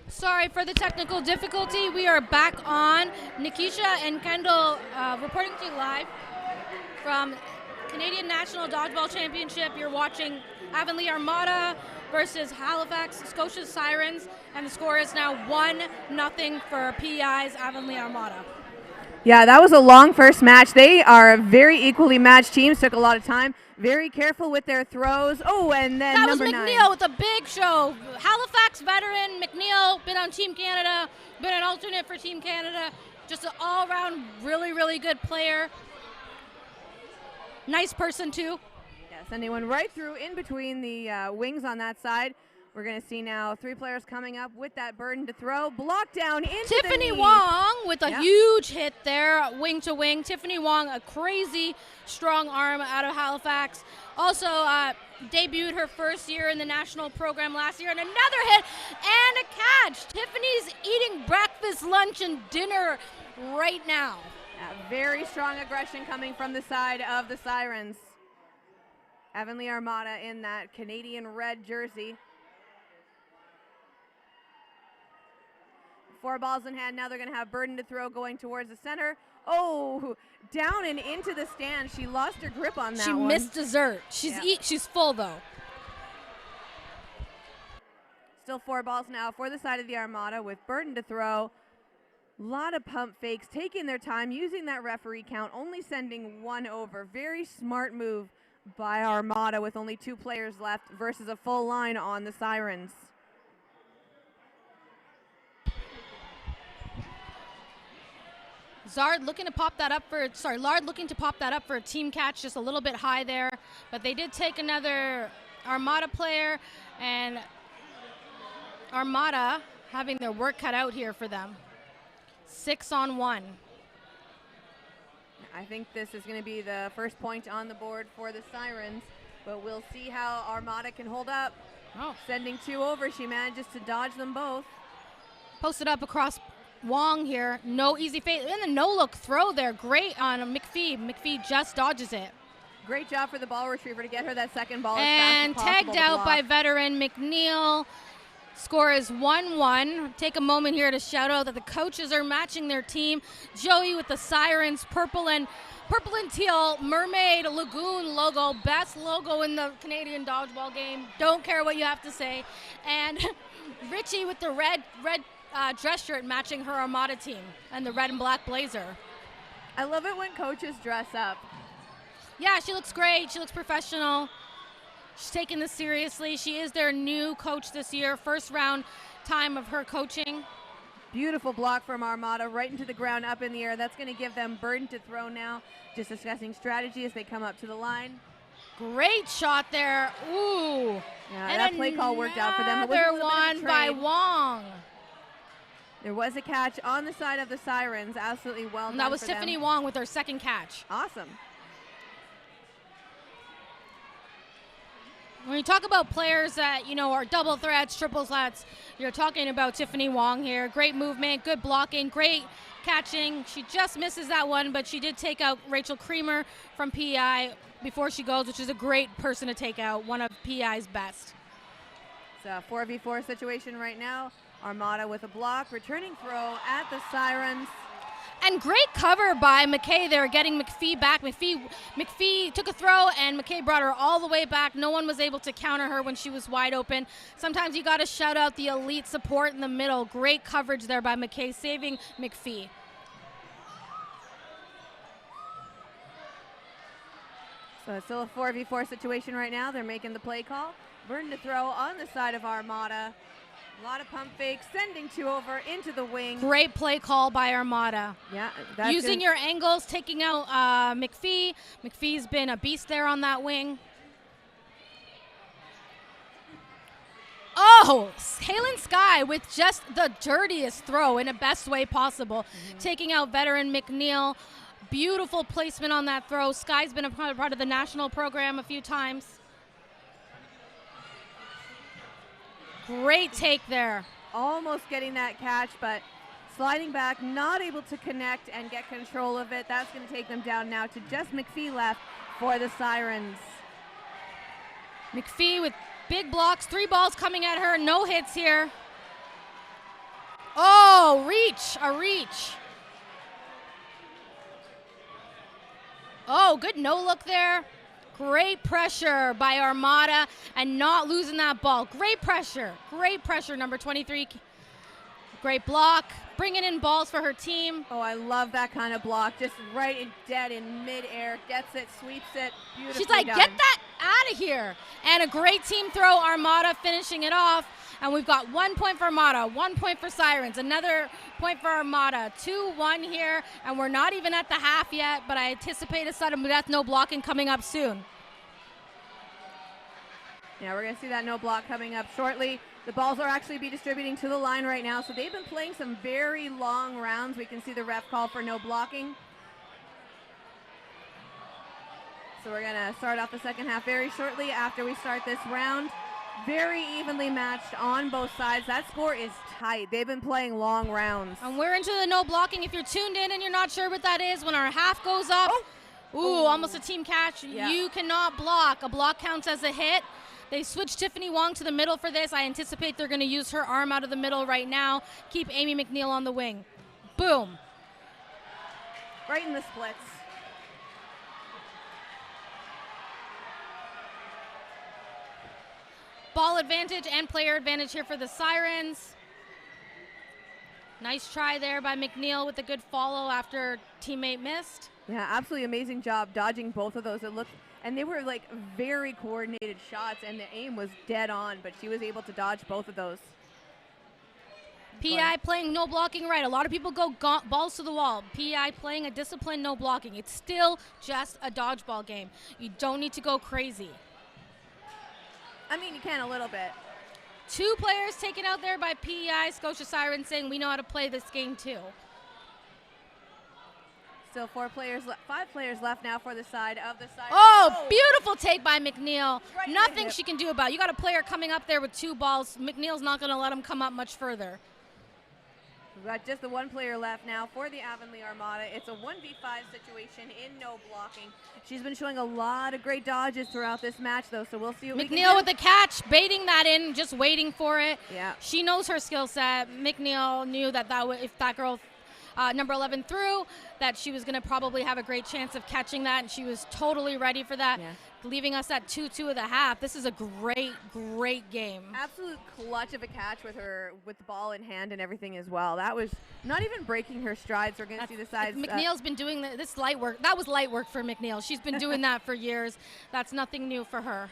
Sorry for the technical difficulty. We are back on. Nikisha and Kendall reporting to you live from Canadian National Dodgeball Championship. You're watching Avonlea Armada versus Halifax Scotia Sirens, and the score is now 1-0 for PEI's Avonlea Armada. Yeah, that was a long first match. They are very equally matched teams. Took a lot of time. Very careful with their throws. Oh, and then that was number McNeil 9 with a big show. Halifax veteran McNeil, been on Team Canada, been an alternate for Team Canada. Just an all-around really, really good player. Nice person too. Yeah, sending one right through in between the wings on that side. We're going to see now 3 players coming up with that burden to throw. Block down into Tiffany the knee. Wong with a huge hit there, wing to wing. Tiffany Wong, a crazy strong arm out of Halifax. Also debuted her first year in the national program last year, and another hit and a catch. Tiffany's eating breakfast, lunch, and dinner right now. Yeah, very strong aggression coming from the side of the Sirens. Avonlea Armada in that Canadian red jersey. 4 balls in hand. Now they're going to have burden to throw going towards the center. Oh, down and into the stand. She lost her grip on that one. She missed dessert. She's full though. Still 4 balls now for the side of the Armada with burden to throw. A lot of pump fakes, taking their time, using that referee count, only sending 1 over. Very smart move by Armada with only 2 players left versus a full line on the Sirens. Lard looking to pop that up for a team catch, just a little bit high there. But they did take another Armada player, and Armada having their work cut out here for them. 6-on-1. I think this is going to be the first point on the board for the Sirens, but we'll see how Armada can hold up. Oh. Sending 2 over, she manages to dodge them both. Posted up across Wong here, no easy fade, and the no-look throw there, great on McPhee. McPhee just dodges it. Great job for the ball retriever to get her that second ball and as fast as possible tagged out by veteran McNeil. Score is 1-1. Take a moment here to shout out that the coaches are matching their team. Joey with the Sirens, purple and teal Mermaid Lagoon logo, best logo in the Canadian dodgeball game. Don't care what you have to say. And Richie with the red dress shirt matching her Armada team and the red and black blazer. I love it when coaches dress up. Yeah, she looks great. She looks professional. She's taking this seriously. She is their new coach this year. First round time of her coaching. Beautiful block from Armada right into the ground, up in the air. That's going to give them burden to throw now. Just discussing strategy as they come up to the line. Great shot there. Ooh. Yeah, and that play call worked out for them. Another one by Wong. There was a catch on the side of the Sirens. Absolutely well done. And that was Tiffany Wong with her second catch. Awesome. When you talk about players that, are double threats, triple threats, you're talking about Tiffany Wong here. Great movement, good blocking, great catching. She just misses that one, but she did take out Rachel Creamer from PEI before she goes, which is a great person to take out, one of PEI's best. It's a 4v4 situation right now. Armada with a block, returning throw at the Sirens. And great cover by McKay there, getting McPhee back. McPhee took a throw, and McKay brought her all the way back. No one was able to counter her when she was wide open. Sometimes you got to shout out the elite support in the middle. Great coverage there by McKay, saving McPhee. So it's still a 4v4 situation right now. They're making the play call. Burden to throw on the side of Armada. A lot of pump fakes, sending 2 over into the wing. Great play call by Armada. Yeah. Using your angles, taking out McPhee. McPhee's been a beast there on that wing. Oh, Halen Sky with just the dirtiest throw in the best way possible. Taking out veteran McNeil. Beautiful placement on that throw. Sky's been a part of the national program a few times. Great take there. Almost getting that catch, but sliding back, not able to connect and get control of it. That's going to take them down now to just McPhee left for the Sirens. McPhee with big blocks, 3 balls coming at her, no hits here. Oh, reach, a reach. Oh, good no look there. Great pressure by Armada and not losing that ball. Great pressure, number 23. Great block, bringing in balls for her team. Oh, I love that kind of block. Just right in dead in midair. Gets it, sweeps it. Beautifully She's like, done. get that out of here. And a great team throw, Armada finishing it off. And we've got 1 point for Armada, 1 point for Sirens, another point for Armada. 2-1 here, and we're not even at the half yet, but I anticipate a sudden death no blocking coming up soon. Yeah, we're going to see that no block coming up shortly. The balls are actually be distributing to the line right now, so they've been playing some very long rounds. We can see the ref call for no blocking. So we're going to start off the second half very shortly after we start this round. Very evenly matched on both sides. That score is tight. They've been playing long rounds. And we're into the no blocking. If you're tuned in and you're not sure what that is, when our half goes up, almost a team catch. Yeah. You cannot block. A block counts as a hit. They switched Tiffany Wong to the middle for this. I anticipate they're going to use her arm out of the middle right now. Keep Amy McNeil on the wing. Boom. Right in the splits. Ball advantage and player advantage here for the Sirens. Nice try there by McNeil with a good follow after teammate missed. Yeah, absolutely amazing job dodging both of those. It looked, and they were like very coordinated shots, and the aim was dead on, but she was able to dodge both of those. PI playing no blocking right. A lot of people go balls to the wall. PI playing a disciplined no blocking. It's still just a dodgeball game. You don't need to go crazy. I mean, you can a little bit. 2 players taken out there by PEI. Scotia Sirens saying we know how to play this game too. Still 5 players left now for the side of the Sirens. Oh, beautiful take by McNeil. Right Nothing she can do about it. You got a player coming up there with 2 balls. McNeil's not going to let him come up much further. We've got just the 1 player left now for the Avonlea Armada. It's a 1v5 situation in no blocking. She's been showing a lot of great dodges throughout this match, though, so we'll see what we can do. McNeil with the catch, baiting that in, just waiting for it. Yeah. She knows her skill set. McNeil knew that if that girl, number 11, threw, that she was going to probably have a great chance of catching that, and she was totally ready for that. Yeah. Leaving us at 2-2 of the half. This is a great game. Absolute clutch of a catch with the ball in hand and everything as well. That was not even breaking her strides. We're going to see the sides. McNeil's been doing this light work. That was light work for McNeil. She's been doing that for years. That's nothing new for her.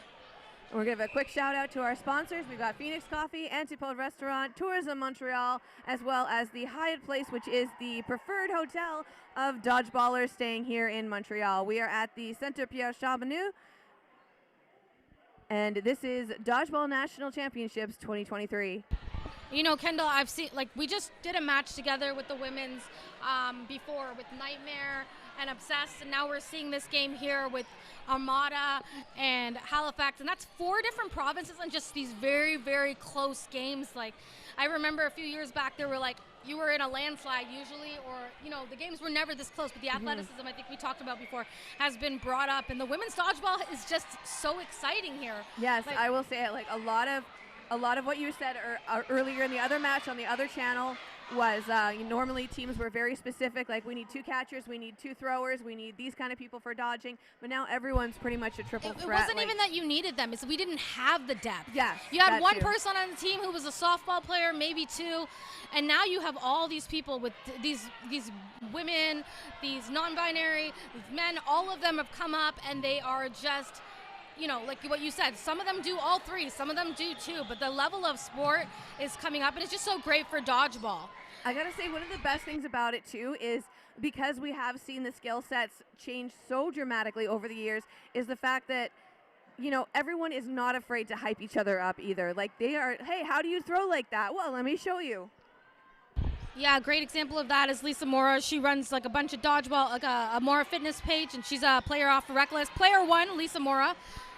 We're going to give a quick shout out to our sponsors. We've got Phoenix Coffee, Antipode Restaurant, Tourism Montreal, as well as the Hyatt Place, which is the preferred hotel of dodgeballers staying here in Montreal. We are at the Centre Pierre Charbonneau. And this is Dodgeball National Championships 2023. You know, Kendall, I've seen, we just did a match together with the women's before with Nightmare and Obsessed, and now we're seeing this game here with Armada and Halifax, and that's 4 different provinces and just these very close games. I remember a few years back, there were you were in a landslide usually, or the games were never this close, but the athleticism I think we talked about before has been brought up, and the women's dodgeball is just so exciting here. Yes, I will say it, a lot of what you said earlier in the other match on the other channel was normally teams were very specific, we need 2 catchers, we need 2 throwers, we need these kind of people for dodging, but now everyone's pretty much a triple threat. It wasn't even that you needed them, it's we didn't have the depth. Yes, you had 1 person on the team who was a softball player, maybe 2, and now you have all these people with these women, these non-binary, these men, all of them have come up, and they are just, like what you said, some of them do all 3, some of them do 2, but the level of sport is coming up, and it's just so great for dodgeball. I gotta say, one of the best things about it too is because we have seen the skill sets change so dramatically over the years, is the fact that everyone is not afraid to hype each other up either. They are, hey, how do you throw like that? Well, let me show you. Yeah, a great example of that is Lisa Mora. She runs a bunch of dodgeball, a Mora fitness page, and she's a player off Reckless. Player 1, Lisa Mora,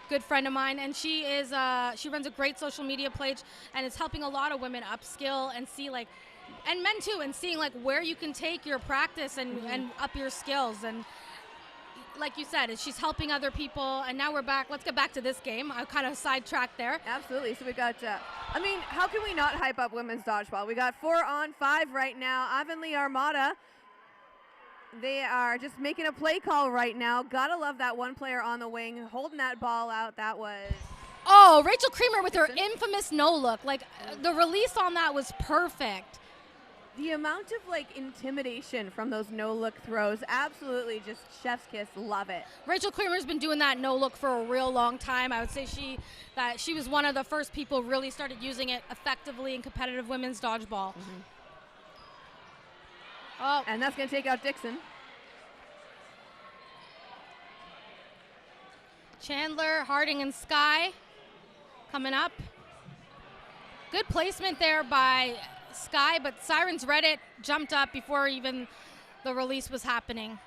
good friend of mine, and she runs a great social media page, and it's helping a lot of women upskill and see and men too, and seeing where you can take your practice and up your skills. And like you said, she's helping other people. And now we're back. Let's get back to this game. I kind of sidetracked there. Absolutely. So we got, I mean, how can we not hype up women's dodgeball? We got 4-on-5 right now. Avonlea Armada. They are just making a play call right now. Gotta love that one player on the wing holding that ball out. That was... Oh, Rachel Creamer with her infamous no look. Like, the release on that was perfect. The amount of, like, intimidation from those no-look throws, absolutely just chef's kiss. Love it. Rachel Creamer's been doing that no look for a real long time. I would say she was one of the first people really started using it effectively in competitive women's dodgeball. Mm-hmm. Oh. And that's going to take out Dixon. Chandler, Harding, and Sky coming up. Good placement there by Sky, but Sirens read it, jumped up before even the release was happening.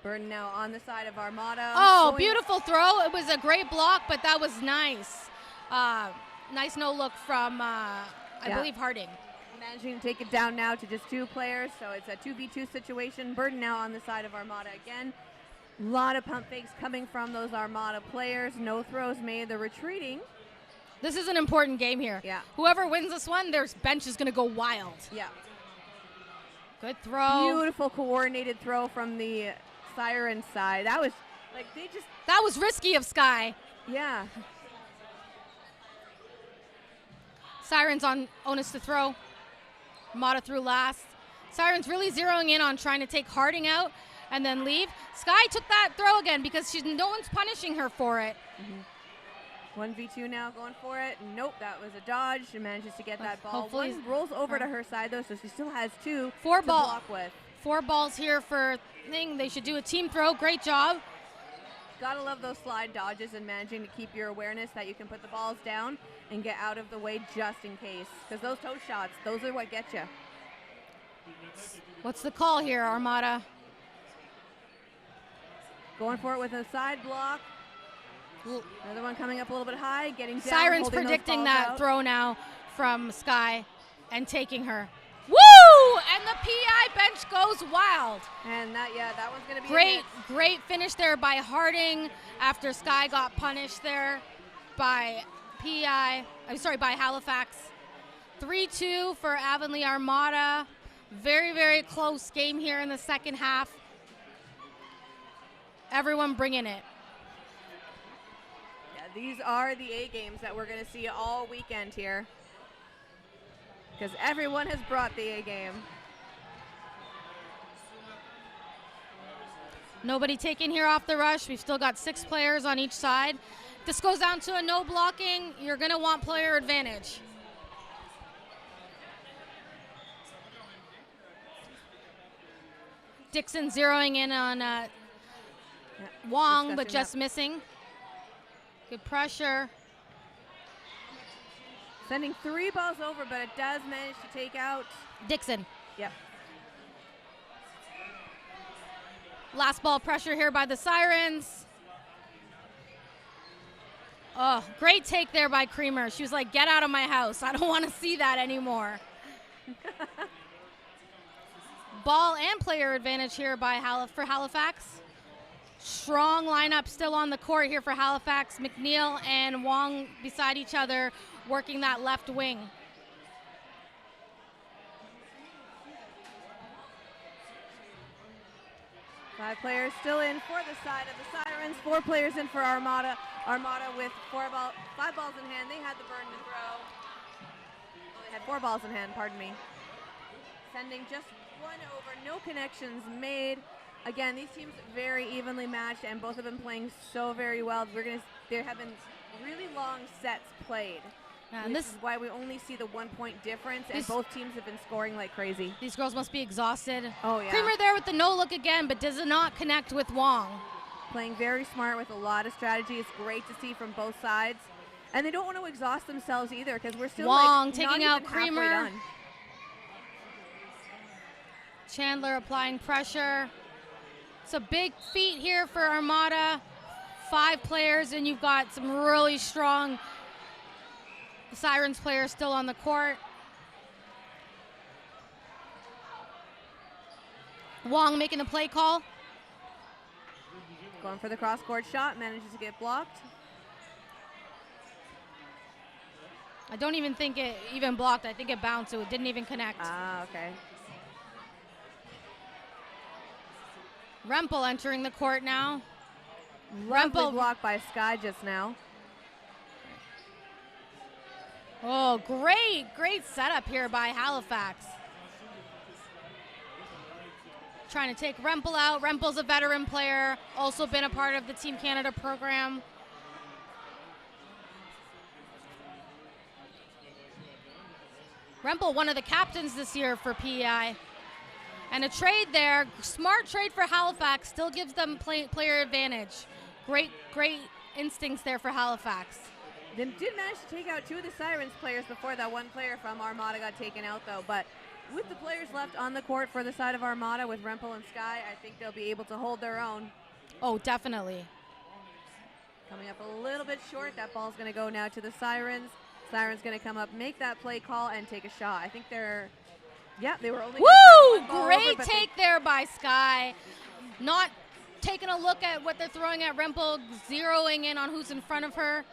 Burton now on the side of Armada. Oh, beautiful throw. It was a great block, but that was nice. Nice no look from, I believe, Harding. Managing to take it down now to just 2 players, so it's a 2v2 situation. Burton now on the side of Armada again. A lot of pump fakes coming from those Armada players. No throws made. They're retreating. This is an important game here. Yeah. Whoever wins this one, their bench is going to go wild. Yeah. Good throw. Beautiful coordinated throw from the Siren side. That was, like, That was risky of Sky. Yeah. Sirens on onus to throw. Armada through last. Sirens really zeroing in on trying to take Harding out and then leave. Sky took that throw again because no one's punishing her for it. 1v2 now going for it. Nope, that was a dodge. She manages to get that ball. Hopefully One rolls over to her side, though, so she still has 2 to to block with. 4 balls here for thing. They should do a team throw. Great job. Gotta love those slide dodges and managing to keep your awareness that you can put the balls down and get out of the way just in case. Because those toe shots, those are what get you. What's the call here, Armada? Going for it with a side block. Another one coming up a little bit high, getting down. Sirens predicting that throw now from Sky and taking her. Woo! And the PI bench goes wild. And that one's going to be great finish there by Harding after Sky got punished there by by Halifax. 3-2 for Avonlea Armada. Very, very close game here in the second half. Everyone bringing it. Yeah, these are the A games that we're going to see all weekend here. Because everyone has brought the A game. Nobody taken here off the rush. We've still got 6 players on each side. If this goes down to a no blocking, you're going to want player advantage. Dixon zeroing in on Wong, but just missing. Good pressure. Sending 3 balls over, but it does manage to take out Dixon. Yep. Last ball pressure here by the Sirens. Oh, great take there by Creamer. She was like, get out of my house. I don't want to see that anymore. Ball and player advantage here by for Halifax. Strong lineup still on the court here for Halifax. McNeil and Wong beside each other working that left wing. Five players still in for the side of the Sirens. 4 players in for Armada. Armada with 5 balls in hand. They had the burn to throw. Well, they had 4 balls in hand, pardon me. Sending just 1 over, no connections made. Again, these teams very evenly matched, and both have been playing so very well. There have been really long sets played. Yeah, and this is why we only see the 1-point difference, and both teams have been scoring like crazy. These girls must be exhausted. Oh, yeah. Creamer there with the no look again, but does not connect with Wong. Playing very smart with a lot of strategy. It's great to see from both sides. And they don't want to exhaust themselves either, because we're still Wong taking out Creamer. Done. Chandler applying pressure. It's a big feat here for Armada. 5 players, and you've got some really strong Sirens player still on the court. Wong making the play call. Going for the cross-court shot, manages to get blocked. I don't even think it even blocked. I think it bounced, so it didn't even connect. Ah, okay. Rempel entering the court now. Lovely block by Sky just now. Oh, great setup here by Halifax. Trying to take Rempel out. Rempel's a veteran player, also been a part of the Team Canada program. Rempel, one of the captains this year for PEI. And a trade there, smart trade for Halifax, still gives them player advantage. Great instincts there for Halifax. They did manage to take out 2 of the Sirens players before that one player from Armada got taken out though, but with the players left on the court for the side of Armada with Rempel and Sky, I think they'll be able to hold their own. Oh, definitely. Coming up a little bit short, that ball's gonna go now to the Sirens. Sirens gonna come up, make that play call, and take a shot. I think they were only. Woo! Great take there by Sky. Not taking a look at what they're throwing at Rempel, zeroing in on who's in front of her.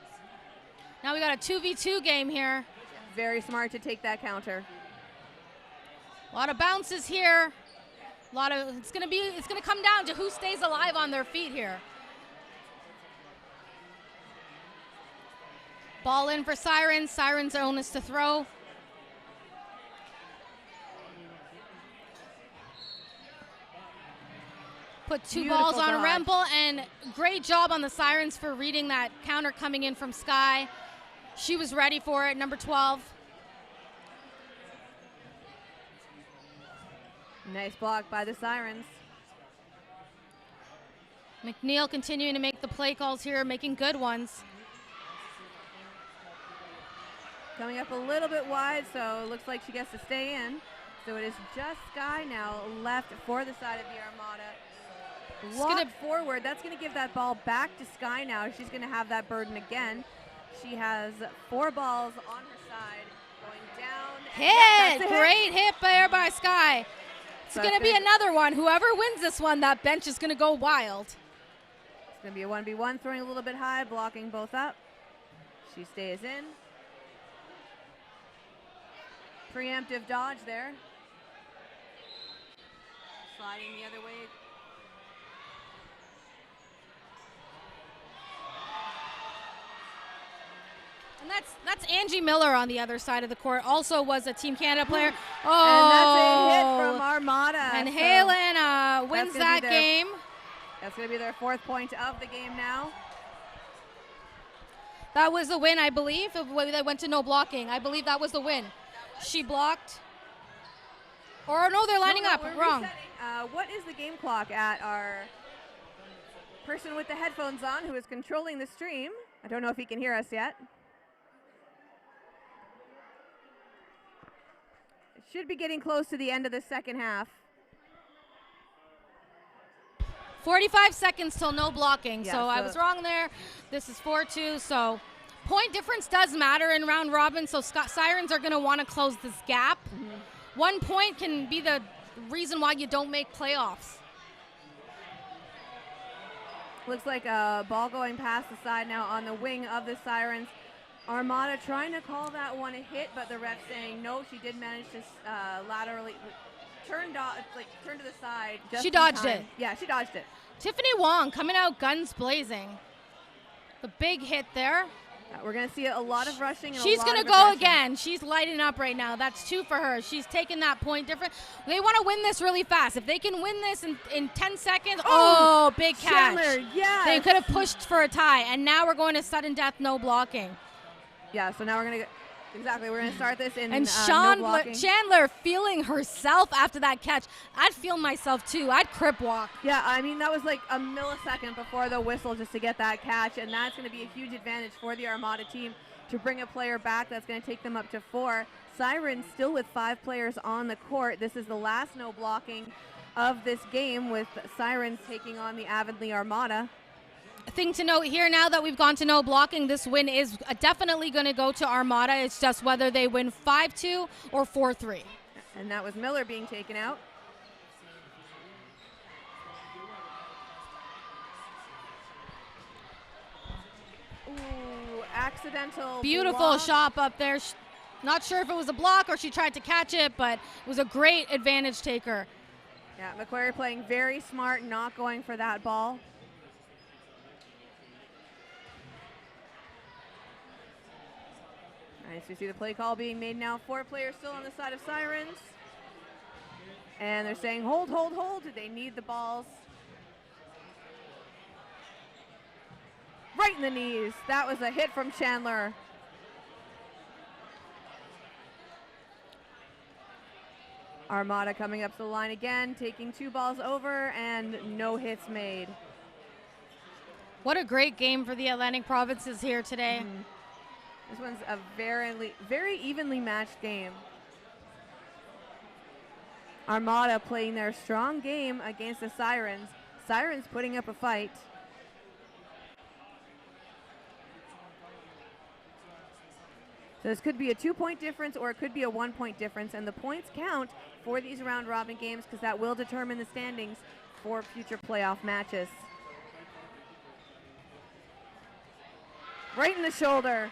Now we got a 2v2 game here. Very smart to take that counter. A lot of bounces here. It's gonna come down to who stays alive on their feet here. Ball in for Sirens. Sirens are onus to throw. Put 2 Beautiful balls on dodge. Rempel, and great job on the Sirens for reading that counter coming in from Sky. She was ready for it, number 12. Nice block by the Sirens. McNeil continuing to make the play calls here, making good ones. Coming up a little bit wide, so it looks like she gets to stay in. So it is just Sky now left for the side of the Armada. Locked forward, that's gonna give that ball back to Sky now. She's gonna have that burden again. She has 4 balls on her side, going down. Hit! Great hit there by Sky. It's gonna be another one. Whoever wins this one, that bench is gonna go wild. It's gonna be a 1v1, throwing a little bit high, blocking both up. She stays in. Preemptive dodge there. Sliding the other way. And that's Angie Miller on the other side of the court. Also was a Team Canada player. Oh, and that's a hit from Armada. And Halen wins that game. That's going to be their 4th point of the game now. That was the win, I believe. They went to no blocking. I believe that was the win. She blocked. Or no, they're lining up. Wrong. What is the game clock at our person with the headphones on who is controlling the stream? I don't know if he can hear us yet. It should be getting close to the end of the second half. 45 seconds till no blocking. Yeah, so I was wrong there. This is 4-2. So point difference does matter in round robin. So Sirens are going to want to close this gap. 1 point can be the reason why you don't make playoffs. Looks like a ball going past the side now on the wing of the Sirens. Armada trying to call that one a hit, but the ref saying no. She did manage to laterally turn to the side. She dodged it. Yeah, she dodged it. Tiffany Wong coming out guns blazing. The big hit there. We're going to see a lot of rushing. And She's going to go again. She's lighting up right now. That's 2 for her. She's taking that point different. They want to win this really fast. If they can win this in 10 seconds, big catch. Chandler, yes. They could have pushed for a tie. And now we're going to sudden death, no blocking. Yeah, so now we're going to we're going to start this in and no blocking. Chandler feeling herself after that catch. I'd feel myself too. I'd crip walk. Yeah, I mean, that was like a millisecond before the whistle just to get that catch, and that's going to be a huge advantage for the Armada team to bring a player back. That's going to take them up to 4. Sirens still with 5 players on the court. This is the last no blocking of this game, with Sirens taking on the Avonlea Armada. thing to note here, now that we've gone to no blocking, this win is definitely going to go to Armada. It's just whether they win 5-2 or 4-3. And that was Miller being taken out. Ooh, accidental Beautiful block. shot up there. Not sure if it was a block or she tried to catch it, but it was a great advantage taker. Yeah, McQuarrie playing very smart, not going for that ball. Nice, we see the play call being made now. 4 players still on the side of Sirens. And they're saying, hold, hold, hold. They need the balls. Right in the knees. That was a hit from Chandler. Armada coming up to the line again, taking 2 balls over and no hits made. What a great game for the Atlantic Provinces here today. Mm-hmm. This one's a very evenly matched game. Armada playing their strong game against the Sirens. Sirens putting up a fight. So this could be a 2-point difference or it could be a 1-point difference, and the points count for these round robin games because that will determine the standings for future playoff matches. Right in the shoulder.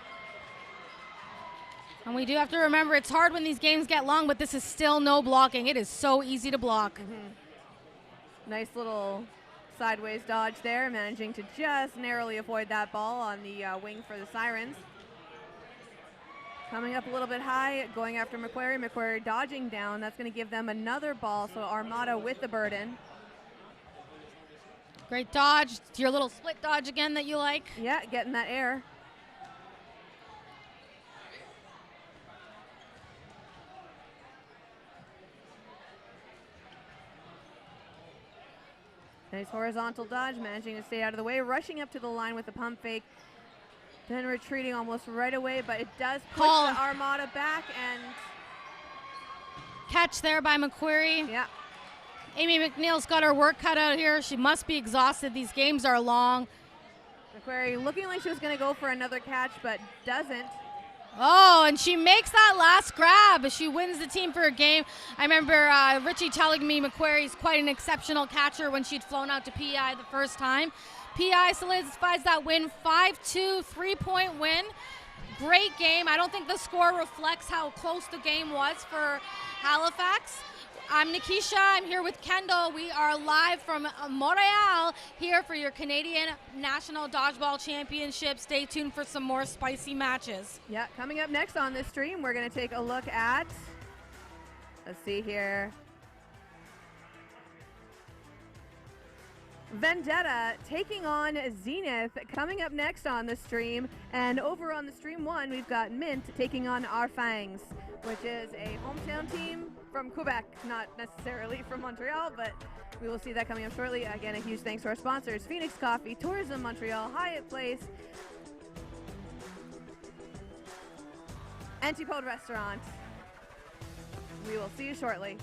And we do have to remember it's hard when these games get long, but this is still no blocking. It is so easy to block. Mm-hmm. Nice little sideways dodge there, managing to just narrowly avoid that ball on the wing for the Sirens. Coming up a little bit high, going after McQuarrie. McQuarrie dodging down. That's going to give them another ball, so Armada with the burden. Great dodge. It's your little split dodge again that you like. Yeah, getting that air. Nice horizontal dodge, managing to stay out of the way, rushing up to the line with the pump fake, then retreating almost right away, but it does push the Armada back, and catch there by McQuarrie. Yeah. Amy McNeil's got her work cut out here. She must be exhausted. These games are long. McQuarrie looking like she was going to go for another catch, but doesn't. Oh, and she makes that last grab. She wins the team for a game. I remember Richie telling me McQuarrie's quite an exceptional catcher when she'd flown out to PI the first time. PI solidifies that win, 5-2, 3-point win. Great game. I don't think the score reflects how close the game was for Halifax. I'm Nikisha. I'm here with Kendall. We are live from Montreal here for your Canadian National Dodgeball Championship. Stay tuned for some more spicy matches. Yeah, coming up next on this stream, we're going to take a look at, let's see here, Vendetta taking on Zenith coming up next on the stream. And over on the stream 1, we've got Mint taking on Our Fangs, which is a hometown team from Quebec, not necessarily from Montreal, but we will see that coming up shortly. Again, a huge thanks to our sponsors, Phoenix Coffee, Tourism Montreal, Hyatt Place, Antipode Restaurant. We will see you shortly.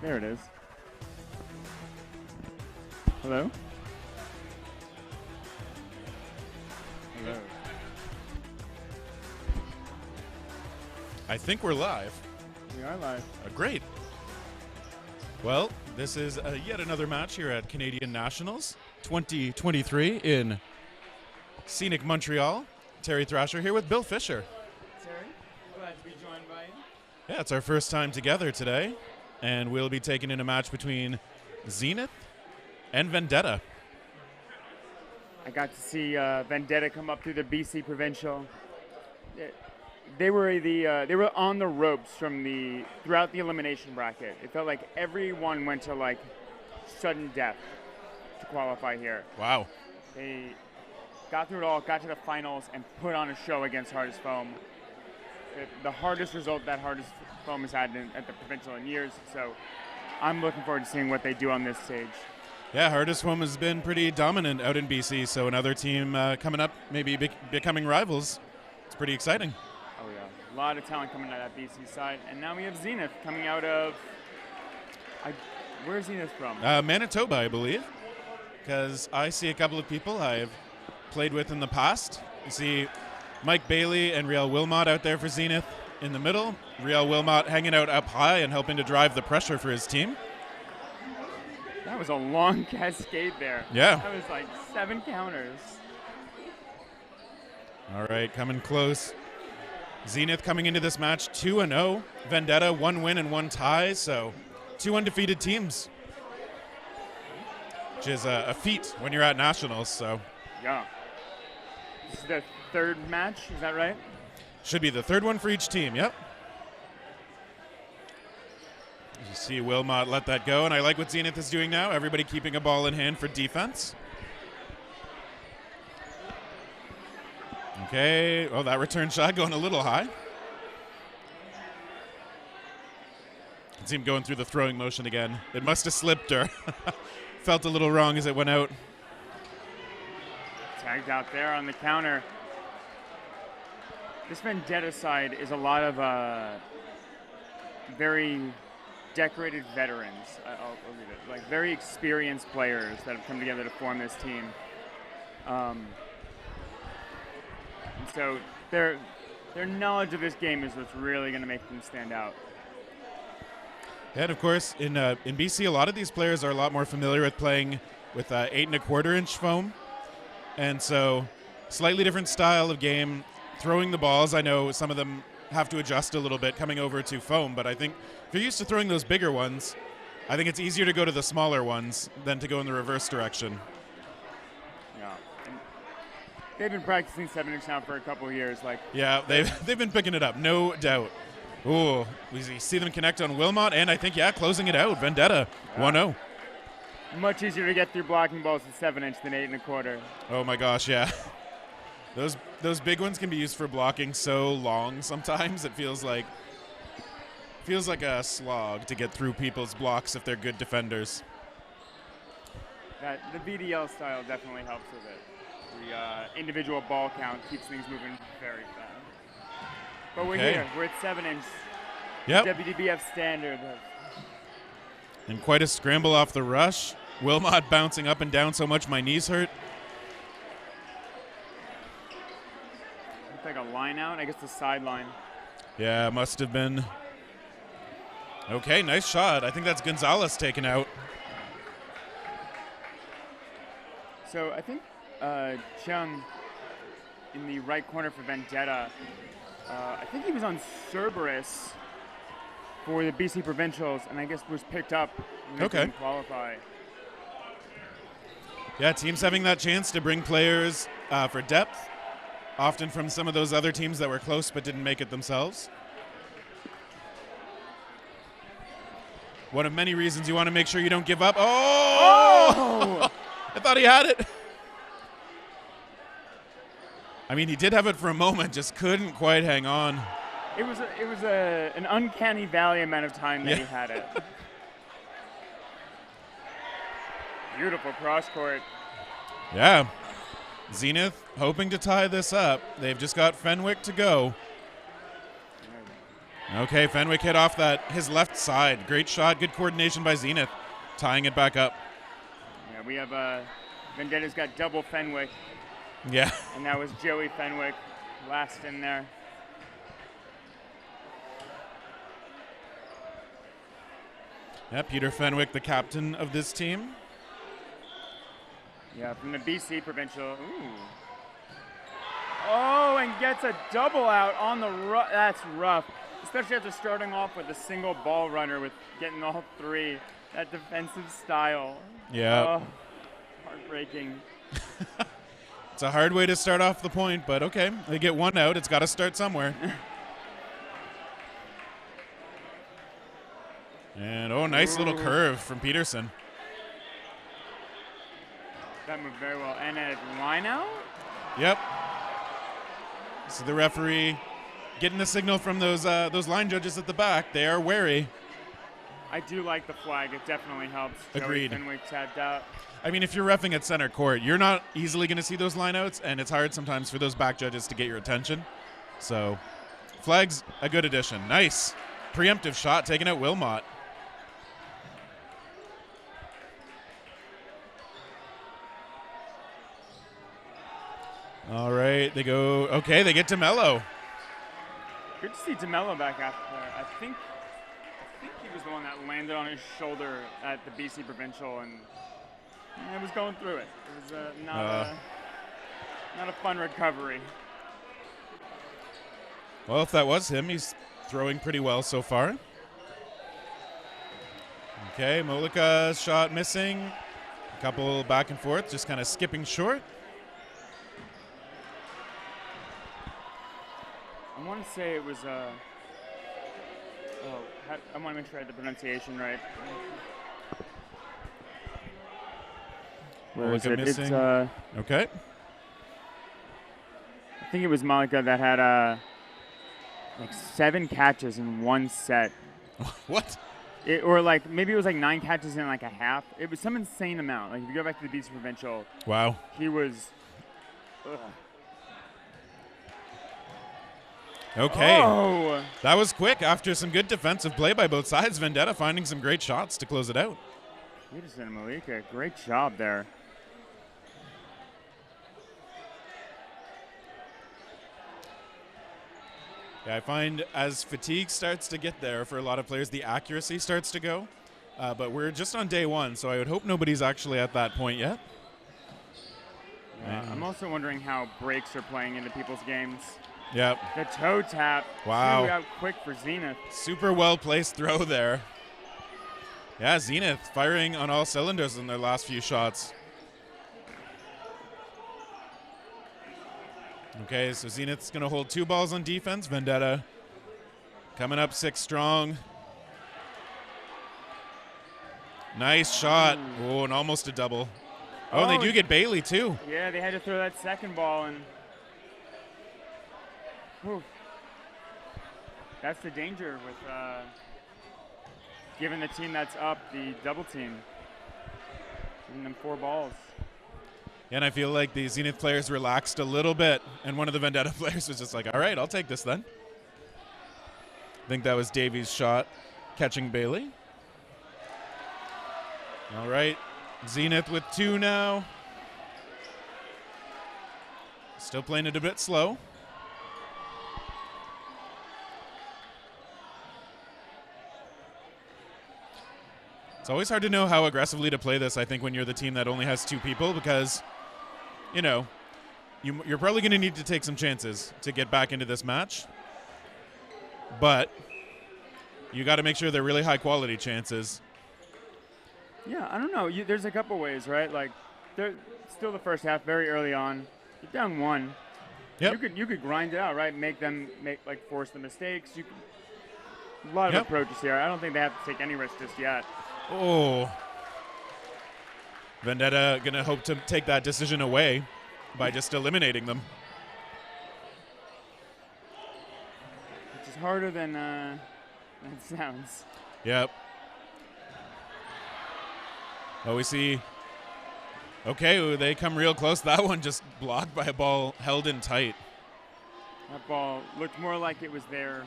There it is. Hello? Hello. I think we're live. We are live. Great. Well, this is yet another match here at Canadian Nationals 2023 in scenic Montreal. Terry Thrasher here with Bill Fisher. Terry, glad to be joined by you. Yeah, it's our first time together today, and we'll be taking in a match between Zenith and Vendetta. I got to see Vendetta come up through the BC Provincial. They were on the ropes throughout the elimination bracket. It felt like everyone went to like sudden death to qualify here. Wow. They got through it all, got to the finals, and put on a show against Hardest Foam. The hardest result that Hardest Foam has had at the provincial in years. So I'm looking forward to seeing what they do on this stage. Yeah, Hardest Foam has been pretty dominant out in BC, so another team coming up, maybe becoming rivals. It's pretty exciting. Oh yeah, a lot of talent coming out of that BC side. And now we have Zenith coming out of, where's Zenith from? Manitoba, I believe, because I see a couple of people I've played with in the past. You see Mike Bailey and Riel Wilmot out there for Zenith in the middle. Riel Wilmot hanging out up high and helping to drive the pressure for his team. That was a long cascade there. Yeah. That was like 7 counters. All right, coming close. Zenith coming into this match 2-0. Vendetta 1 win and 1 tie, so 2 undefeated teams, which is a feat when you're at Nationals. So Yeah. This is the 3rd match, is that right? should be the 3rd one for each team. Yep. You see Wilmot let that go, and I like what Zenith is doing now. Everybody keeping a ball in hand for defense. Okay, well, that return shot going a little high. Can see him going through the throwing motion again. It must have slipped or felt a little wrong as it went out. Tagged out there on the counter. This Vendetta side is a lot of very decorated veterans. I'll leave it. Like very experienced players that have come together to form this team. And so their knowledge of this game is what's really going to make them stand out. And of course, in BC, a lot of these players are a lot more familiar with playing with 8 1/4 inch foam, and so slightly different style of game. Throwing the balls, I know some of them have to adjust a little bit coming over to foam, but I think if you're used to throwing those bigger ones, I think it's easier to go to the smaller ones than to go in the reverse direction. Yeah. And they've been practicing 7-inch now for a couple of years. Yeah, they've been picking it up, no doubt. Ooh, we see them connect on Wilmot, and I think, closing it out. Vendetta, 1-0. Much easier to get through blocking balls with 7-inch than 8 1/4. Oh my gosh, yeah. Those big ones can be used for blocking so long sometimes. It feels like a slog to get through people's blocks if they're good defenders. The VDL style definitely helps with it. The individual ball count keeps things moving very fast. But we're here. We're at 7-inch. Yep. WDBF standard. And quite a scramble off the rush. Wilmot bouncing up and down so much my knees hurt. Looks like a line out. I guess the sideline. Yeah, must have been. Okay, nice shot. I think that's Gonzalez taken out. So I think Chung in the right corner for Vendetta, I think he was on Cerberus for the BC Provincials, and I guess was picked up and they didn't qualify. Yeah, teams having that chance to bring players for depth, often from some of those other teams that were close but didn't make it themselves. One of many reasons you want to make sure you don't give up. Oh! I thought he had it. I mean, he did have it for a moment, just couldn't quite hang on. It was an uncanny valley amount of time that he had it. Beautiful cross court. Yeah. Zenith hoping to tie this up. They've just got Fenwick to go. Okay, Fenwick hit off his left side. Great shot, good coordination by Zenith, tying it back up. Yeah, we have Vendetta's got double Fenwick. Yeah. And that was Joey Fenwick last in there. Yeah, Peter Fenwick, the captain of this team. Yeah, from the BC Provincial. Ooh. Oh, and gets a double out on the that's rough. Especially after starting off with a single ball runner with getting all three. That defensive style. Yeah. Oh, heartbreaking. It's a hard way to start off the point, but okay. They get one out. It's got to start somewhere. And, oh, nice little curve from Peterson. That moved very well. And a line out? Yep. So the referee getting the signal from those line judges at the back. They are wary. I do like the flag. It definitely helps. Agreed. Joey Fenwick tapped out. I mean, if you're reffing at center court, you're not easily going to see those lineouts, and it's hard sometimes for those back judges to get your attention. So, flag's a good addition. Nice. Preemptive shot taking out Wilmot. All right, they go. Okay, they get to Mello. Good to see DeMello back after there. I think he was the one that landed on his shoulder at the BC Provincial, and it was going through it. It was not a fun recovery. Well, if that was him, he's throwing pretty well so far. Okay, Molika's shot missing. A couple back and forth, just kind of skipping short. I want to say it was I want to make sure I had the pronunciation right. Where is it? Missing. It's, okay. I think it was Malika that had like 7 catches in one set. What? Or like maybe it was like 9 catches in like a half. It was some insane amount. Like if you go back to the BC Provincial, wow, he was. Ugh. Okay. Oh. That was quick after some good defensive play by both sides. Vendetta finding some great shots to close it out. Peterson and Malika, great job there. Yeah, I find as fatigue starts to get there for a lot of players, the accuracy starts to go. But we're just on day 1, so I would hope nobody's actually at that point yet. Yeah, I'm also wondering how breaks are playing into people's games. Yep. The toe tap. Wow. Out quick for Zenith. Super well placed throw there. Yeah, Zenith firing on all cylinders in their last few shots. Okay, so Zenith's going to hold 2 balls on defense. Vendetta coming up 6 strong. Nice shot. Oh, and almost a double. Oh, and they do get Bailey, too. Yeah, they had to throw that second ball, and whew. That's the danger with giving the team that's up the double team, giving them 4 balls. And I feel like the Zenith players relaxed a little bit, and one of the Vendetta players was just like, all right, I'll take this then. I think that was Davies' shot, catching Bailey. All right, Zenith with 2 now. Still playing it a bit slow. It's always hard to know how aggressively to play this, I think, when you're the team that only has 2 people, because, you know, you're probably going to need to take some chances to get back into this match. But you got to make sure they're really high-quality chances. Yeah, I don't know. There's a couple ways, right? Like, they're still the first half, very early on. You're down 1. Yep. You could grind it out, right? Force the mistakes. A lot of approaches here. I don't think they have to take any risk just yet. Oh. Vendetta going to hope to take that decision away by just eliminating them. Which is harder than it sounds. Yep. Oh, we see. Okay, they come real close. That one just blocked by a ball held in tight. That ball looked more like it was there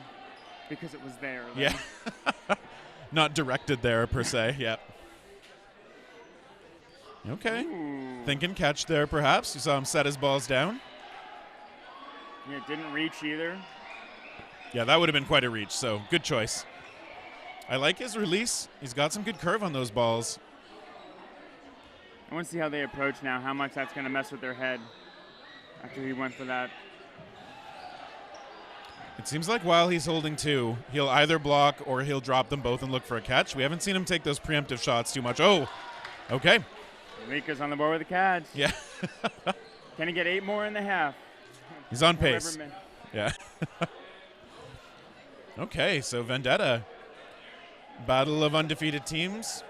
Because it was there. Then. Yeah. Not directed there, per se. Yep. Okay. Ooh. Thinking catch there, perhaps. You saw him set his balls down. Yeah, it didn't reach either. Yeah, that would have been quite a reach, so good choice. I like his release. He's got some good curve on those balls. I want to see how they approach now, how much that's going to mess with their head after he went for that. It seems like while he's holding two, he'll either block or he'll drop them both and look for a catch. We haven't seen him take those preemptive shots too much. Oh, okay. Mika's on the board with a catch. Yeah. Can he get 8 more in the half? He's on pace. Yeah. Okay, so Vendetta. Battle of undefeated teams.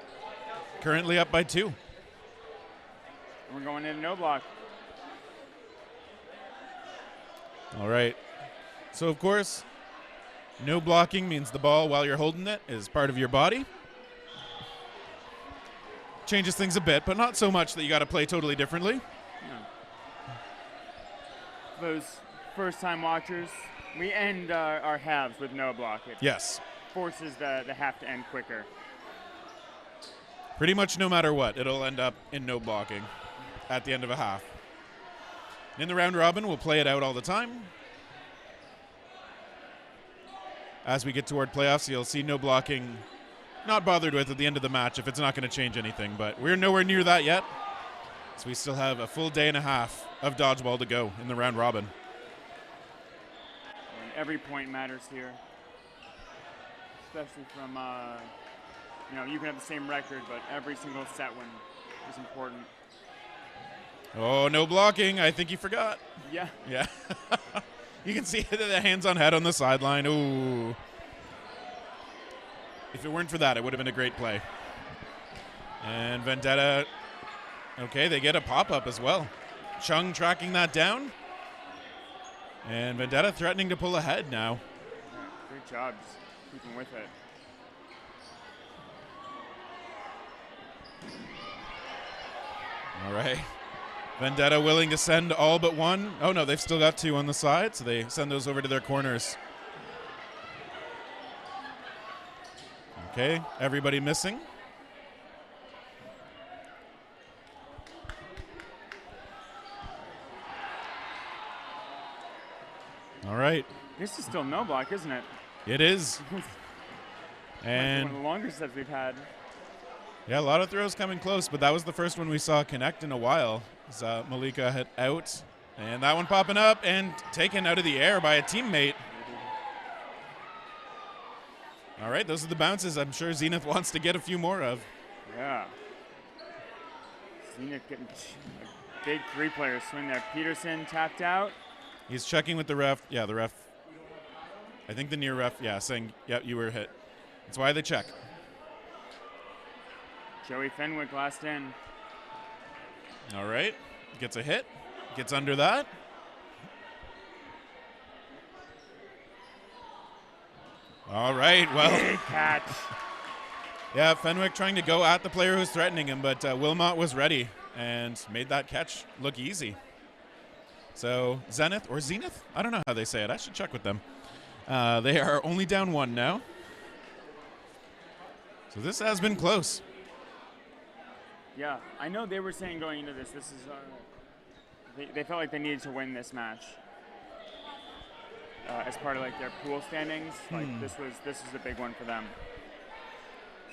Currently up by 2. We're going in no block. All right. So, of course, no blocking means the ball while you're holding it is part of your body. Changes things a bit, but not so much that you got to play totally differently. No. Those first-time watchers, we end our halves with no block. It Yes. forces the half to end quicker. Pretty much no matter what, it'll end up in no blocking at the end of a half. In the round robin, we'll play it out all the time. As we get toward playoffs, you'll see no blocking, not bothered with at the end of the match if it's not going to change anything, but we're nowhere near that yet. So we still have a full day and a half of dodgeball to go in the round robin. And every point matters here, especially from, you can have the same record, but every single set win is important. Oh, no blocking. I think he forgot. Yeah. Yeah. You can see the hands on head on the sideline. Ooh. If it weren't for that, it would have been a great play. And Vendetta, okay, they get a pop-up as well. Chung tracking that down. And Vendetta threatening to pull ahead now. Yeah, great job just keeping with it. All right. Vendetta willing to send all but one. Oh, no, they've still got 2 on the side, so they send those over to their corners. Okay, everybody missing. All right. This is still no block, isn't it? It is. And And one of the longest sets we've had. yeah, a lot of throws coming close, but that was the first one we saw connect in a while. As Malika hit out, and that one popping up and taken out of the air by a teammate. All right, those are the bounces I'm sure Zenith wants to get a few more of. Yeah. Zenith getting a big 3-player swing there. Peterson tapped out. He's checking with the ref. Yeah, the ref. I think the near ref, yeah, saying, yeah, you were hit. That's why they check. Joey Fenwick last in. All right, gets a hit, gets under that. All right, well. Big catch. Yeah, Fenwick trying to go at the player who's threatening him, but Wilmot was ready and made that catch look easy. So Zenith, or Zenith? I don't know how they say it. I should check with them. They are only down 1 now. So this has been close. Yeah, I know they were saying going into this, they felt like they needed to win this match as part of like their pool standings. Like this was a big one for them.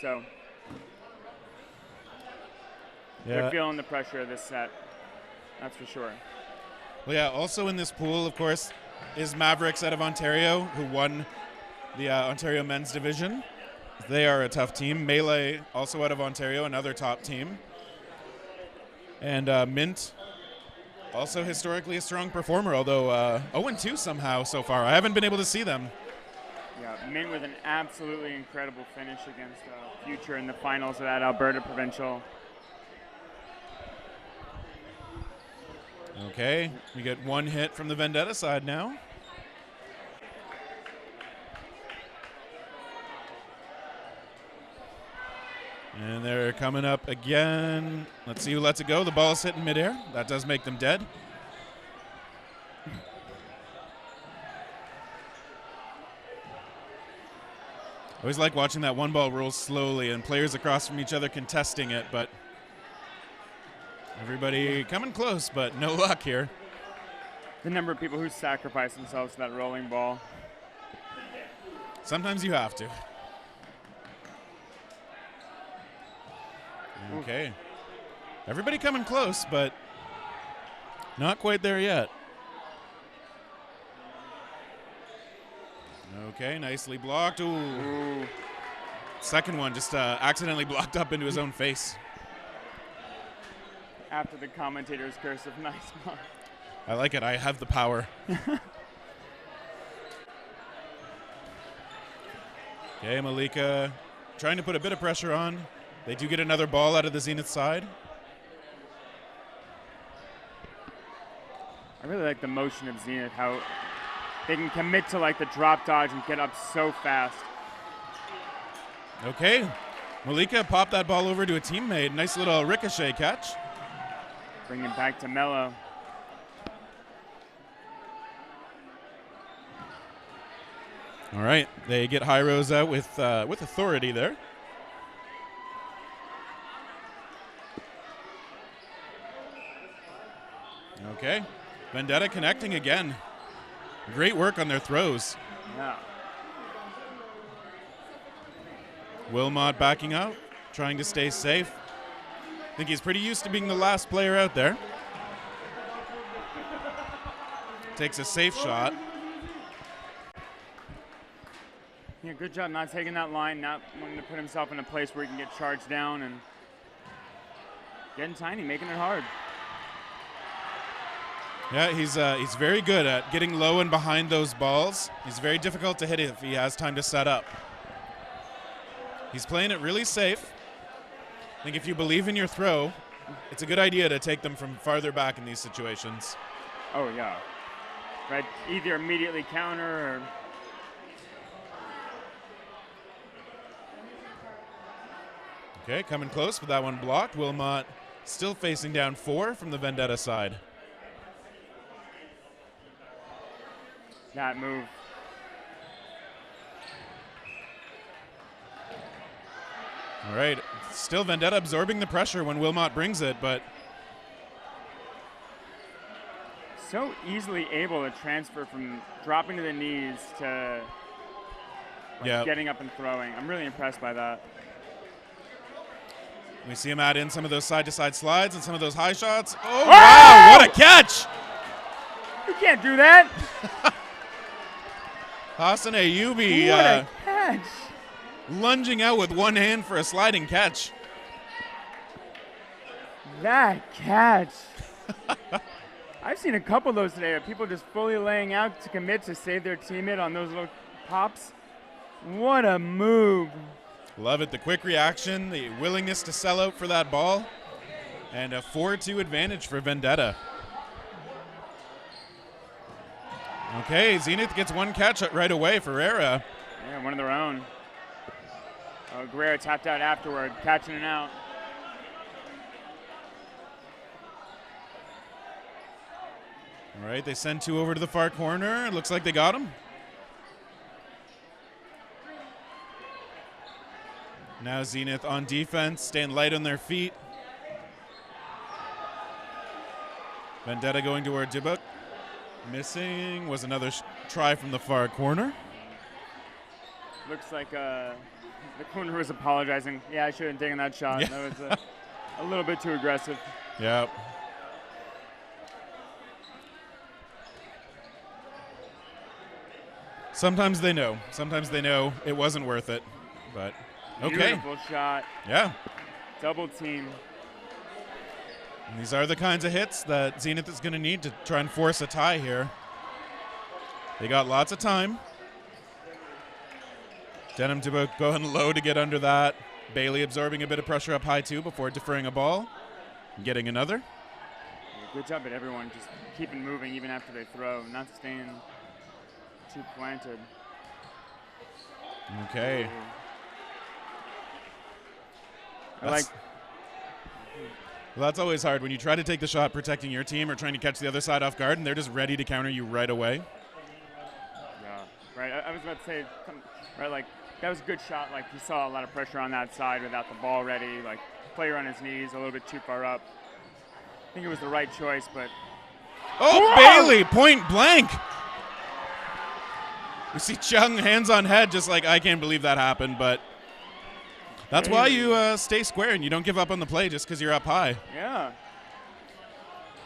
So they're feeling the pressure of this set. That's for sure. Well, yeah. Also in this pool, of course, is Mavericks out of Ontario, who won the Ontario men's division. They are a tough team. Melee, also out of Ontario, another top team. And Mint, also historically a strong performer, although 0-2 somehow so far. I haven't been able to see them. Yeah, Mint with an absolutely incredible finish against Future in the finals of that Alberta Provincial. Okay, we get 1 hit from the Vendetta side now. And they're coming up again. Let's see who lets it go. The ball is hitting midair. That does make them dead. always like watching that one ball roll slowly and players across from each other contesting it, but everybody coming close, but no luck here. The number of people who sacrifice themselves to that rolling ball. Sometimes you have to. Okay. Everybody coming close, but not quite there yet. Okay, nicely blocked. Ooh. Second one just accidentally blocked up into his own face. After the commentator's cursive, nice one. I like it. I have the power. Okay, Malika trying to put a bit of pressure on. They do get another ball out of the Zenith side. I really like the motion of Zenith, how they can commit to like the drop dodge and get up so fast. Okay, Malika popped that ball over to a teammate. Nice little ricochet catch. Bring it back to Mello. All right, they get High Rose out with authority there. Okay, Vendetta connecting again. Great work on their throws. Yeah. Wilmot backing out, trying to stay safe. I think he's pretty used to being the last player out there. Takes a safe shot. Yeah, good job not taking that line, not wanting to put himself in a place where he can get charged down and getting tiny, making it hard. Yeah, he's very good at getting low and behind those balls. He's very difficult to hit if he has time to set up. He's playing it really safe. I think if you believe in your throw, it's a good idea to take them from farther back in these situations. Oh, yeah. Right, either immediately counter or... Okay, coming close with that one blocked. Wilmot still facing down 4 from the Vendetta side. That move. All right, still Vendetta absorbing the pressure when Wilmot brings it, but so easily able to transfer from dropping to the knees to getting up and throwing. I'm really impressed by that. We see him add in some of those side-to-side slides and some of those high shots. Oh, wow, what a catch! You can't do that! Hassan Ayubi What a catch! Lunging out with one hand for a sliding catch. That catch! I've seen a couple of those today of people just fully laying out to commit to save their teammate on those little pops. What a move! Love it, the quick reaction, the willingness to sell out for that ball, and a 4-2 advantage for Vendetta. Okay, Zenith gets one catch right away. Ferreira. Yeah, one of their own. Oh, Guerrero tapped out afterward, catching it out. All right, they send 2 over to the far corner. It looks like they got him. Now Zenith on defense, staying light on their feet. Vendetta going toward Dubuk. Missing was another try from the far corner. Looks like the corner was apologizing. Yeah, I shouldn't have taken that shot. Yeah. That was a little bit too aggressive. Yeah. Sometimes they know. Sometimes they know it wasn't worth it. But okay. Beautiful shot. Yeah. Double team. And these are the kinds of hits that Zenith is going to need to try and force a tie here. They got lots of time. Denham Dubuk going low to get under that. Bailey absorbing a bit of pressure up high too before deferring a ball. Getting another. Yeah, good job at everyone just keeping moving even after they throw, not staying too planted. Okay. Well, that's always hard when you try to take the shot protecting your team or trying to catch the other side off guard and they're just ready to counter you right away. Yeah, right. I was about to say, right, like that was a good shot. Like, you saw a lot of pressure on that side without the ball ready. Like, player on his knees, a little bit too far up. I think it was the right choice, but... Oh, whoa! Bailey, point blank. You see Chung hands on head, just like, I can't believe that happened, but that's why you stay square and you don't give up on the play just because you're up high. Yeah.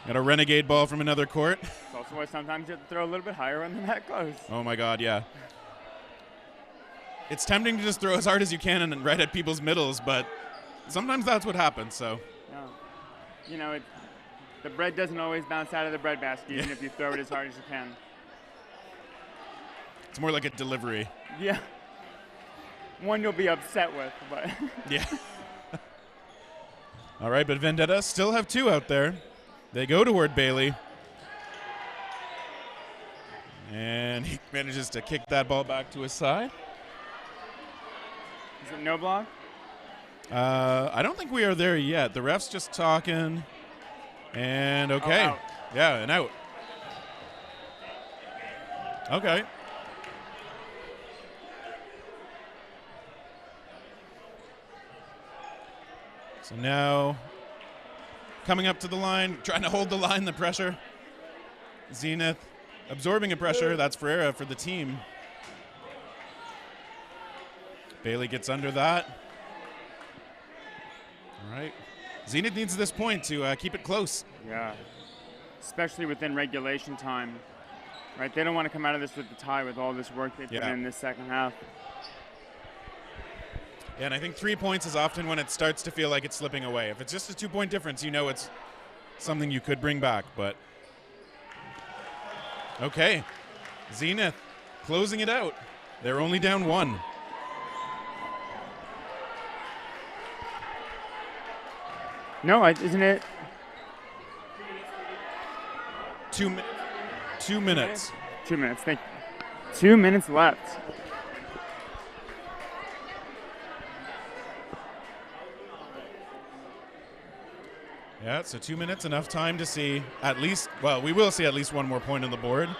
Got a renegade ball from another court. It's also why sometimes you have to throw a little bit higher when they're that close. Oh, my God, yeah. It's tempting to just throw as hard as you can and right at people's middles, but sometimes that's what happens, so. No. You know, the bread doesn't always bounce out of the bread basket, even if you throw it as hard as you can. It's more like a delivery. Yeah. One you'll be upset with, but. Yeah. All right, but Vendetta still have 2 out there. They go toward Bailey. And he manages to kick that ball back to his side. Is it no block? I don't think we are there yet. The ref's just talking. And okay. Oh, yeah, and out. Okay. So now coming up to the line, trying to hold the line, the pressure. Zenith absorbing a pressure. That's Ferreira for the team. Bailey gets under that. All right. Zenith needs this point to keep it close. Yeah, especially within regulation time. Right, they don't want to come out of this with the tie with all this work they've put in this second half. Yeah, and I think 3 points is often when it starts to feel like it's slipping away. If it's just a 2-point difference, you know it's something you could bring back, but. Okay, Zenith closing it out. They're only down 1. No, isn't it? 2 minutes. 2 minutes, thank you. 2 minutes left. Yeah, so 2 minutes, enough time to see at least, well, we will see at least one more point on the board.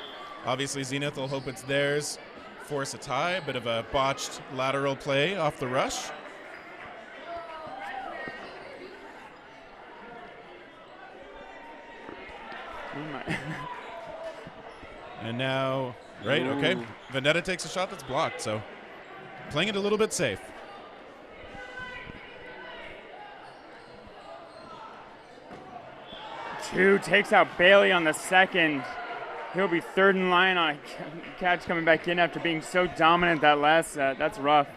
Obviously, Zenith will hope it's theirs, force a tie, a bit of a botched lateral play off the rush. And now, right, okay. Vendetta takes a shot that's blocked, so playing it a little bit safe. Two takes out Bailey on the second. He'll be third in line on a catch coming back in after being so dominant that last set. That's rough.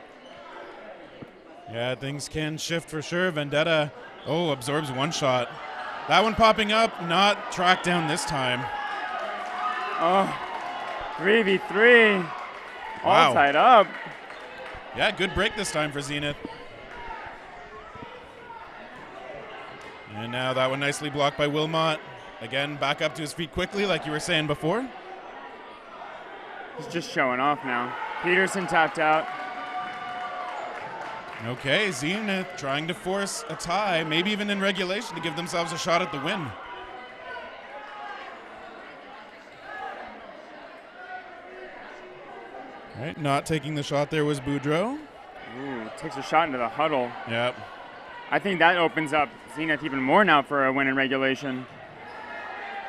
Yeah, things can shift for sure. Vendetta, absorbs one shot. That one popping up, not tracked down this time. 3v3. Wow. All tied up. Yeah, good break this time for Zenith. And now that one nicely blocked by Wilmot. Again, back up to his feet quickly, like you were saying before. He's just showing off now. Peterson tapped out. Okay, Zenith trying to force a tie, maybe even in regulation, to give themselves a shot at the win. All right, not taking the shot there was Boudreau. Ooh, takes a shot into the huddle. Yep. I think that opens up Zenith even more now for a win in regulation.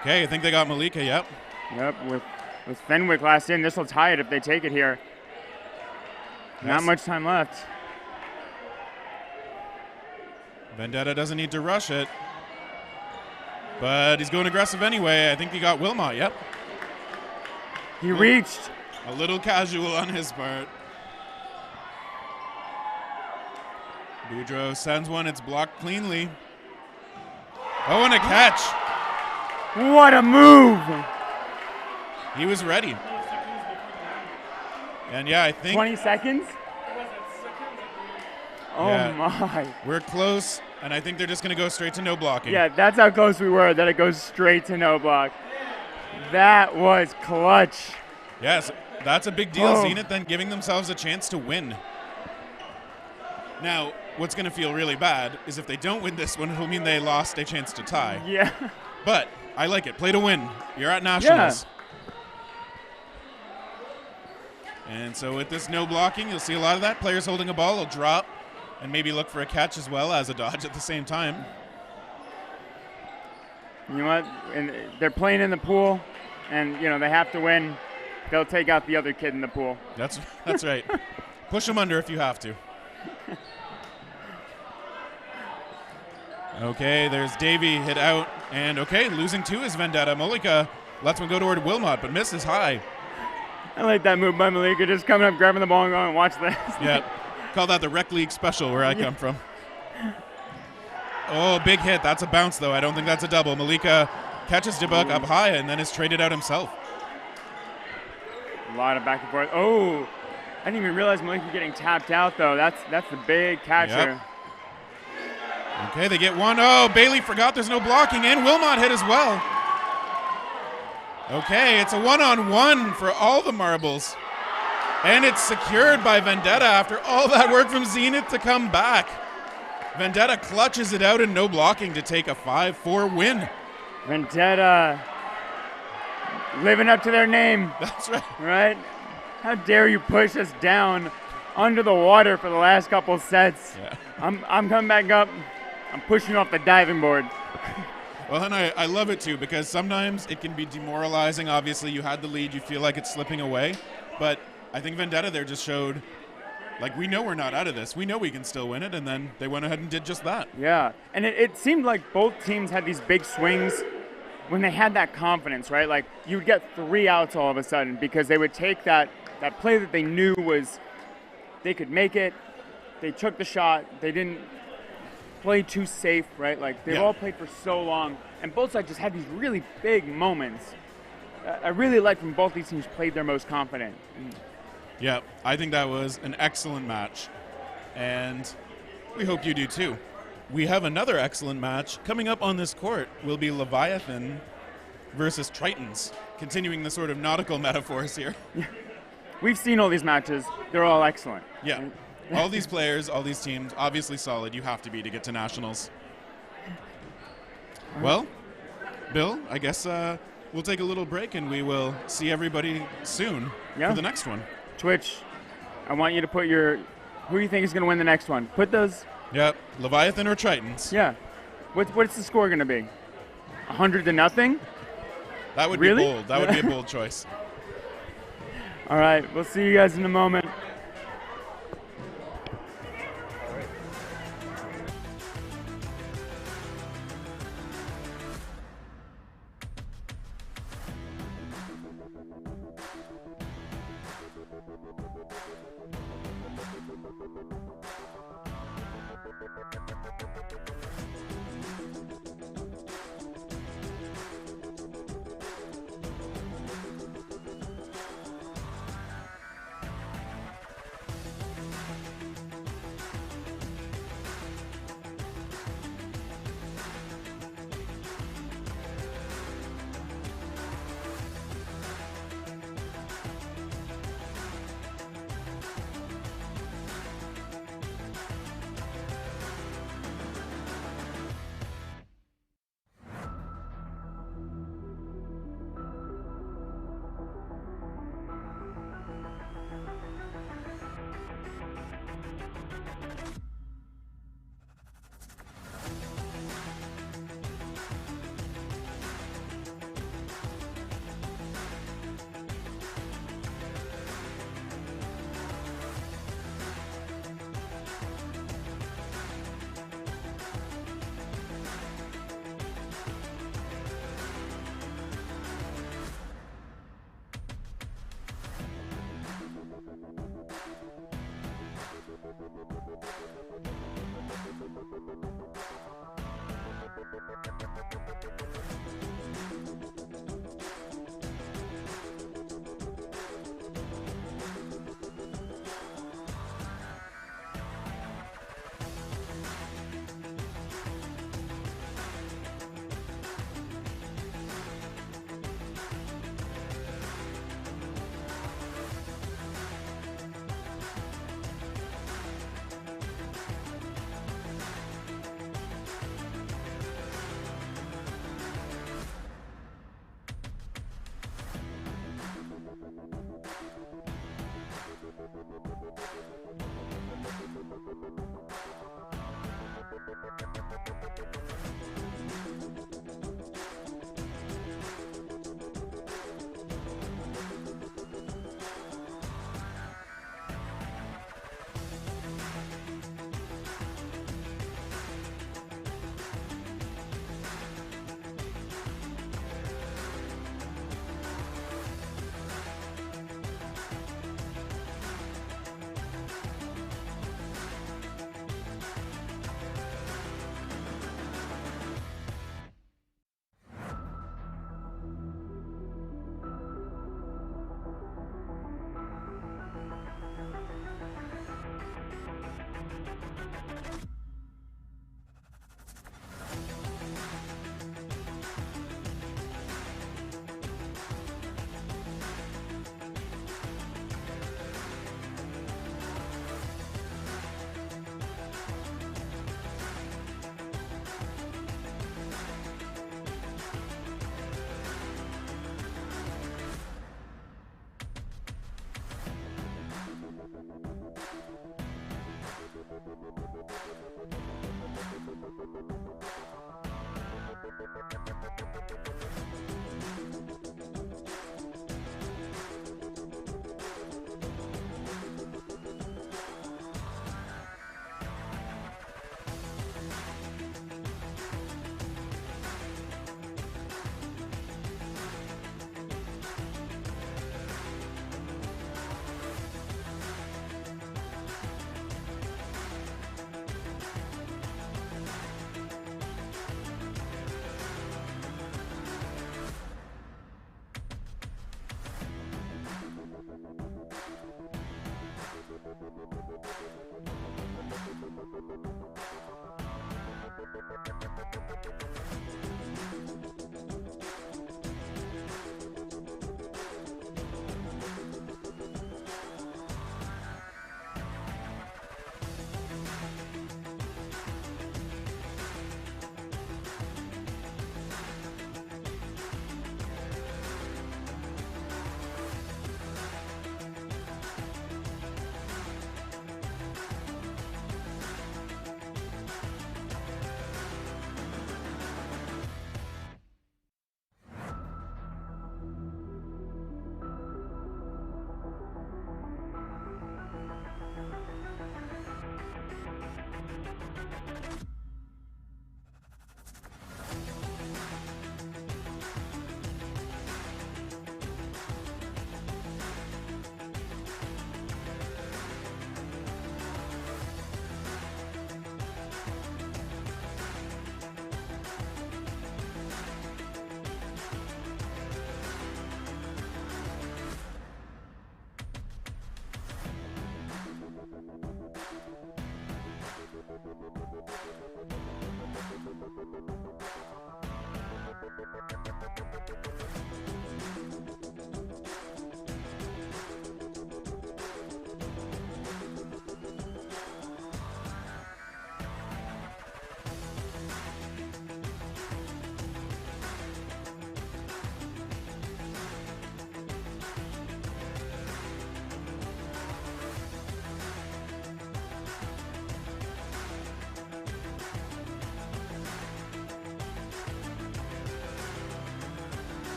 Okay, I think they got Malika, yep. Yep, with Fenwick last in, this will tie it if they take it here. Yes. Not much time left. Vendetta doesn't need to rush it. But he's going aggressive anyway. I think he got Wilmot, yep. He reached. A little casual on his part. Boudreau sends one, it's blocked cleanly. Oh, and a catch. What a move. He was ready. And yeah, I think 20 seconds? Oh yeah, my. We're close, and I think they're just going to go straight to no blocking. Yeah, that's how close we were, that it goes straight to no block. That was clutch. Yes, that's a big deal. Zenith then giving themselves a chance to win. Now, what's going to feel really bad is if they don't win this one, it'll mean they lost a chance to tie. Yeah. But I like it. Play to win. You're at Nationals. And so with this no blocking, you'll see a lot of that. Players holding a ball will drop and maybe look for a catch as well as a dodge at the same time. You know what? And they're playing in the pool, and you know they have to win. They'll take out the other kid in the pool. That's right. Push them under if you have to. Okay, there's Davey hit out, and okay, losing 2 is Vendetta. Malika lets one go toward Wilmot, but misses high. I like that move by Malika, just coming up, grabbing the ball, and going, watch this. Yeah, call that the Rec League special where I come from. Oh, big hit. That's a bounce, though. I don't think that's a double. Malika catches Debuk up high and then is traded out himself. A lot of back and forth. Oh, I didn't even realize Malika getting tapped out, though. That's the big catcher. Yep. Okay, they get one. Oh, Bailey forgot there's no blocking, and Wilmot hit as well. Okay, it's a one-on-one for all the marbles. And it's secured by Vendetta after all that work from Zenith to come back. Vendetta clutches it out and no blocking to take a 5-4 win. Vendetta living up to their name. That's right. Right? How dare you push us down under the water for the last couple sets. Yeah. I'm coming back up. I'm pushing off the diving board. Well, and I love it too, because sometimes it can be demoralizing. Obviously, you had the lead. You feel like it's slipping away. But I think Vendetta there just showed, like, we know we're not out of this. We know we can still win it, and then they went ahead and did just that. Yeah, and it seemed like both teams had these big swings when they had that confidence, right? Like, you would get 3 outs all of a sudden because they would take that play that they knew was they could make it. They took the shot. They didn't play too safe, right? Like, they've all played for so long, and both sides just had these really big moments. I really like when both these teams played their most confident. Yeah, I think that was an excellent match, and we hope you do too. We have another excellent match coming up on this court. Will be Leviathan versus Tritons, continuing the sort of nautical metaphors here. We've seen all these matches. They're all excellent. Yeah. All these players, all these teams, obviously solid. You have to be to get to nationals. Well, Bill, I guess we'll take a little break and we will see everybody soon for the next one. Twitch, I want you to put who you think is going to win the next one. Put those. Yep, Leviathan or Tritons. Yeah. What's the score going to be? 100-0? That would be bold. That would be a bold choice. All right, we'll see you guys in a moment.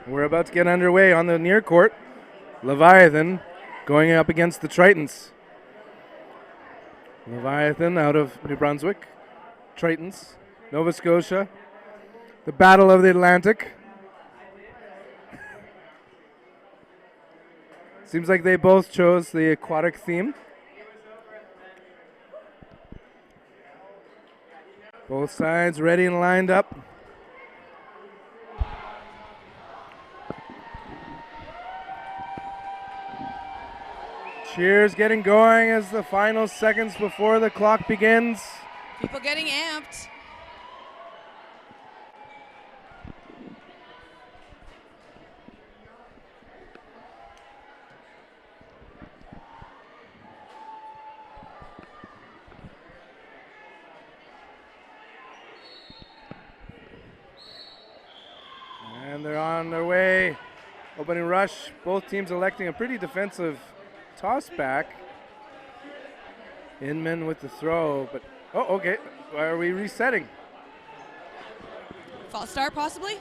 We're about to get underway on the near court. Leviathan going up against the Tritons. Leviathan out of New Brunswick. Tritons, Nova Scotia. The Battle of the Atlantic. Seems like they both chose the aquatic theme. Both sides ready and lined up. Cheers getting going as the final seconds before the clock begins. People getting amped. And they're on their way. Opening rush. Both teams electing a pretty defensive toss back. Inman with the throw, but okay. Why are we resetting? False start, possibly?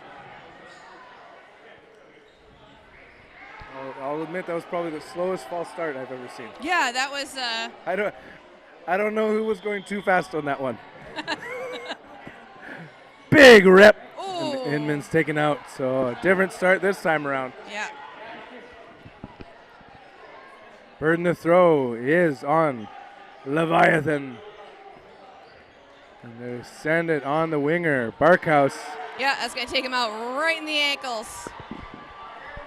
I'll admit that was probably the slowest false start I've ever seen. Yeah, that was. I don't know who was going too fast on that one. Big rep. And Inman's taken out, so a different start this time around. Yeah. Burden to throw is on Leviathan. And they send it on the winger, Barkhouse. Yeah, that's going to take him out right in the ankles.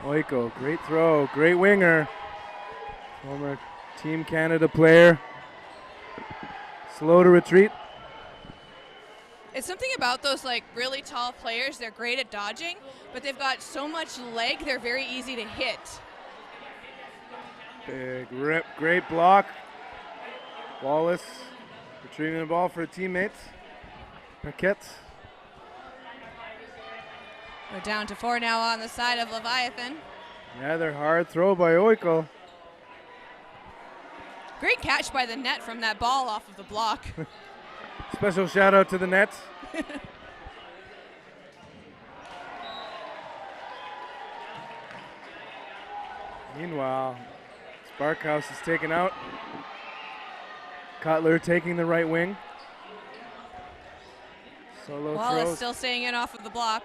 Oiko, great throw, great winger. Former Team Canada player. Slow to retreat. It's something about those like really tall players. They're great at dodging, but they've got so much leg, they're very easy to hit. Big rip, great block. Wallace retrieving the ball for teammates. Paquette. We're down to 4 now on the side of Leviathan. Another hard throw by Oiko. Great catch by the net from that ball off of the block. Special shout out to the Nets. Meanwhile, Sparkhouse is taken out. Cutler taking the right wing. Solo Wallace throws. still staying in off of the block.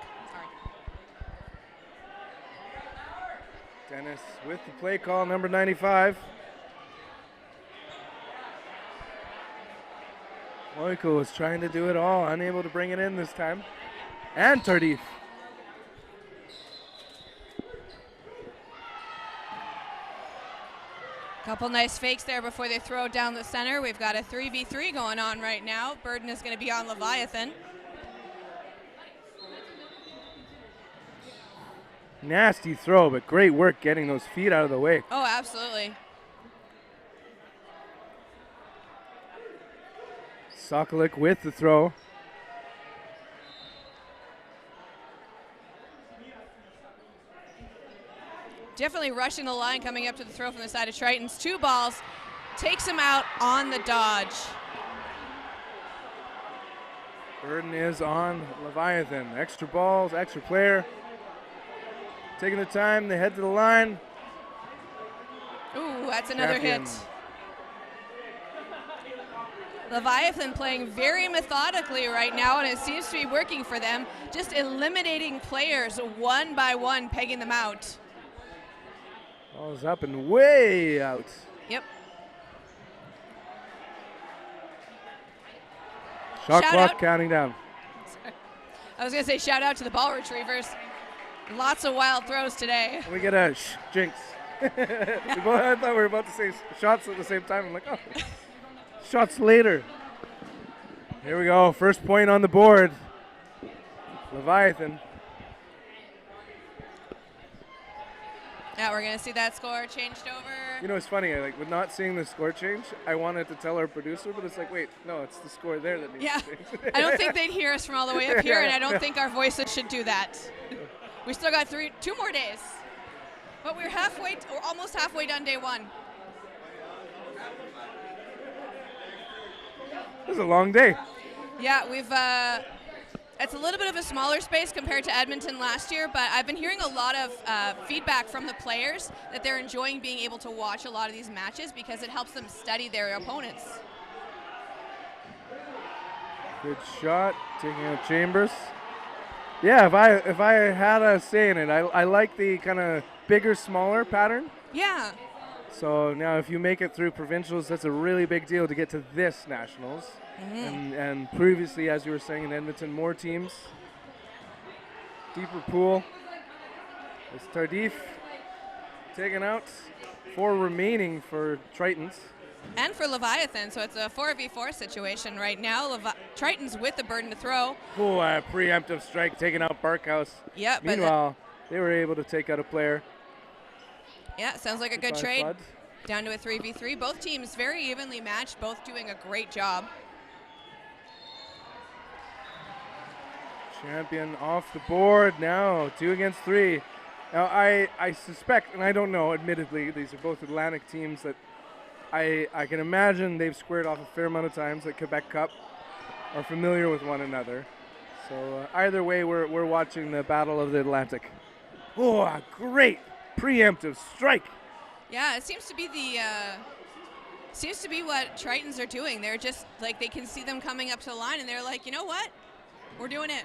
Dennis with the play call, number 95. Oiko was trying to do it all, unable to bring it in this time. And Tardif. Couple nice fakes there before they throw down the center. We've got a 3v3 going on right now. Burden is going to be on Leviathan. Nasty throw, but great work getting those feet out of the way. Oh, absolutely. Sokolik with the throw. Definitely rushing the line, coming up to the throw from the side of Tritons. 2 balls, takes him out on the dodge. Burden is on Leviathan. Extra balls, extra player. Taking the time, they head to the line. Ooh, that's another Champion. hit. Leviathan playing very methodically right now, and it seems to be working for them. Just eliminating players one by one, pegging them out. Ball's up and way out. Yep. Shot Shout clock out. counting down. I was going to say shout out to the ball retrievers. Lots of wild throws today. We get a jinx. I thought we were about to say shots at the same time. I'm like, oh, shots later. Here we go. First point on the board. Leviathan. Now we're going to see that score changed over. You know, it's funny. With not seeing the score change, I wanted to tell our producer, but it's like, wait, no, it's the score there that needs to change. I don't think they'd hear us from all the way up here, and I don't think our voices should do that. We still got 2 more days. But we're almost halfway done day 1. This is a long day. Yeah, we've It's a little bit of a smaller space compared to Edmonton last year, but I've been hearing a lot of feedback from the players that they're enjoying being able to watch a lot of these matches because it helps them study their opponents. Good shot, taking out Chambers. Yeah, if I had a say in it, I like the kind of bigger, smaller pattern. Yeah. So now if you make it through provincials, that's a really big deal to get to this nationals. And previously, as you were saying, in Edmonton, more teams. Deeper pool. It's Tardif taken out. 4 remaining for Tritons. And for Leviathan, so it's a 4v4 situation right now. Tritons with the burden to throw. Oh, a preemptive strike taking out Barkhouse. Yeah, Meanwhile, they were able to take out a player. Yeah, sounds like a good Goodbye, trade. Flood. Down to a 3v3. Both teams very evenly matched, both doing a great job. Champion off the board now, 2 against 3. Now I suspect, and I don't know, admittedly, these are both Atlantic teams that I can imagine they've squared off a fair amount of times at Quebec Cup, are familiar with one another. So either way, we're watching the Battle of the Atlantic. Oh, a great preemptive strike. Yeah, it seems to be what Tritons are doing. They're just like, they can see them coming up to the line and they're like, you know what? We're doing it.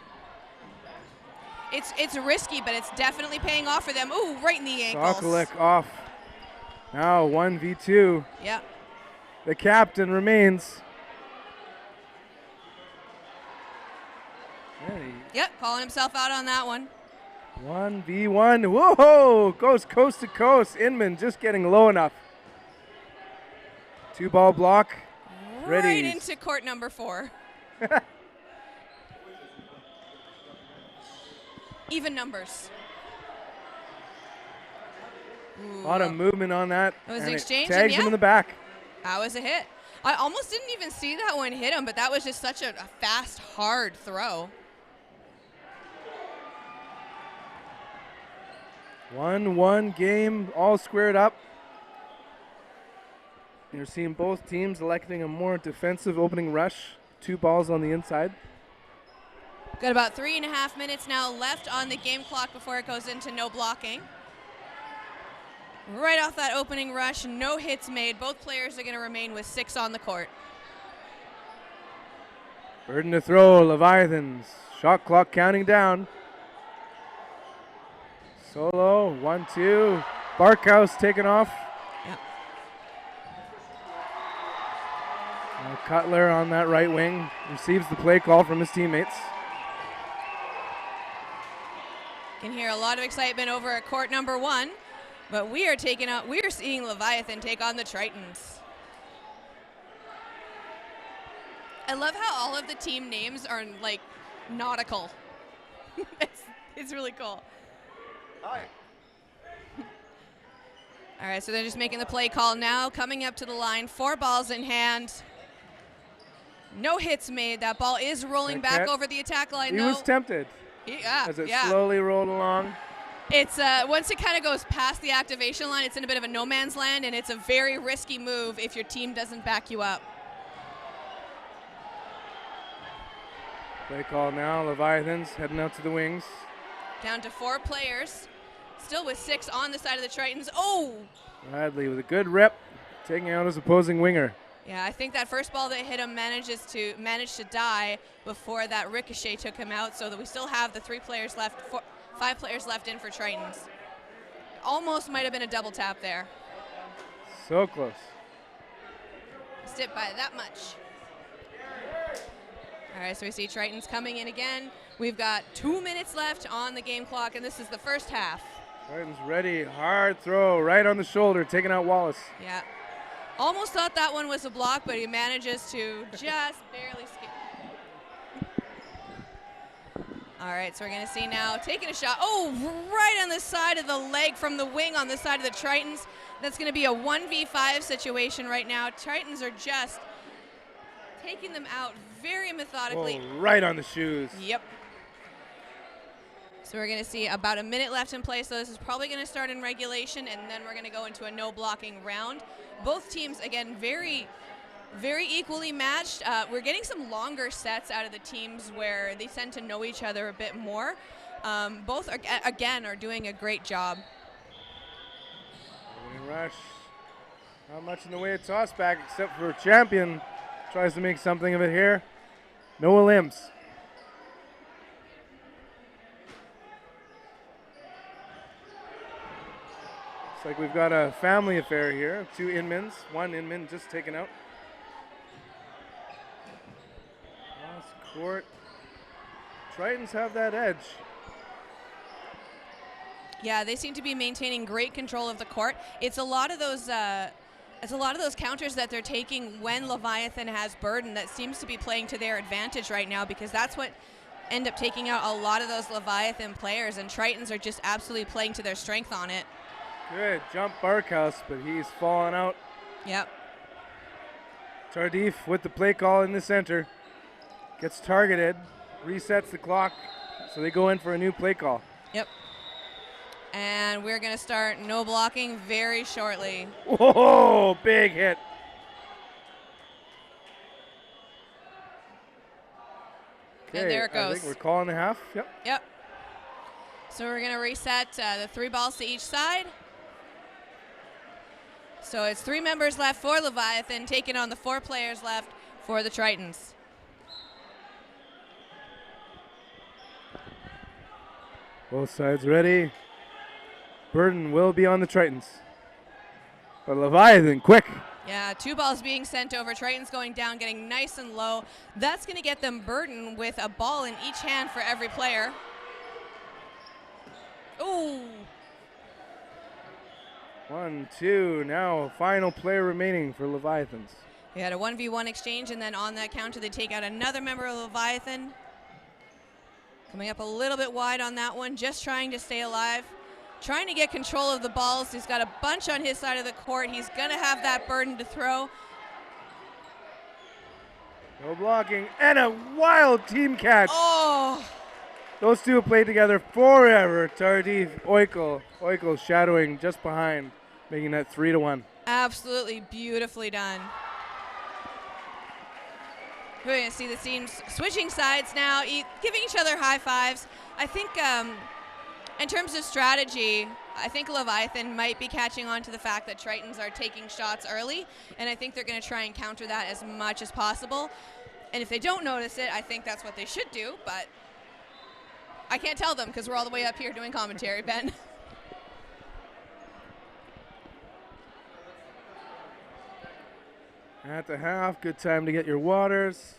It's risky, but it's definitely paying off for them. Ooh, right in the ankles. Sokolek off. Now 1v2. Yeah. The captain remains. Yep, calling himself out on that one. 1v1. Whoa! Goes coast to coast. Inman just getting low enough. 2-ball block. Right Ready. into court number 4. Even numbers. Ooh, A lot of movement on that. It was and an exchange, tags and him in the back. that was a hit. I almost didn't even see that one hit him, but that was just such a fast, hard throw. 1-1 game, all squared up. You're seeing both teams electing a more defensive opening rush. 2 balls on the inside. Got about 3.5 minutes now left on the game clock before it goes into no blocking. Right off that opening rush, no hits made. Both players are going to remain with 6 on the court. Burden to throw, Leviathans. Shot clock counting down. Solo, 1-2. Barkhouse taken off. Yep. Cutler on that right wing receives the play call from his teammates. Can hear a lot of excitement over at court number 1, but we are seeing Leviathan take on the Tritons. I love how all of the team names are like nautical. it's really cool. Hi. All right, so they're just making the play call now, coming up to the line, 4 balls in hand. No hits made. That ball is rolling back over the attack line. He was tempted as it slowly rolled along. It's once it kind of goes past the activation line, it's in a bit of a no man's land, and it's a very risky move if your team doesn't back you up. Play call now. Leviathans heading out to the wings. Down to 4 players, still with 6 on the side of the Tritons. Oh! Bradley with a good rip, taking out his opposing winger. Yeah, I think that first ball that hit him managed to die before that ricochet took him out, so that we still have the 5 players left in for Tritons. Almost might have been a double tap there. So close. Missed it by that much. All right, so we see Tritons coming in again. We've got 2 minutes left on the game clock, and this is the first half. Tritons ready, hard throw, right on the shoulder, taking out Wallace. Yeah. Almost thought that one was a block, but he manages to just barely skip. All right, so we're going to see now taking a shot. Oh, right on the side of the leg from the wing on the side of the Tritons. That's going to be a 1v5 situation right now. Tritons are just taking them out very methodically. Oh, right on the shoes. Yep. So we're going to see about a minute left in play. So this is probably going to start in regulation, and then we're going to go into a no blocking round. Both teams, again, very very equally matched. We're getting some longer sets out of the teams where they tend to know each other a bit more. Both, again, are doing a great job. Opening rush. Not much in the way of toss back except for Champion. Tries to make something of it here. No limbs. Looks like we've got a family affair here. 2 Inmins. 1 Inman just taken out. Cross court. Tritons have that edge. Yeah, they seem to be maintaining great control of the court. It's a lot of those counters that they're taking when Leviathan has burden that seems to be playing to their advantage right now, because that's what end up taking out a lot of those Leviathan players, and Tritons are just absolutely playing to their strength on it. Good jump Barkhouse, but he's fallen out. Yep. Tardif with the play call in the center. Gets targeted, resets the clock, so they go in for a new play call. Yep. And we're going to start no blocking very shortly. Whoa, big hit. And there it goes. I think we're calling the half. Yep. Yep. So we're going to reset the 3 balls to each side. So it's 3 members left for Leviathan, taking on the 4 players left for the Tritons. Both sides ready. Burden will be on the Tritons. But Leviathan, quick. Yeah, 2 balls being sent over. Tritons going down, getting nice and low. That's going to get them burden with a ball in each hand for every player. Ooh. 1, 2, now final player remaining for Leviathans. We had a 1v1 exchange, and then on that counter, they take out another member of Leviathan. Coming up a little bit wide on that one, just trying to stay alive. Trying to get control of the balls. He's got a bunch on his side of the court. He's going to have that burden to throw. No blocking, and a wild team catch. Oh! Those 2 have played together forever. Tardif, Oikle shadowing just behind, making that 3-1. Absolutely beautifully done. We're going to see the teams switching sides now, giving each other high fives. I think in terms of strategy, I think Leviathan might be catching on to the fact that Tritons are taking shots early, and I think they're going to try and counter that as much as possible. And if they don't notice it, I think that's what they should do, but I can't tell them because we're all the way up here doing commentary, Ben. At the half, good time to get your waters.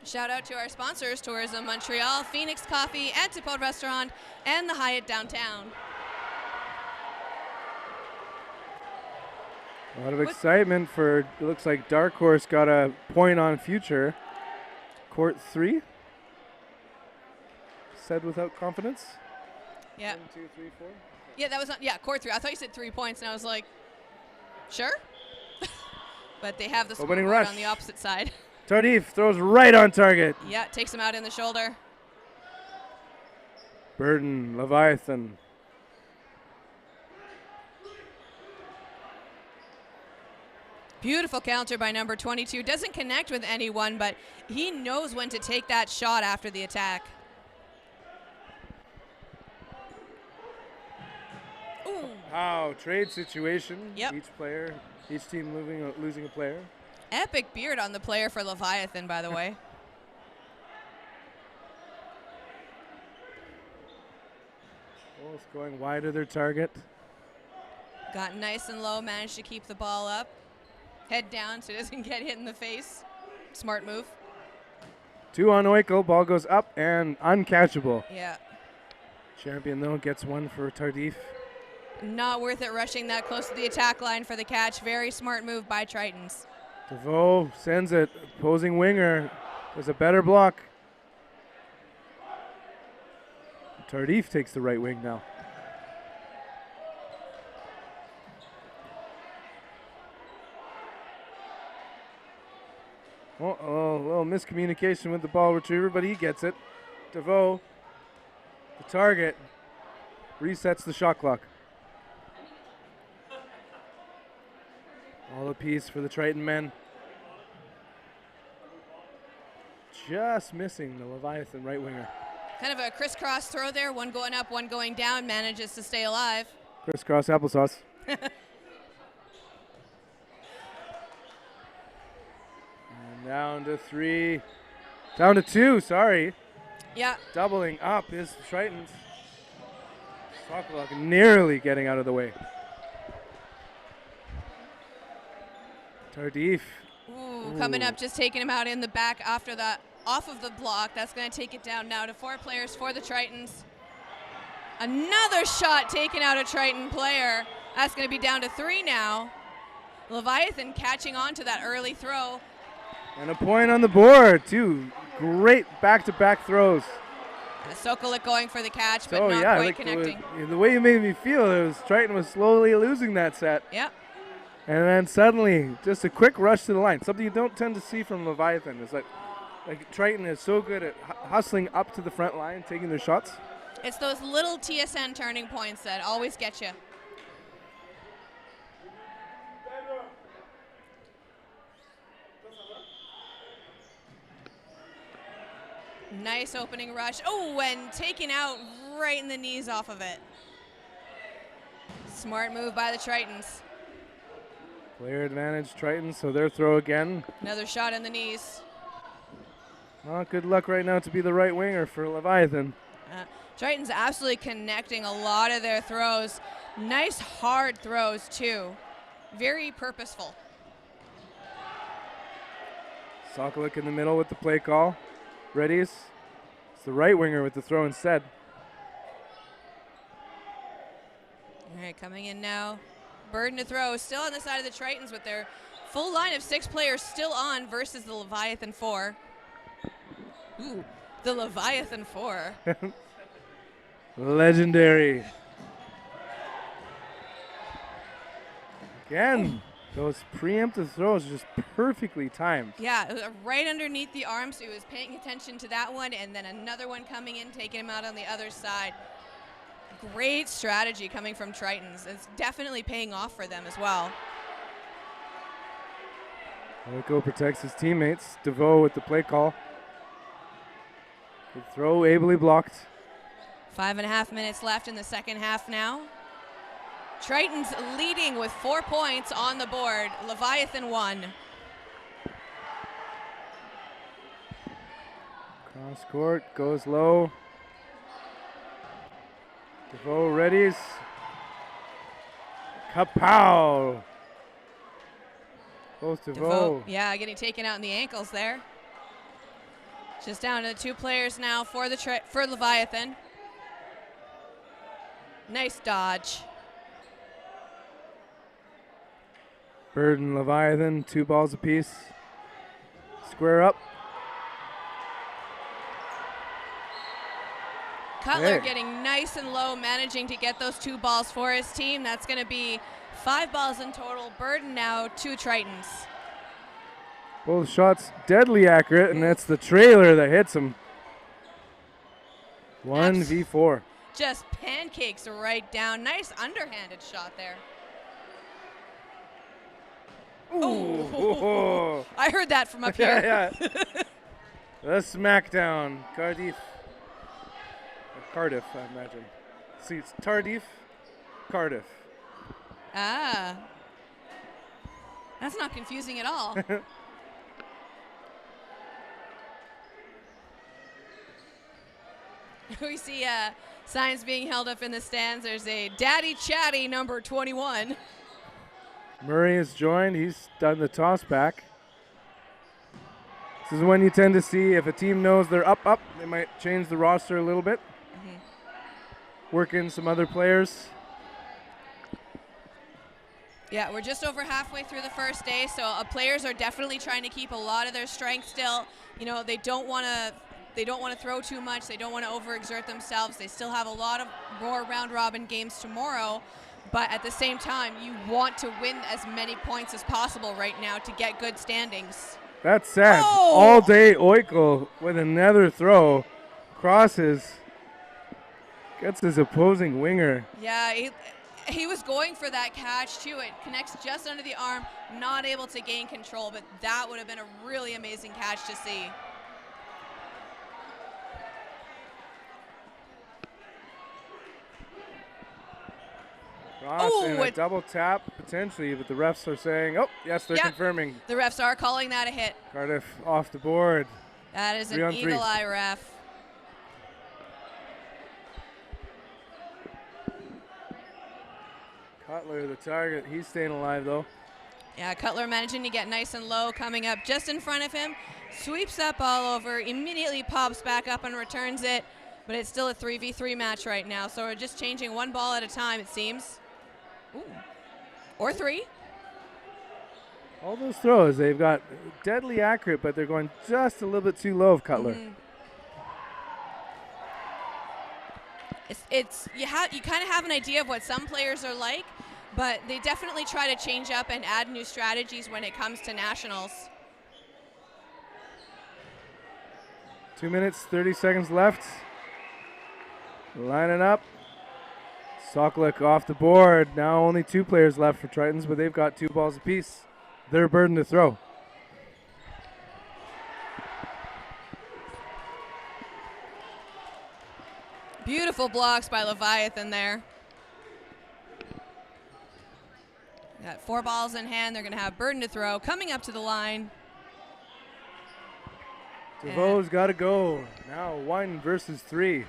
Shout out to our sponsors, Tourism Montreal, Phoenix Coffee, Antipode Restaurant, and the Hyatt Downtown. A lot of excitement for, it looks like Dark Horse got a point on future. Court 3. Said without confidence. Yeah. 1, 2, 3, 4. Yeah, that was not, court 3. I thought you said 3 points, and I was like, sure. But they have the Opening scoreboard rush on the opposite side. Tardif throws right on target. Yeah, takes him out in the shoulder. Burden, Leviathan. Beautiful counter by number 22. Doesn't connect with anyone, but he knows when to take that shot after the attack. Ooh. Wow, trade situation. Yep. Each team losing a player. Epic beard on the player for Leviathan, by the way. Both going wide of their target. Got nice and low, managed to keep the ball up. Head down so it doesn't get hit in the face. Smart move. 2 on Oikle, ball goes up and uncatchable. Yeah. Champion, though, gets one for Tardif. Not worth it rushing that close to the attack line for the catch. Very smart move by Tritons. DeVoe sends it. Opposing winger does a better block. Tardif takes the right wing now. Oh, a little miscommunication with the ball retriever, but he gets it. DeVoe, the target, resets the shot clock. All apiece for the Triton men. just missing the Leviathan right winger. Kind of a crisscross throw there, one going up, one going down, manages to stay alive. Crisscross applesauce. And down to 3. Down to 2, sorry. Yeah. Doubling up is Tritons. Sokolok nearly getting out of the way. Tardif. Ooh, coming up, just taking him out in the back after that, off of the block. That's going to take it down now to 4 players for the Tritons. Another shot taken out a Triton player. That's going to be down to 3 now. Leviathan catching on to that early throw. And a point on the board, 2 great back-to-back throws. Sokolok going for the catch, but Oh not yeah, quite like connecting. the way you made me feel, it was Triton was slowly losing that set. Yep. And then suddenly, just a quick rush to the line. Something you don't tend to see from Leviathan is like Triton is so good at hustling up to the front line, taking their shots. It's those little TSN turning points that always get you. Nice opening rush. Oh, and taken out right in the knees off of it. Smart move by the Tritons. Player advantage Tritons, so their throw again. Another shot in the knees. Well, good luck right now to be the right winger for Leviathan. Tritons absolutely connecting a lot of their throws. Nice hard throws too. Very purposeful. Sokolok in the middle with the play call. Readies. It's the right winger with the throw instead. All right, coming in now. Burden to throw, still on the side of the Tritons with their full line of 6 players still on versus the Leviathan 4. Ooh, the Leviathan 4. Legendary. Again, those preemptive throws just perfectly timed. Yeah, right underneath the arm, so he was paying attention to that one, and then another one coming in, taking him out on the other side. Great strategy coming from Tritons. It's definitely paying off for them as well. Oiko protects his teammates. DeVoe with the play call. Good throw, ably blocked. 5.5 minutes left in the second half now. Tritons leading with 4 points on the board. Leviathan 1. Cross court, goes low. DeVoe readies. Kapow! Both DeVoe. Yeah, getting taken out in the ankles there. Just down to 2 players now for the for Leviathan. Nice dodge. Bird and Leviathan, 2 balls apiece. Square up. Cutler Hey. getting nice and low, managing to get those 2 balls for his team. That's going to be 5 balls in total. Burden now 2 Tritons. Both shots deadly accurate, and that's the trailer that hits him. 1v4. Just pancakes right down. Nice underhanded shot there. Ooh. Oh, I heard that from up here. Yeah. The smackdown. Cardiff. Cardiff, I imagine. See, it's Tardif, Cardiff. Ah. That's not confusing at all. We see signs being held up in the stands. There's a Daddy Chatty number 21. Murray has joined. He's done the toss back. This is when you tend to see if a team knows they're up, they might change the roster a little bit. Work in some other players. Yeah, we're just over halfway through the first day, so players are definitely trying to keep a lot of their strength still. You know, they don't want to throw too much. They don't want to overexert themselves. They still have a lot of more round-robin games tomorrow, but at the same time, you want to win as many points as possible right now to get good standings. That's sad. Oh! All day Oiko with another throw. Crosses. Gets his opposing winger. Yeah, he was going for that catch too. It connects just under the arm, not able to gain control, but that would have been a really amazing catch to see. Toss and a double tap potentially, but the refs are saying, oh, yes, they're confirming. The refs are calling that a hit. Cardiff off the board. That is an eagle eye ref. Cutler, the target. He's staying alive, though. Yeah, Cutler managing to get nice and low, coming up just in front of him. Sweeps that ball over, immediately pops back up and returns it. But it's still a 3v3 match right now, so we're just changing one ball at a time, it seems. Ooh. Or three. All those throws, they've got deadly accurate, but they're going just a little bit too low of Cutler. You kind of have an idea of what some players are like, but they definitely try to change up and add new strategies when it comes to nationals. 2 minutes, 30 seconds left. Lining up. Soklik off the board. Now only 2 players left for Tritons, but they've got 2 balls apiece. Their burden to throw. Beautiful blocks by Leviathan there. Got 4 balls in hand. They're going to have burden to throw. Coming up to the line. DeVoe's got to go. Now 1 versus 3.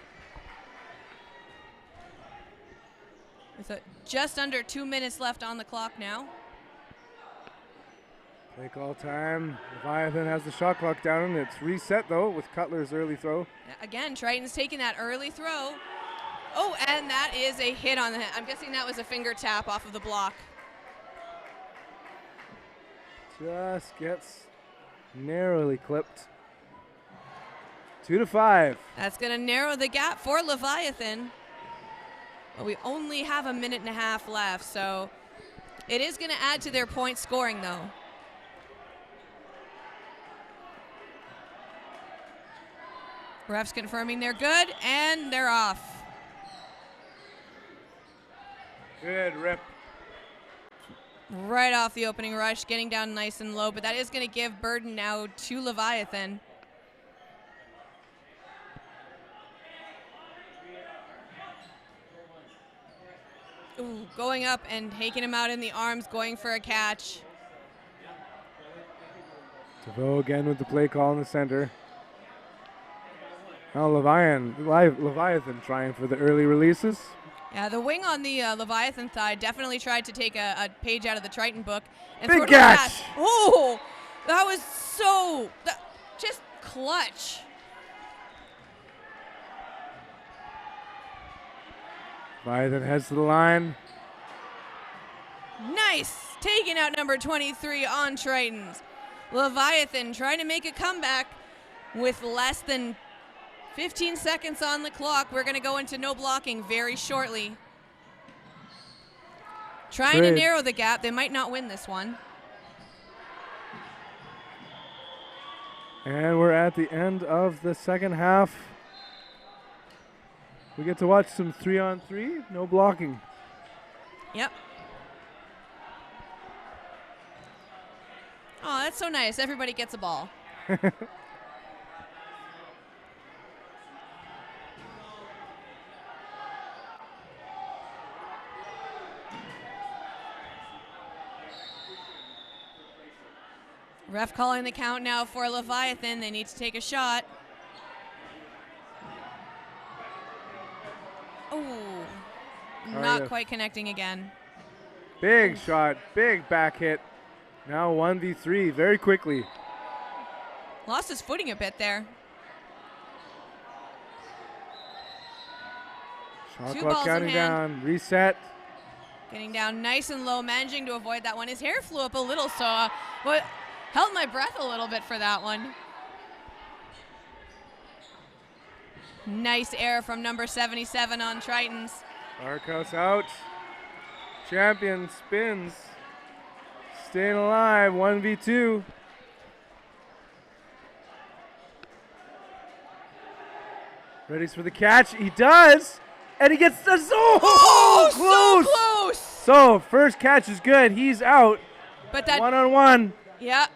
With just under 2 minutes left on the clock now. Play call time. Leviathan has the shot clock down. It's reset, though, with Cutler's early throw. Again, Tritons taking that early throw. Oh, and that is a hit on the head. I'm guessing that was a finger tap off of the block. Just gets narrowly clipped. 2-5. That's going to narrow the gap for Leviathan. Well, we only have a minute and a half left, so it is going to add to their point scoring, though. Refs confirming they're good, and they're off. Good rip. Right off the opening rush, getting down nice and low, but that is going to give burden now to Leviathan. Ooh, going up and taking him out in the arms, going for a catch. DeVoe again with the play call in the center. Now Leviathan trying for the early releases. Yeah, the wing on the Leviathan side definitely tried to take a page out of the Triton book. And big catch! Oh, that was just clutch. Leviathan heads to the line. Nice, taking out number 23 on Tritons. Leviathan trying to make a comeback with less than 15 seconds on the clock. We're going to go into no blocking very shortly. Trying to narrow the gap. They might not win this one. And we're at the end of the second half. We get to watch some 3-on-3, no blocking. Yep. Oh, that's so nice. Everybody gets a ball. Ref calling the count now for Leviathan. They need to take a shot. Oh, not quite connecting again. Big shot, big back hit. Now 1v3 very quickly. Lost his footing a bit there. Shot 2 clock balls counting in hand. down, reset. Getting down nice and low, managing to avoid that one. His hair flew up a little, so held my breath a little bit for that one. Nice air from number 77 on Tritons. Arkhouse out. Champion spins. Staying alive, 1v2. Ready for the catch? He does! And he gets the so close! So first catch is good. He's out. But that 1-on-1. Yeah.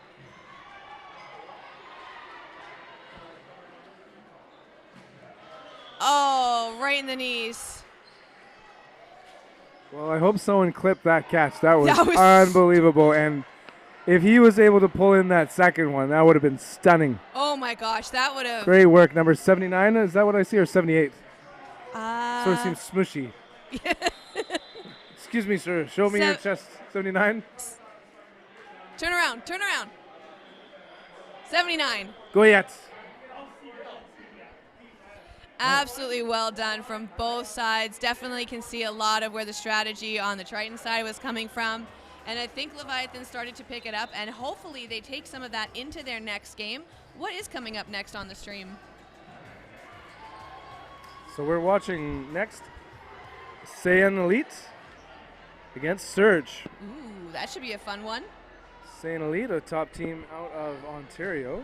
Oh, right in the knees. Well, I hope someone clipped that catch. That was That was- unbelievable. And if he was able to pull in that second one, that would have been stunning. Oh my gosh, that would have. Great work. Number 79, is that what I see, or 78? Sort of seems smushy. Excuse me, sir. Show me your chest. 79. Turn around. Turn around. 79. Go yet. Absolutely well done from both sides. Definitely can see a lot of where the strategy on the Triton side was coming from. And I think Leviathan started to pick it up, and hopefully they take some of that into their next game. What is coming up next on the stream? So we're watching next Saiyan Elite against Surge. Ooh, that should be a fun one. Saiyan Elite, a top team out of Ontario.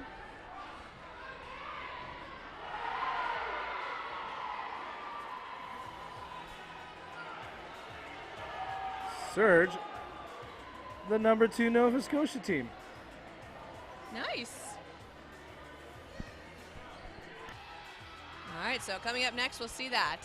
Surge, the number 2 Nova Scotia team. Nice. All right, so coming up next, we'll see that.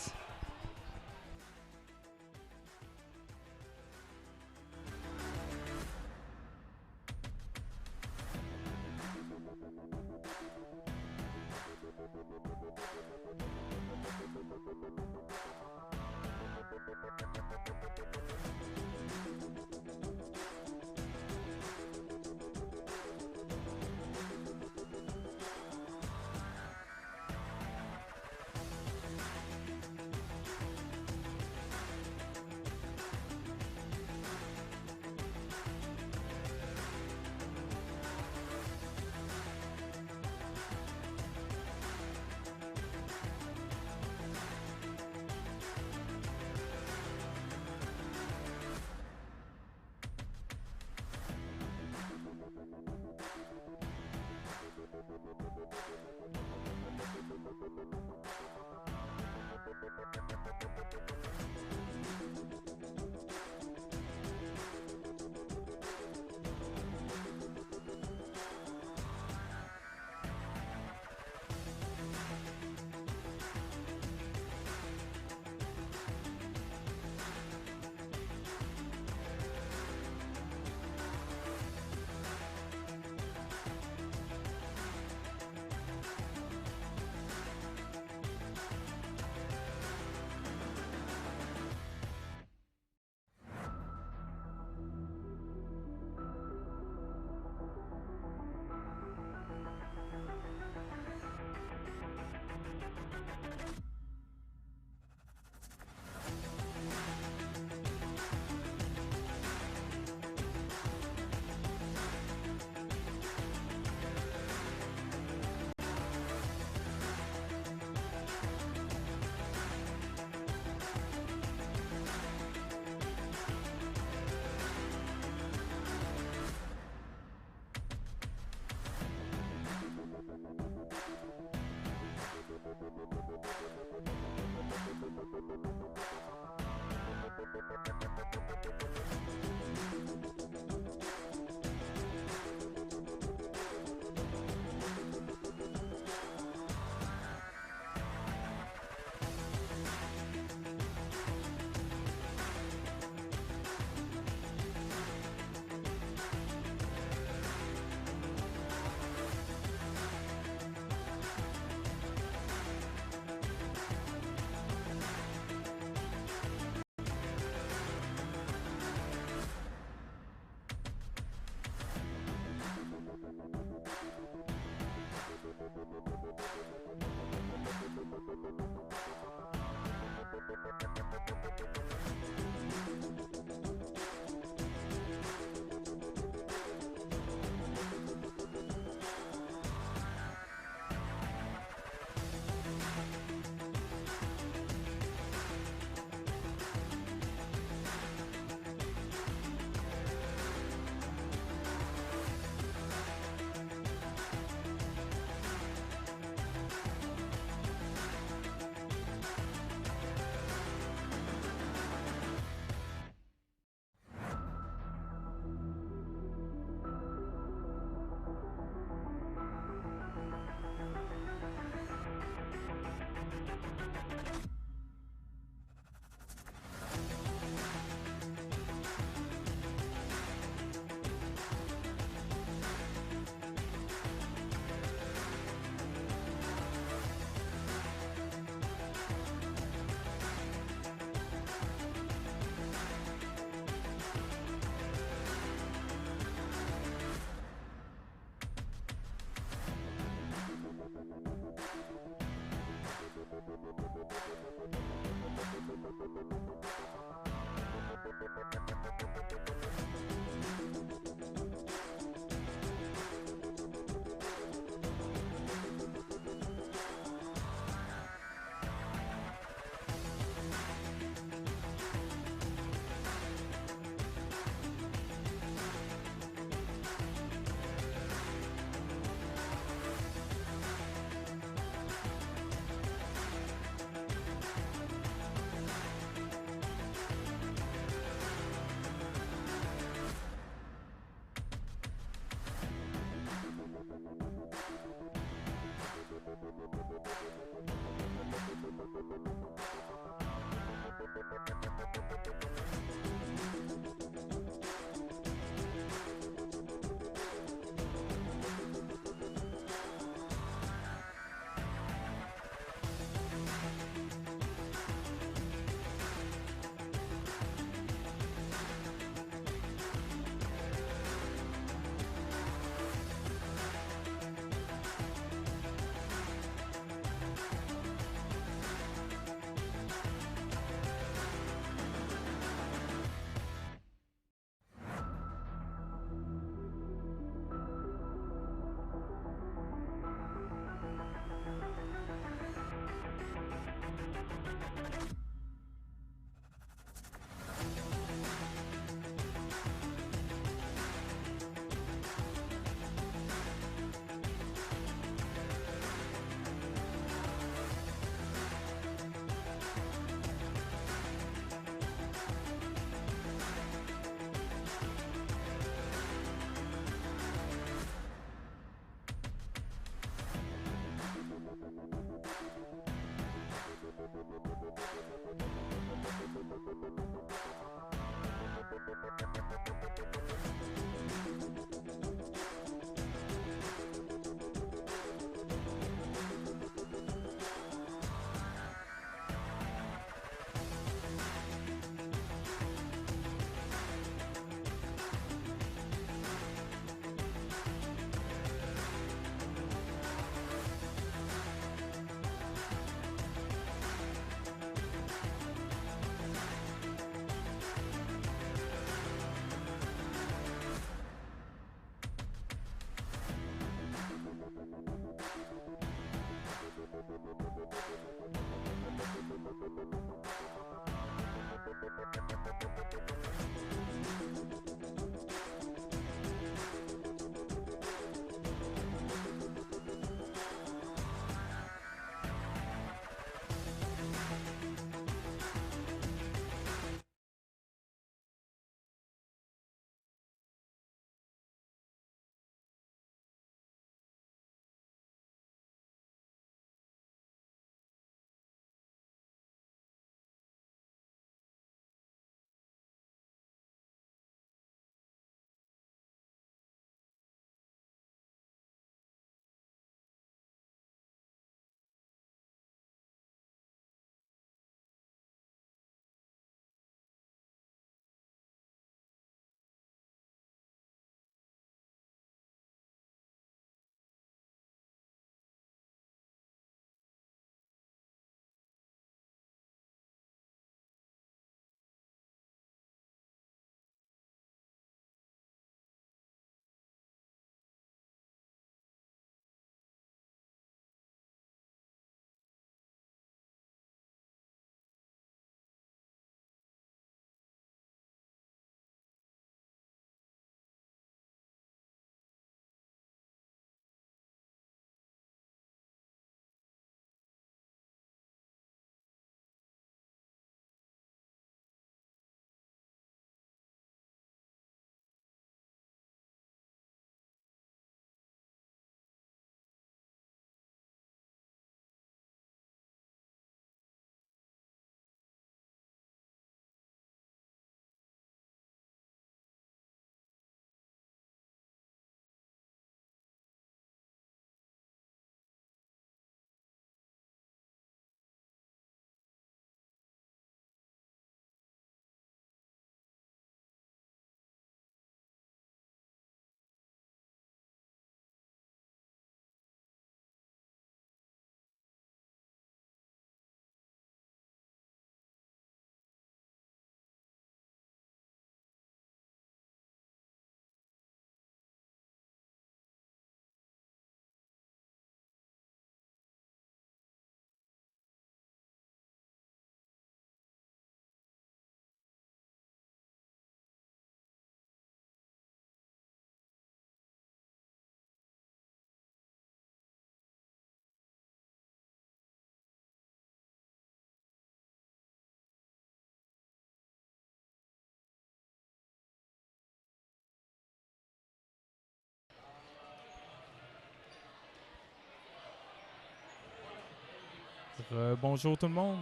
Bonjour tout le monde.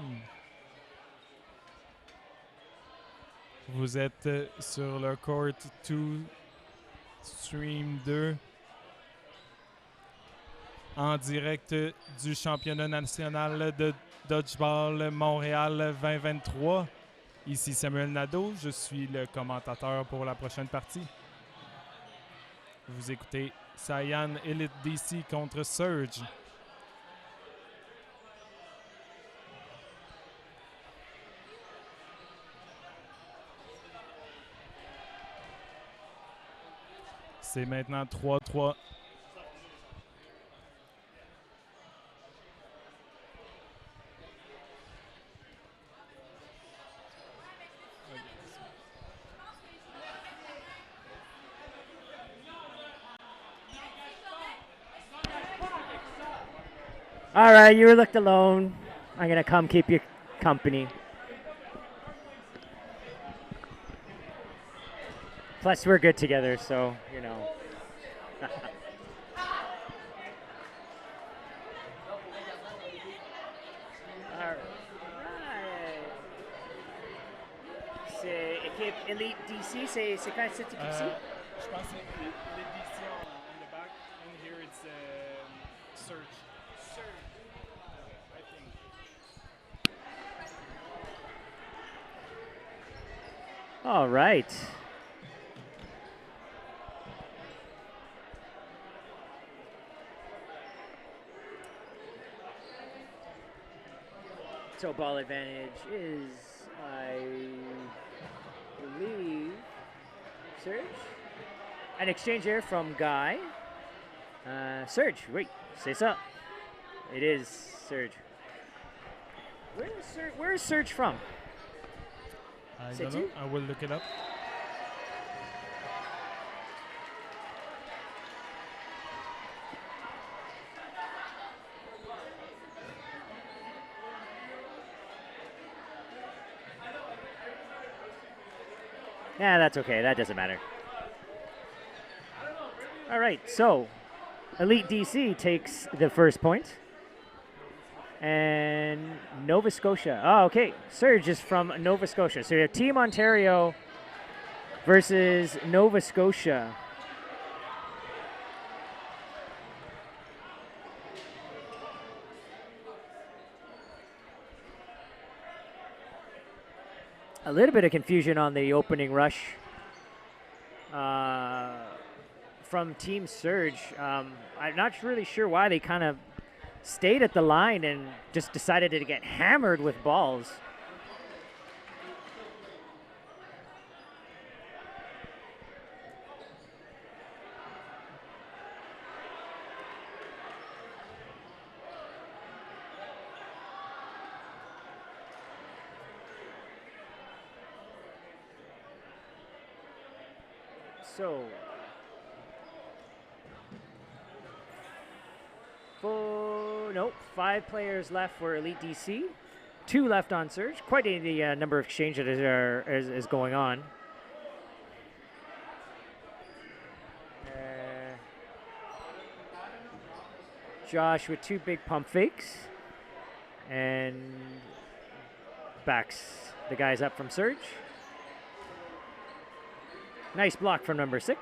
Vous êtes sur le Court 2 Stream 2 en direct du championnat national de Dodgeball Montréal 2023. Ici Samuel Nadeau, je suis le commentateur pour la prochaine partie. Vous écoutez Saiyan Elite DC contre Surge. C'est maintenant 3-3. All right, you were left alone. I'm going to come keep you company. Plus, we're good together, so, you know. All right. C'est équipe Elite DC, c'est quand cette équipe-ci? Je pense que c'est les DC on the back, and here it's Surge. I think. All right. So ball advantage is, I believe, Surge. An exchange here from Guy. Surge, wait, say so. It is Surge. Where is Surge from? I don't know. I will look it up. Yeah, that's okay. That doesn't matter. All right, so Elite DC takes the first point. And Nova Scotia. Oh, okay. Surge is from Nova Scotia. So we have Team Ontario versus Nova Scotia. A little bit of confusion on the opening rush from Team Surge. I'm not really sure why they kind of stayed at the line and just decided to get hammered with balls. So, nope, 5 players left for Elite DC, 2 left on Surge. Quite a number of exchanges is going on. Josh with 2 big pump fakes and backs the guys up from Surge. Nice block from number 6.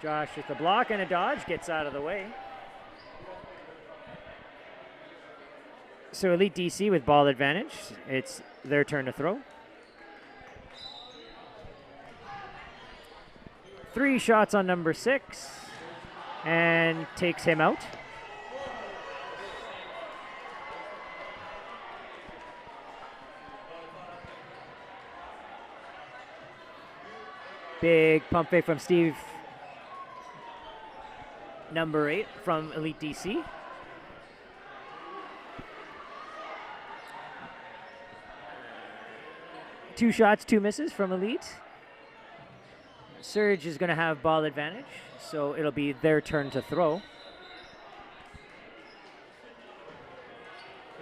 Josh with the block and a dodge, gets out of the way. So Elite DC with ball advantage. It's their turn to throw. 3 shots on number 6 and takes him out. Big pump fake from Steve. Number 8 from Elite DC. Two shots, 2 misses from Elite. Surge is going to have ball advantage, so it'll be their turn to throw.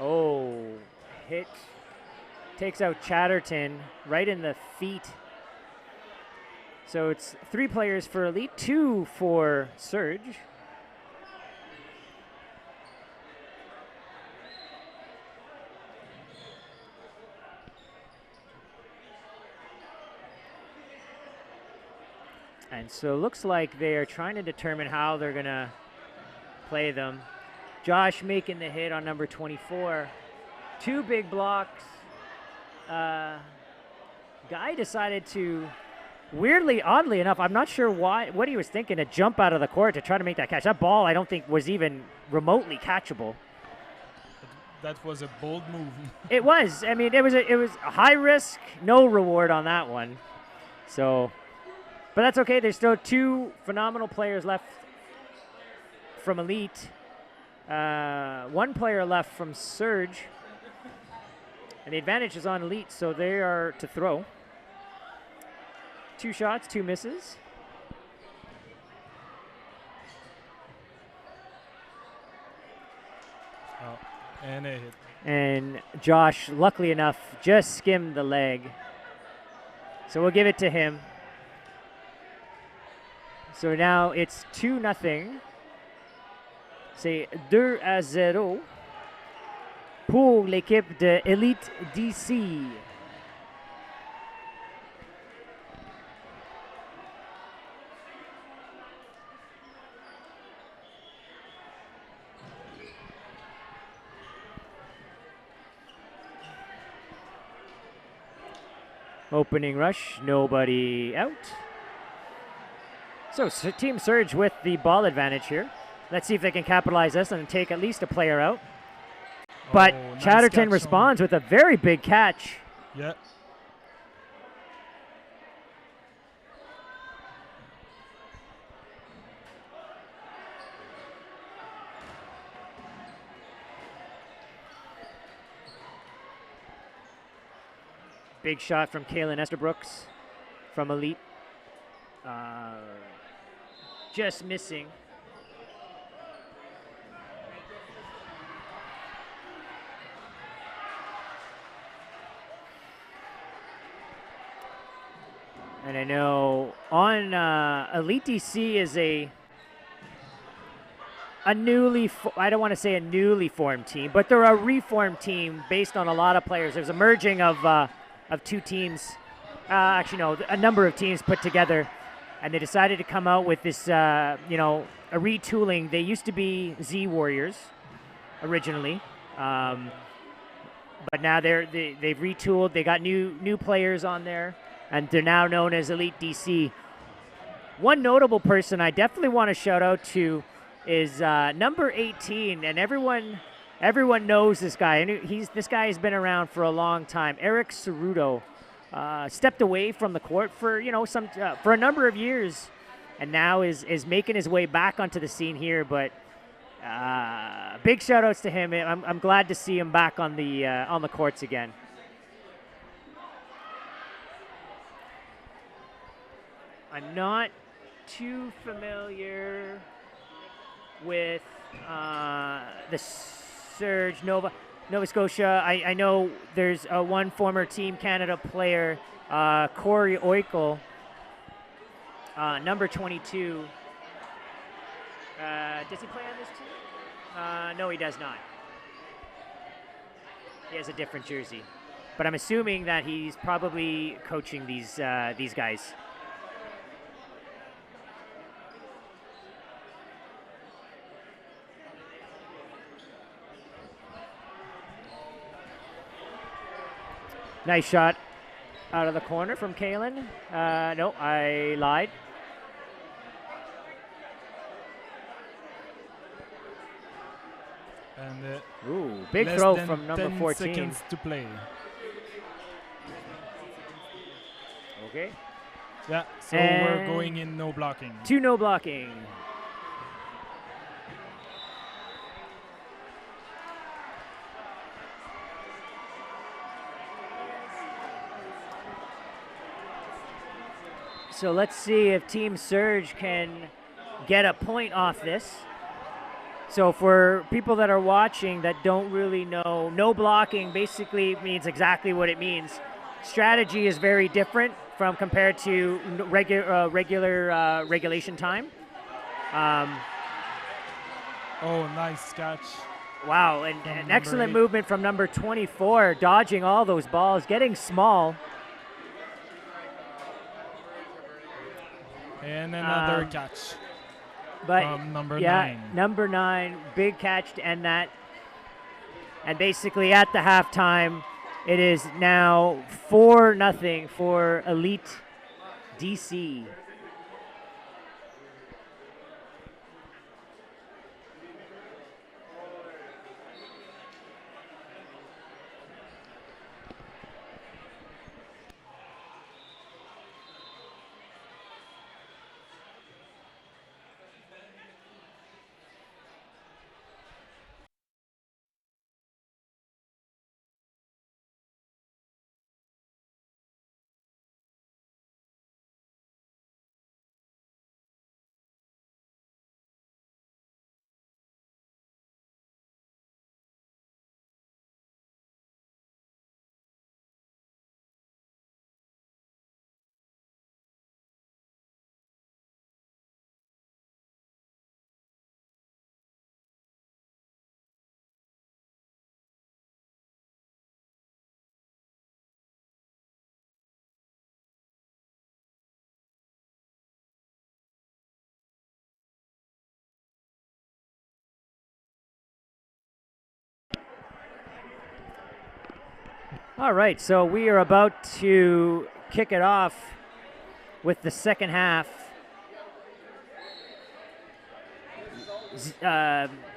Oh, hit takes out Chatterton right in the feet. So it's 3 players for Elite, 2 for Surge. And so it looks like they are trying to determine how they're going to play them. Josh making the hit on number 24. 2 big blocks. Guy decided to, weirdly, oddly enough, I'm not sure what he was thinking, to jump out of the court to try to make that catch. That ball I don't think was even remotely catchable. That was a bold move. It was. I mean, it was a high risk, no reward on that one. So, but that's okay. There's still 2 phenomenal players left from Elite. 1 player left from Surge. And the advantage is on Elite, so they are to throw. 2 shots, 2 misses. Oh, and a hit. And Josh, luckily enough, just skimmed the leg. So we'll give it to him. So now it's 2-0. C'est 2-0 pour l'équipe de Elite DC. Opening rush, nobody out. So Team Surge with the ball advantage here. Let's see if they can capitalize this and take at least a player out. But nice Chatterton catch responds with a very big catch. Yeah. Big shot from Kaylin Estabrooks from Elite. Just missing. And I know on Elite DC is a newly, I don't want to say a newly formed team, but they're a reformed team based on a lot of players. There's a merging of 2 teams, actually no, a number of teams put together, and they decided to come out with this, a retooling. They used to be Z Warriors originally, but now they've retooled. They got new players on there, and they're now known as Elite DC. One notable person I definitely want to shout out to is number 18, and everyone knows this guy. And this guy has been around for a long time. Eric Ceruto stepped away from the court for for a number of years, and now is making his way back onto the scene here. But big shout outs to him. I'm glad to see him back on the courts again. I'm not too familiar with the Surge Nova Scotia. I know there's one former Team Canada player, Corey Oikel, number 22. Does he play on this team? No, he does not. He has a different jersey, but I'm assuming that he's probably coaching these guys. Nice shot out of the corner from Kaylin. No, I lied. And ooh, big less throw than from number 10 14. seconds to play. Okay. Yeah, so And we're going in no blocking. 2 no blocking. So let's see if Team Surge can get a point off this. So for people that are watching that don't really know, no blocking basically means exactly what it means. Strategy is very different from compared to regulation time. Oh, nice catch. Wow, and an excellent movement from number 24, dodging all those balls, getting small. And another catch but from number yeah, 9. Number 9, big catch to end that. And basically at the halftime, it is now 4-0 for Elite DC. All right, so we are about to kick it off with the second half.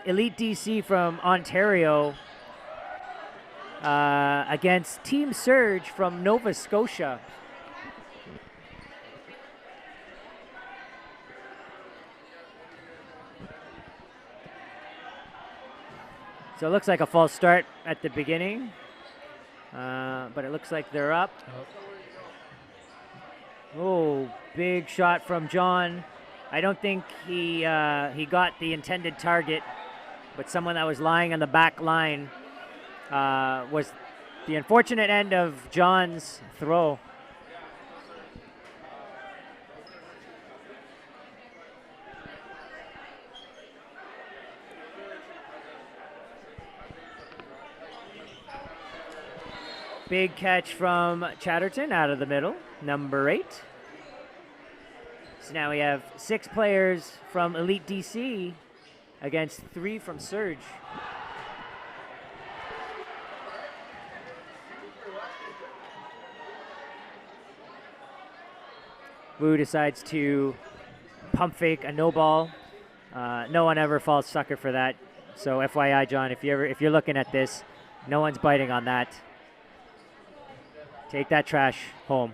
Elite DC from Ontario against Team Surge from Nova Scotia. So it looks like a false start at the beginning. But it looks like they're up. Oh, big shot from John. I don't think he got the intended target, but someone that was lying on the back line was the unfortunate end of John's throw. Big catch from Chatterton out of the middle, number 8. So now we have 6 players from Elite DC against 3 from Surge. Wu decides to pump fake a no ball. No one ever falls sucker for that. So FYI, John, if you're looking at this, no one's biting on that. Take that trash home.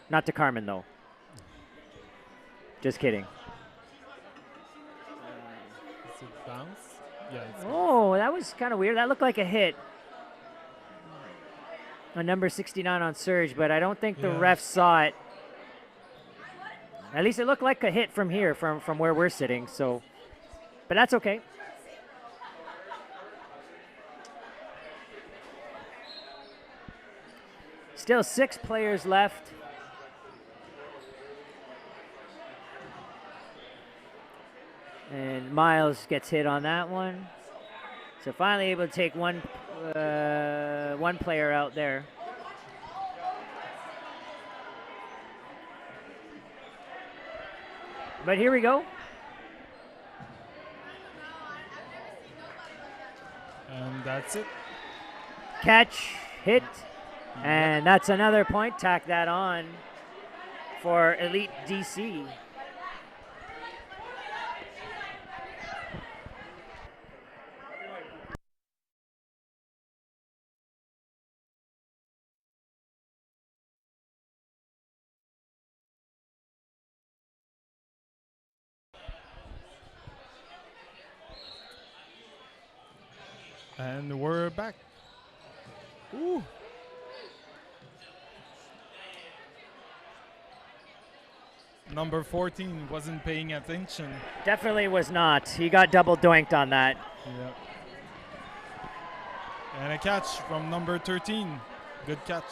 Not to Carmen, though. Just kidding. Is it bounce? Yeah, it's Oh, that was kind of weird. That looked like a hit. A number 69 on Surge, but I don't think the ref saw it. At least it looked like a hit from here, from where we're sitting. So, but that's okay. Still 6 players left. And Miles gets hit on that one. So finally able to take one player out there. But here we go. And that's it. Catch, hit, and that's another point. Tack that on for Elite DC. And we're back. Ooh. Number 14 wasn't paying attention. Definitely was not. He got double doinked on that. Yeah. And a catch from number 13. Good catch.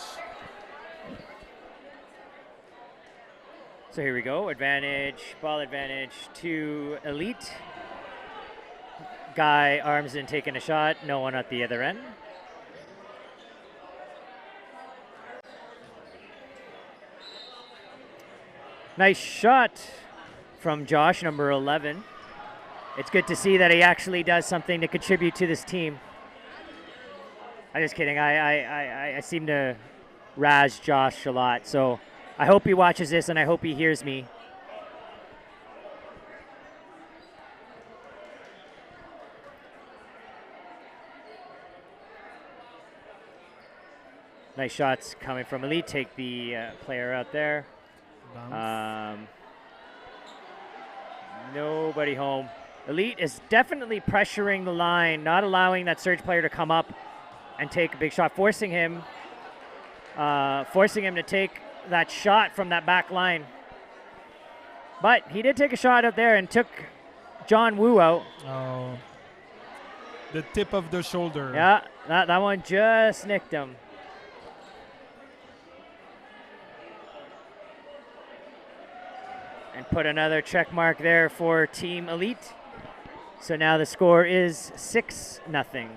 So here we go. Advantage, ball advantage to Elite. Guy Armsden taking a shot. No one at the other end. Nice shot from Josh, number 11. It's good to see that he actually does something to contribute to this team. I'm just kidding. I seem to razz Josh a lot. So I hope he watches this and I hope he hears me. Nice shots coming from Elite. Take the player out there. Nobody home. Elite is definitely pressuring the line, not allowing that Surge player to come up and take a big shot, forcing him to take that shot from that back line. But he did take a shot out there and took John Woo out. Oh, the tip of the shoulder. Yeah, that one just nicked him. And put another check mark there for Team Elite. So now the score is 6-0.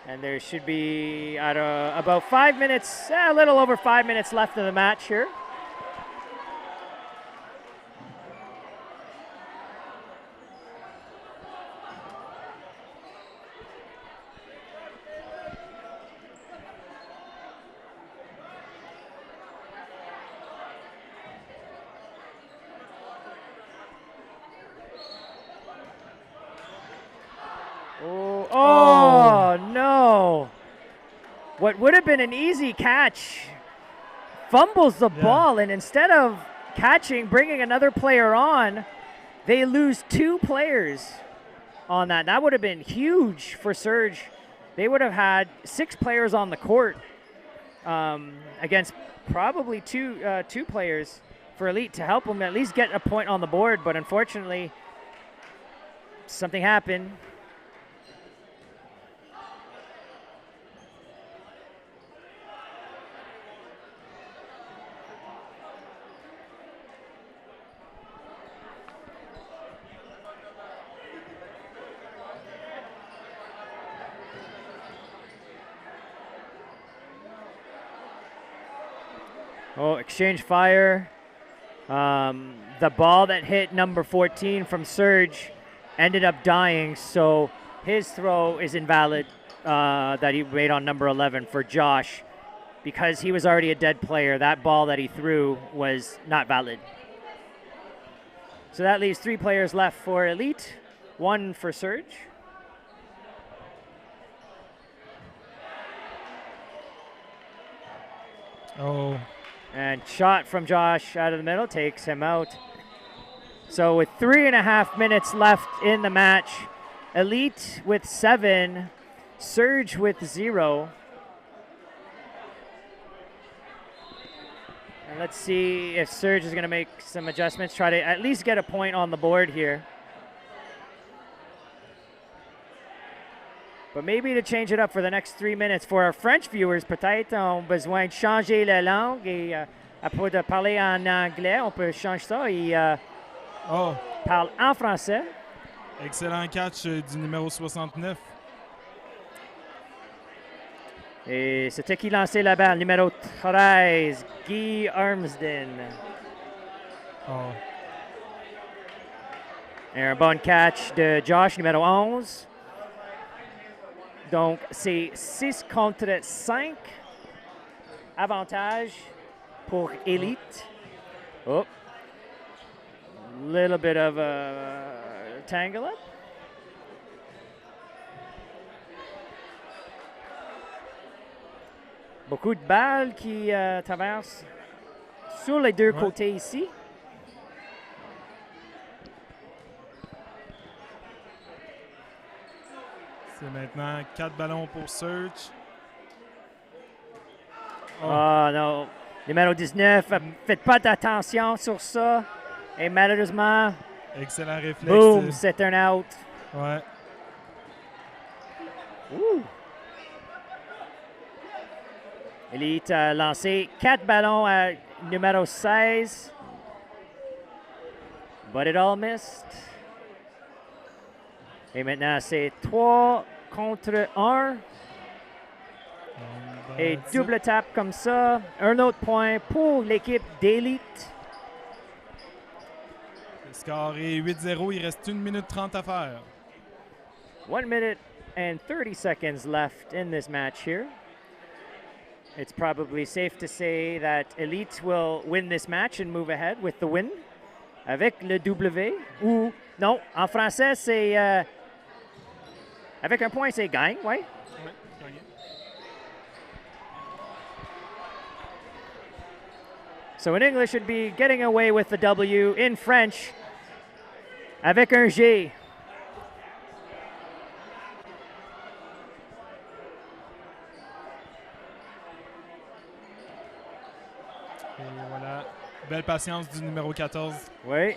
And there should be about 5 minutes, a little over 5 minutes left in the match here. Oh, no. What would have been an easy catch fumbles the ball, and instead of catching, bringing another player on, they lose 2 players on that. That would have been huge for Surge. They would have had 6 players on the court against probably two players for Elite to help them at least get a point on the board, but unfortunately, something happened. Oh, exchange fire. The ball that hit number 14 from Surge ended up dying, so his throw is invalid that he made on number 11 for Josh. Because he was already a dead player, that ball that he threw was not valid. So that leaves 3 players left for Elite, 1 for Surge. Oh. And shot from Josh out of the middle takes him out. So with 3.5 minutes left in the match, Elite with 7, Surge with 0. And let's see if Surge is going to make some adjustments, try to at least get a point on the board here. But maybe to change it up for the next 3 minutes. For our French viewers, peut-être ont besoin de changer la langue. Et à propos de parler en anglais, on peut changer ça. Et parle en français. Excellent catch du numéro 69. Et c'était qui lançait la balle? Numéro 13, Guy Armsden. Oh. Et un bon catch de Josh, numéro 11. Donc, c'est 6 contre 5. Avantage pour Elite. Oh. Little bit of a tangle up. Beaucoup de balles qui traversent sur les deux côtés ici. C'est maintenant 4 ballons pour Surge. Oh, no. Numéro 19, faites pas d'attention sur ça. Et malheureusement, Excellent réflexe. boom, c'est un out. Ouais. Ouh. Elite a lancé 4 ballons à numéro 16. But it all missed. Et maintenant, c'est 3 contre 1. Et double tap comme ça. Un autre point pour l'équipe d'Elite. Le score est 8-0. Il reste 1 minute 30 à faire. 1 minute and 30 seconds left in this match here. It's probably safe to say that Elite will win this match and move ahead with the win. Avec le W. Ou, non, en français, c'est... avec un point, c'est gagne, ouais. Ouais, gagné. So in English, it'd be getting away with the W. In French, avec un G. Et voilà. Belle patience du numéro 14. Oui.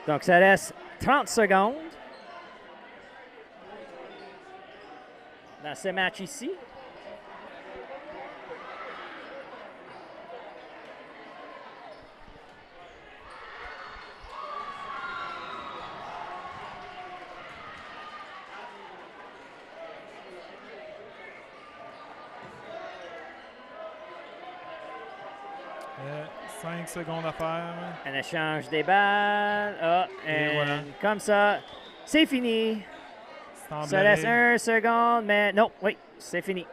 Donc, ça laisse 30 secondes dans ce match ici. Euh, 5 secondes à faire. Un échange des balles. Ah, Et voilà. comme ça, c'est fini. Ça laisse 1 seconde, mais non, oui, c'est fini.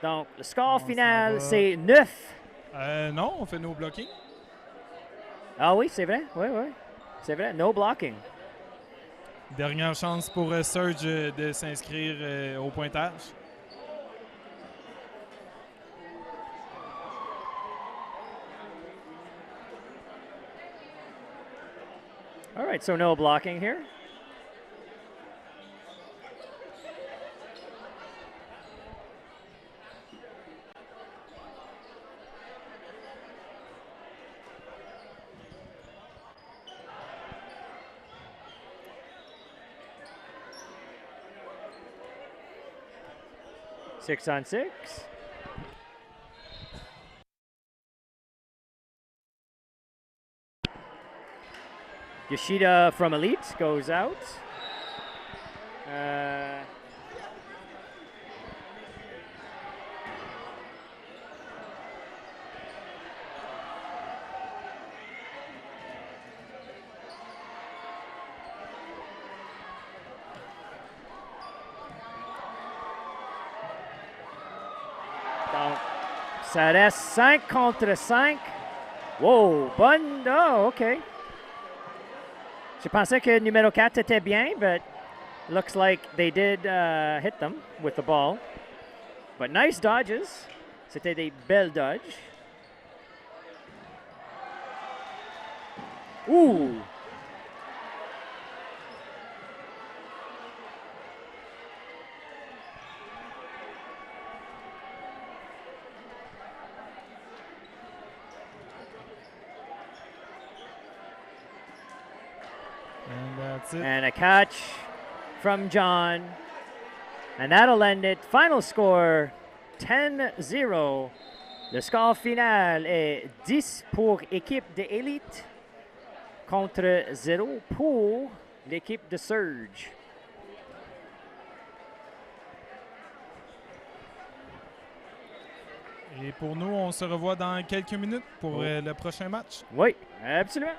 Donc, le score final, c'est 9. Non, on fait nos blocking. Ah oui, c'est vrai, oui, oui. C'est vrai, no blocking. Dernière chance pour Surge de s'inscrire au pointage. All right, so no blocking here. Six on six. Yoshida from Elite goes out. Donc, ça reste 5 contre 5. Wow, bonne. Oh, OK. Je pensais que numéro 4 était bien, but looks like they did hit them with the ball. But nice dodges. C'était des belles dodges. Ooh. And that's it. And a catch from John. And that'll end it. Final score 10-0. Le score final est 10 pour l'équipe d'Elite contre 0 pour l'équipe de Surge. Et pour nous, on se revoit dans quelques minutes pour le prochain match. Oui, absolument.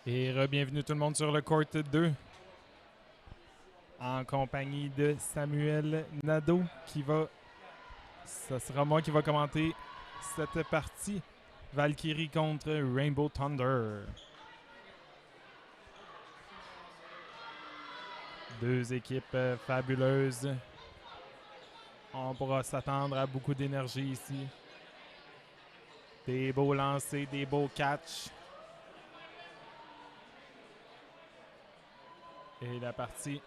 Et re-bienvenue tout le monde sur le court 2. En compagnie de Samuel Nadeau ça sera moi qui va commenter cette partie. Valkyrie contre Rainbow Thunder. Deux équipes fabuleuses. On pourra s'attendre à beaucoup d'énergie ici. Des beaux lancers, des beaux catchs. Et la partie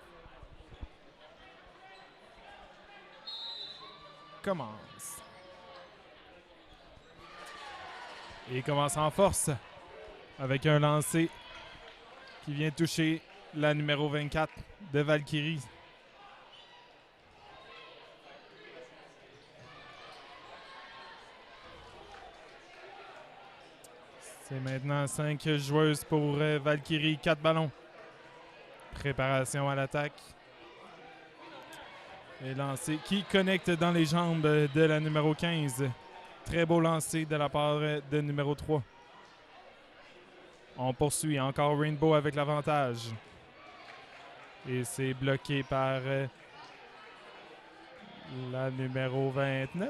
commence. Et commence en force avec un lancer qui vient toucher la numéro 24 de Valkyrie. C'est maintenant 5 joueuses pour Valkyrie, 4 ballons. Préparation à l'attaque. Et lancer qui connecte dans les jambes de la numéro 15. Très beau lancer de la part de numéro 3. On poursuit encore Rainbow avec l'avantage. Et c'est bloqué par la numéro 29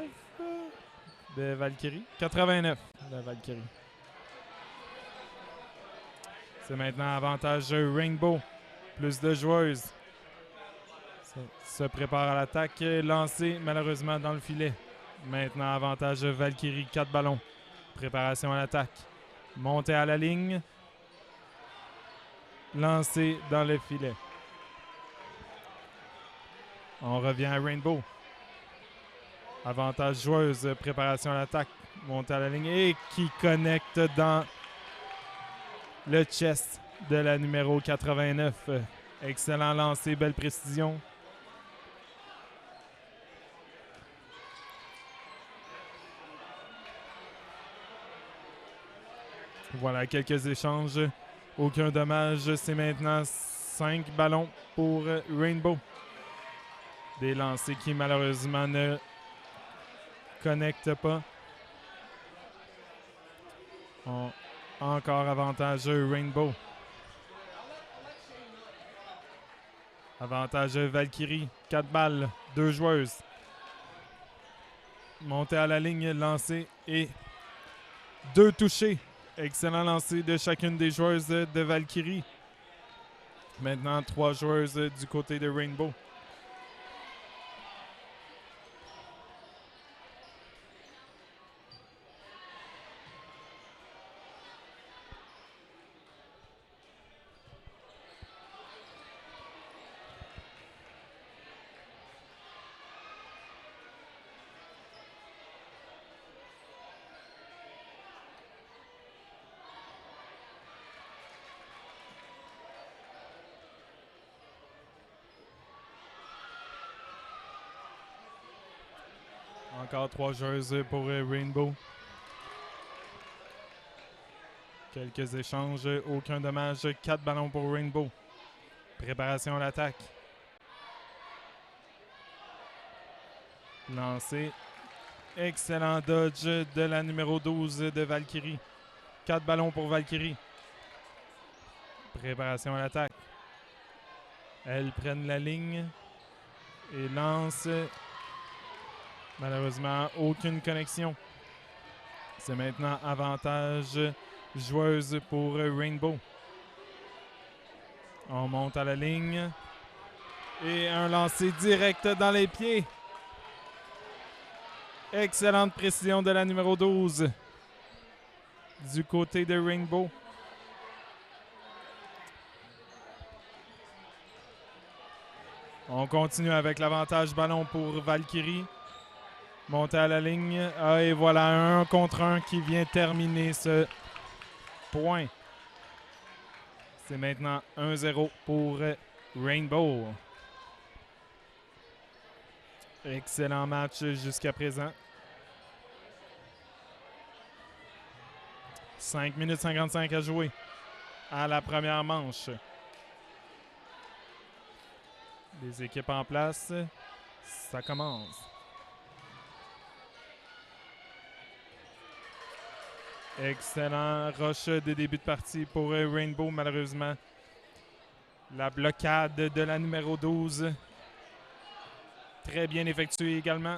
de Valkyrie. 89 de Valkyrie. C'est maintenant avantage Rainbow. Plus de joueuses. Se prépare à l'attaque. Lancé malheureusement dans le filet. Maintenant avantage Valkyrie. 4 ballons. Préparation à l'attaque. Montée à la ligne. Lancé dans le filet. On revient à Rainbow. Avantage joueuse. Préparation à l'attaque. Montée à la ligne. Et qui connecte dans le chest de la numéro 89. Excellent lancer, belle précision. Voilà, quelques échanges. Aucun dommage. C'est maintenant 5 ballons pour Rainbow. Des lancers qui malheureusement ne connectent pas. Encore avantage Rainbow. Avantage Valkyrie. 4 balles. 2 joueuses. Montée à la ligne, lancé et 2 touchés. Excellent lancer de chacune des joueuses de Valkyrie. Maintenant 3 joueuses du côté de Rainbow. Encore 3 joueuses pour Rainbow. Quelques échanges, aucun dommage. 4 ballons pour Rainbow. Préparation à l'attaque. Lancé. Excellent dodge de la numéro 12 de Valkyrie. 4 ballons pour Valkyrie. Préparation à l'attaque. Elles prennent la ligne et lancent. Malheureusement, aucune connexion. C'est maintenant avantage joueuse pour Rainbow. On monte à la ligne. Et un lancer direct dans les pieds. Excellente précision de la numéro 12. Du côté de Rainbow. On continue avec l'avantage ballon pour Valkyrie. Montée à la ligne. Ah, et voilà un contre un qui vient terminer ce point. C'est maintenant 1-0 pour Rainbow. Excellent match jusqu'à présent. 5 minutes 55 à jouer à la première manche. Les équipes en place. Ça commence. Excellent rush de début de partie pour Rainbow, malheureusement. La blocade de la numéro 12. Très bien effectuée également.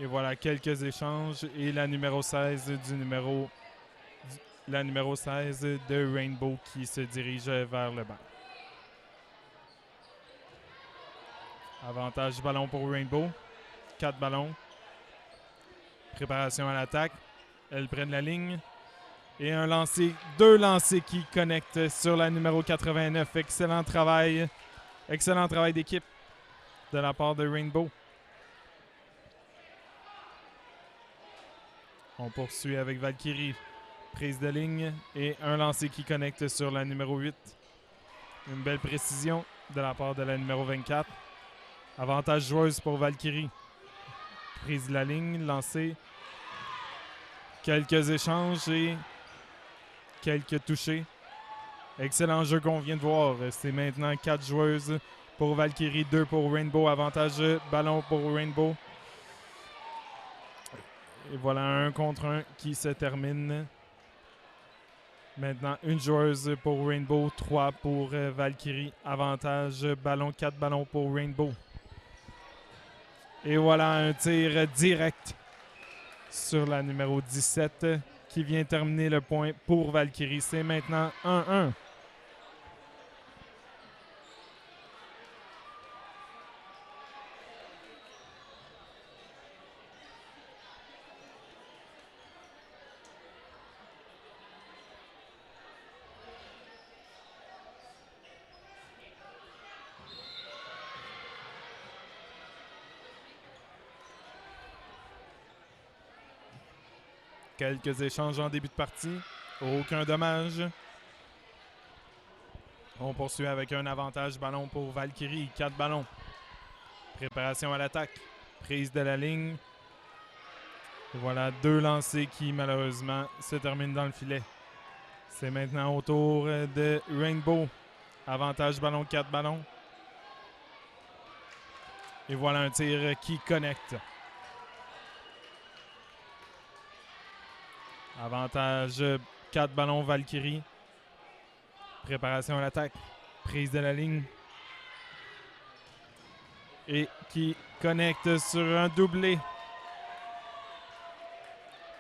Et voilà quelques échanges. Et la numéro 16 la numéro 16 de Rainbow qui se dirige vers le banc. Avantage ballon pour Rainbow. 4 ballons. Préparation à l'attaque. Elles prennent la ligne. Et un lancer, 2 lancers qui connectent sur la numéro 89. Excellent travail. Excellent travail d'équipe de la part de Rainbow. On poursuit avec Valkyrie. Prise de ligne et un lancer qui connecte sur la numéro 8. Une belle précision de la part de la numéro 24. Avantage joueuse pour Valkyrie. Prise de la ligne, lancer. Quelques échanges et quelques touchés. Excellent jeu qu'on vient de voir. C'est maintenant 4 joueuses pour Valkyrie, 2 pour Rainbow. Avantage ballon pour Rainbow. Et voilà un contre un qui se termine. Maintenant, une joueuse pour Rainbow, 3 pour Valkyrie. Avantage ballon, 4 ballons pour Rainbow. Et voilà un tir direct sur la numéro 17 qui vient terminer le point pour Valkyrie. C'est maintenant 1-1. Quelques échanges en début de partie. Aucun dommage. On poursuit avec un avantage ballon pour Valkyrie. 4 ballons. Préparation à l'attaque. Prise de la ligne. Et voilà 2 lancers qui malheureusement se terminent dans le filet. C'est maintenant au tour de Rainbow. Avantage ballon, 4 ballons. Et voilà un tir qui connecte. Avantage 4 ballons Valkyrie. Préparation à l'attaque. Prise de la ligne. Et qui connecte sur un doublé.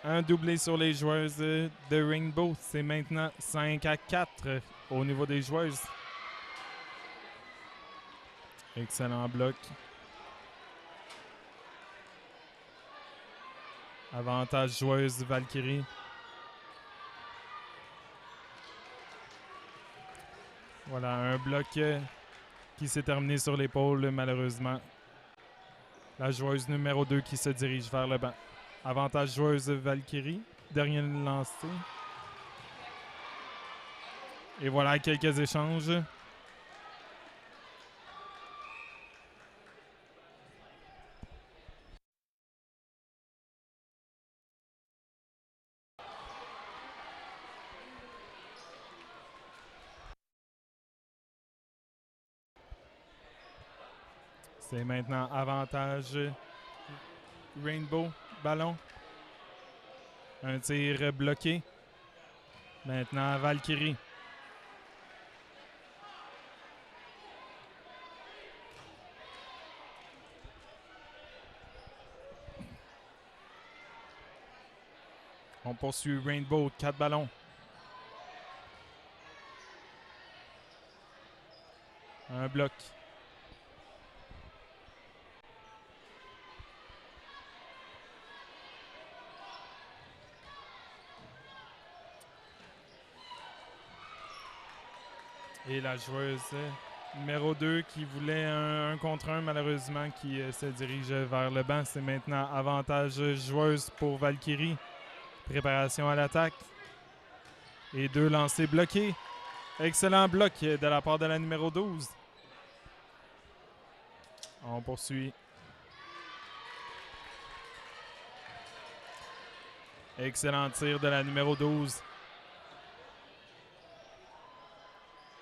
Un doublé sur les joueuses de Rainbow. C'est maintenant 5-4 au niveau des joueuses. Excellent bloc. Avantage joueuse Valkyrie. Voilà, un bloc qui s'est terminé sur l'épaule, malheureusement. La joueuse numéro 2 qui se dirige vers le banc. Avantage joueuse Valkyrie. Dernier lancé. Et voilà quelques échanges. C'est maintenant avantage Rainbow, ballon. Un tir bloqué. Maintenant Valkyrie. On poursuit Rainbow, 4 ballons. Un bloc. Et la joueuse numéro 2 qui voulait un contre un, malheureusement, qui se dirige vers le banc. C'est maintenant avantage joueuse pour Valkyrie. Préparation à l'attaque. Et 2 lancers bloqués. Excellent bloc de la part de la numéro 12. On poursuit. Excellent tir de la numéro 12.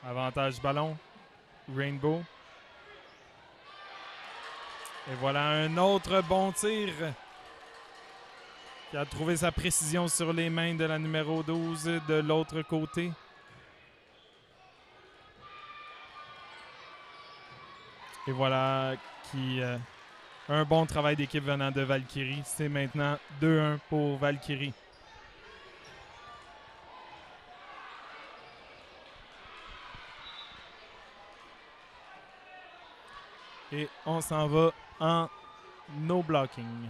Avantage ballon. Rainbow. Et voilà un autre bon tir qui qui a trouvé sa précision sur les mains de la numéro 12 de l'autre côté. Et voilà qui un bon travail d'équipe venant de Valkyrie. C'est maintenant 2-1 pour Valkyrie. Et on s'en va en no blocking.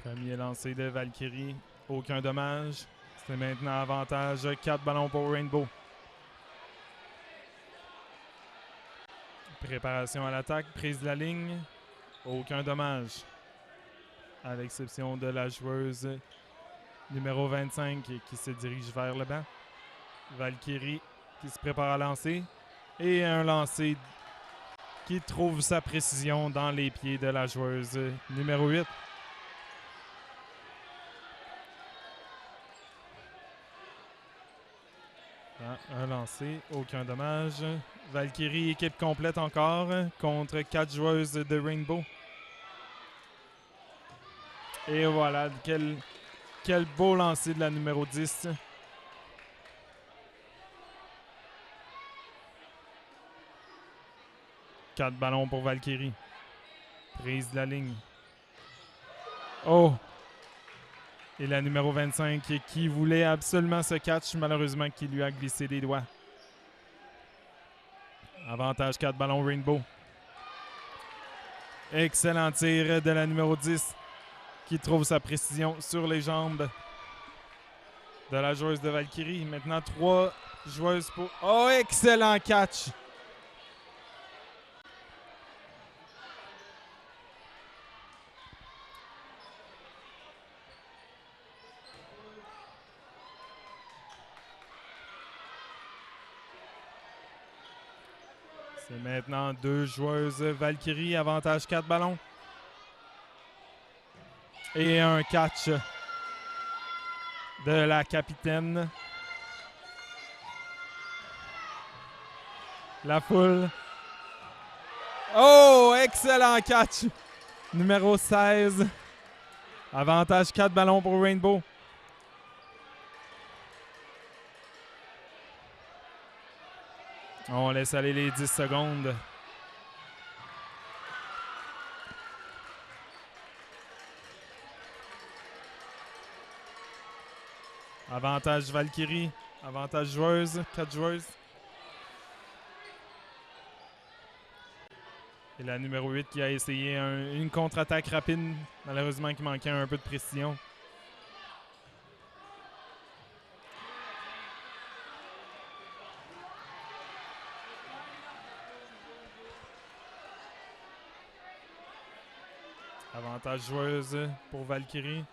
Premier lancé de Valkyrie. Aucun dommage. C'est maintenant avantage 4 ballons pour Rainbow. Préparation à l'attaque, prise de la ligne. Aucun dommage. À l'exception de la joueuse numéro 25 qui se dirige vers le banc. Valkyrie qui se prépare à lancer. Et un lancer qui trouve sa précision dans les pieds de la joueuse numéro 8. Un lancé, aucun dommage. Valkyrie, équipe complète encore contre 4 joueuses de Rainbow. Et voilà, quel beau lancer de la numéro 10. Quatre ballons pour Valkyrie. Prise de la ligne. Oh! Et la numéro 25 qui voulait absolument ce catch, malheureusement qui lui a glissé des doigts. Avantage 4 ballons Rainbow. Excellent tir de la numéro 10 qui trouve sa précision sur les jambes de la joueuse de Valkyrie. Maintenant 3 joueuses pour... Oh, excellent catch! C'est maintenant 2 joueuses Valkyrie, avantage 4 ballons. Et un catch de la capitaine. La foule. Oh, excellent catch! Numéro 16. Avantage 4 ballons pour Rainbow. On laisse aller les 10 secondes. Avantage Valkyrie. Avantage joueuse. 4 joueuses. Et la numéro 8 qui a essayé une contre-attaque rapide. Malheureusement qui manquait un peu de précision. Avantage joueuse pour Valkyrie.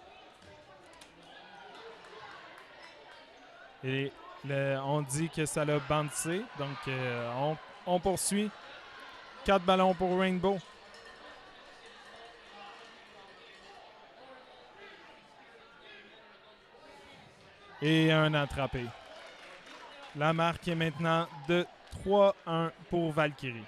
Et on dit que ça l'a bouncé. Donc, on poursuit. 4 ballons pour Rainbow. Et un attrapé. La marque est maintenant de 3-1 pour Valkyrie.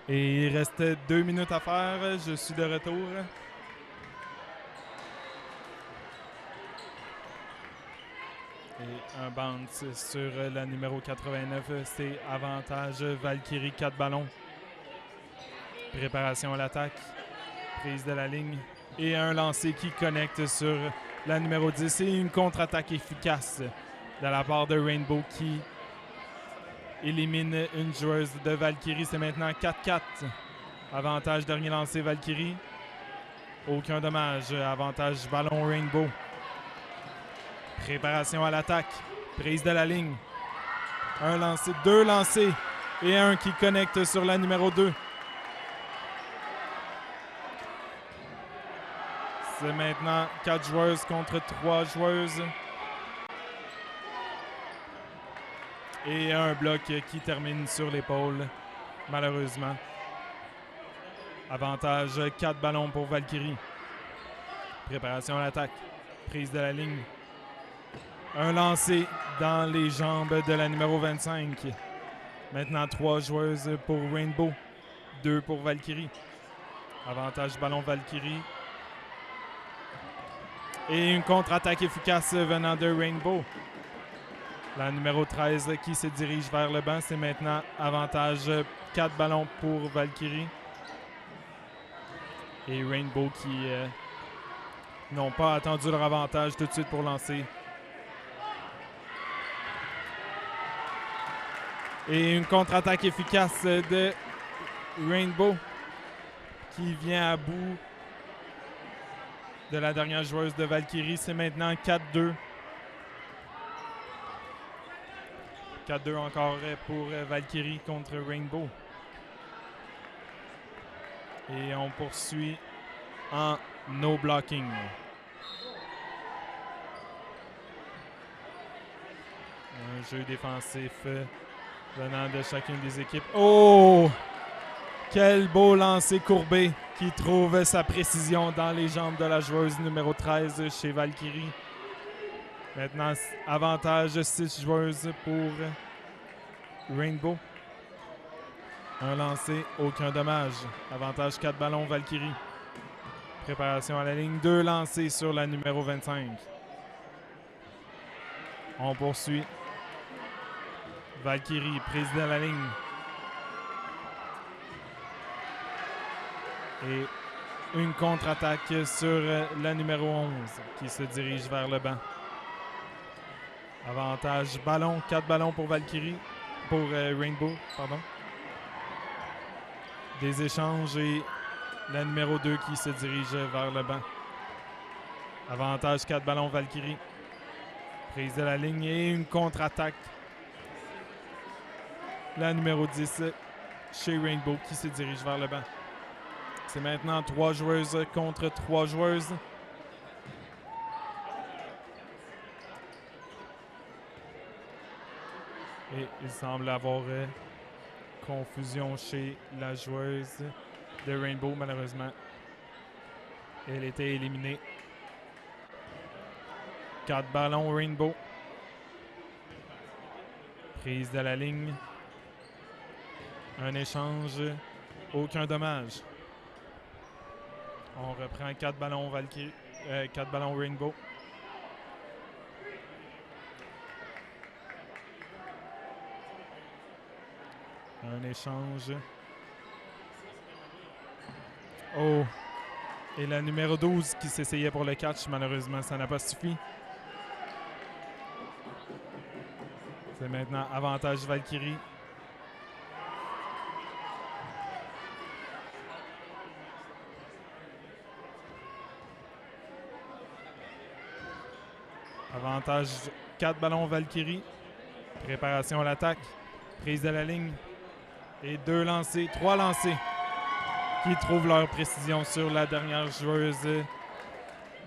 Et il reste 2 minutes à faire. Je suis de retour. Et un bounce sur la numéro 89. C'est avantage Valkyrie, 4 ballons. Préparation à l'attaque. Prise de la ligne. Et un lancer qui connecte sur la numéro 10. Et une contre-attaque efficace de la part de Rainbow qui élimine une joueuse de Valkyrie. C'est maintenant 4-4. Avantage dernier lancé Valkyrie. Aucun dommage. Avantage ballon Rainbow. Préparation à l'attaque. Prise de la ligne. Un lancé, 2 lancés. Et un qui connecte sur la numéro 2. C'est maintenant 4 joueuses contre 3 joueuses. Et un bloc qui termine sur l'épaule, malheureusement. Avantage 4 ballons pour Valkyrie. Préparation à l'attaque. Prise de la ligne. Un lancé dans les jambes de la numéro 25. Maintenant 3 joueuses pour Rainbow. 2 pour Valkyrie. Avantage ballon Valkyrie. Et une contre-attaque efficace venant de Rainbow. La numéro 13 qui se dirige vers le banc. C'est maintenant avantage 4 ballons pour Valkyrie. Et Rainbow qui n'ont pas attendu leur avantage tout de suite pour lancer. Et une contre-attaque efficace de Rainbow qui vient à bout de la dernière joueuse de Valkyrie. C'est maintenant 4-2. 4-2 encore pour Valkyrie contre Rainbow. Et on poursuit en no blocking. Un jeu défensif venant de chacune des équipes. Oh! Quel beau lancer courbé qui trouve sa précision dans les jambes de la joueuse numéro 13 chez Valkyrie. Maintenant, avantage 6 joueuses pour Rainbow. Un lancé, aucun dommage. Avantage 4 ballons, Valkyrie. Préparation à la ligne, 2 lancés sur la numéro 25. On poursuit. Valkyrie, prise de la ligne. Et une contre-attaque sur la numéro 11 qui se dirige vers le banc. Avantage ballon, 4 ballons pour Valkyrie, pour Rainbow, pardon. Des échanges et la numéro 2 qui se dirige vers le banc. Avantage 4 ballons Valkyrie. Prise de la ligne et une contre-attaque. La numéro 10 chez Rainbow qui se dirige vers le banc. C'est maintenant 3 joueuses contre 3 joueuses. Et il semble avoir confusion chez la joueuse de Rainbow, malheureusement. Elle était éliminée. 4 ballons Rainbow. Prise de la ligne. Un échange. Aucun dommage. On reprend 4 ballons Valkyrie. 4 ballons Rainbow. Un échange. Oh! Et la numéro 12 qui s'essayait pour le catch, malheureusement, ça n'a pas suffi. C'est maintenant avantage Valkyrie. Avantage 4 ballons Valkyrie. Préparation à l'attaque. Prise de la ligne. Et 2 lancés, 3 lancés qui trouvent leur précision sur la dernière joueuse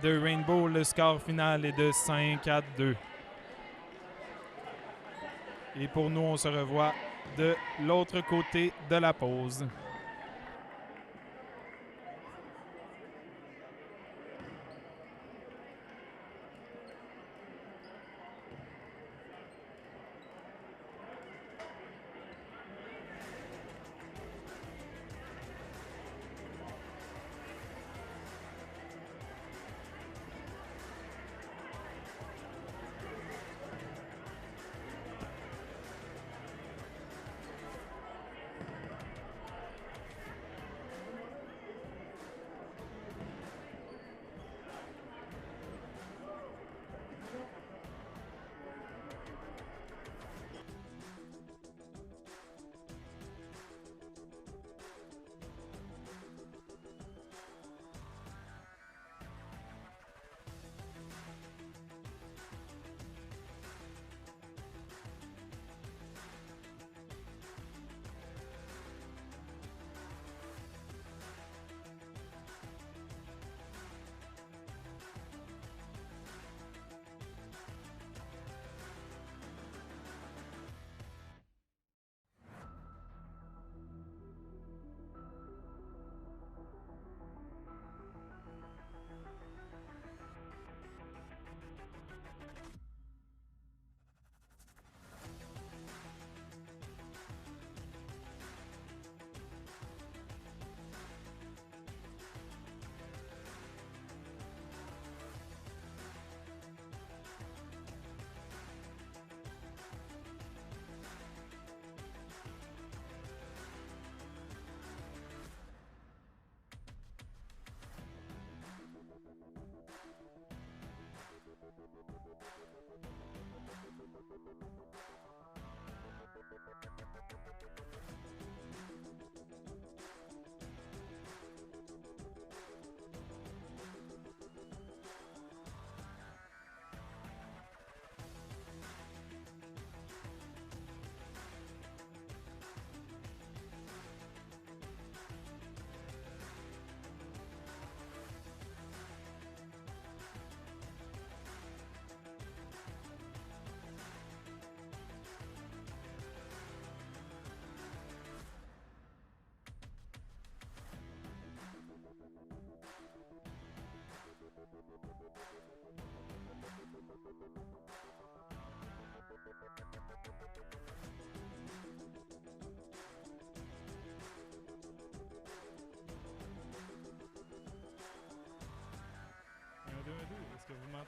de Rainbow. Le score final est de 5-2. Et pour nous, on se revoit de l'autre côté de la pause.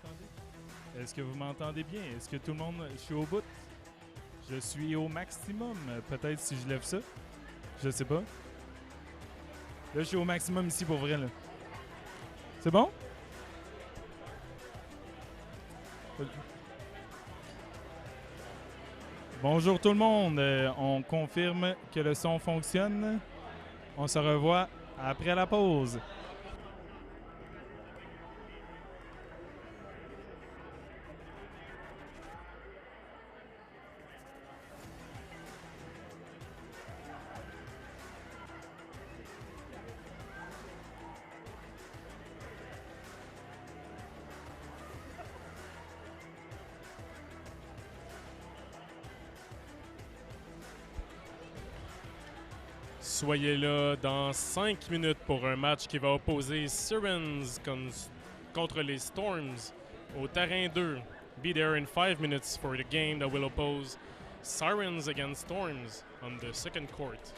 m'entendez? Est-ce que vous m'entendez bien? Est-ce que tout le monde... Je suis au bout? Je suis au maximum. Peut-être si je lève ça. Je sais pas. Là, je suis au maximum ici pour vrai, là. C'est bon? Bonjour tout le monde. On confirme que le son fonctionne. On se revoit après la pause. Soyez là dans 5 minutes pour un match qui va opposer Sirens contre les Storms au terrain 2. Be there in 5 minutes for the game that will oppose Sirens against Storms on the second court.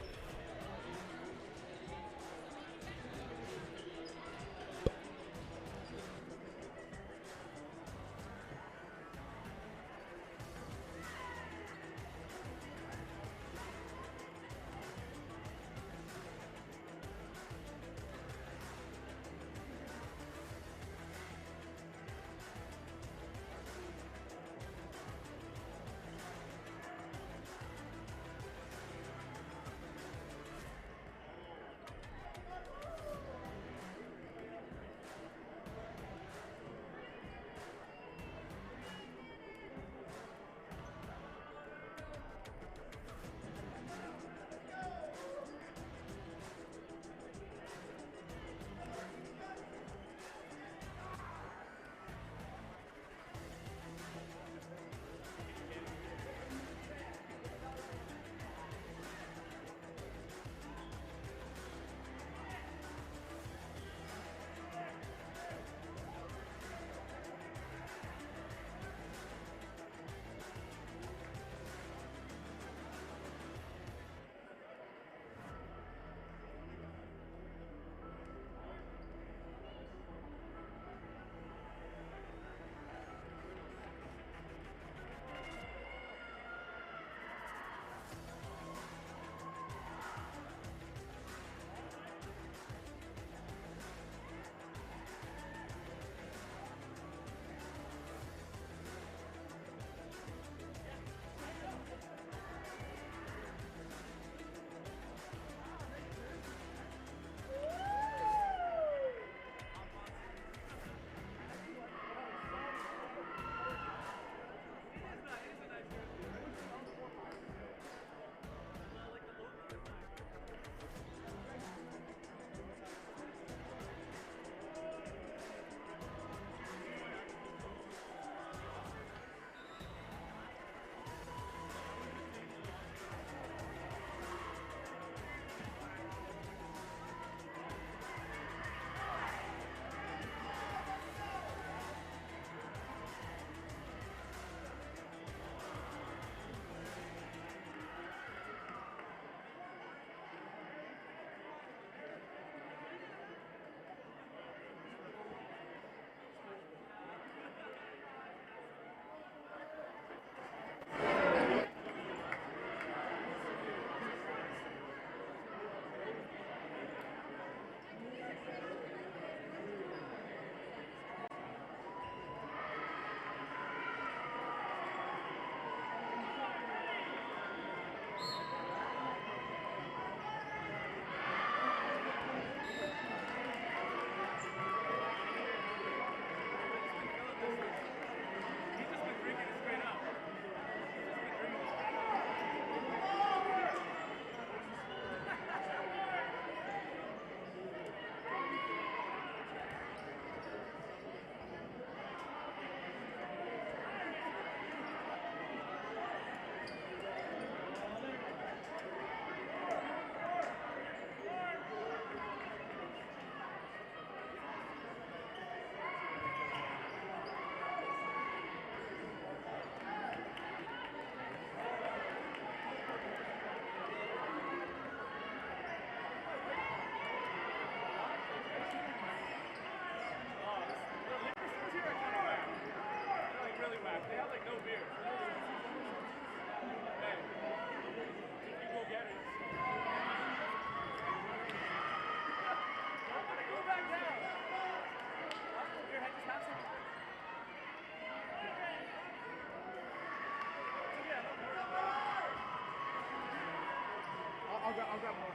I'll grab more.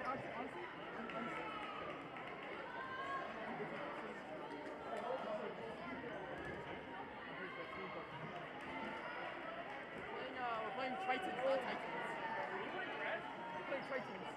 Honestly, we're playing Tritons, not Titans. We're playing Tritons.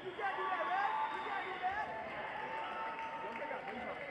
You can't do that, man. You can't do that.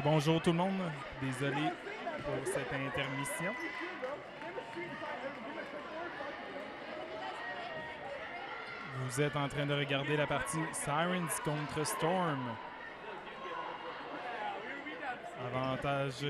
Bonjour tout le monde. Désolé pour cette intermission. Vous êtes en train de regarder la partie Sirens contre Storm. Avantage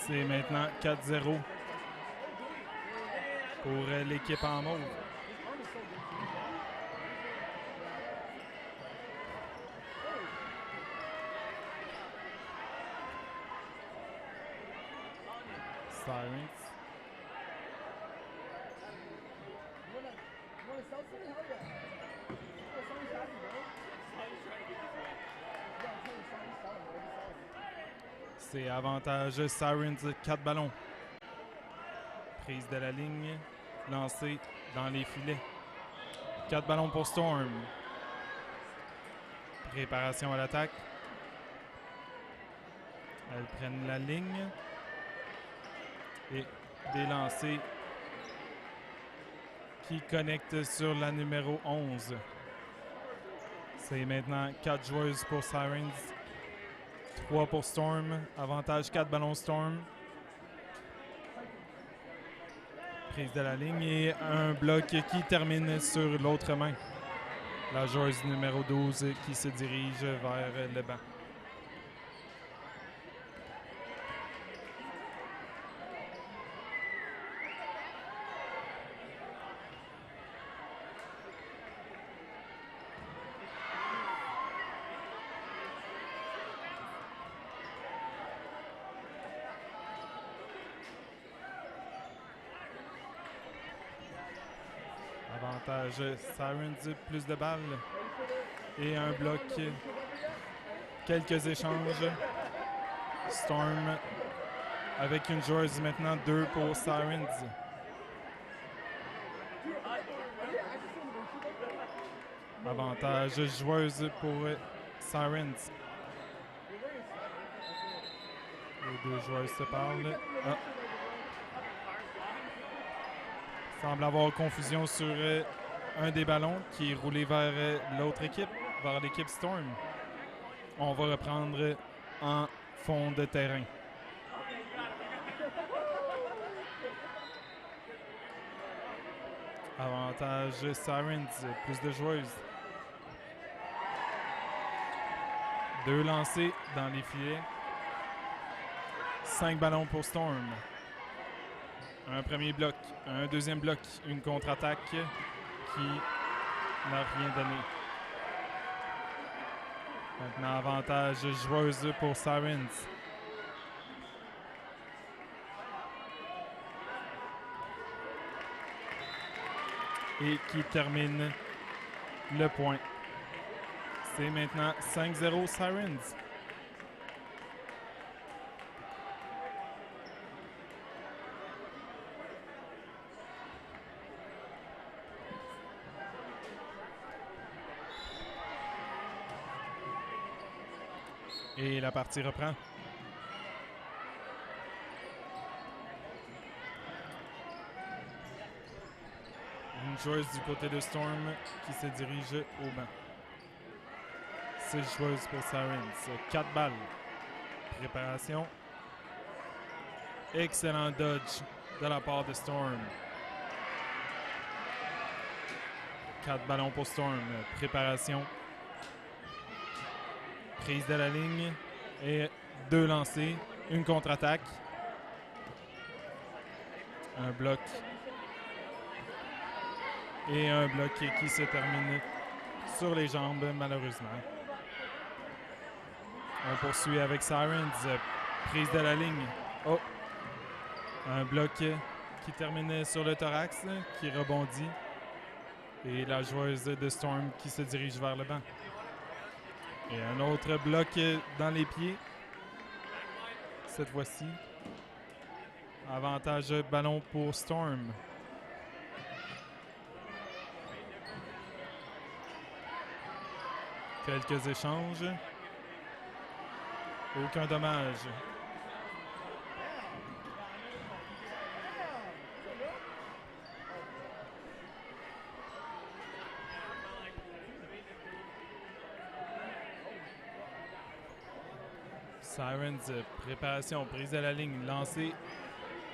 c'est maintenant 4-0 pour l'équipe en mauve. Sirens. C'est avantage Sirens, 4 ballons. Prise de la ligne, lancée dans les filets. 4 ballons pour Storm. Préparation à l'attaque. Elles prennent la ligne. Et des lancers qui connectent sur la numéro 11. C'est maintenant 4 joueuses pour Sirens. 3 pour Storm. Avantage 4 ballons Storm. Prise de la ligne et un bloc qui termine sur l'autre main. La joueuse numéro 12 qui se dirige vers le banc. Avantage Sirens, plus de balles et un bloc. Quelques échanges. Storm avec une joueuse maintenant, 2 pour Sirens. Avantage joueuse pour Sirens. Les deux joueuses se parlent. Ah. Semble avoir confusion sur un des ballons qui est roulé vers l'autre équipe, vers l'équipe Storm. On va reprendre en fond de terrain. Avantage Sirens, plus de joueuses. 2 lancés dans les filets. 5 ballons pour Storm. Un premier bloc, un deuxième bloc, une contre-attaque qui n'a rien donné. Maintenant, avantage joueuse pour Sirens. Et qui termine le point. C'est maintenant 5-0 Sirens. Et la partie reprend. Une joueuse du côté de Storm qui se dirige au banc. 6 joueuses pour Sirens. 4 balles. Préparation. Excellent dodge de la part de Storm. 4 ballons pour Storm. Préparation. Prise de la ligne. Et 2 lancers. Une contre-attaque. Un bloc. Et un bloc qui se termine sur les jambes, malheureusement. On poursuit avec Sirens. Prise de la ligne. Oh! Un bloc qui termine sur le thorax, qui rebondit. Et la joueuse de Storm qui se dirige vers le banc. Et un autre bloc dans les pieds. Cette fois-ci. Avantage ballon pour Storm. Quelques échanges. Aucun dommage. Sirens, préparation, prise de la ligne, lancé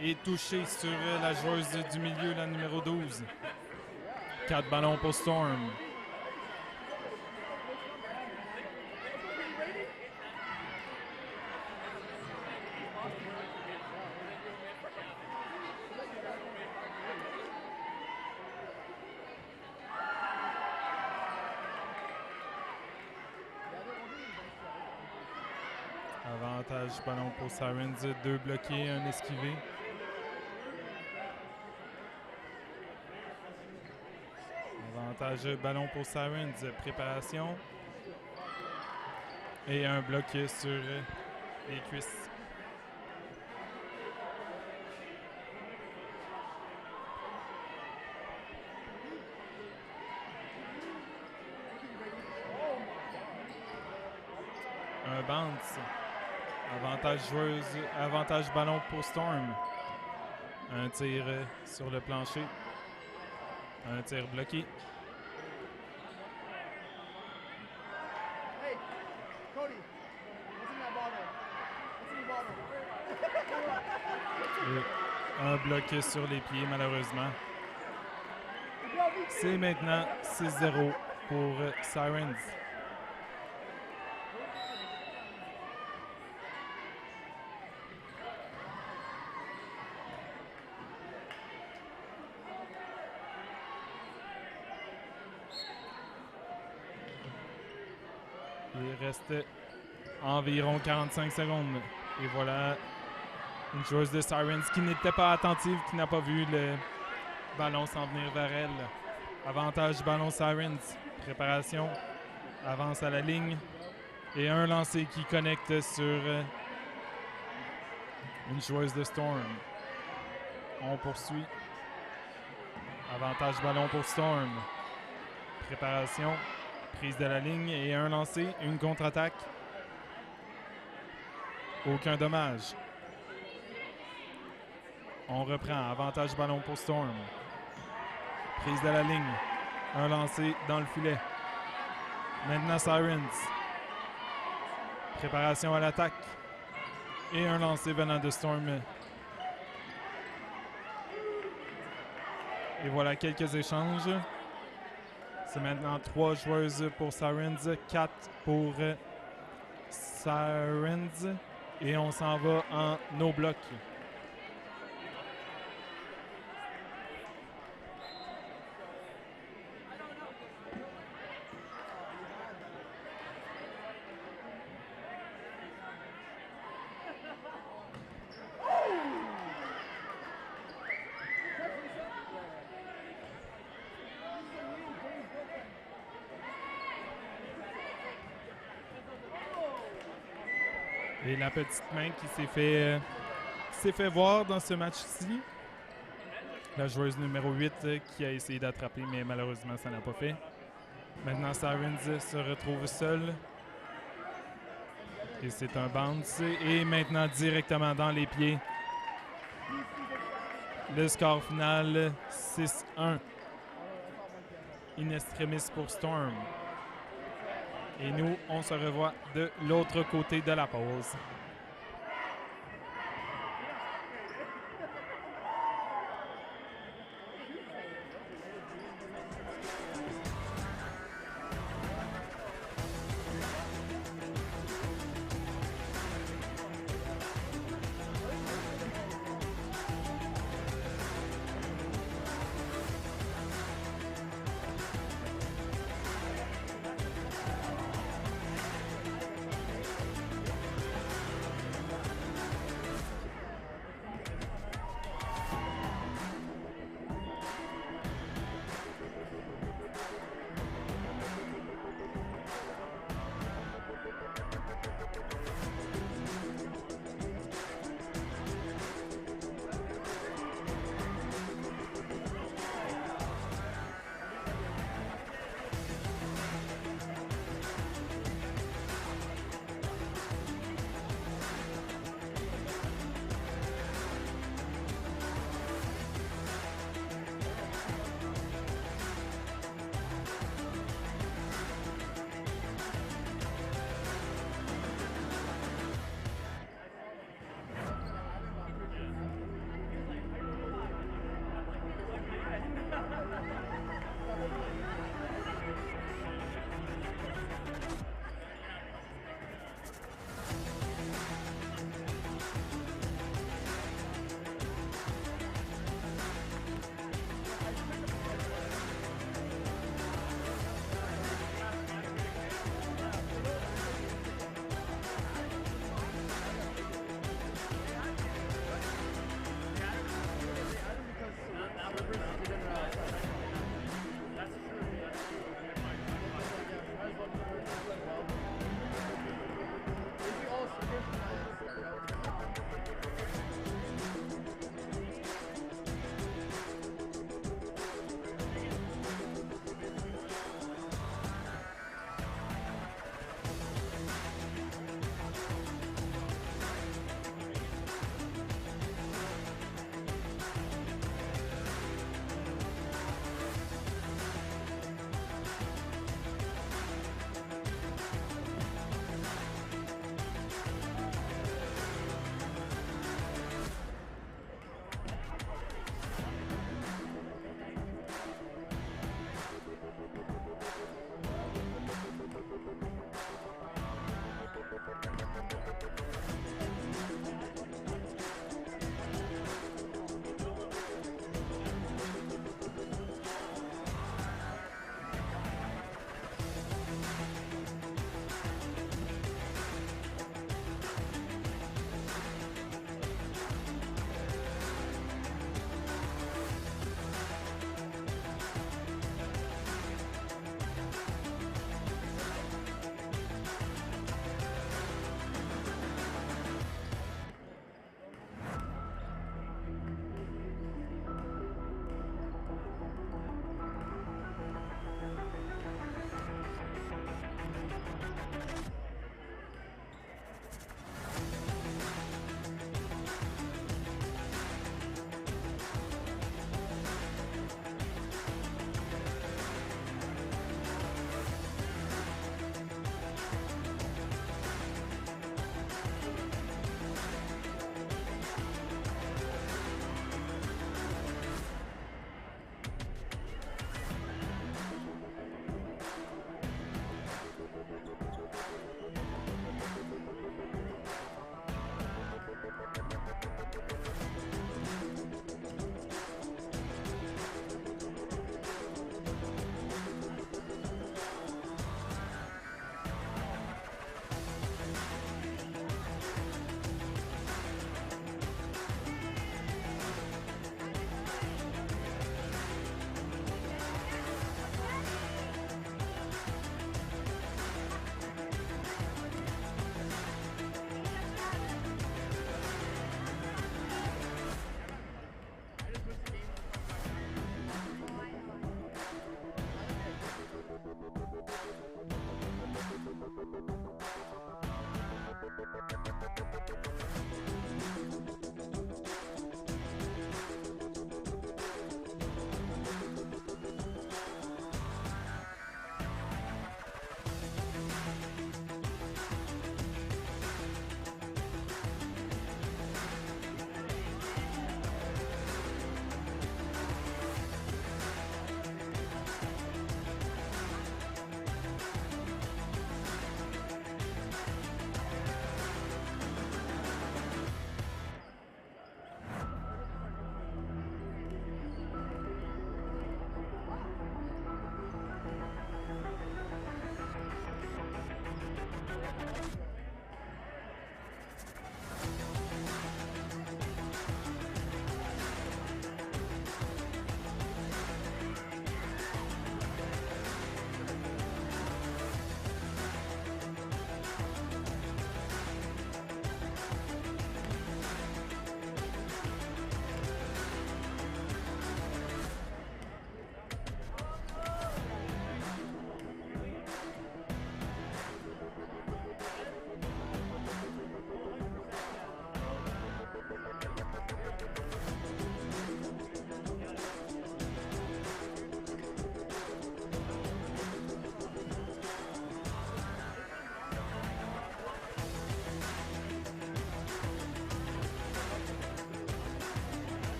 et touché sur la joueuse du milieu, la numéro 12. 4 ballons pour Storm. Avantage ballon pour Sirens, 2 bloqués, 1 esquivé. Avantage ballon pour Sirens, préparation. Et un bloc sur les cuisses. Un bounce. Avantage ballon pour Storm. Un tir sur le plancher. Un tir bloqué. Et un bloc sur les pieds, malheureusement. C'est maintenant 6-0 pour Sirens. Il reste environ 45 secondes. Et voilà une joueuse de Sirens qui n'était pas attentive, qui n'a pas vu le ballon s'en venir vers elle. Avantage ballon Sirens. Préparation. Avance à la ligne. Et un lancer qui connecte sur une joueuse de Storm. On poursuit. Avantage ballon pour Storm. Préparation. Prise de la ligne et un lancer, une contre-attaque. Aucun dommage. On reprend. Avantage ballon pour Storm. Prise de la ligne. Un lancer dans le filet. Maintenant Sirens. Préparation à l'attaque. Et un lancer venant de Storm. Et voilà quelques échanges. C'est maintenant 3 joueuses pour Sirens, 4 pour Sirens. Et on s'en va en no bloc. Et la petite main qui s'est fait voir dans ce match-ci. La joueuse numéro 8 qui a essayé d'attraper, mais malheureusement, ça n'a pas fait. Maintenant, Sirens se retrouve seule. Et c'est un bounce. Et maintenant directement dans les pieds. Le score final, 6-1. In extremis pour Storm. Et nous, on se revoit de l'autre côté de la pause.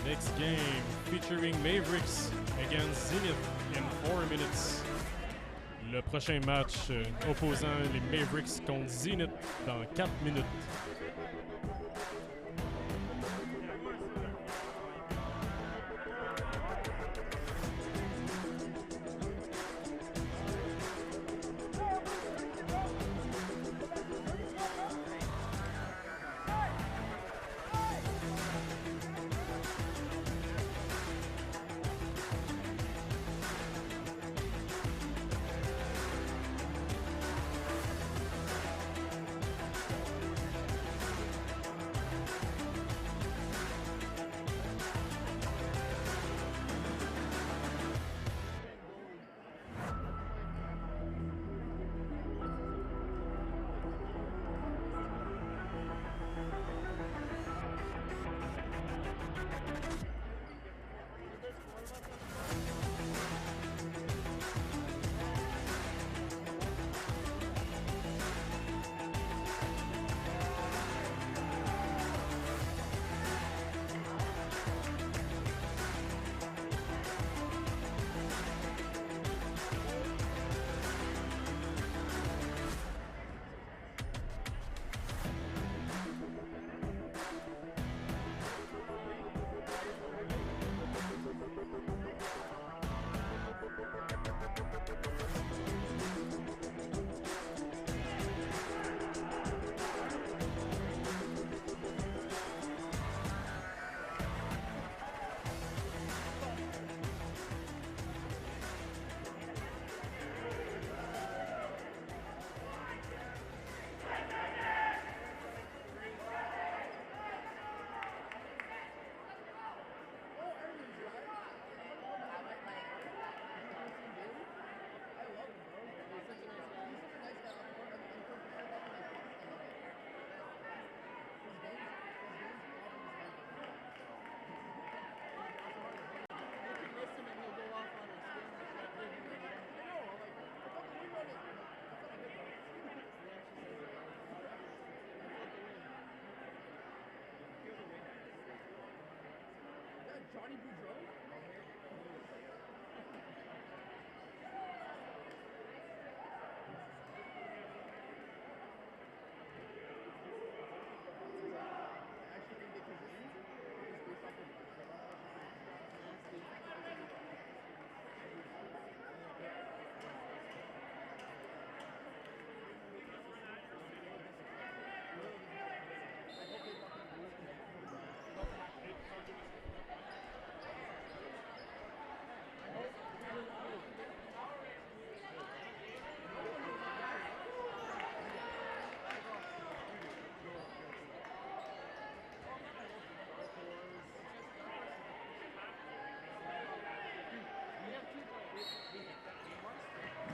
Next game featuring Mavericks against Zenith in 4 minutes. Le prochain match opposant les Mavericks contre Zenith dans 4 minutes.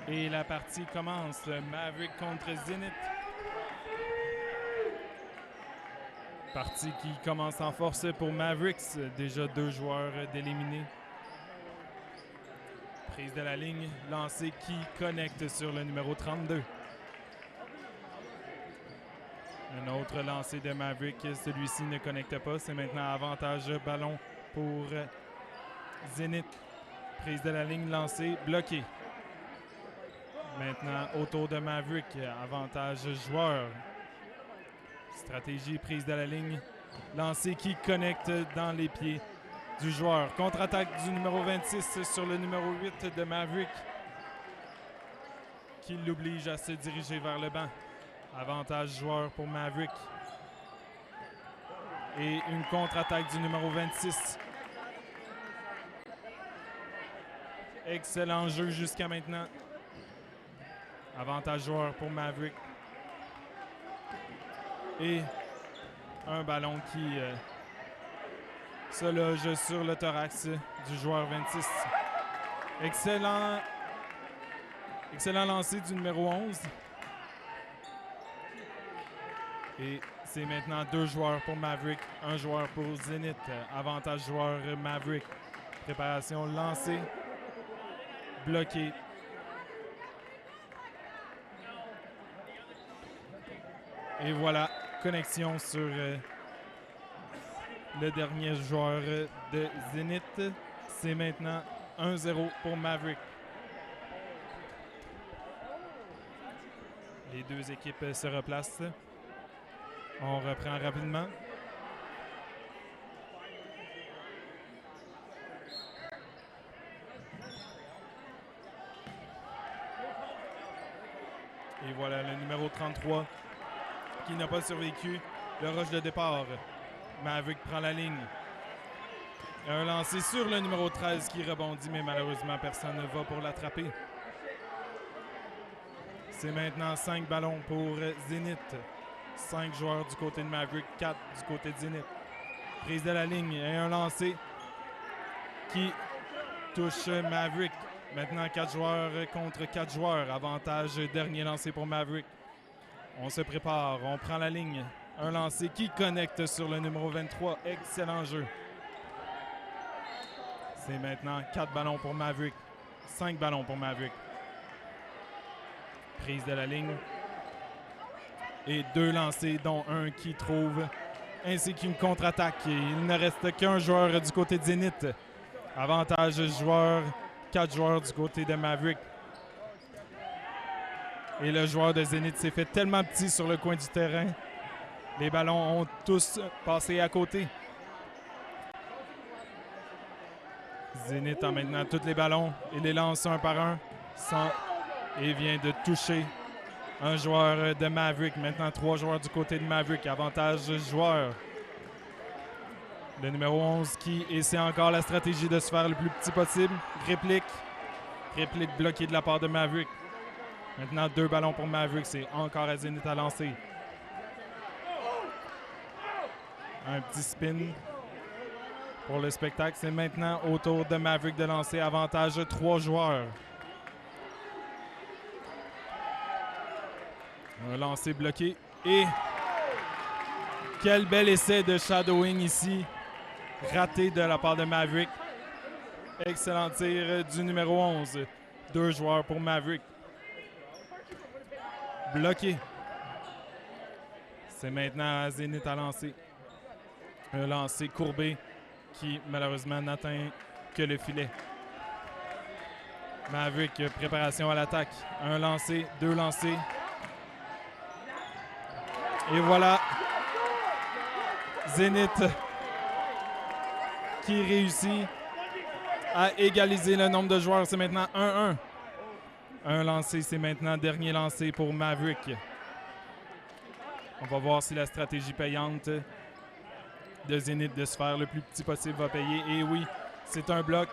Et la partie commence. Maverick contre Zenith. Partie qui commence en force pour Mavericks. Déjà 2 joueurs d'éliminés. Prise de la ligne. Lancé qui connecte sur le numéro 32. Un autre lancé de Maverick. Celui-ci ne connecte pas. C'est maintenant avantage ballon pour Zenith. Prise de la ligne lancée. Bloqué. Maintenant, autour de Maverick, avantage joueur. Stratégie, prise de la ligne. Lancé qui connecte dans les pieds du joueur. Contre-attaque du numéro 26 sur le numéro 8 de Maverick. Qui l'oblige à se diriger vers le banc. Avantage joueur pour Maverick. Et une contre-attaque du numéro 26. Excellent jeu jusqu'à maintenant. Avantage joueur pour Maverick. Et un ballon qui se loge sur le thorax du joueur 26. Excellent lancer du numéro 11. Et c'est maintenant 2 joueurs pour Maverick, 1 joueur pour Zenith. Avantage joueur Maverick. Préparation lancée. Bloqué. Et voilà, connexion sur le dernier joueur de Zenith. C'est maintenant 1-0 pour Maverick. Les deux équipes se replacent. On reprend rapidement. Et voilà le numéro 33 qui n'a pas survécu. Le rush de départ. Maverick prend la ligne. Un lancé sur le numéro 13 qui rebondit, mais malheureusement, personne ne va pour l'attraper. C'est maintenant 5 ballons pour Zenith. 5 joueurs du côté de Maverick, 4 du côté de Zenith. Prise de la ligne et un lancé qui touche Maverick. Maintenant 4 joueurs contre 4 joueurs. Avantage dernier lancé pour Maverick. On se prépare, on prend la ligne. Un lancé qui connecte sur le numéro 23. Excellent jeu. C'est maintenant 4 ballons pour Maverick. 5 ballons pour Maverick. Prise de la ligne. Et 2 lancés, dont un qui trouve, ainsi qu'une contre-attaque. Il ne reste qu'un joueur du côté de Zenith. Avantage joueur, 4 joueurs du côté de Maverick. Et le joueur de Zenith s'est fait tellement petit sur le coin du terrain. Les ballons ont tous passé à côté. Zenith a maintenant tous les ballons. Il les lance un par un. Et vient de toucher un joueur de Maverick. Maintenant 3 joueurs du côté de Maverick. Avantage joueur. Le numéro 11 qui essaie encore la stratégie de se faire le plus petit possible. Réplique. Réplique bloquée de la part de Maverick. Maintenant 2 ballons pour Maverick. C'est encore à Zenith à lancer. Un petit spin pour le spectacle. C'est maintenant au tour de Maverick de lancer. Avantage 3 joueurs. Un lancer bloqué. Et quel bel essai de shadowing ici. Raté de la part de Maverick. Excellent tir du numéro 11. 2 joueurs pour Maverick. Bloqué. C'est maintenant à Zenith à lancer. Un lancer courbé qui malheureusement n'atteint que le filet. Maverick, préparation à l'attaque. Un lancé, 2 lancés. Et voilà. Zenith qui réussit à égaliser le nombre de joueurs. C'est maintenant 1-1. Un lancé, c'est maintenant dernier lancé pour Maverick. On va voir si la stratégie payante de Zenith de se faire le plus petit possible va payer. Et oui, c'est un bloc.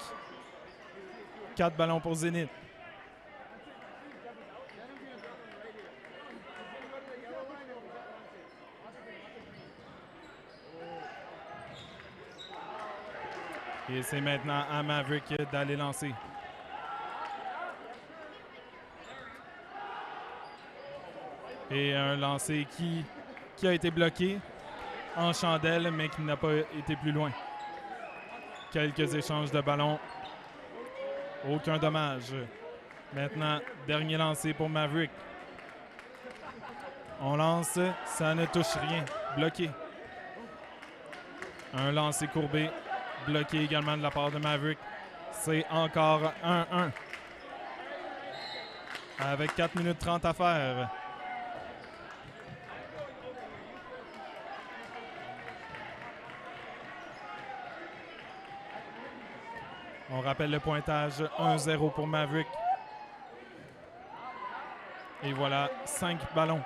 4 ballons pour Zenith. Et c'est maintenant à Maverick d'aller lancer. Et un lancer qui a été bloqué en chandelle, mais qui n'a pas été plus loin. Quelques échanges de ballons. Aucun dommage. Maintenant, dernier lancer pour Maverick. On lance, ça ne touche rien. Bloqué. Un lancer courbé. Bloqué également de la part de Maverick. C'est encore 1-1. Avec 4 minutes 30 à faire. On rappelle le pointage 1-0 pour Maverick. Et voilà, 5 ballons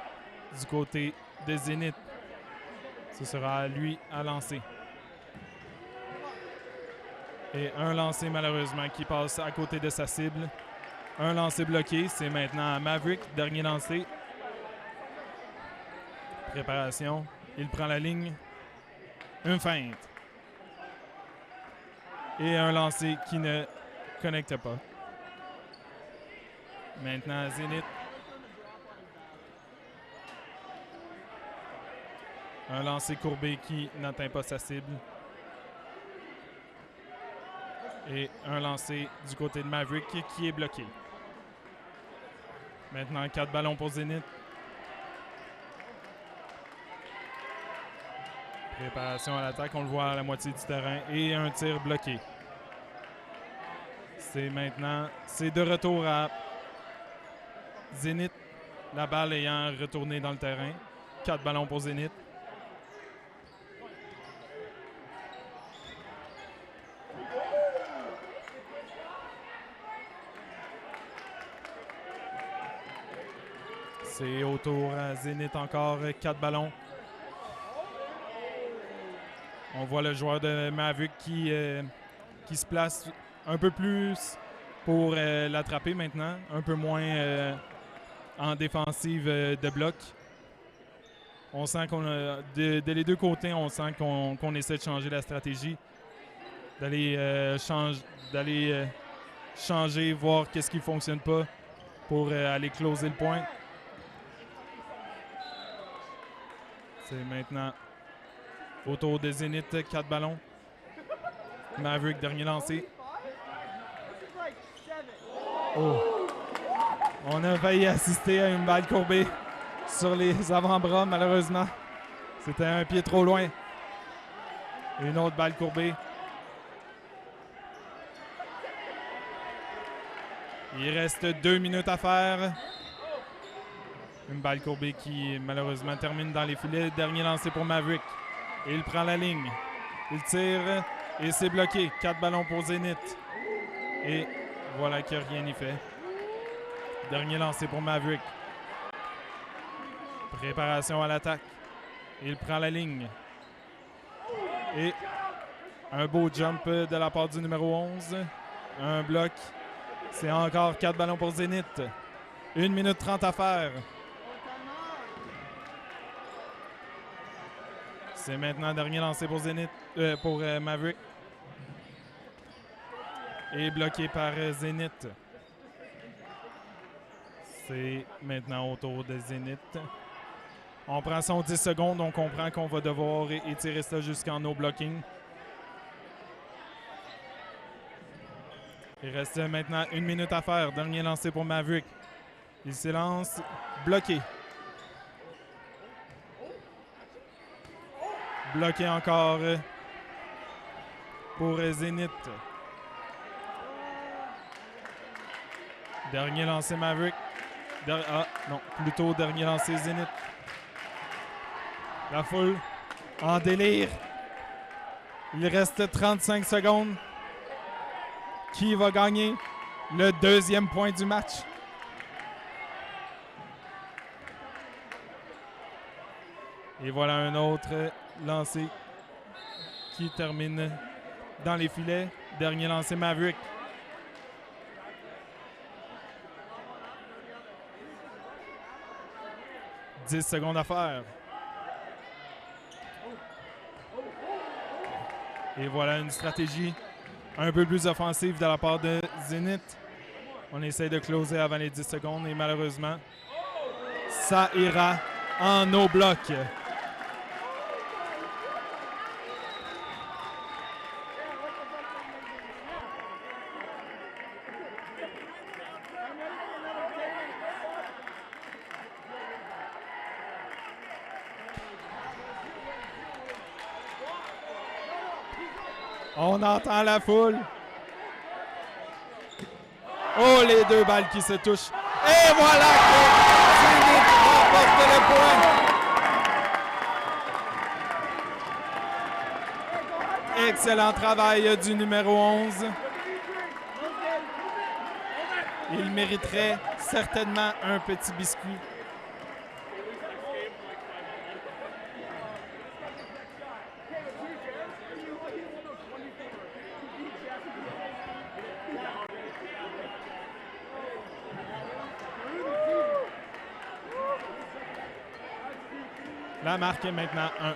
du côté de Zenith. Ce sera à lui à lancer. Et un lancer malheureusement qui passe à côté de sa cible. Un lancer bloqué, c'est maintenant à Maverick. Dernier lancer. Préparation. Il prend la ligne. Une feinte. Et un lancer qui ne connecte pas. Maintenant, Zenith. Un lancer courbé qui n'atteint pas sa cible. Et un lancer du côté de Maverick qui est bloqué. Maintenant, 4 ballons pour Zenith. Préparation à l'attaque, on le voit à la moitié du terrain. Et un tir bloqué. C'est maintenant, c'est de retour à Zenith. La balle ayant retourné dans le terrain. 4 ballons pour Zenith. C'est autour à Zenith encore, 4 ballons. On voit le joueur de Mavericks qui se place un peu plus pour l'attraper maintenant, un peu moins en défensive de bloc. On sent qu'on a, de les deux côtés, on sent qu'on essaie de changer la stratégie, d'aller changer, voir qu'est-ce qui ne fonctionne pas pour aller closer le point. C'est maintenant autour de Zenith, 4 ballons. Maverick, dernier lancé. Oh! On a failli assister à une balle courbée sur les avant-bras, malheureusement. C'était un pied trop loin. Une autre balle courbée. Il reste 2 minutes à faire. Une balle courbée qui, malheureusement, termine dans les filets. Dernier lancé pour Maverick. Il prend la ligne. Il tire et c'est bloqué. 4 ballons pour Zenith. Et voilà que rien n'y fait. Dernier lancé pour Maverick. Préparation à l'attaque. Il prend la ligne. Et un beau jump de la part du numéro 11. Un bloc. C'est encore 4 ballons pour Zenith. 1 minute 30 à faire. C'est maintenant dernier lancé pour Zenith, pour Maverick. Et bloqué par Zenith. C'est maintenant autour de Zenith. On prend son 10 secondes, on comprend qu'on va devoir étirer ça jusqu'en no blocking. Il reste maintenant 1 minute à faire. Dernier lancé pour Maverick. Il s'élance, bloqué. Bloqué encore pour Zenith. Dernier lancé Maverick. Plutôt dernier lancé Zenith. La foule en délire. Il reste 35 secondes. Qui va gagner le 2e point du match? Et voilà un autre lancé qui termine dans les filets. Dernier lancé Maverick. « 10 secondes à faire. » Et voilà une stratégie un peu plus offensive de la part de Zenith. On essaie de closer avant les 10 secondes et malheureusement, ça ira en no bloc. On entend la foule. Oh, les 2 balles qui se touchent. Et voilà que Zenith remporte le point. Excellent travail du numéro 11. Il mériterait certainement un petit biscuit. La marque est maintenant 1-1.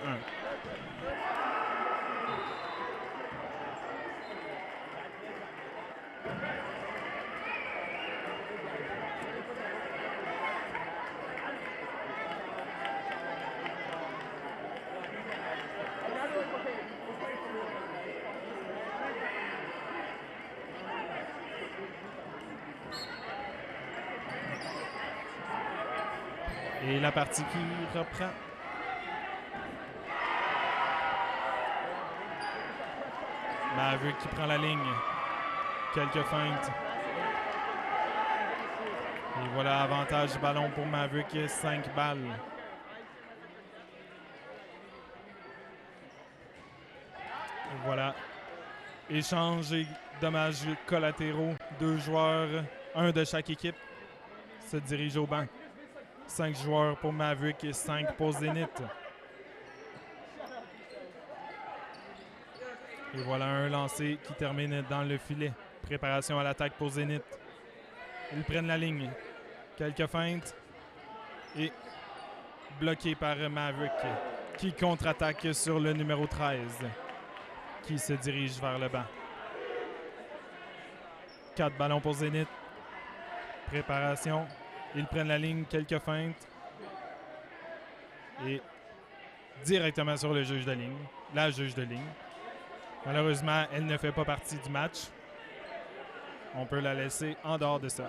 Et la partie qui reprend. Maverick qui prend la ligne. Quelques feintes. Et voilà, avantage du ballon pour Maverick, 5 balles. Et voilà. Échange et dommages collatéraux. 2 joueurs, 1 de chaque équipe, se dirigent au banc. 5 joueurs pour Maverick et 5 pour Zenith. Et voilà un lancé qui termine dans le filet. Préparation à l'attaque pour Zenith. Ils prennent la ligne. Quelques feintes. Et bloqué par Maverick qui contre-attaque sur le numéro 13 qui se dirige vers le banc. 4 ballons pour Zenith. Préparation. Ils prennent la ligne. Quelques feintes. Et directement sur le juge de ligne. La juge de ligne. Malheureusement, elle ne fait pas partie du match. On peut la laisser en dehors de ça.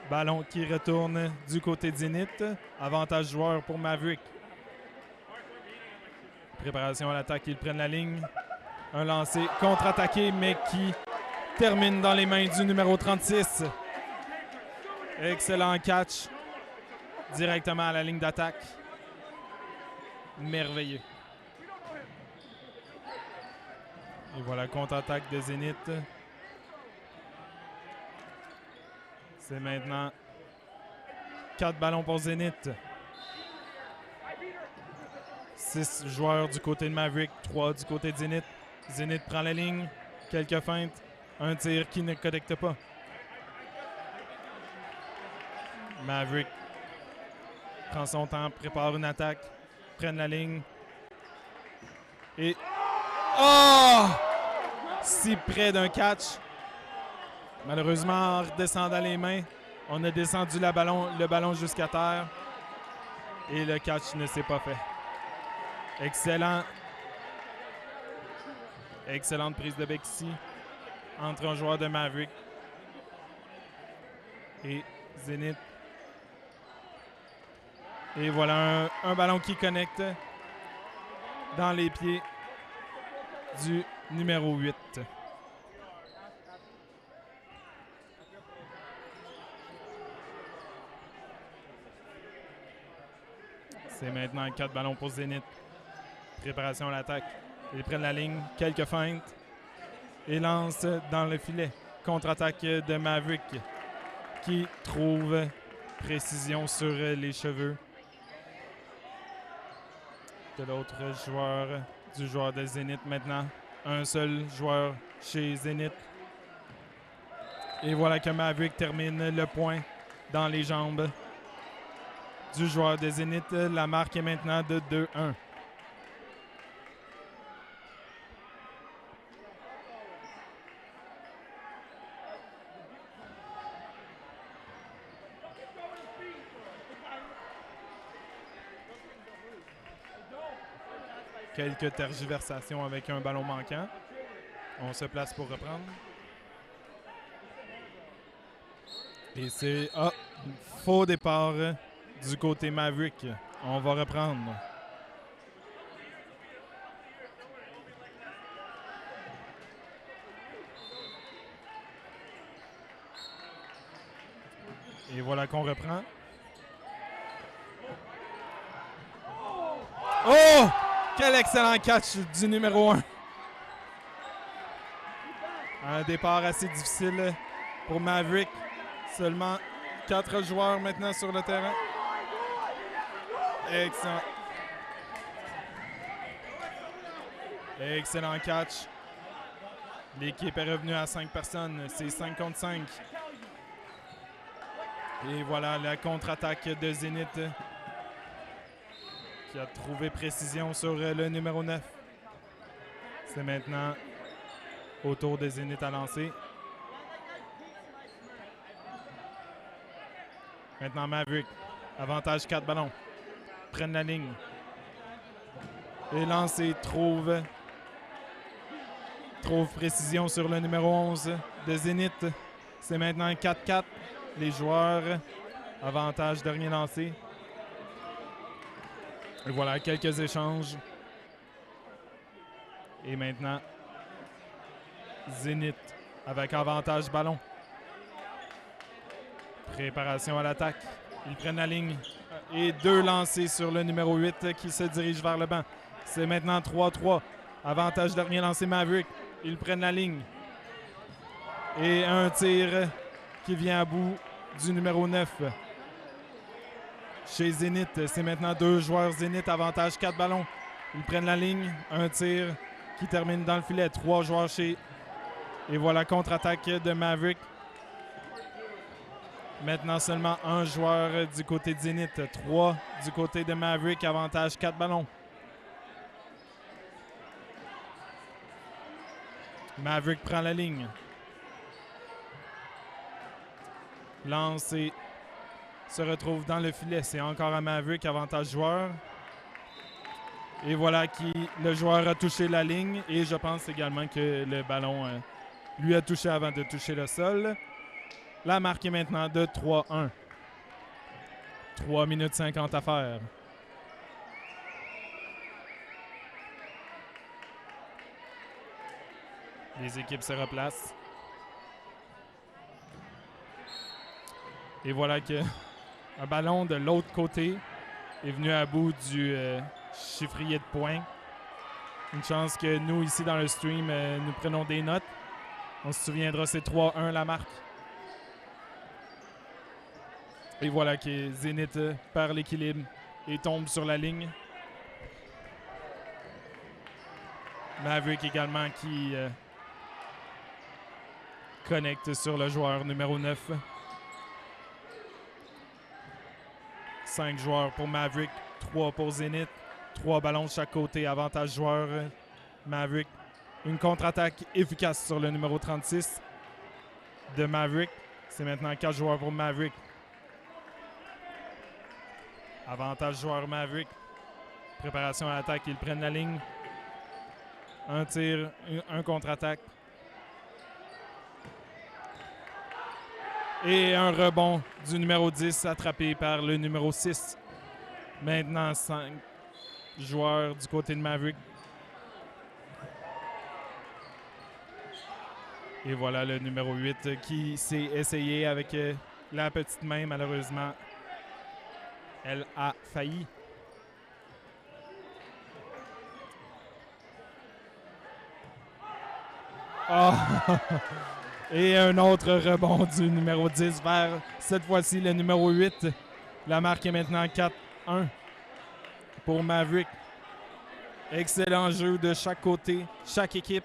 Ballon qui retourne du côté de Zenith. Avantage joueur pour Maverick. Préparation à l'attaque, ils prennent la ligne. Un lancer contre-attaqué, mais qui termine dans les mains du numéro 36. Excellent catch. Directement à la ligne d'attaque. Merveilleux. Et voilà, contre-attaque de Zenith. C'est maintenant 4 ballons pour Zenith. 6 joueurs du côté de Maverick, 3 du côté de Zenith. Zenith prend la ligne, quelques feintes, un tir qui ne connecte pas. Maverick prend son temps, prépare une attaque, prenne la ligne. Et... oh! Si près d'un catch. Malheureusement, en redescendant les mains, on a descendu le ballon jusqu'à terre. Et le catch ne s'est pas fait. Excellent. Excellente prise de bec ici. Entre un joueur de Maverick et Zenith. Et voilà un ballon qui connecte dans les pieds du numéro 8. C'est maintenant 4 ballons pour Zenith. Préparation à l'attaque. Ils prennent la ligne, quelques feintes et lancent dans le filet. Contre-attaque de Maverick qui trouve précision sur les cheveux de l'autre joueur, du joueur de Zenith maintenant. Un seul joueur chez Zenith. Et voilà que Maverick termine le point dans les jambes du joueur de Zenith. La marque est maintenant de 2-1. Quelques tergiversations avec un ballon manquant. On se place pour reprendre. Et c'est faux départ du côté Maverick. On va reprendre. Et voilà qu'on reprend. Oh! Quel excellent catch du numéro 1. Un départ assez difficile pour Maverick. Seulement 4 joueurs maintenant sur le terrain. Excellent. Excellent catch. L'équipe est revenue à 5 personnes. C'est 5 contre 5. Et voilà la contre-attaque de Zenith qui a trouvé précision sur le numéro 9. C'est maintenant au tour de Zenith à lancer. Maintenant Maverick. Avantage 4 ballons. Prennent la ligne. Et lancer trouve précision sur le numéro 11 de Zenith. C'est maintenant 4-4. Les joueurs. Avantage dernier lancé. Et voilà quelques échanges. Et maintenant, Zenith avec avantage ballon. Préparation à l'attaque. Ils prennent la ligne. Et 2 lancés sur le numéro 8 qui se dirige vers le banc. C'est maintenant 3-3. Avantage dernier lancé Maverick. Ils prennent la ligne. Et un tir qui vient à bout du numéro 9. Chez Zenith, c'est maintenant 2 joueurs Zenith, avantage 4 ballons. Ils prennent la ligne. Un tir qui termine dans le filet. 3 joueurs chez... Et voilà, contre-attaque de Maverick. Maintenant seulement un joueur du côté de Zenith. 3 du côté de Maverick, avantage 4 ballons. Maverick prend la ligne. Lance et se retrouve dans le filet. C'est encore à Maverick, avantage joueur. Et voilà qui le joueur a touché la ligne. Et je pense également que le ballon lui a touché avant de toucher le sol. La marque est maintenant de 3-1. 3 minutes 50 à faire. Les équipes se replacent. Et voilà que un ballon de l'autre côté est venu à bout du chiffrier de points. Une chance que nous, ici dans le stream, nous prenons des notes. On se souviendra, c'est 3-1 la marque. Et voilà que Zenith perd l'équilibre et tombe sur la ligne. Maverick également qui connecte sur le joueur numéro 9. 5 joueurs pour Maverick, 3 pour Zenith. 3 ballons de chaque côté, avantage joueur Maverick. Une contre-attaque efficace sur le numéro 36 de Maverick. C'est maintenant 4 joueurs pour Maverick. Avantage joueur Maverick. Préparation à l'attaque, ils prennent la ligne. Un tir, un contre-attaque. Et un rebond du numéro 10 attrapé par le numéro 6. Maintenant 5 joueurs du côté de Maverick. Et voilà le numéro 8 qui s'est essayé avec la petite main. Malheureusement, elle a failli. Oh. Et un autre rebond du numéro 10 vers cette fois-ci le numéro 8. La marque est maintenant 4-1 pour Maverick. Excellent jeu de chaque côté, chaque équipe.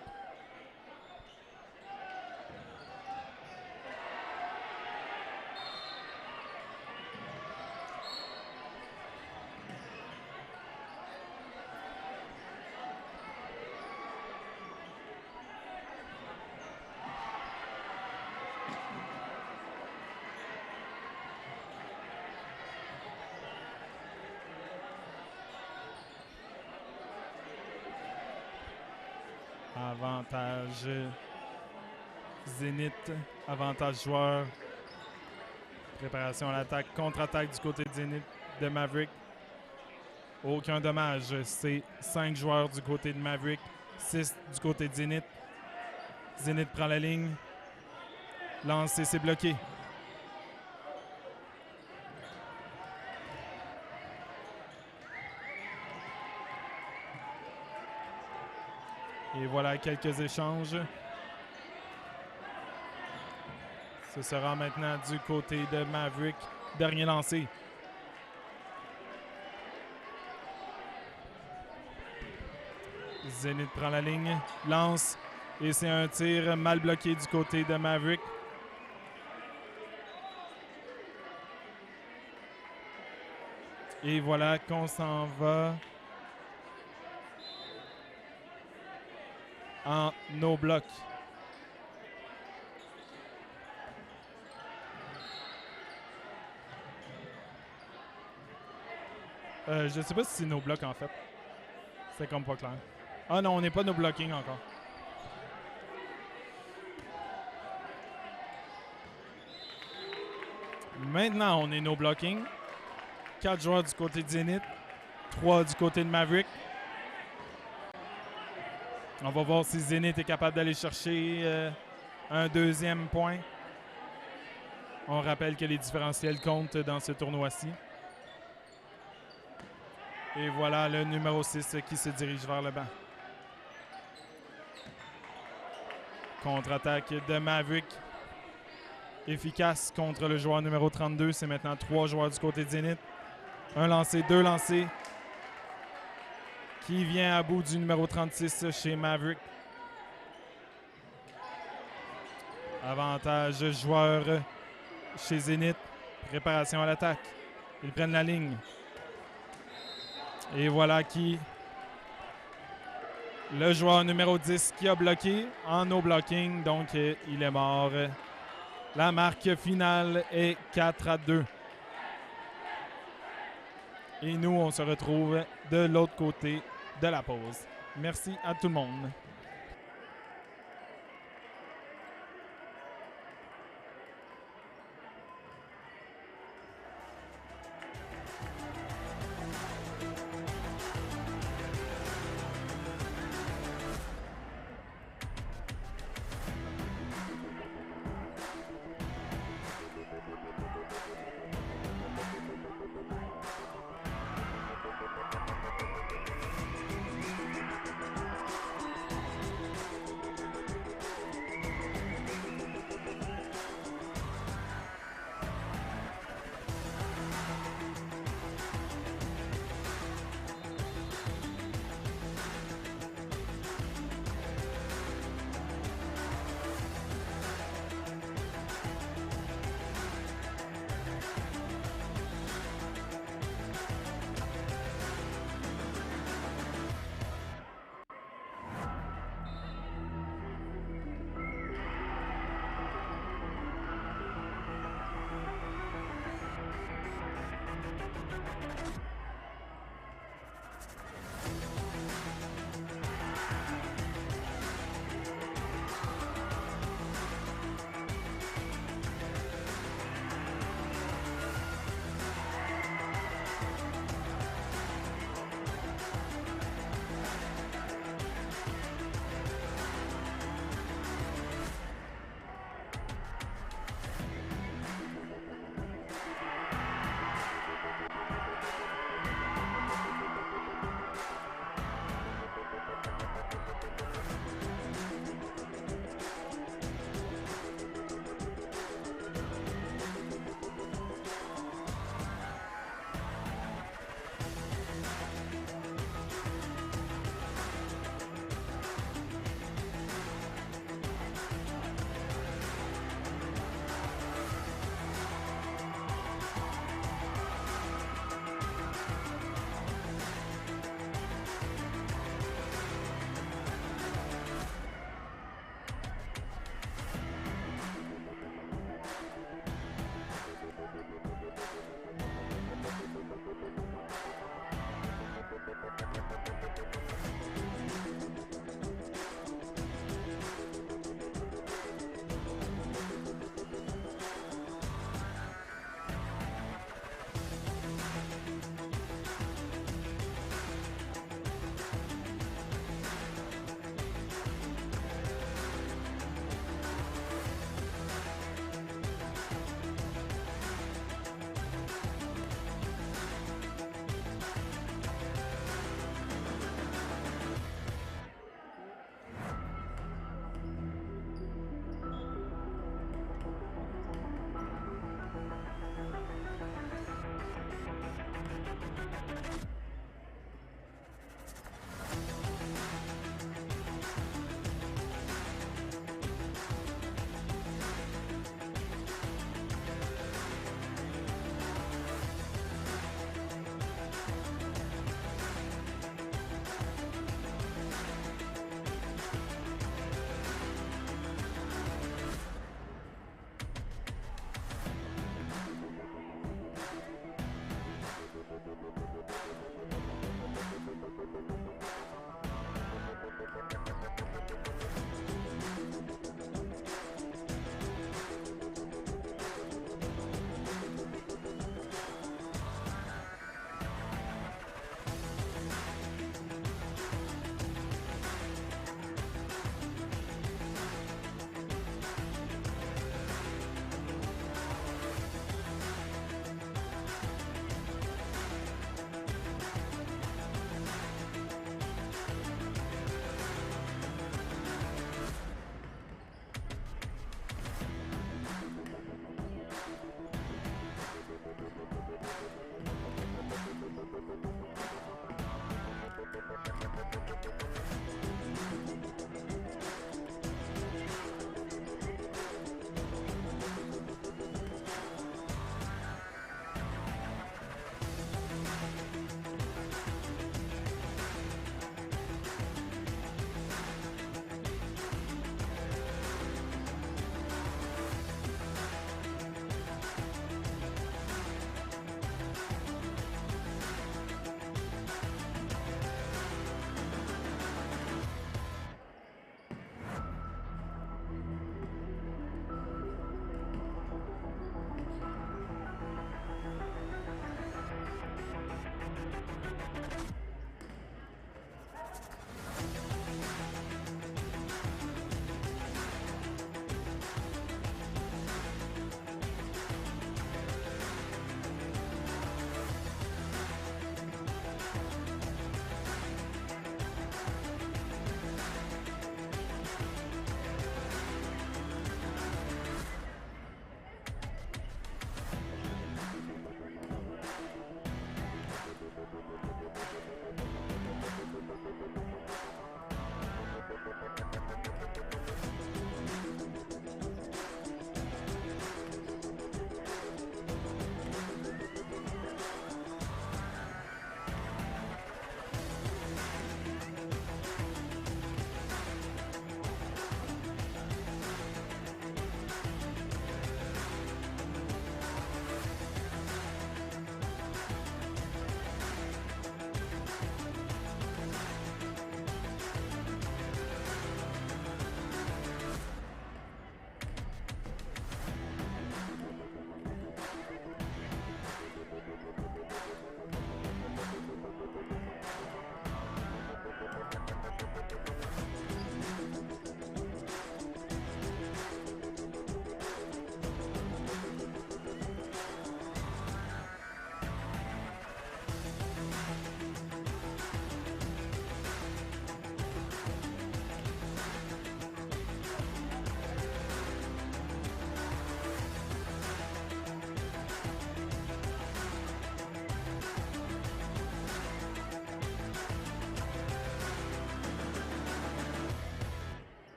Avantage Zenith, avantage joueur. Préparation à l'attaque, contre-attaque du côté de Zenith de Maverick. Aucun dommage, c'est 5 joueurs du côté de Maverick, 6 du côté de Zenith. Zenith prend la ligne. Lancé, c'est bloqué. Et voilà quelques échanges. Ce sera maintenant du côté de Maverick. Dernier lancé. Zenith prend la ligne, lance. Et c'est un tir mal bloqué du côté de Maverick. Et voilà qu'on s'en va en no bloc. Je sais pas si c'est no bloc en fait. C'est comme pas clair. Ah non, on n'est pas no blocking encore. Maintenant, on est no blocking. 4 joueurs du côté de Zenith, 3 du côté de Maverick. On va voir si Zenith est capable d'aller chercher un deuxième point. On rappelle que les différentiels comptent dans ce tournoi-ci. Et voilà le numéro 6 qui se dirige vers le banc. Contre-attaque de Maverick. Efficace contre le joueur numéro 32. C'est maintenant 3 joueurs du côté de Zenith. Un lancé, 2 lancés. Qui vient à bout du numéro 36 chez Maverick. Avantage joueur chez Zenith. Préparation à l'attaque. Ils prennent la ligne. Et voilà qui... Le joueur numéro 10 qui a bloqué en no blocking. Donc, il est mort. La marque finale est 4-2. Et nous, on se retrouve de l'autre côté de la pause. Merci à tout le monde.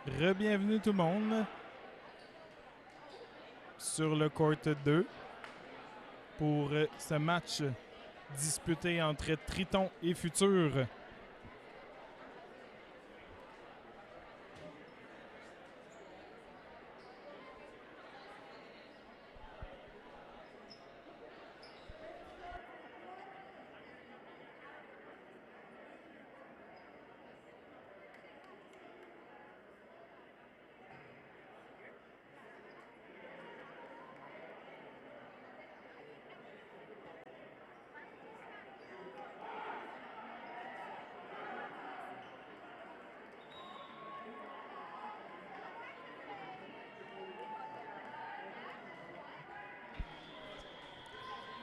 Re-bienvenue tout le monde sur le court 2 pour ce match disputé entre Tritons et Futur.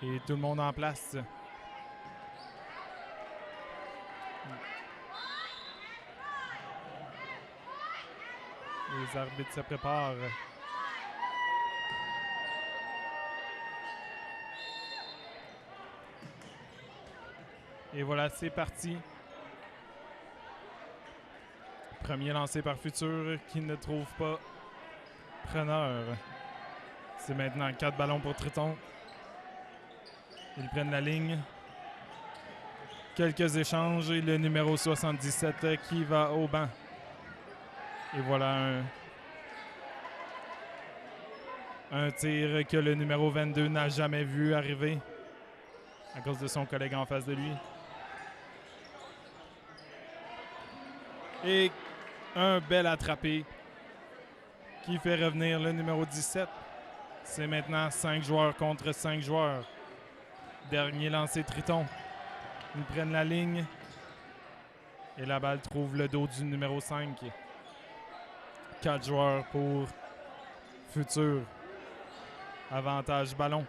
Et tout le monde en place. Les arbitres se préparent. Et voilà, c'est parti. Premier lancé par Futur qui ne trouve pas preneur. C'est maintenant 4 ballons pour Triton. Ils prennent la ligne. Quelques échanges et le numéro 77 qui va au banc. Et voilà un tir que le numéro 22 n'a jamais vu arriver à cause de son collègue en face de lui. Et un bel attrapé qui fait revenir le numéro 17. C'est maintenant 5 joueurs contre 5 joueurs. Dernier lancé Triton. Ils prennent la ligne. Et la balle trouve le dos du numéro 5. 4 joueurs pour Futur. Avantage ballon.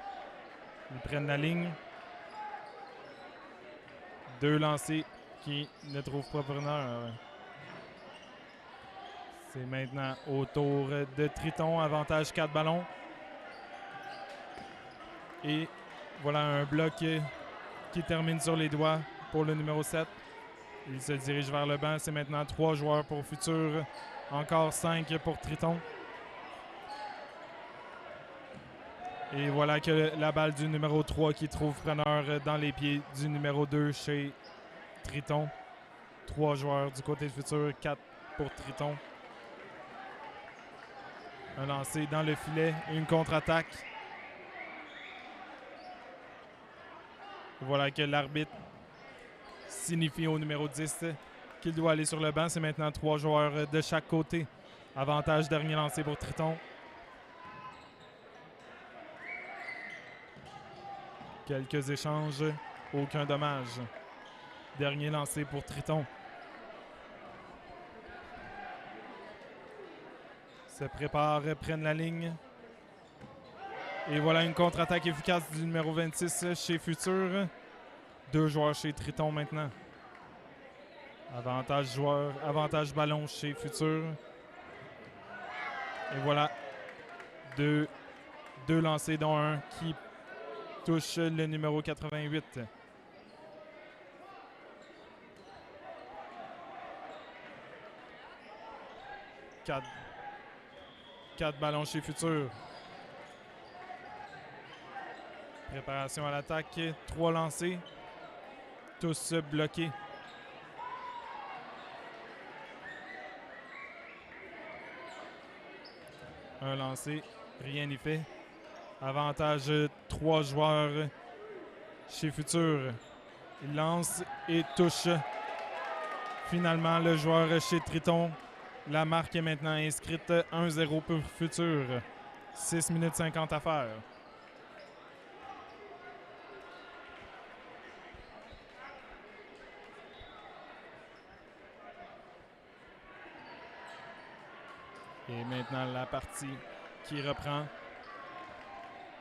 Ils prennent la ligne. 2 lancés qui ne trouvent pas preneur. C'est maintenant au tour de Triton. Avantage 4 ballons. Et voilà un bloc qui termine sur les doigts pour le numéro 7. Il se dirige vers le banc. C'est maintenant 3 joueurs pour Futur. Encore 5 pour Triton. Et voilà que la balle du numéro 3 qui trouve preneur dans les pieds du numéro 2 chez Triton. 3 joueurs du côté de Futur, 4 pour Triton. Un lancé dans le filet, une contre-attaque. Voilà que l'arbitre signifie au numéro 10 qu'il doit aller sur le banc. C'est maintenant 3 joueurs de chaque côté. Avantage dernier lancé pour Triton. Quelques échanges, aucun dommage. Dernier lancé pour Triton. Se préparent, prennent la ligne. Et voilà une contre-attaque efficace du numéro 26 chez Futur. 2 joueurs chez Triton maintenant. Avantage ballon chez Futur. Et voilà 2 lancés dont un qui touche le numéro 88. Quatre ballons chez Futur. Préparation à l'attaque. 3 lancés. Tous bloqués. Un lancé. Rien n'y fait. Avantage 3 joueurs chez Futur. Il lance et touche. Finalement, le joueur chez Triton. La marque est maintenant inscrite 1-0 pour Futur. 6 minutes 50 à faire. Et maintenant, la partie qui reprend.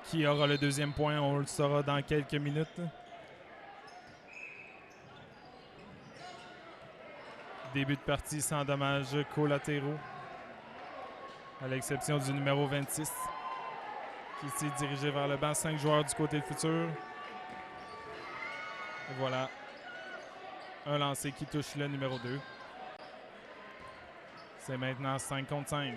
Qui aura le deuxième point? On le saura dans quelques minutes. Début de partie sans dommages collatéraux. À l'exception du numéro 26 qui s'est dirigé vers le banc. 5 joueurs du côté de Futur. Et voilà. Un lancé qui touche le numéro 2. C'est maintenant 5 contre 5.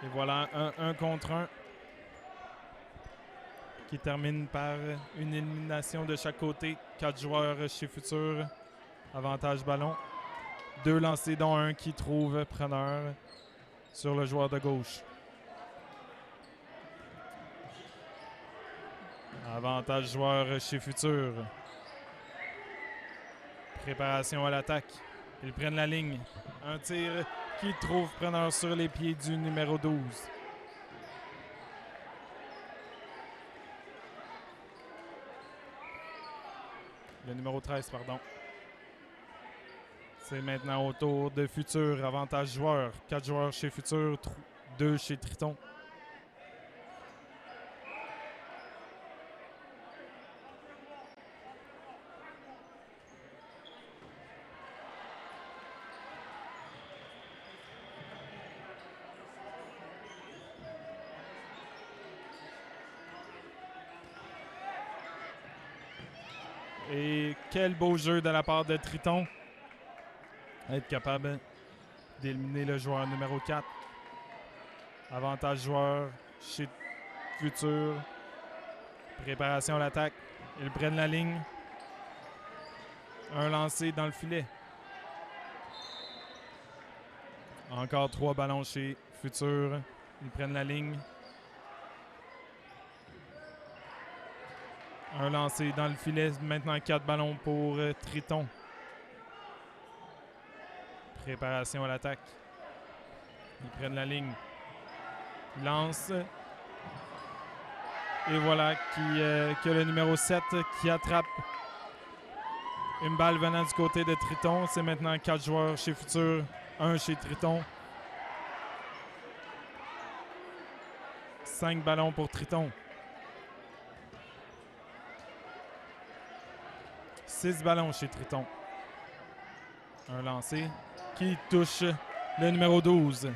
Et voilà un 1 contre 1 qui termine par une élimination de chaque côté. 4 joueurs chez Futur. Avantage ballon. 2 lancers dont un qui trouve preneur sur le joueur de gauche. Avantage joueur chez Futur. Préparation à l'attaque. Ils prennent la ligne. Un tir qui trouve preneur sur les pieds du numéro 12. Le numéro 13, pardon. C'est maintenant au tour de Futur. Avantage joueur. 4 joueurs chez Futur, 2 chez Triton. Et quel beau jeu de la part de Triton. Être capable d'éliminer le joueur numéro 4. Avantage joueur chez Futur. Préparation à l'attaque. Ils prennent la ligne. Un lancé dans le filet. Encore 3 ballons chez Futur. Ils prennent la ligne. Un lancé dans le filet. Maintenant 4 ballons pour Triton. Préparation à l'attaque. Ils prennent la ligne. Ils lancent. Et voilà que le numéro 7 qui attrape une balle venant du côté de Triton. C'est maintenant 4 joueurs chez Futur, 1 chez Triton. 5 ballons pour Triton. 6 ballons chez Triton. Un lancé qui touche le numéro 12.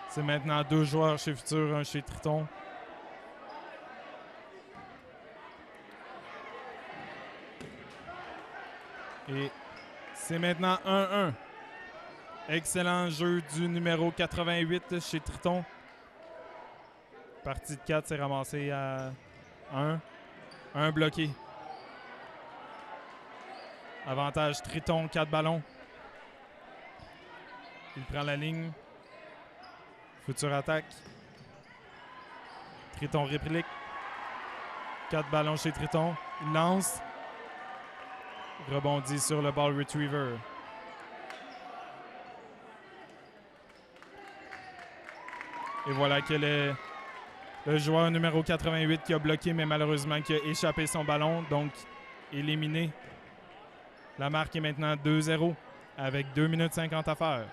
C'est maintenant 2 joueurs chez Futur, 1 chez Triton. Et c'est maintenant 1-1. Excellent jeu du numéro 88 chez Triton. Partie de 4 s'est ramassée à 1. 1 bloqué. Avantage Triton, 4 ballons. Il prend la ligne. Futur attaque. Triton réplique. 4 ballons chez Triton. Il lance. Rebondit sur le ball retriever. Et voilà que le joueur numéro 88 qui a bloqué, mais malheureusement qui a échappé son ballon, donc éliminé. La marque est maintenant 2-0 avec 2 minutes 50 à faire.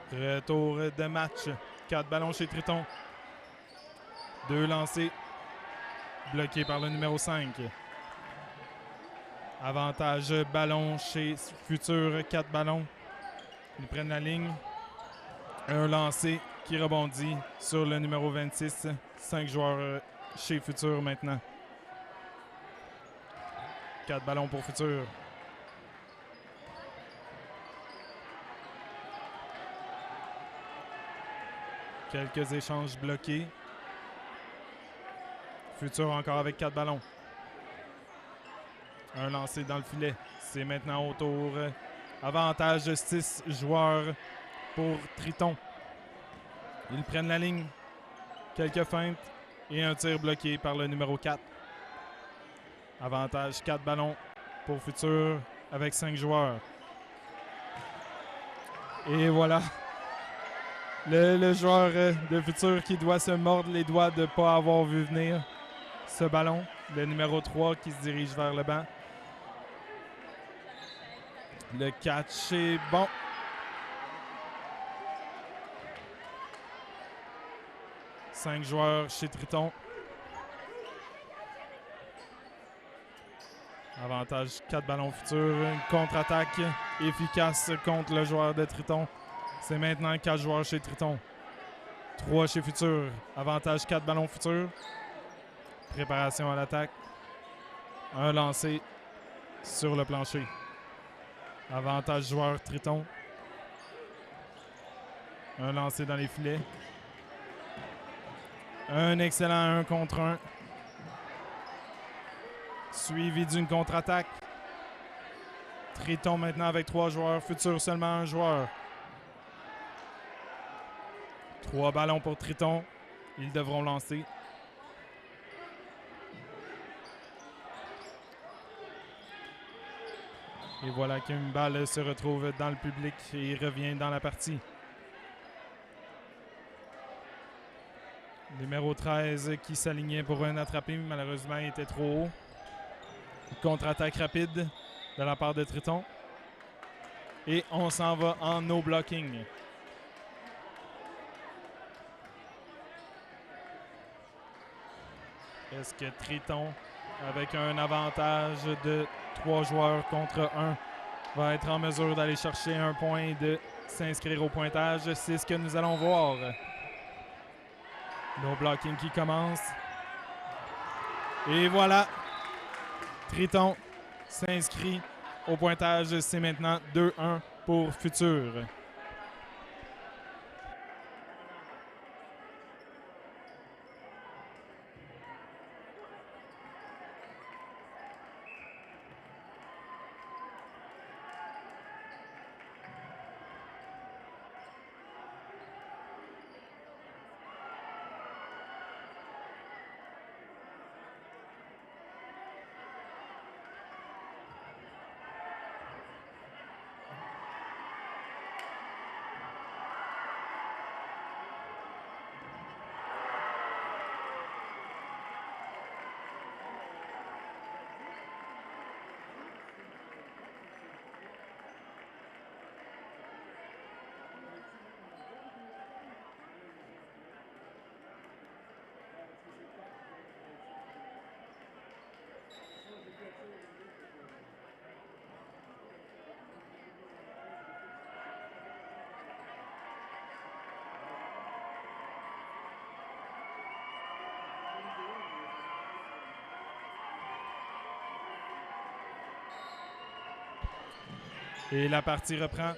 Retour de match. 4 ballons chez Triton. 2 lancés. Bloqués par le numéro 5. Avantage ballon chez Futur. 4 ballons. Ils prennent la ligne. Un lancé qui rebondit sur le numéro 26. 5 joueurs chez Futur maintenant. 4 ballons pour Futur. Quelques échanges bloqués. Futur encore avec 4 ballons. Un lancé dans le filet. C'est maintenant au tour. Avantage de 6 joueurs pour Triton. Ils prennent la ligne. Quelques feintes et un tir bloqué par le numéro 4. Avantage 4 ballons pour Futur avec 5 joueurs. Et voilà. Le joueur de Futur qui doit se mordre les doigts de ne pas avoir vu venir ce ballon. Le numéro 3 qui se dirige vers le banc. Le catch est bon. 5 joueurs chez Triton. Avantage 4 ballons futurs. Une contre-attaque efficace contre le joueur de Triton. C'est maintenant 4 joueurs chez Triton. 3 chez Futur. Avantage 4 ballons futurs. Préparation à l'attaque. Un lancé sur le plancher. Avantage joueur Triton. Un lancé dans les filets. Un excellent 1 contre 1. Suivi d'une contre-attaque. Triton maintenant avec 3 joueurs. Futur seulement 1 joueur. 3 ballons pour Triton. Ils devront lancer. Et voilà qu'une balle se retrouve dans le public et revient dans la partie. Numéro 13 qui s'alignait pour un attrapé, malheureusement il était trop haut. Contre-attaque rapide de la part de Triton. Et on s'en va en no blocking. Est-ce que Triton, avec un avantage de 3 joueurs contre 1, va être en mesure d'aller chercher un point et de s'inscrire au pointage? C'est ce que nous allons voir. No blocking qui commence. Et voilà. Triton s'inscrit au pointage. C'est maintenant 2-1 pour Futur. Et la partie reprend.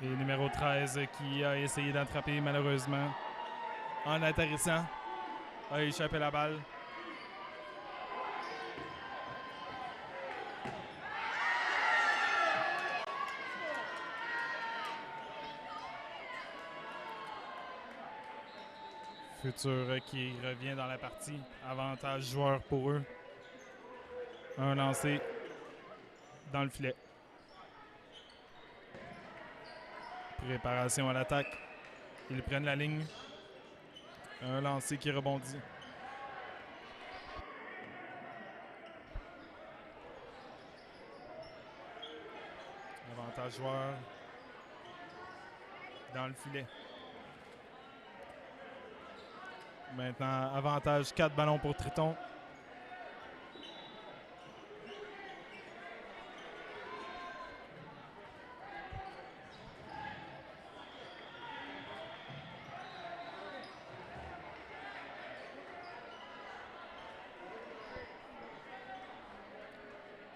Et numéro 13 qui a essayé d'attraper malheureusement en atterrissant, a échappé la balle. Futur qui revient dans la partie. Avantage joueur pour eux. Un lancé dans le filet. Préparation à l'attaque. Ils prennent la ligne. Un lancer qui rebondit. Avantage joueur dans le filet. Maintenant, avantage 4 ballons pour Triton.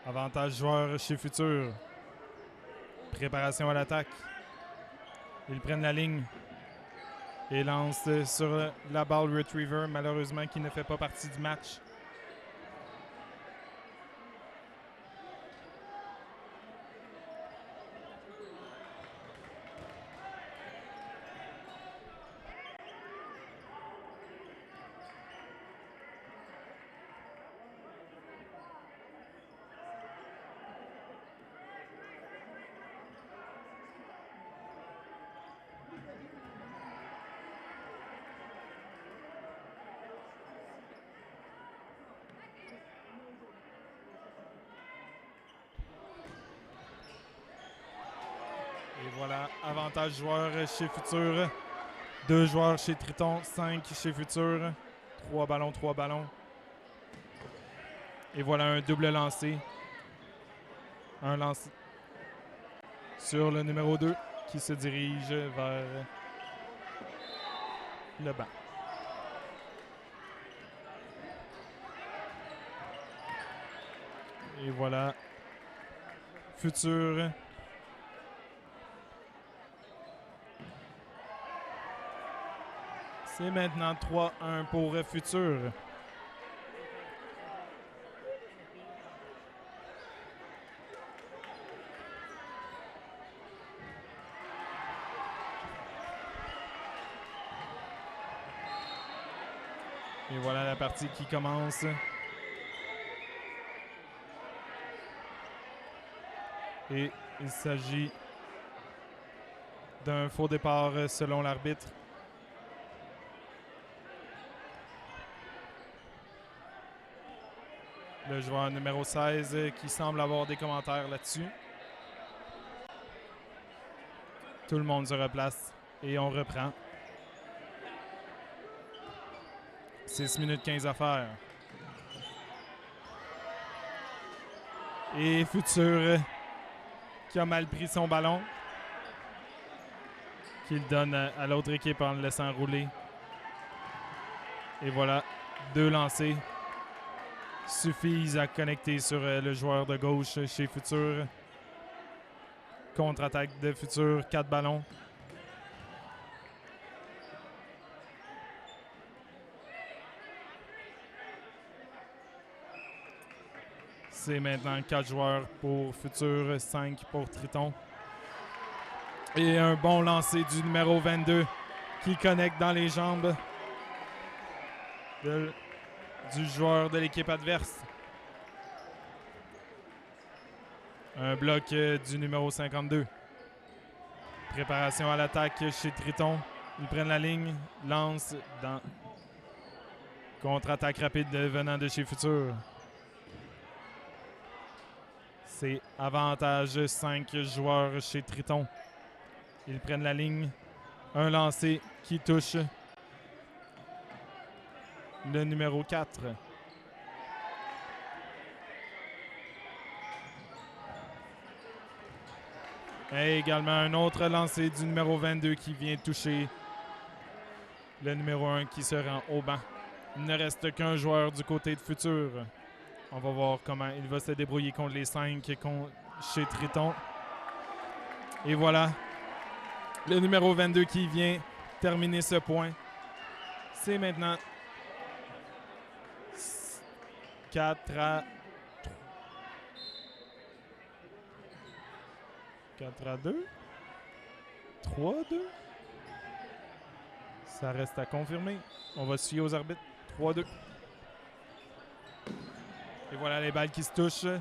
Avantage joueur chez Futur. Préparation à l'attaque. Ils prennent la ligne et lancent sur la balle retriever, malheureusement qui ne fait pas partie du match. Avantage joueur chez Futur. 2 joueurs chez Triton. 5 chez Futur. 3 ballons, 3 ballons. Et voilà un double lancé. Un lancé sur le numéro 2 qui se dirige vers le banc. Et voilà. Futur. C'est maintenant 3-1 pour Futur. Et voilà la partie qui commence. Et il s'agit d'un faux départ selon l'arbitre. Le joueur numéro 16 qui semble avoir des commentaires là-dessus. Tout le monde se replace et on reprend. 6 minutes 15 à faire. Et Futur qui a mal pris son ballon, qu'il donne à l'autre équipe en le laissant rouler. Et voilà, 2 lancers suffisent à connecter sur le joueur de gauche chez Futur. Contre-attaque de Futur, 4 ballons. C'est maintenant 4 joueurs pour Futur, 5 pour Triton. Et un bon lancer du numéro 22 qui connecte dans les jambes du joueur de l'équipe adverse. Un bloc du numéro 52. Préparation à l'attaque chez Triton. Ils prennent la ligne, lancent dans contre-attaque rapide venant de chez Futur. C'est avantage 5 joueurs chez Triton. Ils prennent la ligne. Un lancé qui touche le numéro 4. Et également un autre lancé du numéro 22 qui vient toucher le numéro 1 qui se rend au banc. Il ne reste qu'un joueur du côté de Futur. On va voir comment il va se débrouiller contre les 5 chez Triton. Et voilà, le numéro 22 qui vient terminer ce point. C'est maintenant 4 à 2. 3 à 2. Ça reste à confirmer. On va suivre aux arbitres. 3 à 2. Et voilà les balles qui se touchent.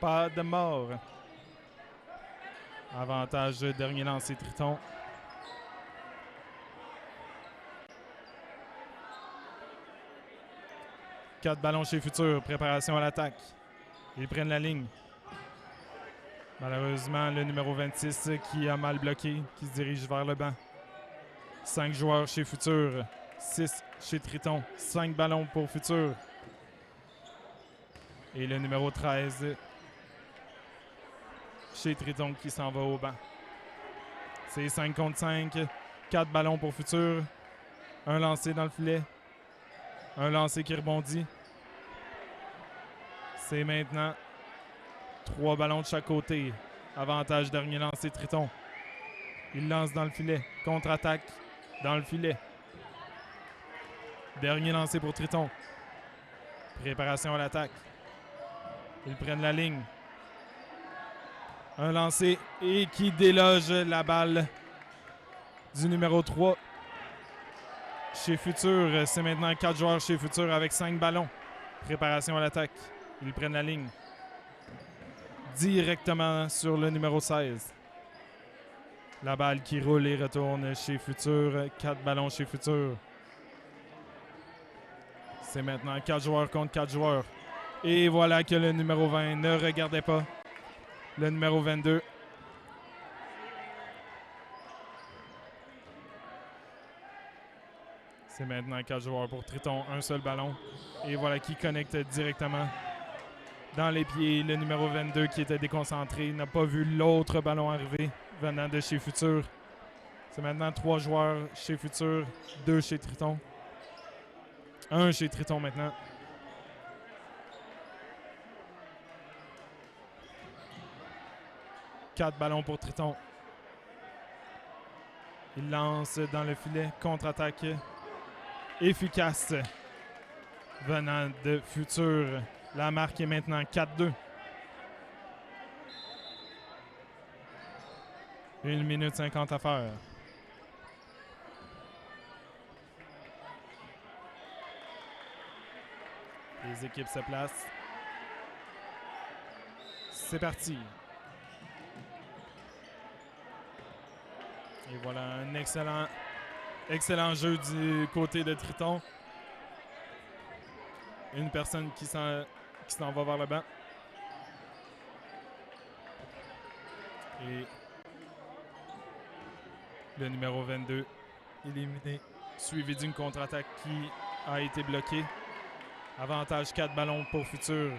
Pas de mort. Avantage dernier lancé Triton. Quatre ballons chez Futur. Préparation à l'attaque. Ils prennent la ligne. Malheureusement, le numéro 26 qui a mal bloqué, qui se dirige vers le banc. 5 joueurs chez Futur. 6 chez Triton. 5 ballons pour Futur. Et le numéro 13 chez Triton qui s'en va au banc. C'est 5 contre 5. 4 ballons pour Futur. Un lancé dans le filet. Un lancé qui rebondit. C'est maintenant 3 ballons de chaque côté. Avantage dernier lancé Triton. Il lance dans le filet. Contre-attaque dans le filet. Dernier lancé pour Triton. Préparation à l'attaque. Ils prennent la ligne. Un lancé et qui déloge la balle du numéro 3 chez Futur. C'est maintenant 4 joueurs chez Futur avec 5 ballons. Préparation à l'attaque. Ils prennent la ligne. Directement sur le numéro 16. La balle qui roule et retourne chez Futur. 4 ballons chez Futur. C'est maintenant 4 joueurs contre 4 joueurs. Et voilà que le numéro 20 ne regardait pas le numéro 22. C'est maintenant 4 joueurs pour Triton, un seul ballon. Et voilà qui connecte directement dans les pieds. Le numéro 22 qui était déconcentré n'a pas vu l'autre ballon arriver venant de chez Futur. C'est maintenant 3 joueurs chez Futur, 2 chez Triton. 1 chez Triton maintenant. Quatre ballons pour Triton. Il lance dans le filet. Contre-attaque efficace venant de Futur. La marque est maintenant 4-2. 1 minute 50 à faire. Les équipes se placent. C'est parti. Et voilà un excellent jeu du côté de Triton. Une personne qui s'en va vers le banc. Et le numéro 22 éliminé, suivi d'une contre-attaque qui a été bloquée. Avantage 4 ballons pour Futur.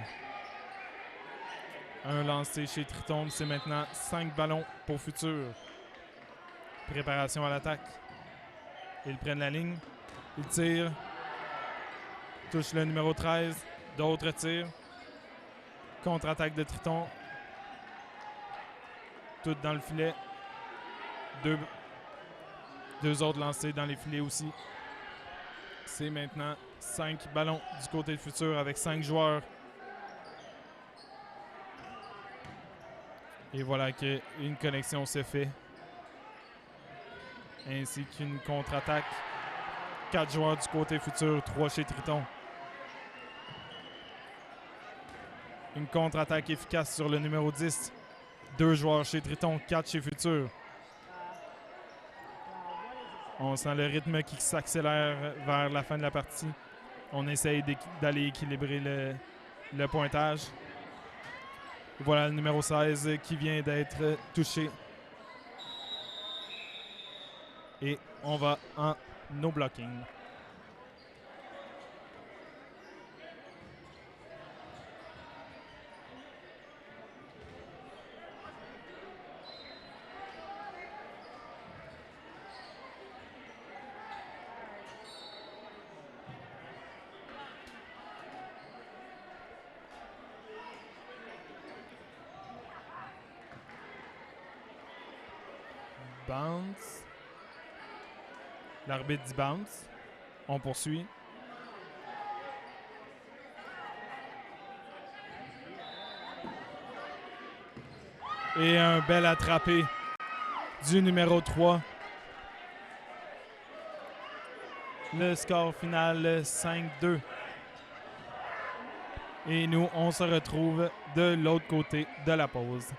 Un lancé chez Triton, c'est maintenant 5 ballons pour Futur. Préparation à l'attaque. Ils prennent la ligne. Ils tirent. Touche le numéro 13. D'autres tirs. Contre-attaque de Triton. Tout dans le filet. Deux autres lancés dans les filets aussi. C'est maintenant 5 ballons du côté de Futur avec 5 joueurs. Et voilà qu'une connexion s'est faite. Ainsi qu'une contre-attaque. 4 joueurs du côté Futur, 3 chez Triton. Une contre-attaque efficace sur le numéro 10. 2 joueurs chez Triton, 4 chez Futur. On sent le rythme qui s'accélère vers la fin de la partie. On essaye d'aller équilibrer le pointage. Voilà le numéro 16 qui vient d'être touché. Et on va en no blocking. Bounce. L'arbitre dit bounce. On poursuit. Et un bel attrapé du numéro 3. Le score final 5-2. Et nous, on se retrouve de l'autre côté de la pause.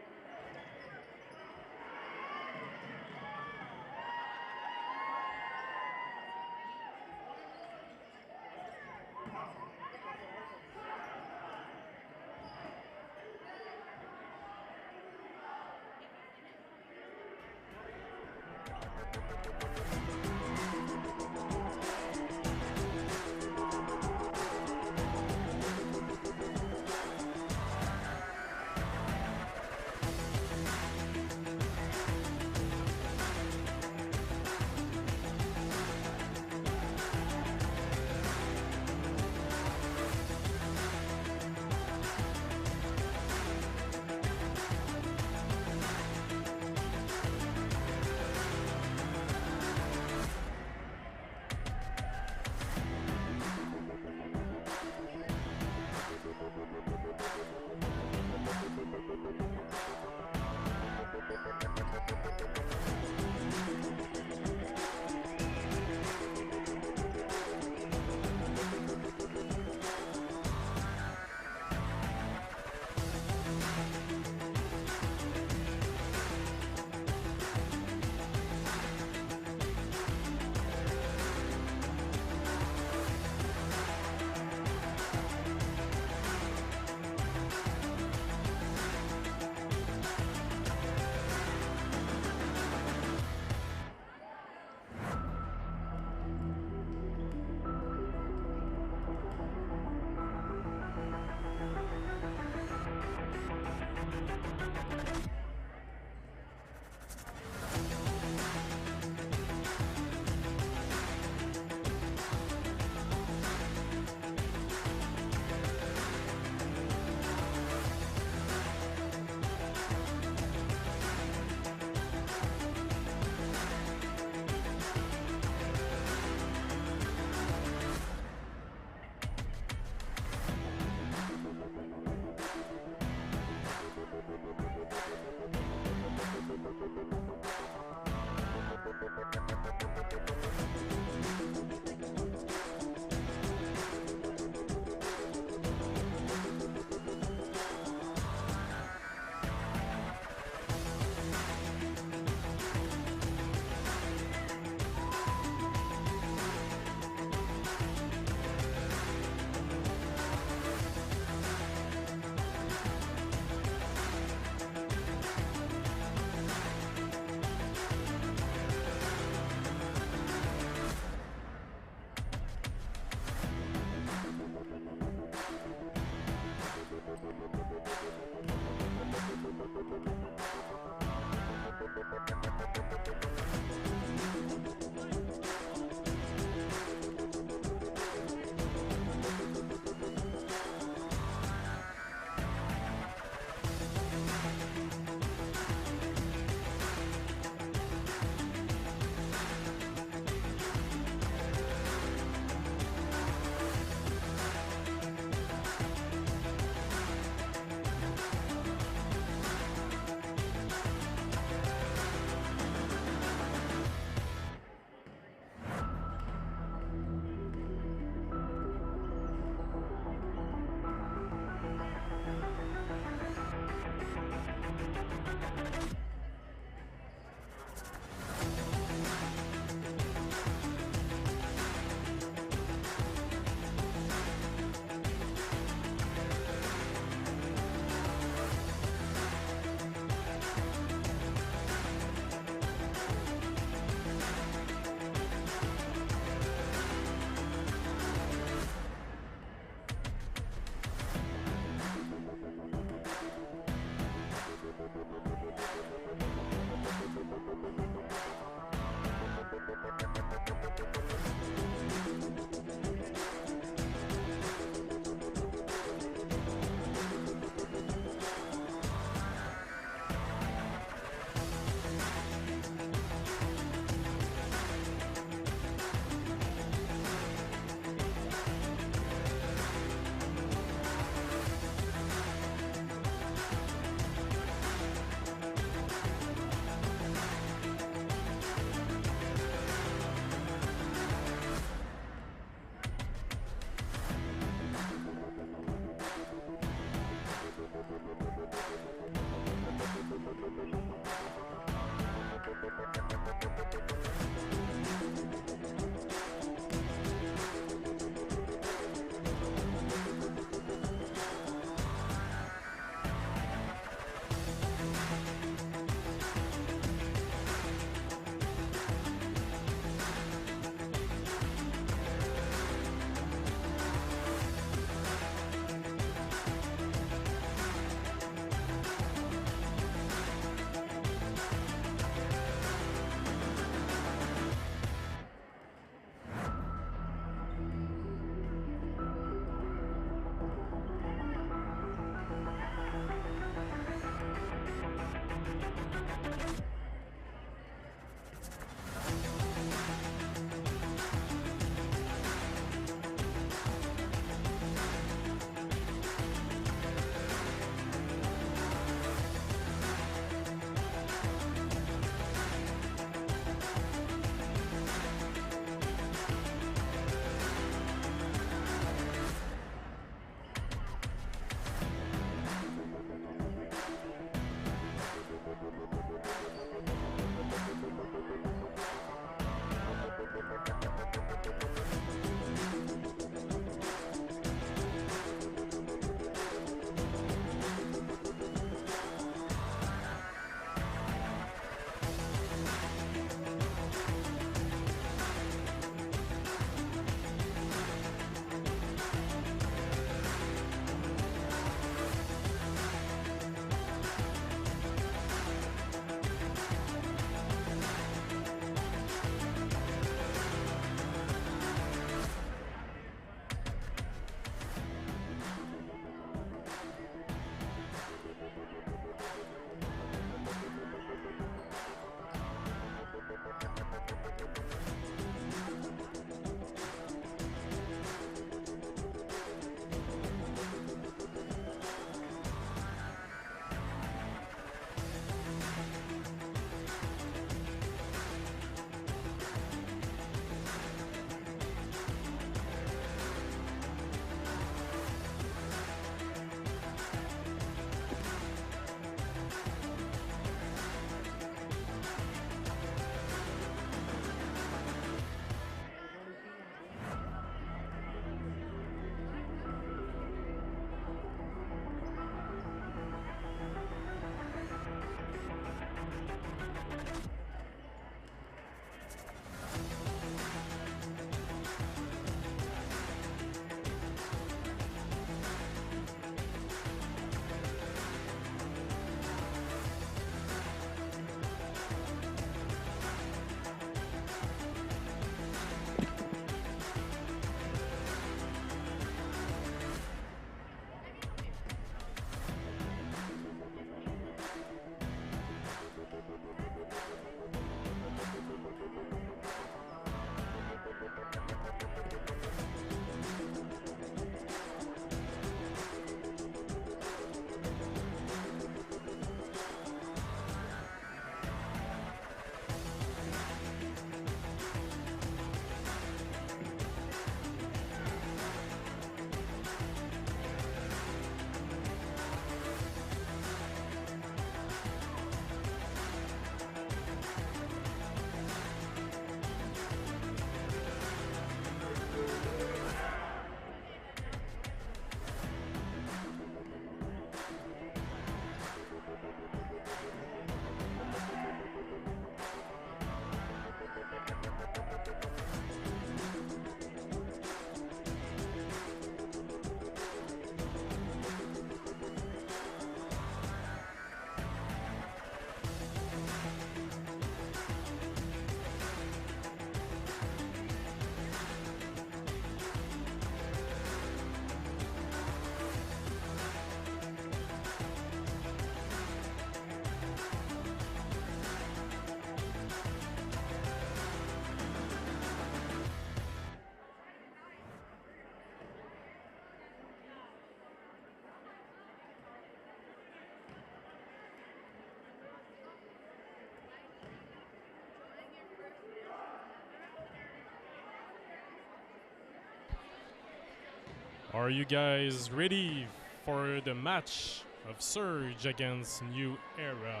Are you guys ready for the match of Surge against New Era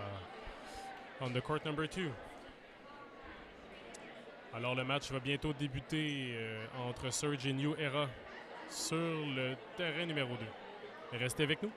on the court number 2? Alors le match va bientôt débuter entre Surge et New Era sur le terrain numéro 2. Restez avec nous.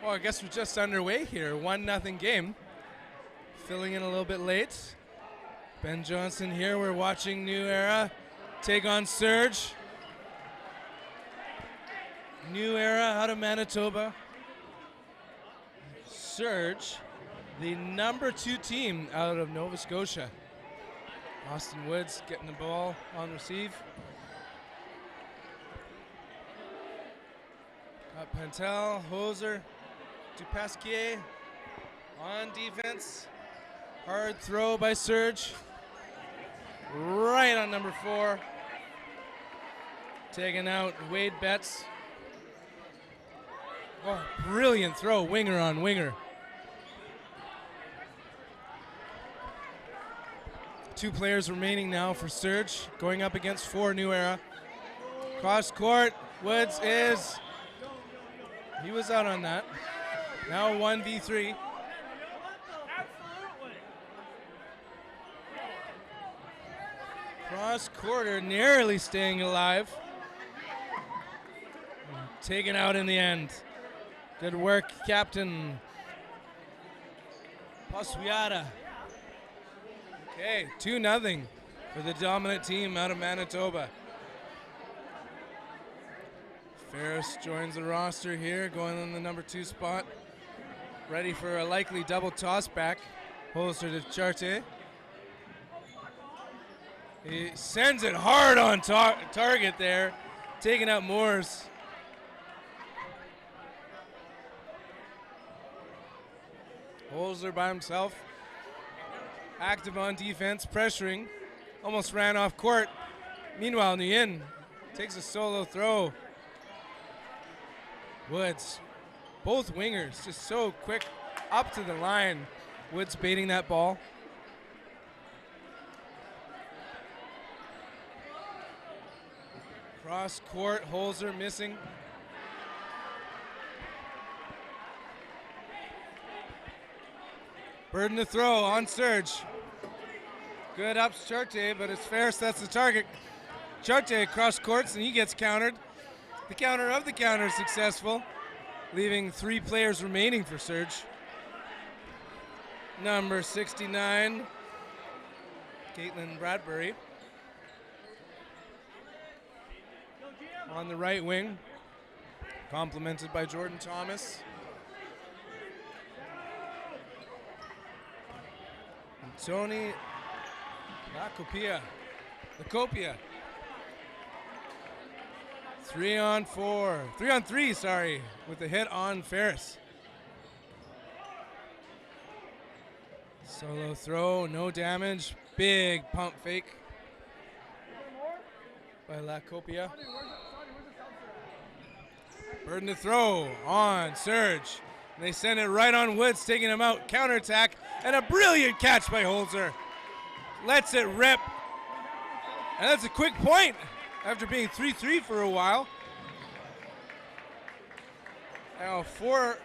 Well, I guess we're just underway here. 1-0 game. Filling in a little bit late. Ben Johnson here. We're watching New Era take on Surge. New Era out of Manitoba. Surge, the number 2 team out of Nova Scotia. Austin Woods getting the ball on receive. Got Pantel, Hoser, Dupasquier on defense. Hard throw by Surge. Right on number 4. Taking out Wade Betts. Oh, brilliant throw, winger on winger. 2 players remaining now for Surge, going up against 4 New Era. Cross court, Woods he was out on that. Now 1v3. Cross quarter, nearly staying alive. Taken out in the end. Good work, Captain Pasuiata. Okay, 2-0 for the dominant team out of Manitoba. Ferris joins the roster here, going on the number 2 spot. Ready for a likely double toss back. Holster to Charte. He sends it hard on target there, taking out Moores. Holzer by himself. Active on defense, pressuring. Almost ran off court. Meanwhile, Nguyen takes a solo throw. Woods, both wingers, just so quick up to the line. Woods baiting that ball. Cross court, Holzer missing. Burden to throw on Surge. Good ups Charte, but it's Ferris that's the target. Charte across courts and he gets countered. The counter of the counter is successful, leaving 3 players remaining for Surge. Number 69, Caitlin Bradbury. On the right wing, complemented by Jordan Thomas. Tony Lacopia. 3 on 3, sorry, with the hit on Ferris. Solo throw, no damage. Big pump fake by Lacopia. Burden to throw on Surge. They send it right on Woods, taking him out. Counterattack, and a brilliant catch by Holzer. Lets it rip. And that's a quick point after being 3-3 for a while. Now 4-3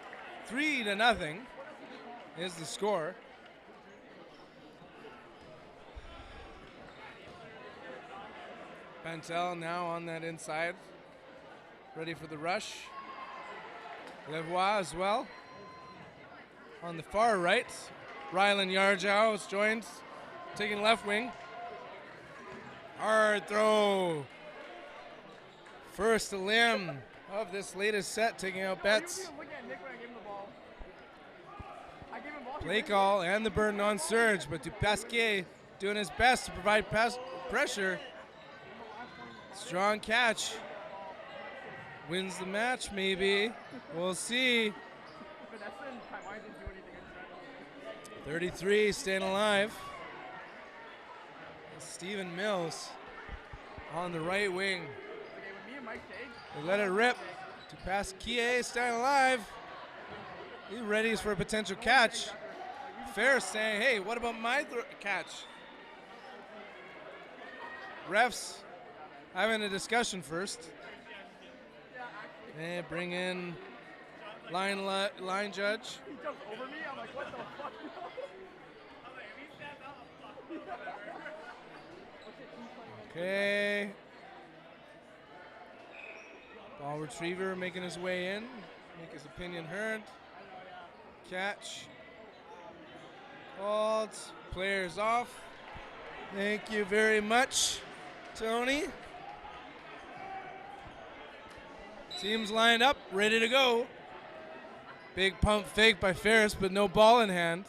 is the score. Pantel now on that inside, ready for the rush. Levois as well. On the far right, Rylan Yarjow is joined, taking left wing. Hard throw. First limb of this latest set, taking out Betts. Play call and the burden on Surge, but Dupasquier doing his best to provide pressure. Strong catch. Wins the match, maybe. We'll see. 33 staying alive. Stephen Mills on the right wing. They let it rip. Dupasquier staying alive. He readies for a potential catch. Ferris saying, hey, what about my catch? Refs having a discussion first. And bring in line judge. He jumped over me. I'm like, what the fuck? Okay. Ball retriever making his way in. Make his opinion heard. Catch. Called. Players off. Thank you very much, Tony. Teams lined up, ready to go. Big pump fake by Ferris, but no ball in hand.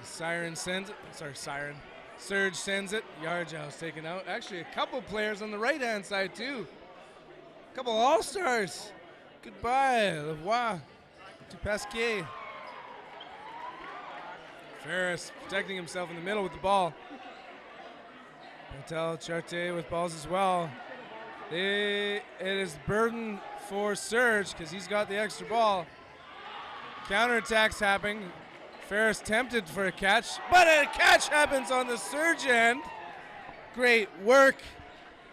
Siren sends it. Sorry, Siren. Surge sends it. Yarjow's taken out. Actually, a couple players on the right-hand side, too. A couple all-stars. Goodbye, Levois to Pasquier. Ferris protecting himself in the middle with the ball. Pentel Charte with balls as well. It is burden for Surge because he's got the extra ball. Counterattacks happening. Ferris tempted for a catch, but a catch happens on the Surge end. Great work.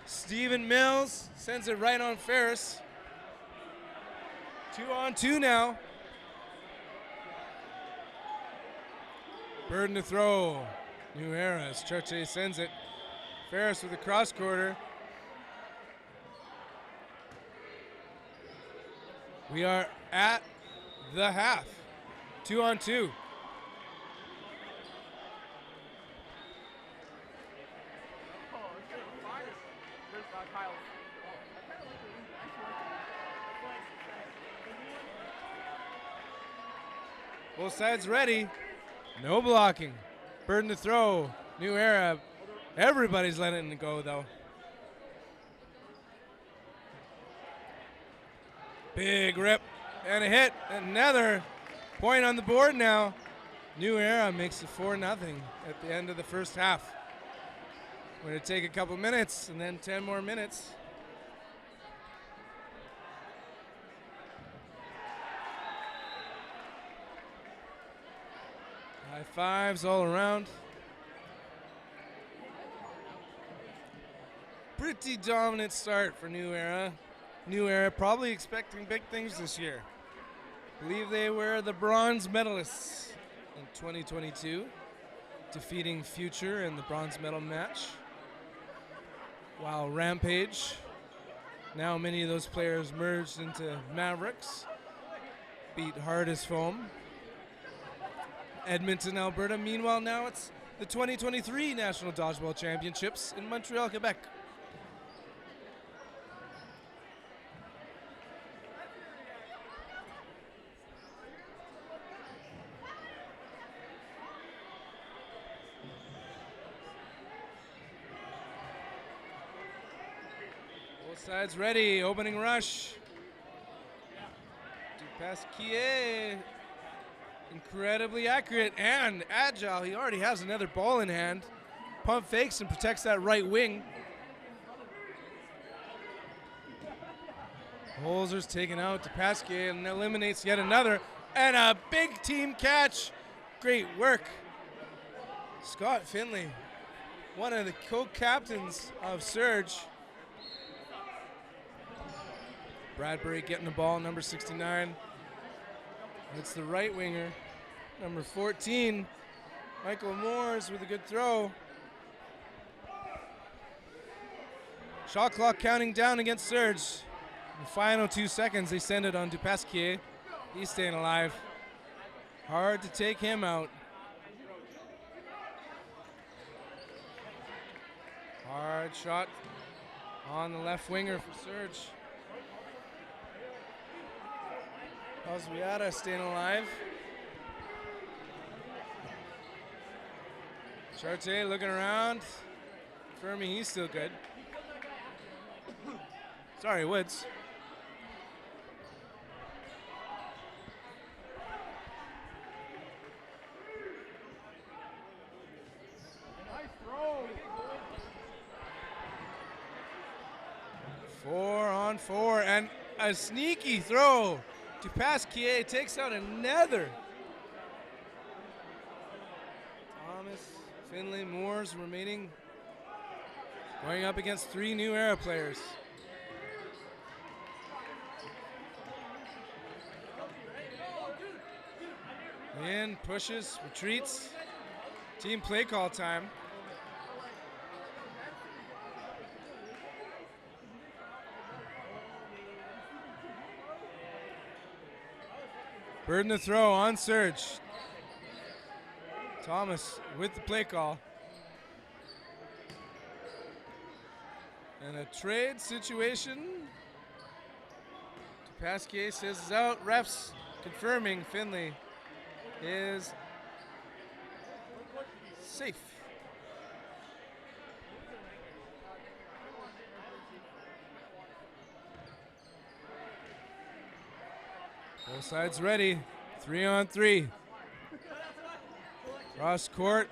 Steven Mills sends it right on Ferris. 2-on-2 now. Burden to throw. New era as Churche sends it. Ferris with the cross quarter. We are at the half. 2-on-2. Both sides ready. No blocking. Burden to throw. New era. Everybody's letting it go, though. Big rip and a hit. Another point on the board now. New era makes it 4-0 at the end of the first half. We're going to take a couple minutes and then 10 more minutes. High fives all around. Pretty dominant start for New Era. New Era probably expecting big things this year. Believe they were the bronze medalists in 2022, defeating Future in the bronze medal match. While Rampage, now many of those players merged into Mavericks, beat Hard as Foam. Edmonton, Alberta. Meanwhile, now it's the 2023 National Dodgeball Championships in Montreal, Quebec. Both sides ready. Opening rush. Dupasquier. Incredibly accurate and agile. He already has another ball in hand. Pump fakes and protects that right wing. Holzer's taken out to Pasquier and eliminates yet another. And a big team catch. Great work. Scott Finley, one of the co-captains of Surge. Bradbury getting the ball, number 69. It's the right winger, number 14. Michael Moores with a good throw. Shot clock counting down against Surge. In the final 2 seconds, they send it on Dupasquier. He's staying alive. Hard to take him out. Hard shot on the left winger for Surge. Osviata staying alive. Charte looking around. Fermi, he's still good. Sorry, Woods. Nice throw. 4-on-4 and a sneaky throw. Dupasquier takes out another. Thomas, Finley, Moores remaining. Going up against 3 New Era players. In, pushes, retreats. Team play call time. Burden to throw on Surge. Thomas with the play call. And a trade situation. Pasquier says is out. Refs confirming Finley is safe. Both sides ready. 3-on-3. Cross court.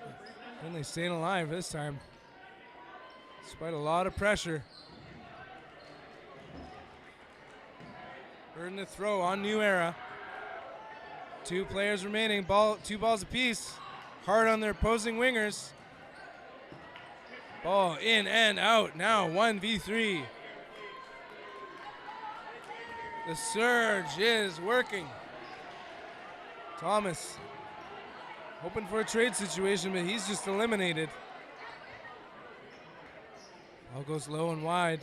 Finley staying alive this time, despite a lot of pressure. Burden to throw on New Era. 2 players remaining. 2 balls apiece. Hard on their opposing wingers. Ball in and out. Now 1v3. The surge is working. Thomas hoping for a trade situation, but he's just eliminated. Ball goes low and wide.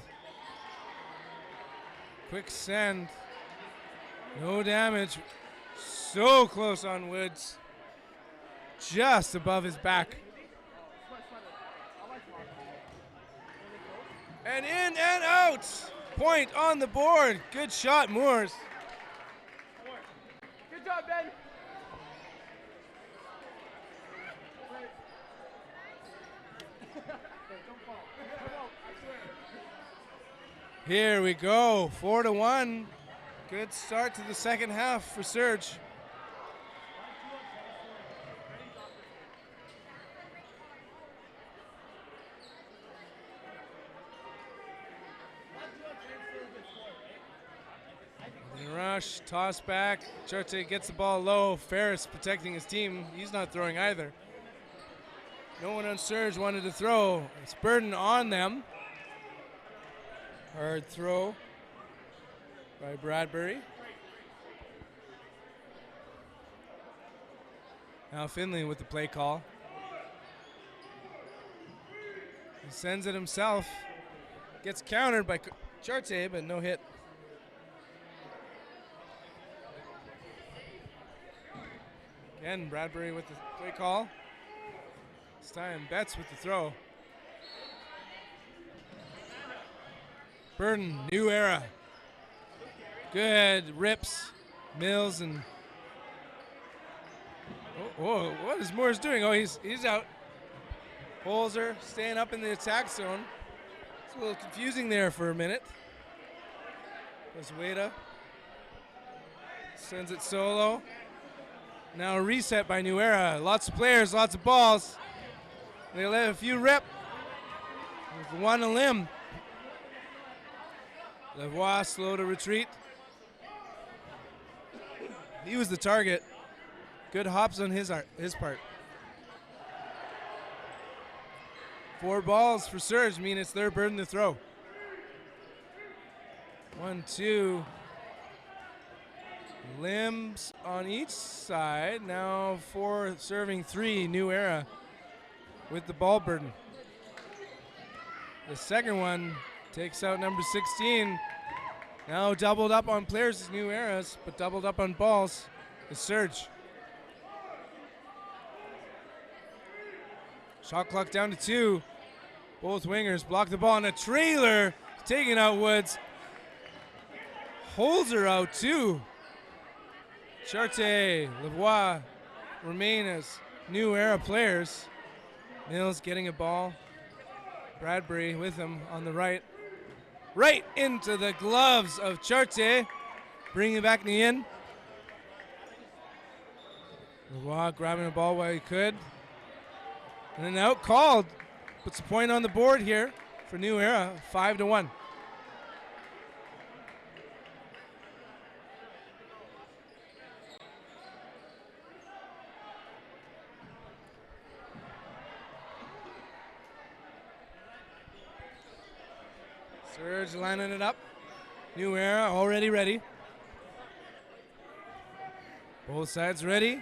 Quick send. No damage. So close on Woods. Just above his back. And in and out. Point on the board. Good shot, Moores. Good job, Ben. Here we go. 4-1. Good start to the second half for Surge. Rush, toss back. Charte gets the ball low. Ferris protecting his team. He's not throwing either. No one on Surge wanted to throw. It's Burden on them. Hard throw by Bradbury. Now Finley with the play call. He sends it himself. Gets countered by Charte, but no hit. Again, Bradbury with the play call. This time, Betts with the throw. Burden, New Era. Good rips. Mills and... Oh, what is Moores doing? Oh, he's out. Holzer staying up in the attack zone. It's a little confusing there for a minute. Pozueda sends it solo. Now a reset by New Era. Lots of players, lots of balls. They let a few rip. With one a limb. Lavoie slow to retreat. He was the target. Good hops on his part. 4 balls for Surge mean it's their burden to throw. 1, 2. Limbs on each side. Now 4 serving 3. New Era with the ball burden. The second one takes out number 16. Now doubled up on players as New Eras, but doubled up on balls is Surge. Shot clock down to 2. Both wingers block the ball, and a trailer taking out Woods. Holzer out too. Charte, Lavoie remain as New Era players. Mills getting a ball. Bradbury with him on the right. Right into the gloves of Charte. Bringing it back in the end. Lavoie grabbing the ball while he could. And then out called. Puts a point on the board here for New Era. 5-1. Surge lining it up. New Era already ready. Both sides ready.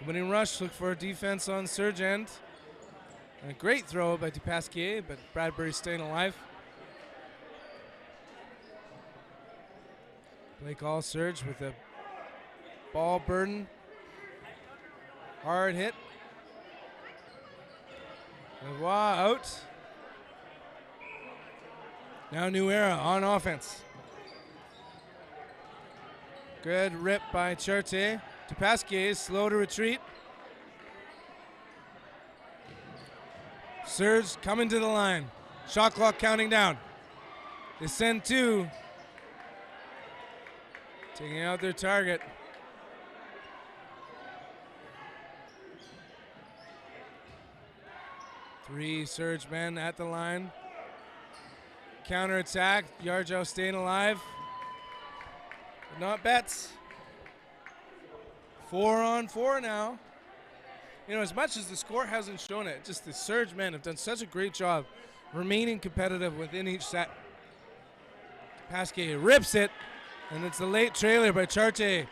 Opening rush, look for defense on Surge end. And a great throw by Dupasquier, but Bradbury staying alive. Play call, Surge with a Ball burden. Hard hit. Leroy out. Now New Era on offense. Good rip by Charte. To Pasquier, slow to retreat. Surge coming to the line. Shot clock counting down. They send two. Taking out their target. Three Surge men at the line. Counter attack. Yarjo staying alive. But not bets. 4-on-4 now. You know, as much as the score hasn't shown it, just the Surge men have done such a great job remaining competitive within each set. Pasquier rips it, and it's a late trailer by Charte.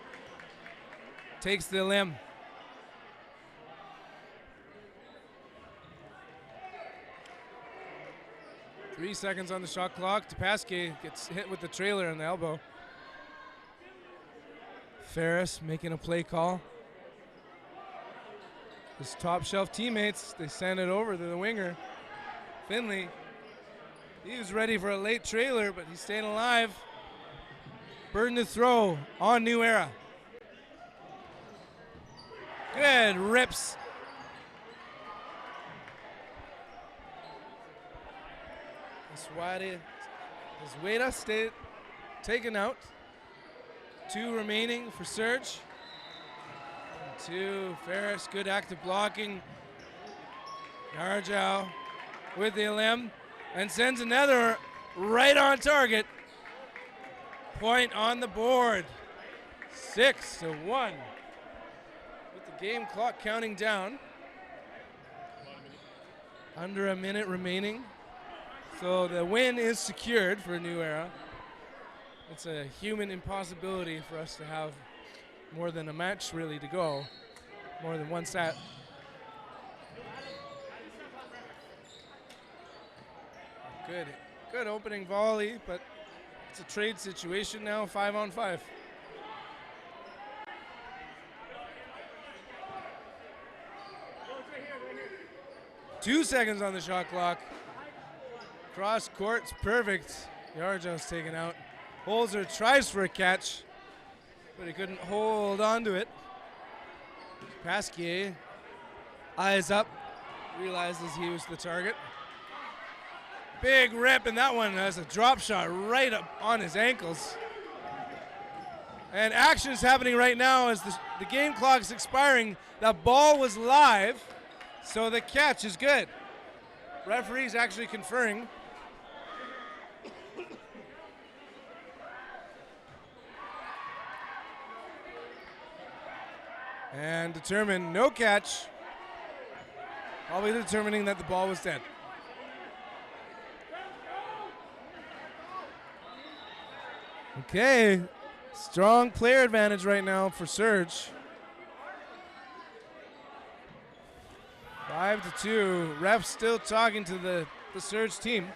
Takes the limb. Three seconds on the shot clock. Pasquier gets hit with the trailer on the elbow. Ferris making a play call. His top shelf teammates, they send it over to the winger. Finley, he was ready for a late trailer, but he's staying alive. Burden to throw on New Era. Good rips. Zueda stayed taken out. Two remaining for Surge. Two, Ferris, good active blocking. Yarjao with the limb and sends another right on target. Point on the board. 6-1. With the game clock counting down. Under a minute remaining. So the win is secured for New Era. It's a human impossibility for us to have more than a match really to go, more than one set. Good opening volley, but it's a trade situation now, 5-on-5. Two seconds on the shot clock. Cross court's perfect. Yarjo's taken out. Holzer tries for a catch, but he couldn't hold on to it. Pasquier, eyes up, realizes he was the target. Big rip, and that one has a drop shot right up on his ankles. And action is happening right now as the game clock is expiring. That ball was live, so the catch is good. Referee's actually conferring. And determine no catch. Probably determining that the ball was dead. Okay, strong player advantage right now for Surge. 5-2. Ref still talking to the Surge team.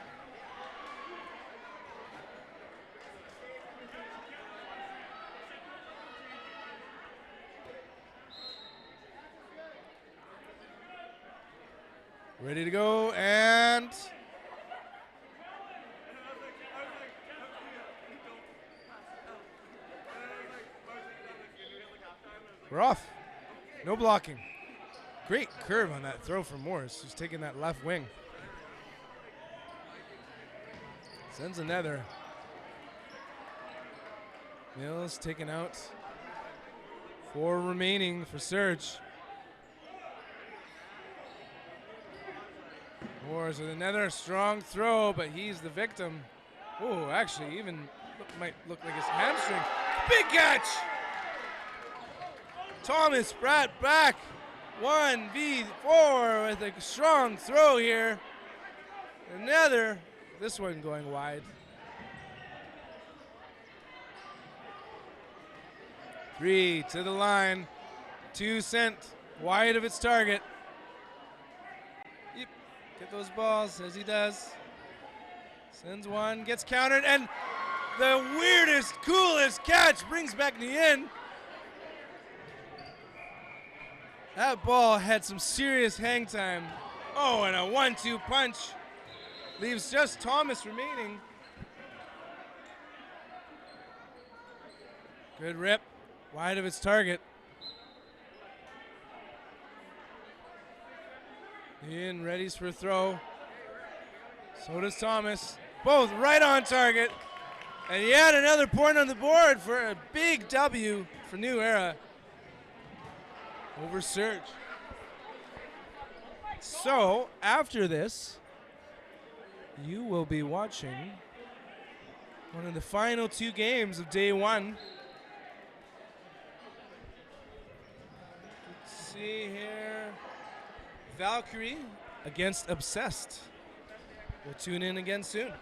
Ready to go, and we're off. No blocking. Great curve on that throw from Morris. Just taking that left wing. Sends another. Mills taken out. 4 remaining for Surge. Morris with another strong throw, but he's the victim. Oh, actually, even might look like his hamstring. Big catch! Thomas Pratt back. 1v4 with a strong throw here. Another, this one going wide. 3 to the line. 2 sent wide of its target. Yep, get those balls as he does. Sends one, gets countered, and the weirdest, coolest catch brings back the end. That ball had some serious hang time. Oh, and a 1-2 punch. Leaves just Thomas remaining. Good rip. Wide of its target. Ian readies for a throw. So does Thomas. Both right on target. And yet another point on the board for a big W for New Era over Surge. So after this, you will be watching one of the final 2 games of day 1. Let's see here. Valkyrie against Obsessed. We'll tune in again soon.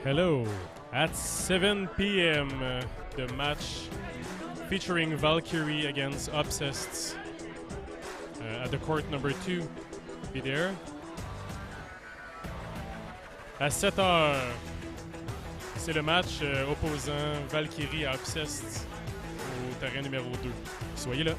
Hello. At 7 p.m., the match featuring Valkyrie against Obsessed at the court number 2. Be there. À 7 heures, c'est le match opposant Valkyrie à Obsessed au terrain numéro 2. Soyez là.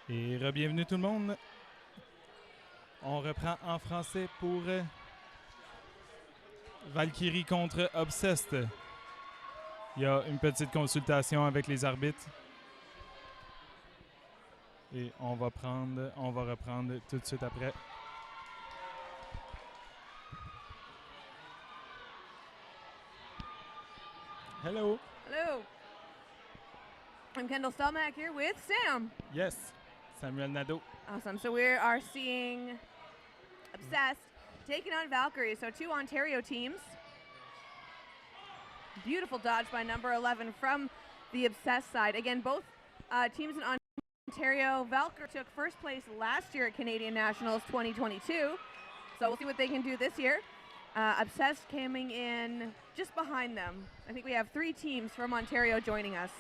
Et re-bienvenue tout le monde. On reprend en français pour Valkyrie contre Obsessed. Il y a une petite consultation avec les arbitres. Et on va reprendre tout de suite après. Hello. Hello. I'm Kendall Stelmack here with Sam. Yes. Samuel Nadeau. Awesome. So we are seeing Obsessed taking on Valkyrie. So two Ontario teams. Beautiful dodge by number 11 from the Obsessed side. Again, both teams in Ontario. Valkyrie took first place last year at Canadian Nationals 2022. So we'll see what they can do this year. Obsessed coming in just behind them. I think we have 3 teams from Ontario joining us.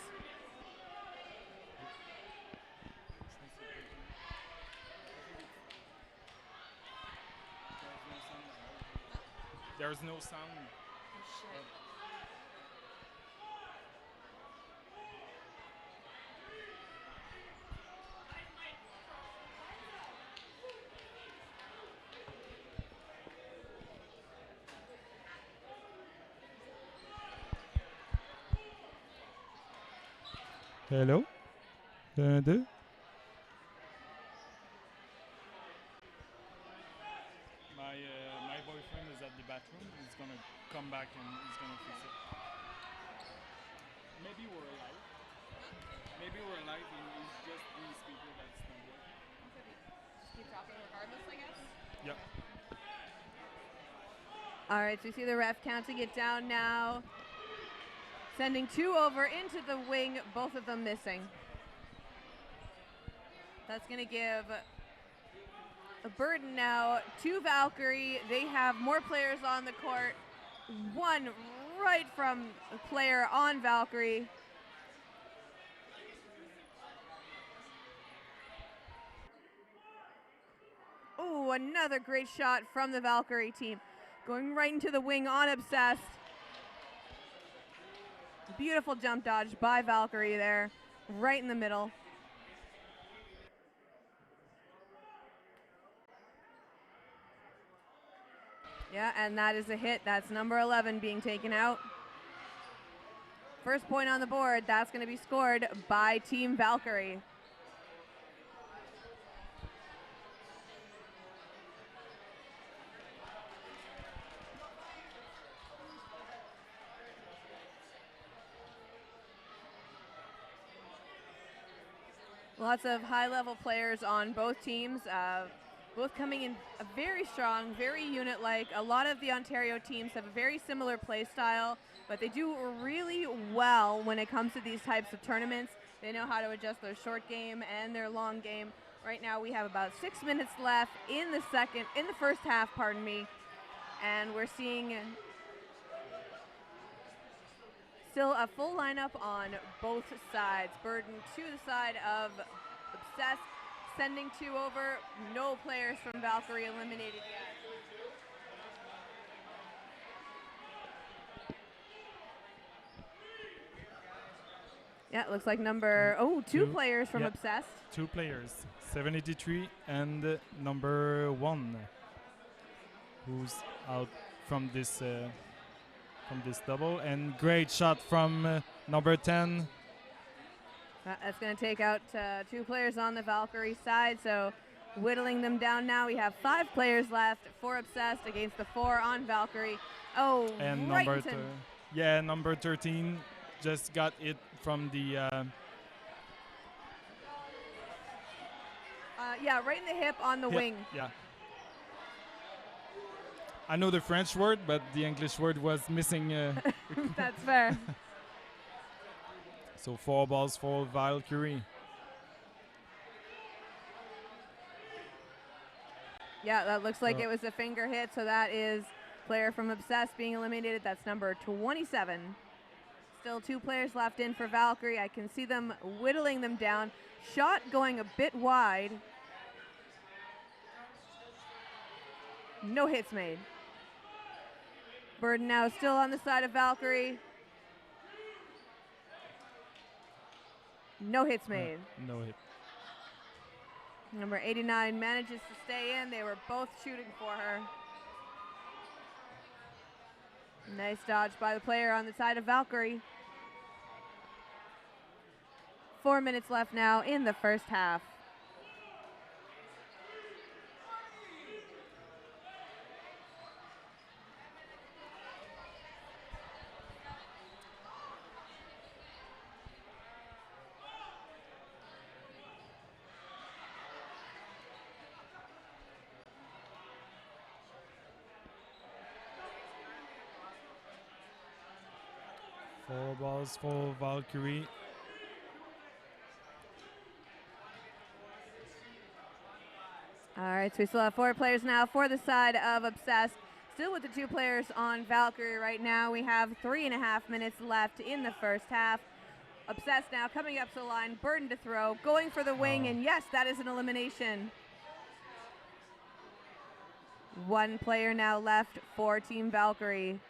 There's no sound. Hello? 1, 2. My boyfriend is at the bathroom. He's gonna come back and he's gonna fix it. Maybe we're live. Maybe we're live and it's just the speaker that's not working. Just keep talking regardless, I guess. Yep. All right, so you see the ref counting it down now. Sending 2 over into the wing, both of them missing. That's going to give a burden now to Valkyrie. They have more players on the court. 1 right from a player on Valkyrie. Oh, another great shot from the Valkyrie team. Going right into the wing on Obsessed. Beautiful jump dodge by Valkyrie there, right in the middle. Yeah, and that is a hit. That's number 11 being taken out. First point on the board, that's going to be scored by Team Valkyrie. Lots of high-level players on both teams, both coming in very strong, very unit-like. A lot of the Ontario teams have a very similar play style, but they do really well when it comes to these types of tournaments. They know how to adjust their short game and their long game. Right now we have about 6 minutes left in the first half, pardon me, and we're seeing still a full lineup on both sides. Burden to the side of Obsessed, sending 2 over. No players from Valkyrie eliminated yet. Yeah, it looks like two players from Obsessed. 2 players, 783 and number 1, who's out from this double. And great shot from number 10. That's going to take out 2 players on the Valkyrie side, so whittling them down now. We have 5 players left for Obsessed against the 4 on Valkyrie. Oh, and number 13 just got it from the right in the hip on the wing. Yeah. I know the French word, but the English word was missing. That's fair. So 4 balls for Valkyrie. Yeah, that looks like it was a finger hit, so that is player from Obsessed being eliminated. That's number 27. Still 2 players left in for Valkyrie. I can see them whittling them down. Shot going a bit wide. No hits made. Burden now still on the side of Valkyrie. No hits made. No hit. Number 89 manages to stay in. They were both shooting for her. Nice dodge by the player on the side of Valkyrie. 4 minutes left now in the first half. Four balls for Valkyrie. All right, so we still have 4 players now for the side of Obsessed. Still with the 2 players on Valkyrie right now. We have 3.5 minutes left in the first half. Obsessed now coming up to the line, Burden to throw, going for the wing, and yes, that is an elimination. 1 player now left for Team Valkyrie.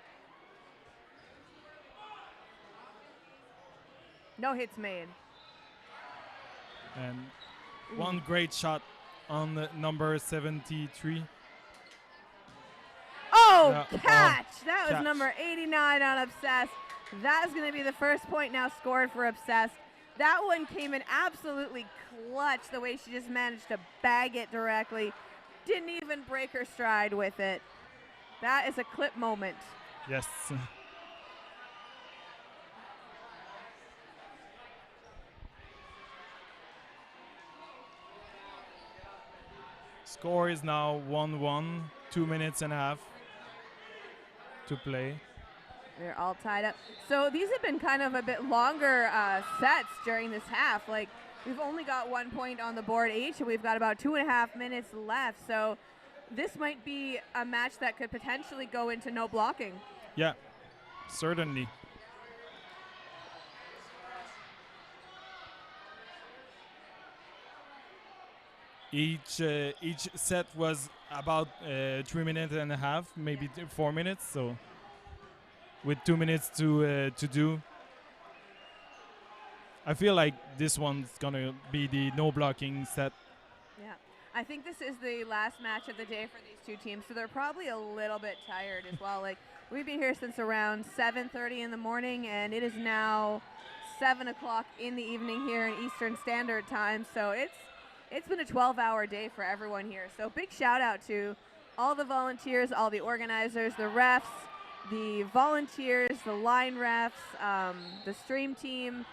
No hits made. And one great shot on the number 73. Oh, catch! That was catch. number 89 on Obsessed. That's going to be the first point now scored for Obsessed. That one came in absolutely clutch, the way she just managed to bag it directly. Didn't even break her stride with it. That is a clip moment. Yes. Score is now 1-1, 2 minutes and a half to play. They're all tied up. So these have been kind of a bit longer sets during this half. Like, we've only got 1 point on the board each, and we've got about 2.5 minutes left. So this might be a match that could potentially go into no blocking. Yeah, certainly. Each set was about 3 minutes and a half, maybe 4 minutes. So with 2 minutes to do, I feel like this one's gonna be the no blocking set. Yeah, I think this is the last match of the day for these 2 teams, so they're probably a little bit tired as well. Like, we've been here since around 7:30 in the morning, and it is now 7 o'clock in the evening here in Eastern Standard Time. So it's been a 12-hour day for everyone here. So big shout out to all the volunteers, all the organizers, the refs, the volunteers, the line refs, the stream team,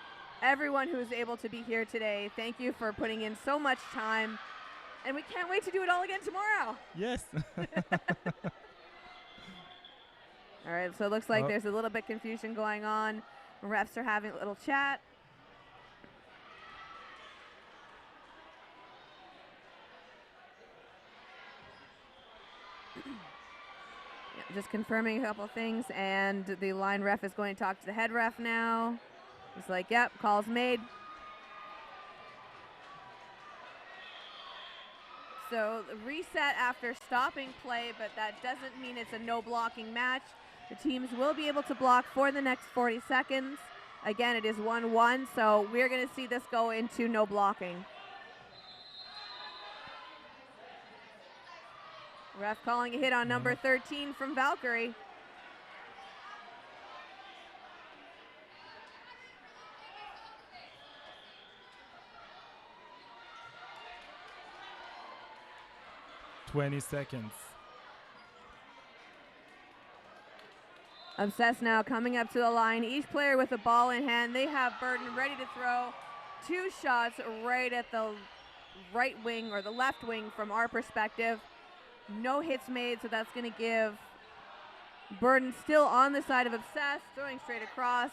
everyone who's able to be here today. Thank you for putting in so much time, and we can't wait to do it all again tomorrow. Yes. All right, so it looks like there's a little bit confusion going on. Refs are having a little chat. Just confirming a couple things, and the line ref is going to talk to the head ref now. He's like, yep, call's made. So reset after stopping play, but that doesn't mean it's a no blocking match. The teams will be able to block for the next 40 seconds. Again, it is 1-1, so we're going to see this go into no blocking. Ref calling a hit on number 13 from Valkyrie. "20 seconds. Obsessed now coming up to the line. Each player with a ball in hand. They have Burden ready to throw. 2 shots right at the right wing or the left wing from our perspective. No hits made, so that's going to give Burden still on the side of Obsessed, throwing straight across.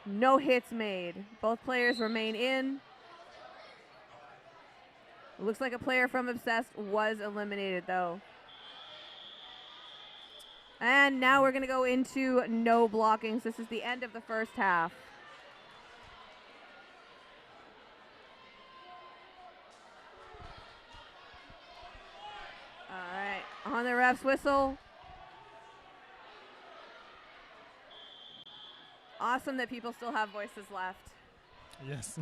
No hits made. Both players remain in. Looks like a player from Obsessed was eliminated, though. And now we're going to go into no blockings. This is the end of the first half. All right, on the ref's whistle. Awesome that people still have voices left. Yes.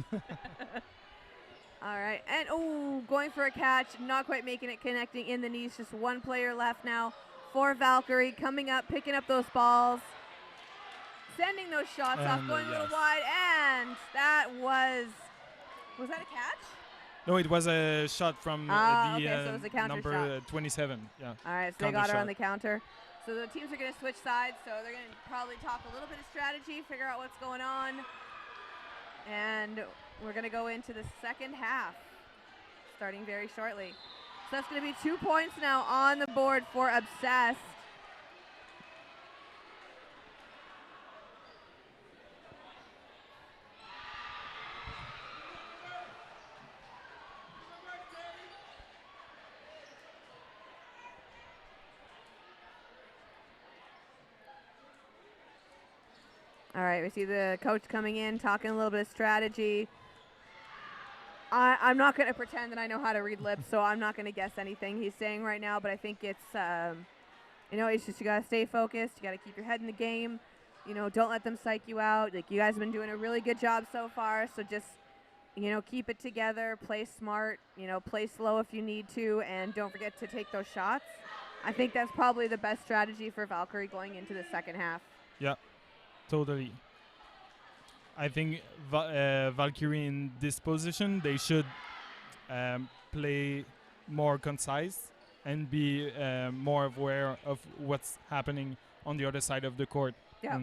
All right, and oh, going for a catch, not quite making it, connecting in the knees. Just one player left now for Valkyrie, coming up, picking up those balls, sending those shots off, going a little wide, and that was that a catch? No, it was a shot from okay, so it was a counter number shot. 27. Yeah. All right, so they got her on the counter. So the teams are going to switch sides, so they're going to probably talk a little bit of strategy, figure out what's going on, and we're going to go into the second half, starting very shortly. So that's going to be 2 points now on the board for Obsessed. All right, we see the coach coming in, talking a little bit of strategy. I'm not going to pretend that I know how to read lips, so I'm not going to guess anything he's saying right now, but I think it's, it's just you got to stay focused. You got to keep your head in the game. Don't let them psych you out. Like, you guys have been doing a really good job so far, so just, keep it together, play smart, play slow if you need to, and don't forget to take those shots. I think that's probably the best strategy for Valkyrie going into the second half. Yeah, totally. I think Valkyrie in this position, they should play more concise and be more aware of what's happening on the other side of the court. Yeah.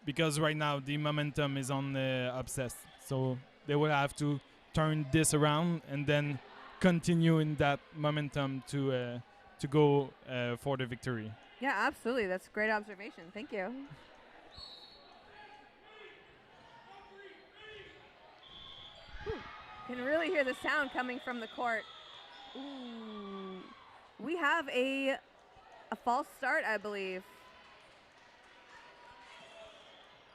Because right now the momentum is on the Obsessed, so they will have to turn this around and then continue in that momentum to go for the victory. Yeah, absolutely. That's a great observation. Thank you. You can really hear the sound coming from the court. Ooh. We have a false start, I believe.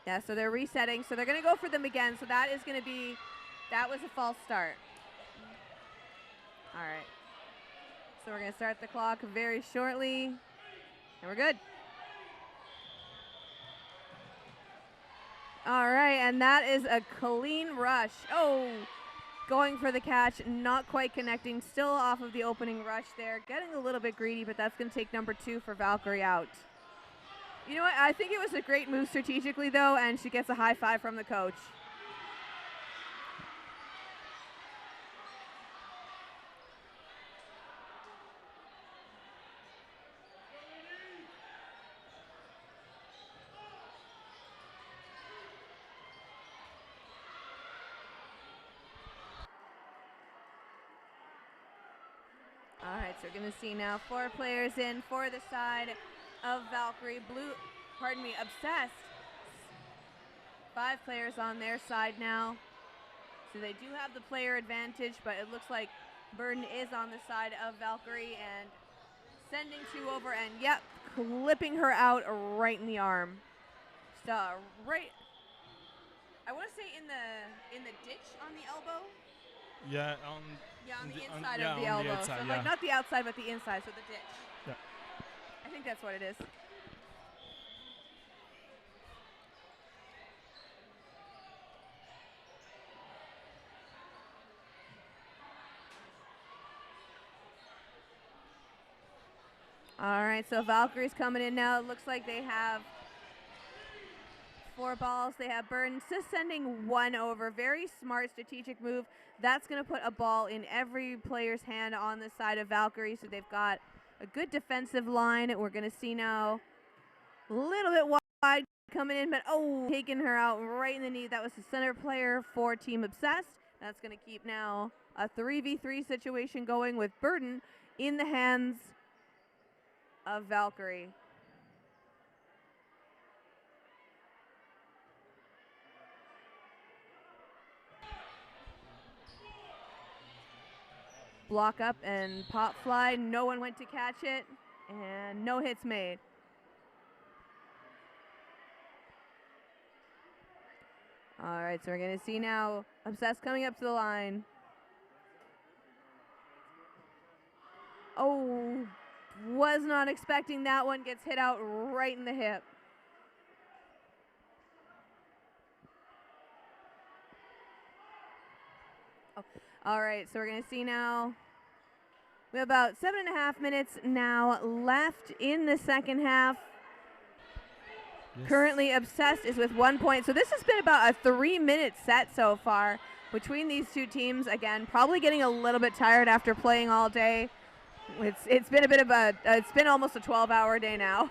Yeah, so they're resetting. So they're going to go for them again. So that was a false start. All right. So we're going to start the clock very shortly. And we're good. All right, and that is a clean rush. Oh, going for the catch, not quite connecting, still off of the opening rush there. Getting a little bit greedy, but that's going to take number 2 for Valkyrie out. You know what? I think it was a great move strategically, though, and she gets a high five from the coach. All right, so we're going to see now 4 players in for the side of Valkyrie. Obsessed. 5 players on their side now. So they do have the player advantage, but it looks like Burden is on the side of Valkyrie and sending 2 over and, yep, clipping her out right in the arm. Just, right, I want to say in the ditch on the elbow. Yeah, on the inside of the elbow. So like not the outside, but the inside, so the ditch. Yeah. I think that's what it is. All right, so Valkyrie's coming in now. It looks like they have 4 balls. They have Burden just sending 1 over. Very smart strategic move. That's going to put a ball in every player's hand on the side of Valkyrie. So they've got a good defensive line. We're going to see now a little bit wide coming in, but taking her out right in the knee. That was the center player for Team Obsessed. That's going to keep now a 3v3 situation going with Burden in the hands of Valkyrie. Block up and pop fly. No one went to catch it, and no hits made. All right, so we're going to see now Obsessed coming up to the line. Oh, was not expecting that one. Gets hit out right in the hip. All right, so we're going to see now. We have about 7.5 minutes now left in the second half. Yes. Currently, Obsessed is with 1 point. So this has been about a 3-minute set so far between these two teams. Again, probably getting a little bit tired after playing all day. It's been a bit of it's been almost a 12-hour day now.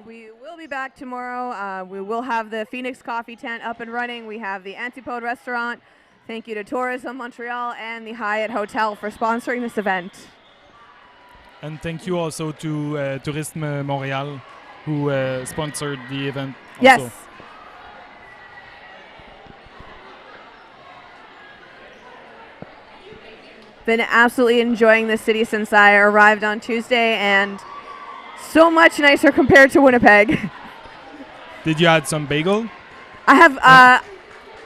We will be back tomorrow. We will have the Phoenix Coffee Tent up and running. We have the Antipode Restaurant. Thank you to Tourism Montreal and the Hyatt Hotel for sponsoring this event. And thank you also to Tourisme Montréal, who sponsored the event. Yes. Also. Been absolutely enjoying the city since I arrived on Tuesday, and so much nicer compared to Winnipeg. Did you add some bagel? I have,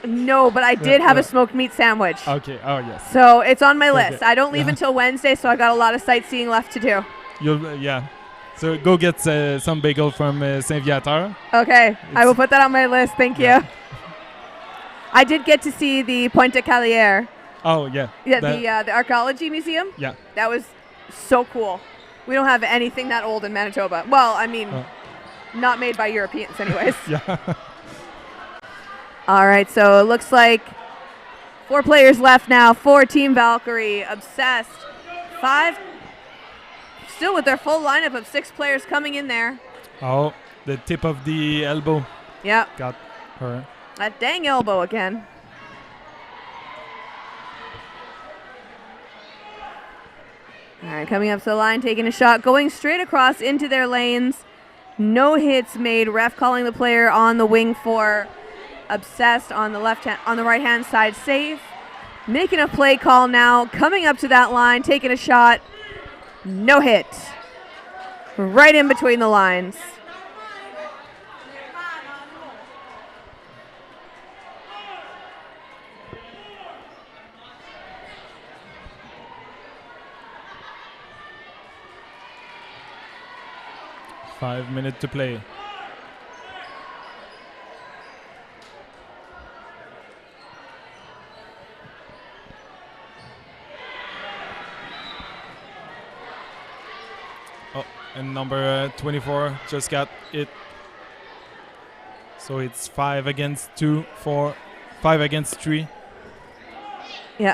no, but I did have a smoked meat sandwich. Okay, oh yes. So it's on my list. Okay. I don't leave until Wednesday, so I got a lot of sightseeing left to do. Yeah. So go get some bagel from Saint-Viateur. Okay, I will put that on my list. Thank you. I did get to see the Pointe Calière. Oh, yeah. Yeah, the archaeology museum. Yeah. That was so cool. We don't have anything that old in Manitoba. Well, I mean, not made by Europeans anyways. Yeah. All right, so it looks like 4 players left now for Team Valkyrie. Obsessed. 5, still with their full lineup of 6 players coming in there. Oh, the tip of the elbow. Yep. Got her. That dang elbow again. All right, coming up to the line, taking a shot, going straight across into their lanes. No hits made. Ref calling the player on the wing for Obsessed on the right hand side safe. Making a play call now, coming up to that line, taking a shot. No hit. Right in between the lines. Five minutes to play. Oh, and number 24 just got it. So it's 5 against 2, 5 against 3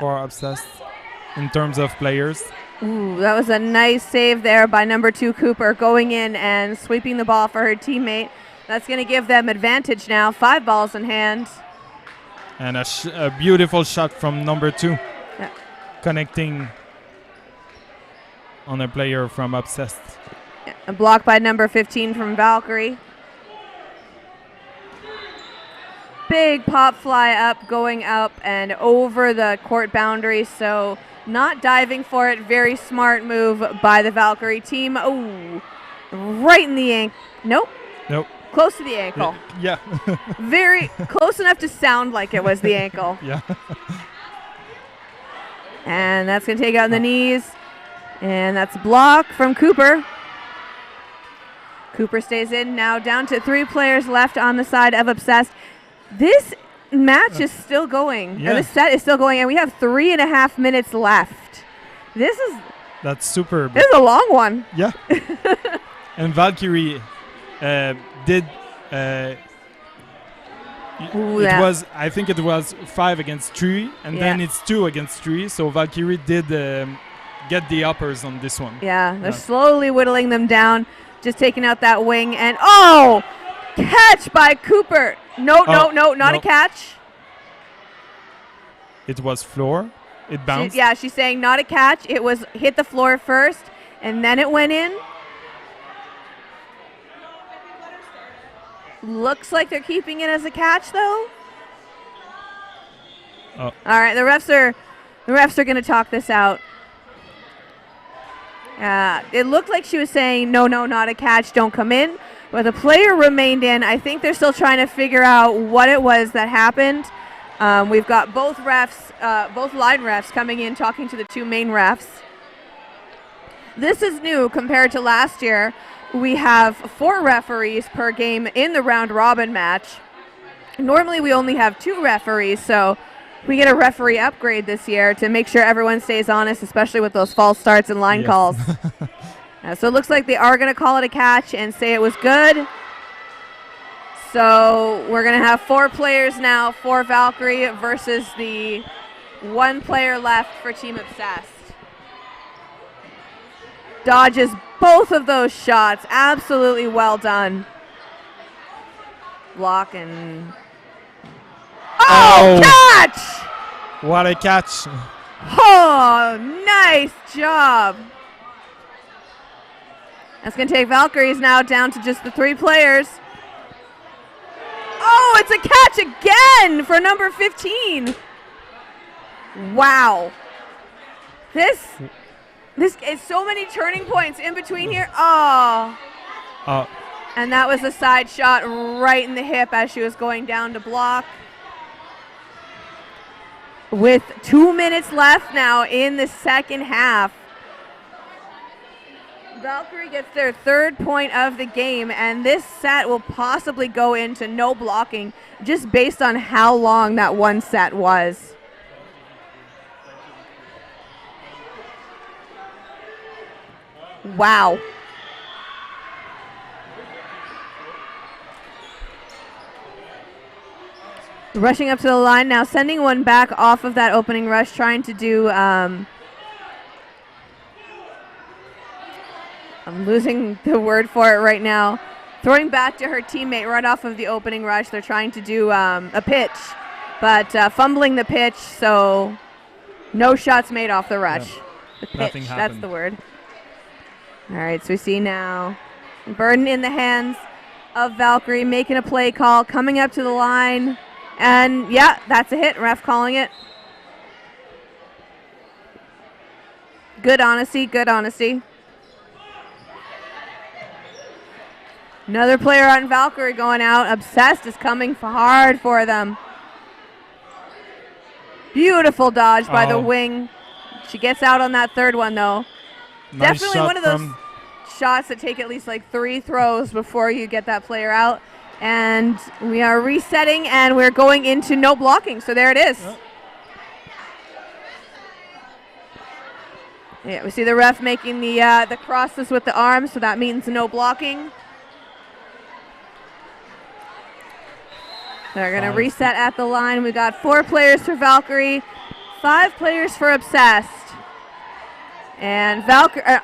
for Obsessed in terms of players. Ooh, that was a nice save there by number 2 Cooper, going in and sweeping the ball for her teammate. That's going to give them advantage now. 5 balls in hand. And a beautiful shot from number 2, connecting on a player from Obsessed. Yeah, a block by number 15 from Valkyrie. Big pop fly up, going up and over the court boundary, so not diving for it. Very smart move by the Valkyrie team. Oh, right in the ankle. Nope. Nope. Close to the ankle. Yeah. Very close enough to sound like it was the ankle. Yeah. And that's going to take out the knees. And that's a block from Cooper. Cooper stays in now, down to 3 players left on the side of Obsessed. This match is still going. Yeah. This set is still going, and we have 3.5 minutes left. That's superb. This is a long one. Yeah. And Valkyrie did. I think it was 5 against 3, and then it's 2 against 3. So Valkyrie did get the uppers on this one. Yeah, they're slowly whittling them down, just taking out that wing, and catch by Cooper. No, not a catch. It was floor. It bounced. She's saying not a catch. It was hit the floor first, and then it went in. Looks like they're keeping it as a catch, though. Oh. All right, the refs are going to talk this out. It looked like she was saying no, not a catch. Don't come in. But the player remained in. I think they're still trying to figure out what it was that happened. We've got both line refs coming in, talking to the 2 main refs. This is new compared to last year. we have 4 referees per game in the round robin match. Normally we only have 2 referees, so we get a referee upgrade this year to make sure everyone stays honest, especially with those false starts and line calls. So it looks like they are going to call it a catch and say it was good. So we're going to have 4 players now for Valkyrie versus the 1 player left for Team Obsessed. Dodges both of those shots. Absolutely well done. Block and... Oh, catch! What a catch. Oh, nice job. That's going to take Valkyries now down to just the 3 players. Oh, it's a catch again for number 15. Wow. This is so many turning points in between here. Oh. And that was a side shot right in the hip as she was going down to block. With 2 minutes left now in the second half. Valkyrie gets their 3rd point of the game, and this set will possibly go into no blocking just based on how long that one set was. Wow. Rushing up to the line now, sending one back off of that opening rush, trying to do, I'm losing the word for it right now. Throwing back to her teammate right off of the opening rush. They're trying to do a pitch, but fumbling the pitch, so no shots made off the rush. Yeah. The pitch, Nothing that's happened. the word. All right, so we see now Burden in the hands of Valkyrie, making a play call, coming up to the line. And yeah, that's a hit. Ref calling it. Good honesty, good honesty. Another player on Valkyrie going out. Obsessed is coming hard for them. Beautiful dodge by the wing. She gets out on that 3rd one though. Nice Definitely shot one of those from shots that take at least like 3 throws before you get that player out. And we are resetting and we're going into no blocking. So there it is. Yep. Yeah, we see the ref making the crosses with the arms, so that means no blocking. They're going to reset at the line. We got 4 players for Valkyrie, 5 players for Obsessed. And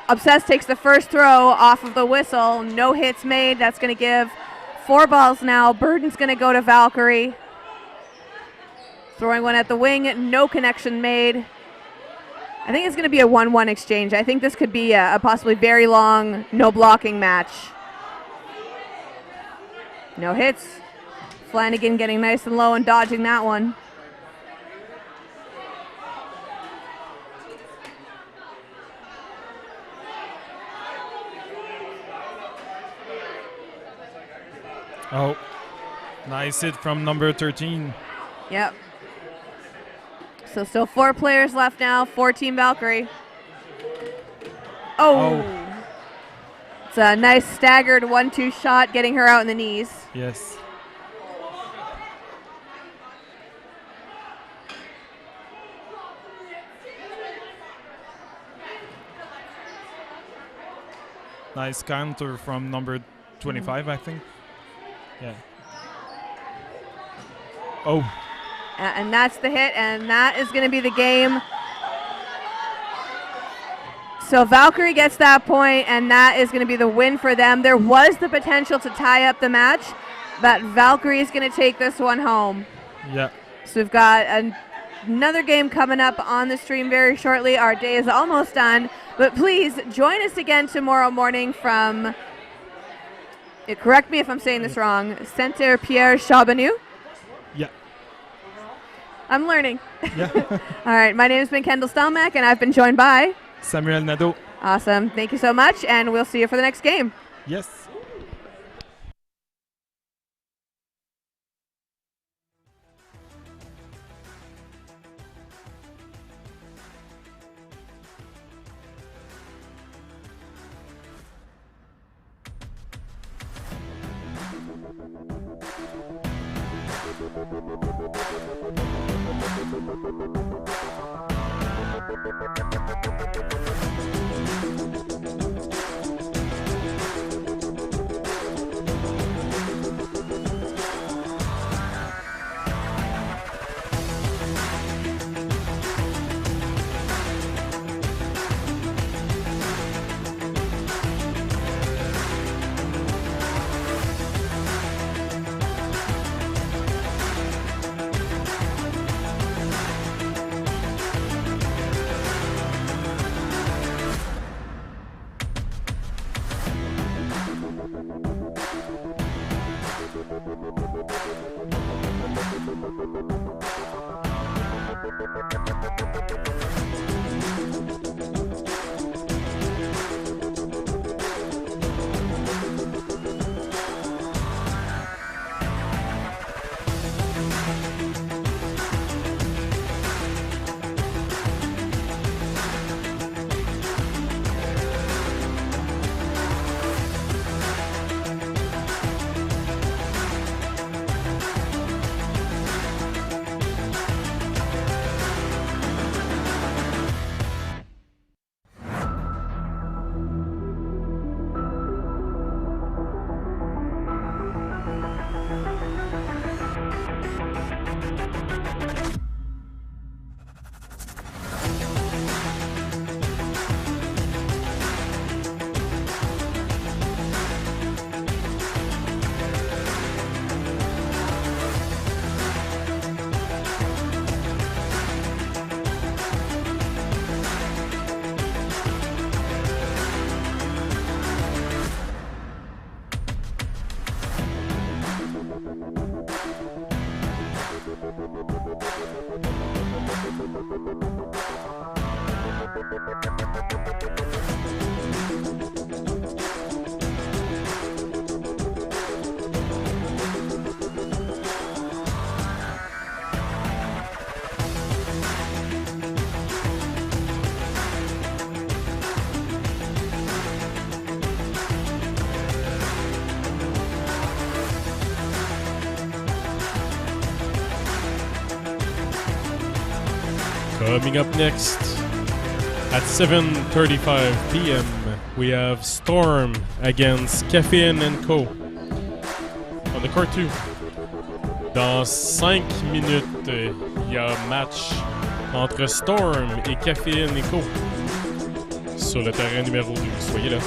Obsessed takes the first throw off of the whistle. No hits made. That's going to give 4 balls now. Burden's going to go to Valkyrie. Throwing one at the wing. No connection made. I think it's going to be a 1-1 exchange. I think this could be a possibly very long no blocking match. No hits. Flanagan getting nice and low and dodging that one. Oh, nice hit from number 13. Yep. So still 4 players left now for Team Valkyrie. Oh. It's a nice staggered 1-2 shot, getting her out in the knees. Yes. Nice counter from number 25, I think. Yeah. Oh. And that's the hit, and that is going to be the game. So Valkyrie gets that point, and that is going to be the win for them. There was the potential to tie up the match, but Valkyrie is going to take this one home. Yeah. So we've got another game coming up on the stream very shortly. Our day is almost done, but please join us again tomorrow morning from, correct me if I'm saying this wrong, Centre Pierre Charbonneau. Yeah. I'm learning. Yeah. All right, my name has been Kendall Stelmack, and I've been joined by Samuel Nadeau. Awesome. Thank you so much, and we'll see you for the next game. Yes. Coming up next at 7:35 p.m. we have Storm against Kaffeine Co. on the court 2. Dans 5 minutes, il y a un match entre Storm et Kaffeine Co. sur le terrain numéro 2. Soyez là.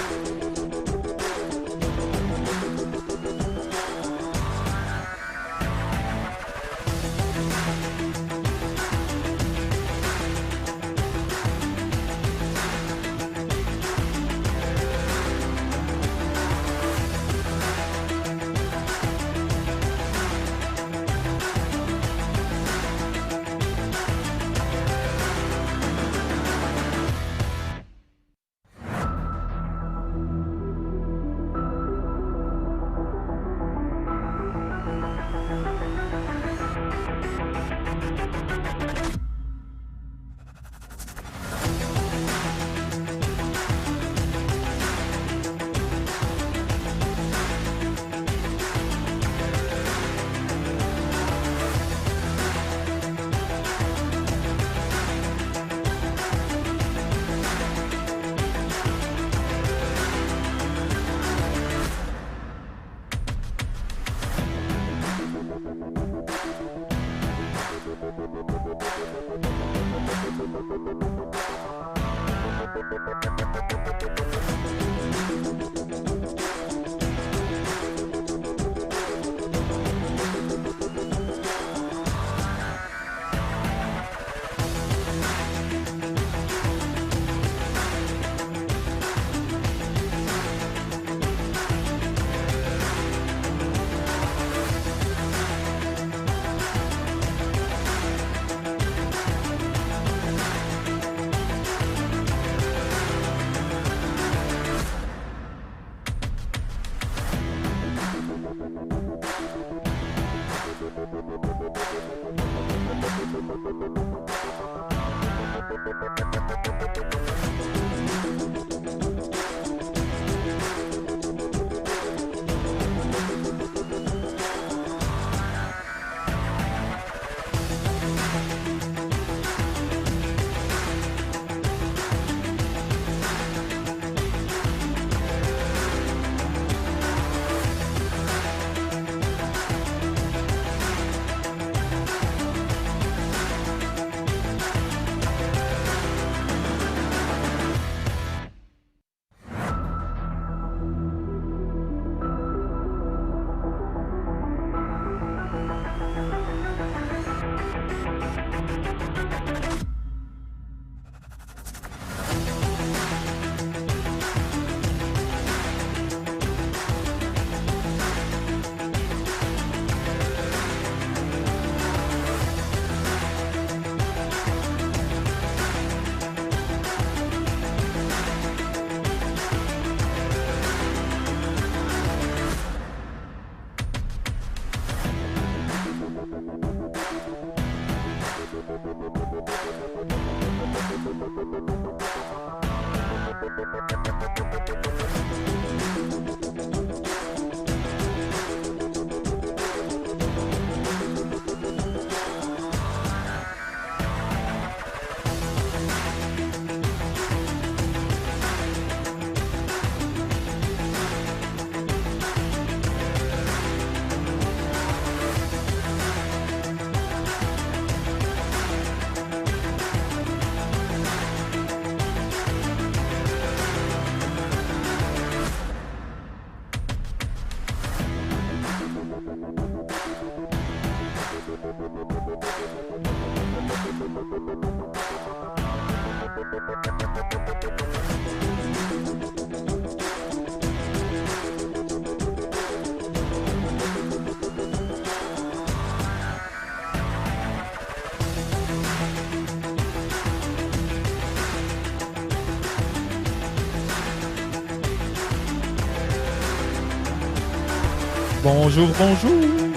Bonjour, bonjour!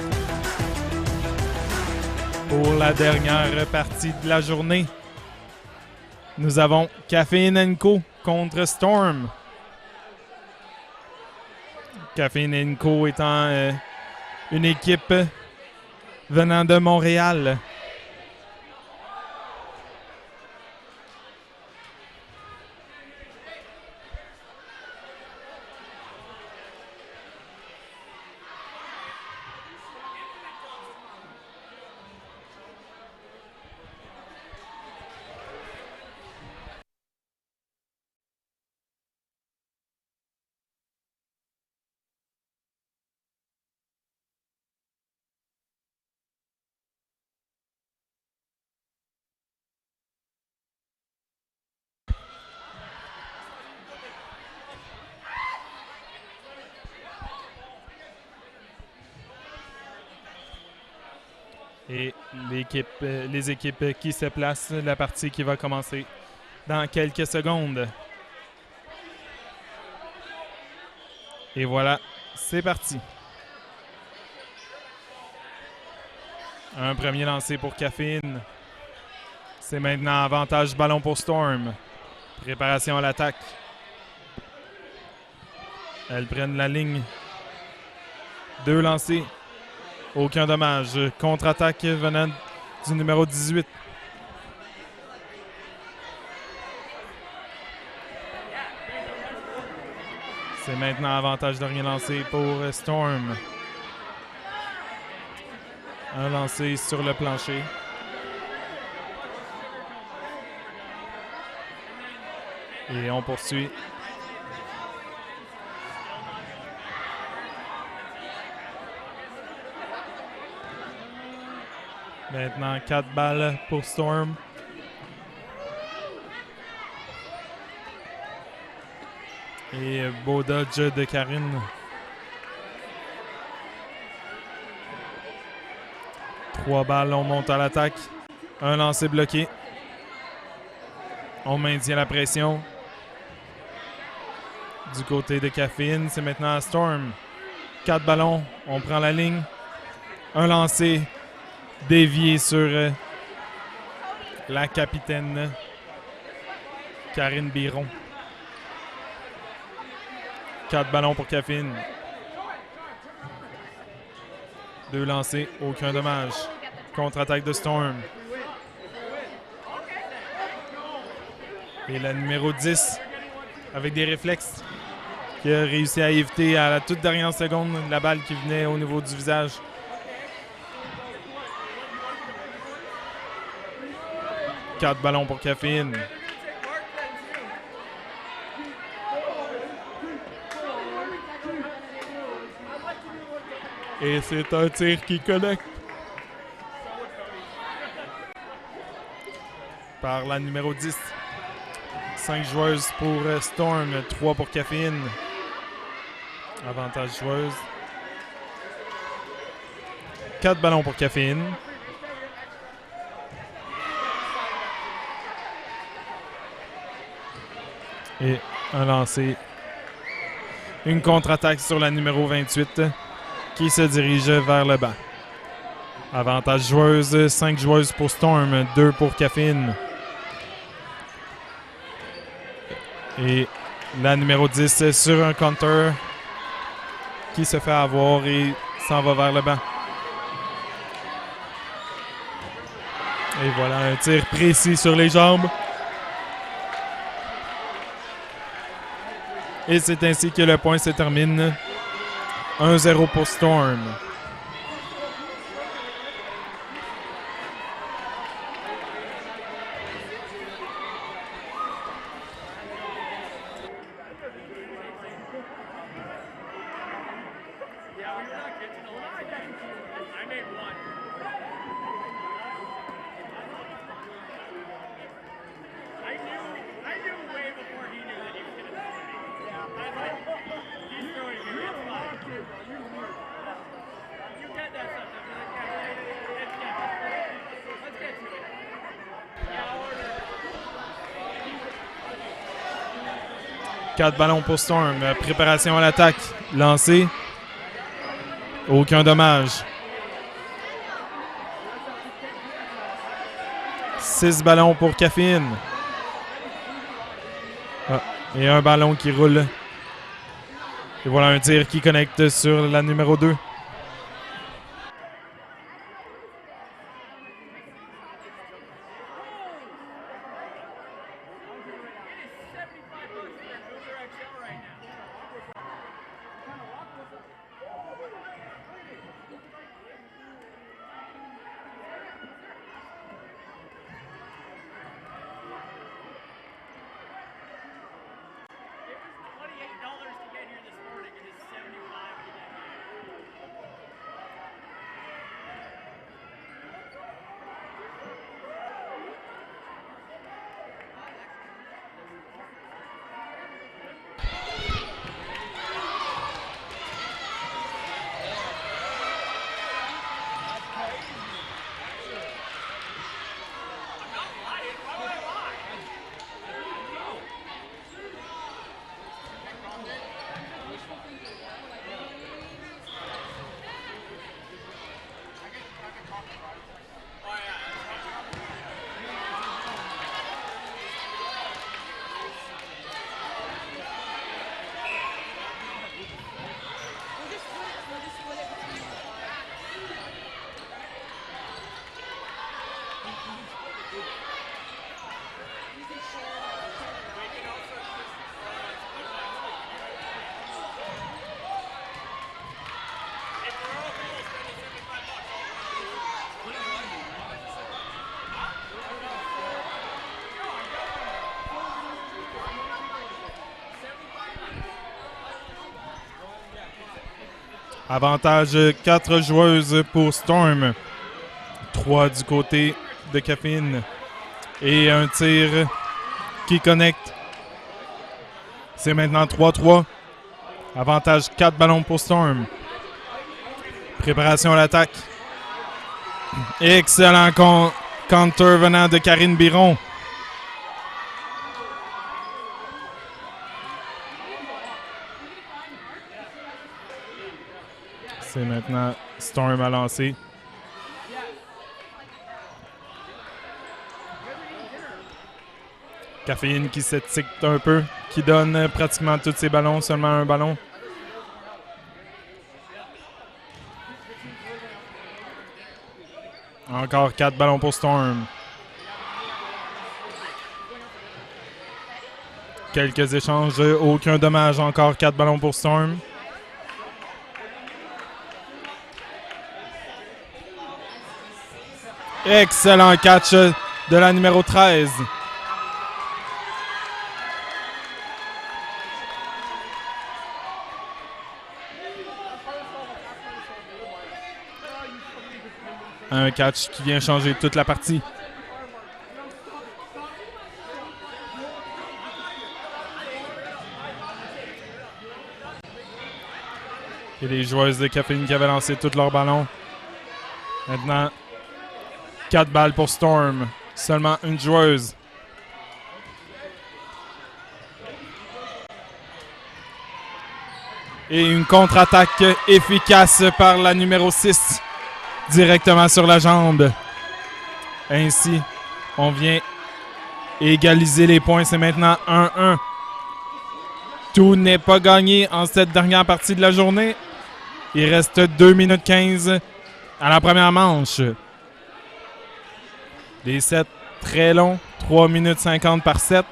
Pour la dernière partie de la journée, nous avons Kaffeine Co contre Storm. Kaffeine Co étant une équipe venant de Montréal. Et les équipes qui se placent, la partie qui va commencer dans quelques secondes. Et voilà, c'est parti. Un premier lancé pour Kaffeine. C'est maintenant avantage ballon pour Storm. Préparation à l'attaque. Elles prennent la ligne. 2 lancés. Aucun dommage. Contre-attaque venant du numéro 18. C'est maintenant avantage de rien lancer pour Storm. Un lancé sur le plancher. Et on poursuit. Maintenant, 4 balles pour Storm. Et beau dodge de Karine. 3 balles, on monte à l'attaque. Un lancer bloqué. On maintient la pression. Du côté de Kaffeine, c'est maintenant à Storm. 4 ballons, on prend la ligne. Un lancer dévié sur la capitaine Karine Biron. 4 ballons pour Kaffeine. 2 lancés, aucun dommage. Contre-attaque de Storm. Et la numéro 10, avec des réflexes, qui a réussi à éviter à la toute dernière seconde la balle qui venait au niveau du visage. Quatre ballons pour Kaffeine. Et c'est un tir qui connecte. Par la numéro 10. 5 joueuses pour Storm, 3 pour Kaffeine. Avantage joueuse. 4 ballons pour Kaffeine. Et un lancer. Une contre-attaque sur la numéro 28 qui se dirige vers le bas. Avantage joueuse, 5 joueuses pour Storm, 2 pour Kaffeine. Et La numéro 10 sur un counter qui se fait avoir et s'en va vers le banc. Et voilà, un tir précis sur les jambes. Et c'est ainsi que le point se termine. 1-0 pour Storm. Quatre ballons pour Storm. Préparation à l'attaque. Lancé. Aucun dommage. 6 ballons pour Kaffeine. Ah, et un ballon qui roule. Et voilà un tir qui connecte sur la numéro 2. Avantage 4 joueuses pour Storm. 3 du côté de Kaffeine. Et un tir qui connecte. C'est maintenant 3-3. Avantage 4 ballons pour Storm. Préparation à l'attaque. Excellent counter venant de Karine Biron. C'est maintenant Storm à lancer. Kaffeine qui s'étique un peu, qui donne pratiquement tous ses ballons, seulement un ballon. Encore 4 ballons pour Storm. Quelques échanges, aucun dommage, encore 4 ballons pour Storm. Excellent catch de la numéro 13. Un catch qui vient changer toute la partie. Et les joueuses de Kaffeine qui avaient lancé tous leurs ballons. Maintenant, 4 balles pour Storm. Seulement une joueuse. Et une contre-attaque efficace par la numéro 6. Directement sur la jambe. Ainsi, on vient égaliser les points. C'est maintenant 1-1. Tout n'est pas gagné en cette dernière partie de la journée. Il reste 2 minutes 15 à la première manche. Des sets très longs, 3 minutes 50 par set.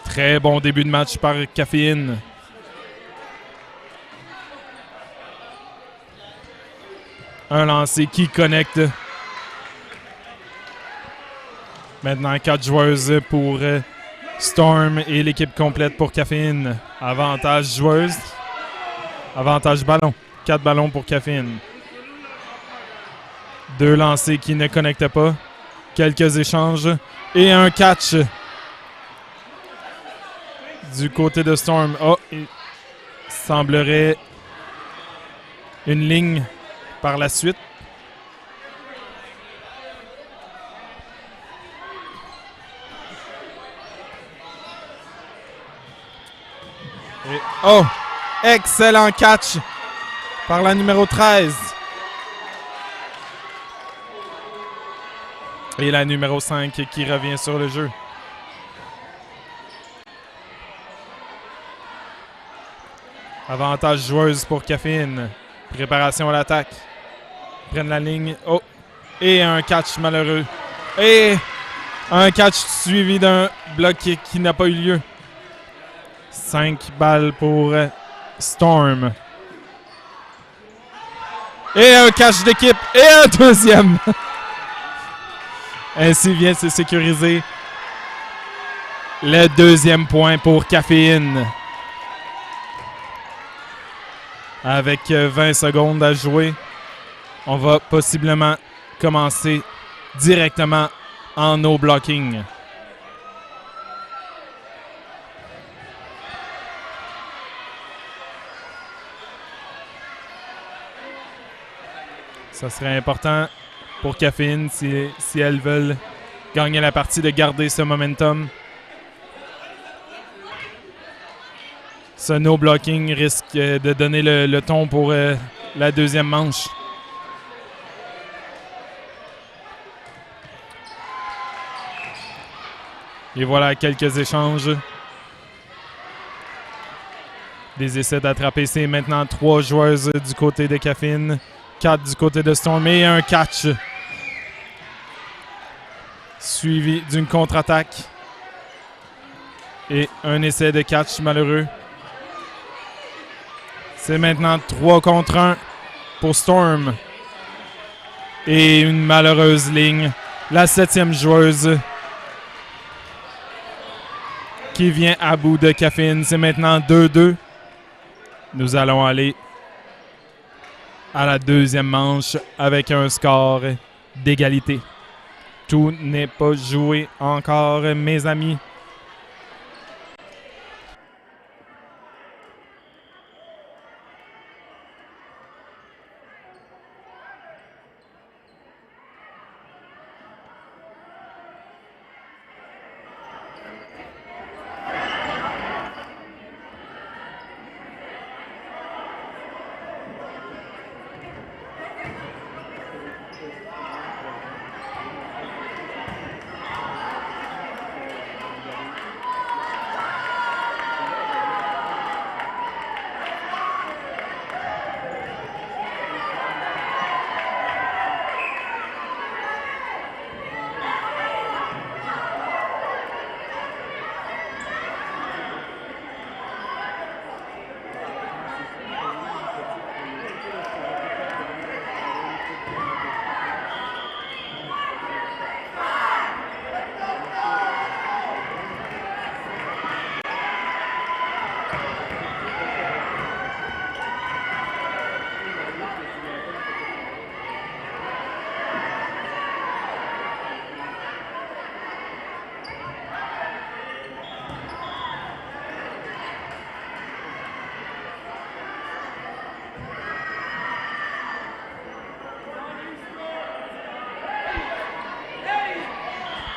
Très bon début de match par Kaffeine. Un lancer qui connecte. Maintenant, 4 joueuses pour Storm et l'équipe complète pour Kaffeine. Avantage joueuse. Avantage ballon. 4 ballons pour Kaffeine. 2 lancers qui ne connectent pas. Quelques échanges. Et un catch. Du côté de Storm. Oh, il semblerait une ligne par la suite. Et, oh! Excellent catch par la numéro 13. Et la numéro 5 qui revient sur le jeu. Avantage joueuse pour Kaffeine. Préparation à l'attaque. Prennent la ligne. Oh! Et un catch malheureux. Et un catch suivi d'un bloc qui n'a pas eu lieu. 5 balles pour Storm. Et un catch d'équipe. Et un deuxième. Ainsi vient se sécuriser le deuxième point pour Kaffeine. Avec 20 secondes à jouer, on va possiblement commencer directement en no blocking. Ça serait important pour Kaffeine si elles veulent gagner la partie de garder ce momentum. Ce no-blocking risque de donner le ton pour la deuxième manche. Et voilà quelques échanges. Des essais d'attraper. C'est maintenant 3 joueuses du côté de Kaffeine, 4 du côté de Storm et un catch. Suivi d'une contre-attaque. Et un essai de catch malheureux. C'est maintenant 3 contre 1 pour Storm. Et une malheureuse ligne. La 7e joueuse qui vient à bout de Kaffeine. C'est maintenant 2-2. Nous allons aller à la deuxième manche avec un score d'égalité. Tout n'est pas joué encore, mes amis.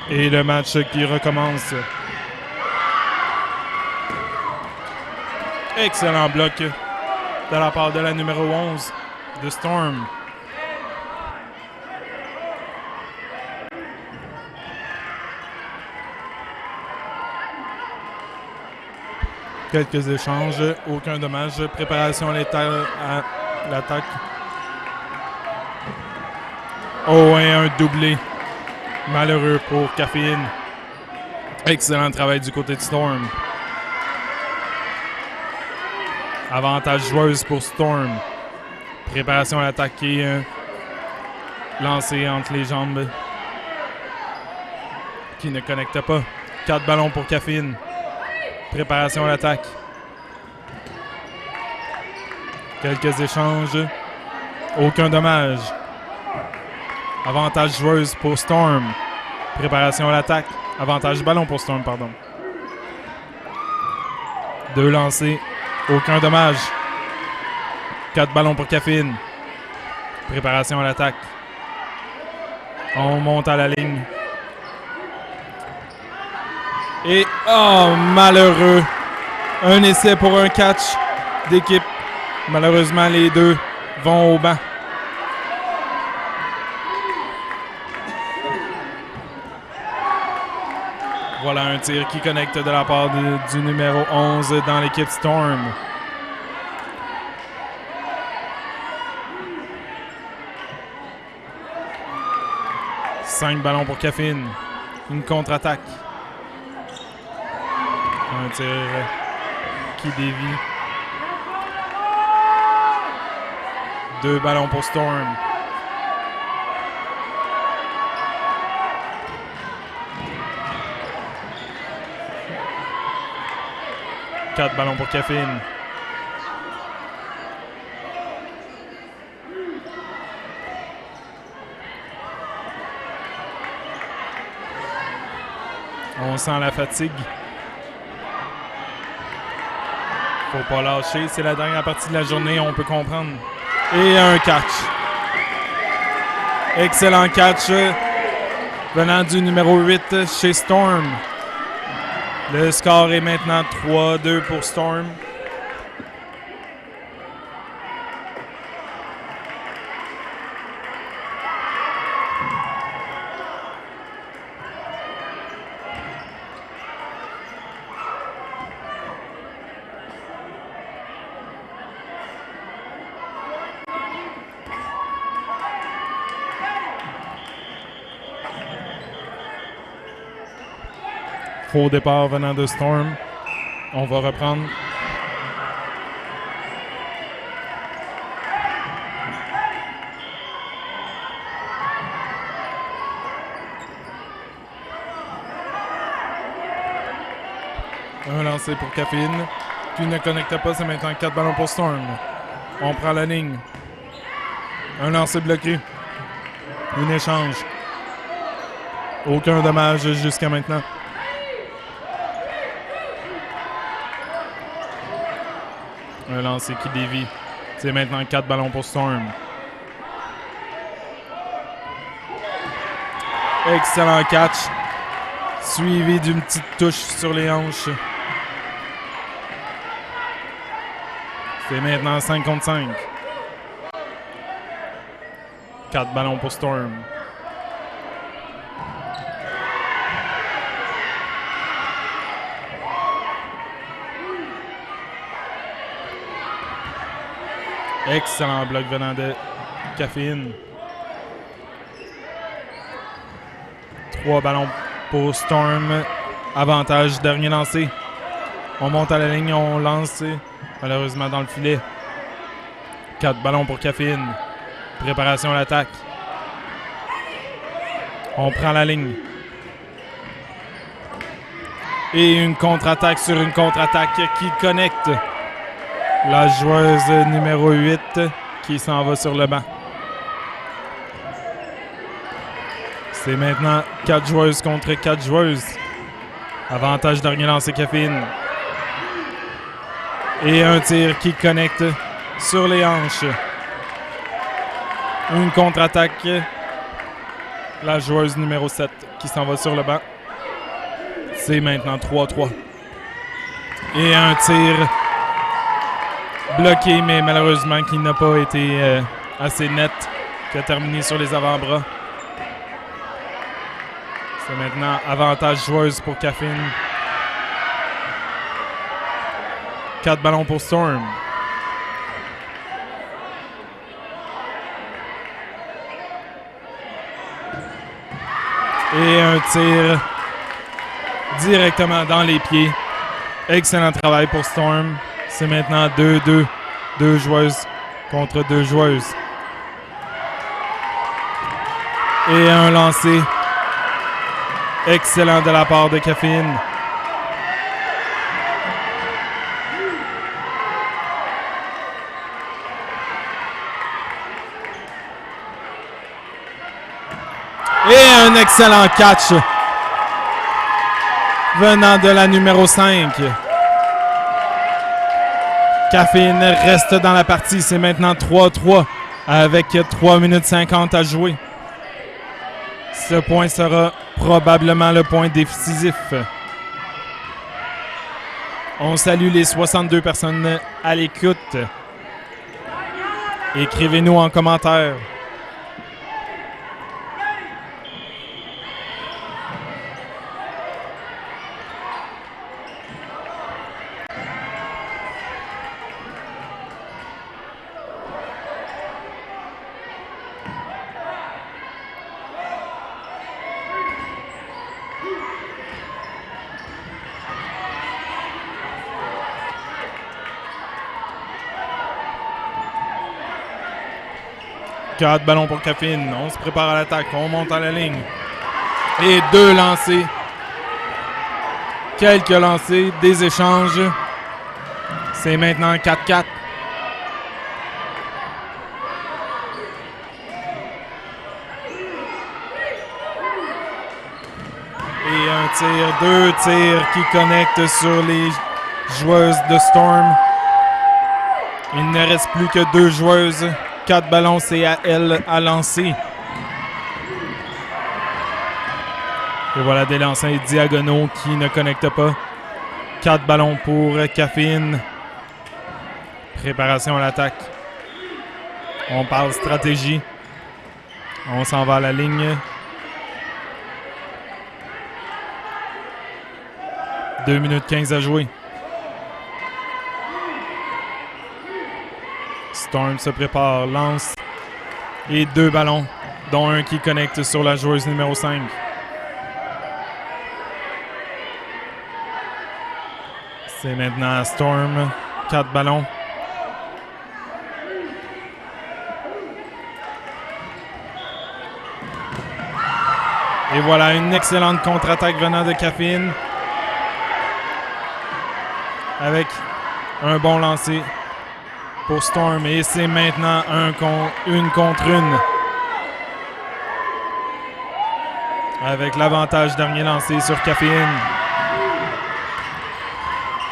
Et le match qui recommence. Excellent bloc de la part de la numéro 11 de Storm. Quelques échanges, aucun dommage. Préparation létale à l'attaque. Oh, et un doublé. Malheureux pour Kaffeine. Excellent travail du côté de Storm. Avantage joueuse pour Storm. Préparation à l'attaque et lancé entre les jambes. Qui ne connecte pas. 4 ballons pour Kaffeine. Préparation à l'attaque. Quelques échanges. Aucun dommage. Avantage joueuse pour Storm. Préparation à l'attaque. Avantage ballon pour Storm, pardon. 2 lancés. Aucun dommage. 4 ballons pour Kaffeine. Préparation à l'attaque. On monte à la ligne. Et, oh, malheureux. Un essai pour un catch d'équipe. Malheureusement, les deux vont au banc. Voilà un tir qui connecte de la part du numéro 11 dans l'équipe Storm. Cinq ballons pour Kaffeine. Une contre-attaque. Un tir qui dévie. 2 ballons pour Storm. Quatre ballons pour Kaffeine. On sent la fatigue. Faut pas lâcher. C'est la dernière partie de la journée, on peut comprendre. Et un catch. Excellent catch venant du numéro 8 chez Storm. Le score est maintenant 3-2 pour Storm. Faux départ venant de Storm. On va reprendre. Un lancé pour Kaffeine qui ne connecte pas. C'est maintenant 4 ballons pour Storm. On prend la ligne. Un lancé bloqué. Un échange. Aucun dommage jusqu'à maintenant. Un lancer qui dévie. C'est maintenant 4 ballons pour Storm. Excellent catch. Suivi d'une petite touche sur les hanches. C'est maintenant 5 contre 5. 4 ballons pour Storm. Excellent bloc venant de Kaffeine. 3 ballons pour Storm. Avantage, dernier lancé. On monte à la ligne, on lance. Malheureusement dans le filet. 4 ballons pour Kaffeine. Préparation à l'attaque. On prend la ligne. Et une contre-attaque sur une contre-attaque qui connecte. La joueuse numéro 8 qui s'en va sur le banc. C'est maintenant 4 joueuses contre 4 joueuses. Avantage dernier lancé Kaffeine. Et un tir qui connecte sur les hanches. Une contre-attaque. La joueuse numéro 7 qui s'en va sur le banc. C'est maintenant 3-3. Et un tir bloqué, mais malheureusement qui n'a pas été assez net, qui a terminé sur les avant-bras. C'est maintenant avantage joueuse pour Kaffeine. 4 ballons pour Storm. Et un tir directement dans les pieds. Excellent travail pour Storm. C'est maintenant 2-2. 2 joueuses contre 2 joueuses. Et un lancer excellent de la part de Kaffeine. Et un excellent catch venant de la numéro 5. Kaffeine reste dans la partie. C'est maintenant 3-3 avec 3 minutes 50 à jouer. Ce point sera probablement le point décisif. On salue les 62 personnes à l'écoute. Écrivez-nous en commentaire. Quatre ballons pour Kaffeine. On se prépare à l'attaque. On monte à la ligne. Et 2 lancers. Quelques lancers. Des échanges. C'est maintenant 4-4. Et un tir. 2 tirs qui connectent sur les joueuses de Storm. Il ne reste plus que 2 joueuses. 4 ballons, c'est à elle à lancer. Et voilà des lancers diagonaux qui ne connectent pas. 4 ballons pour Kaffeine. Préparation à l'attaque. On parle stratégie. On s'en va à la ligne. 2 minutes 15 à jouer. Storm se prépare, lance. Et 2 ballons, dont un qui connecte sur la joueuse numéro 5. C'est maintenant Storm. 4 ballons. Et voilà une excellente contre-attaque venant de Kaffeine. Avec un bon lancer pour Storm. Et c'est maintenant une contre une. Avec l'avantage dernier lancé sur Kaffeine.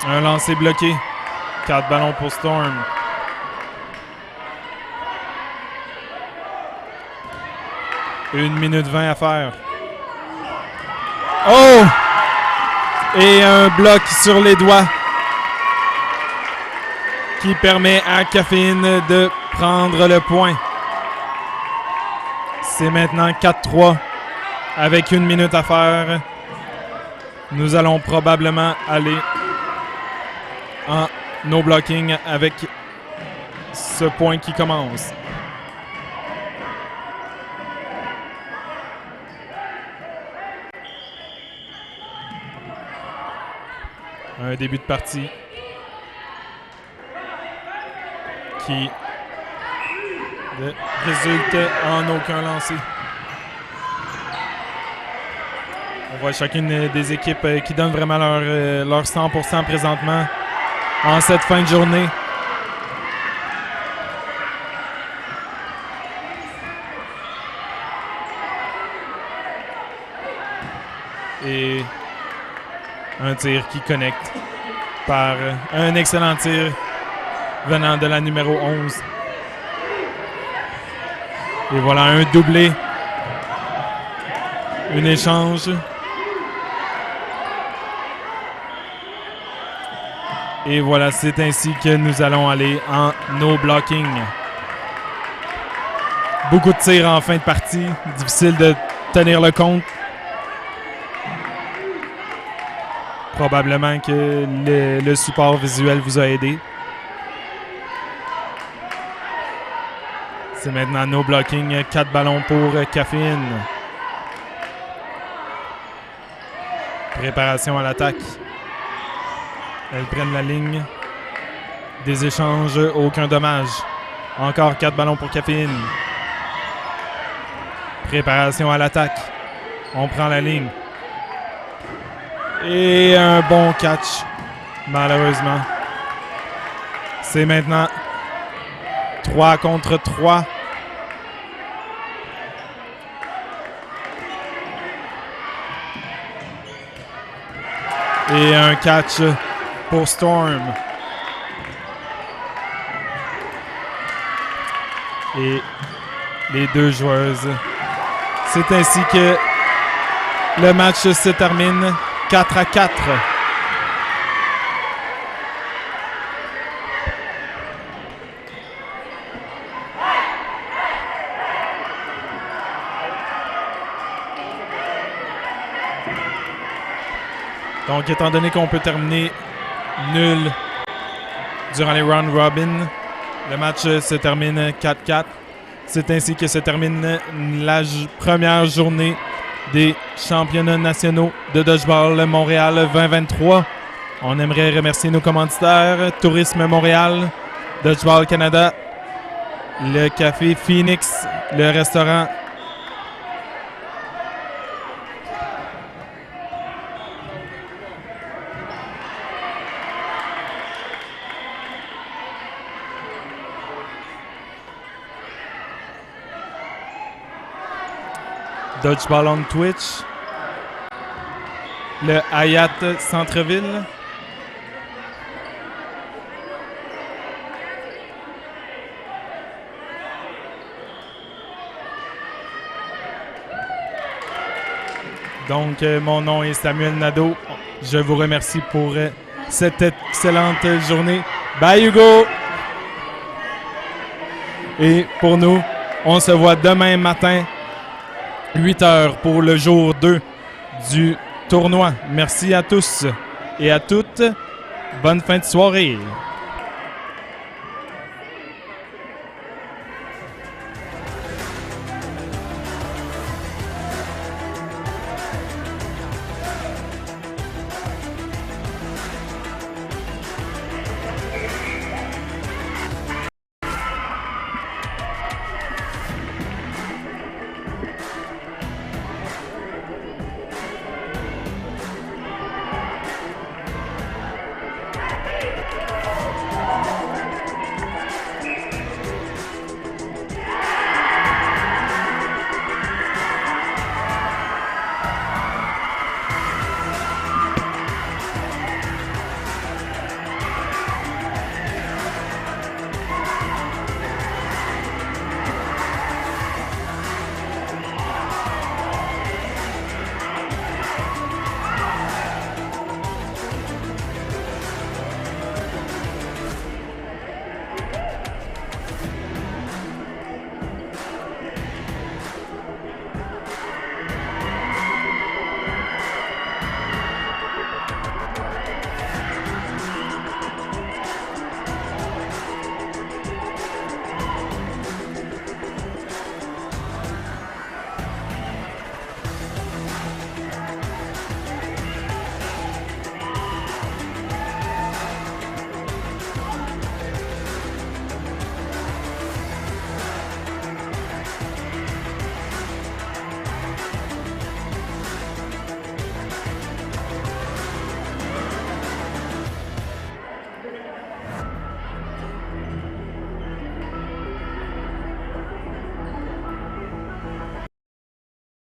Un lancer bloqué. 4 ballons pour Storm. Une minute 20 à faire. Oh! Et un bloc sur les doigts qui permet à Kaffeine de prendre le point. C'est maintenant 4-3 avec 1 minute à faire. Nous allons probablement aller en no blocking avec ce point qui commence. Un début de partie qui ne résulte en aucun lancer. On voit chacune des équipes qui donnent vraiment leur 100% présentement en cette fin de journée. Et un tir qui connecte par un excellent tir venant de la numéro 11. Et voilà un doublé. Un échange. Et voilà, c'est ainsi que nous allons aller en no blocking. Beaucoup de tirs en fin de partie. Difficile de tenir le compte. Probablement que le support visuel vous a aidé. C'est maintenant no blocking. 4 ballons pour Kaffeine. Préparation à l'attaque. Elles prennent la ligne. Des échanges, aucun dommage. Encore 4 ballons pour Kaffeine. Préparation à l'attaque. On prend la ligne. Et un bon catch, malheureusement. C'est maintenant 3 contre 3. Et un catch pour Storm. Et les deux joueuses. C'est ainsi que le match se termine 4-4. Donc, étant donné qu'on peut terminer nul durant les round robin, le match se termine 4-4. C'est ainsi que se termine la première journée des championnats nationaux de Dodgeball Montréal 2023. On aimerait remercier nos commanditaires, Tourisme Montréal, Dodgeball Canada, le Café Phoenix, le restaurant Dodgeball on Twitch, le Hayat Centre-Ville, donc mon nom est Samuel Nadeau. Je vous remercie pour cette excellente journée. Bye Hugo! Et pour nous, on se voit demain matin 8h pour le jour 2 du tournoi. Merci à tous et à toutes. Bonne fin de soirée.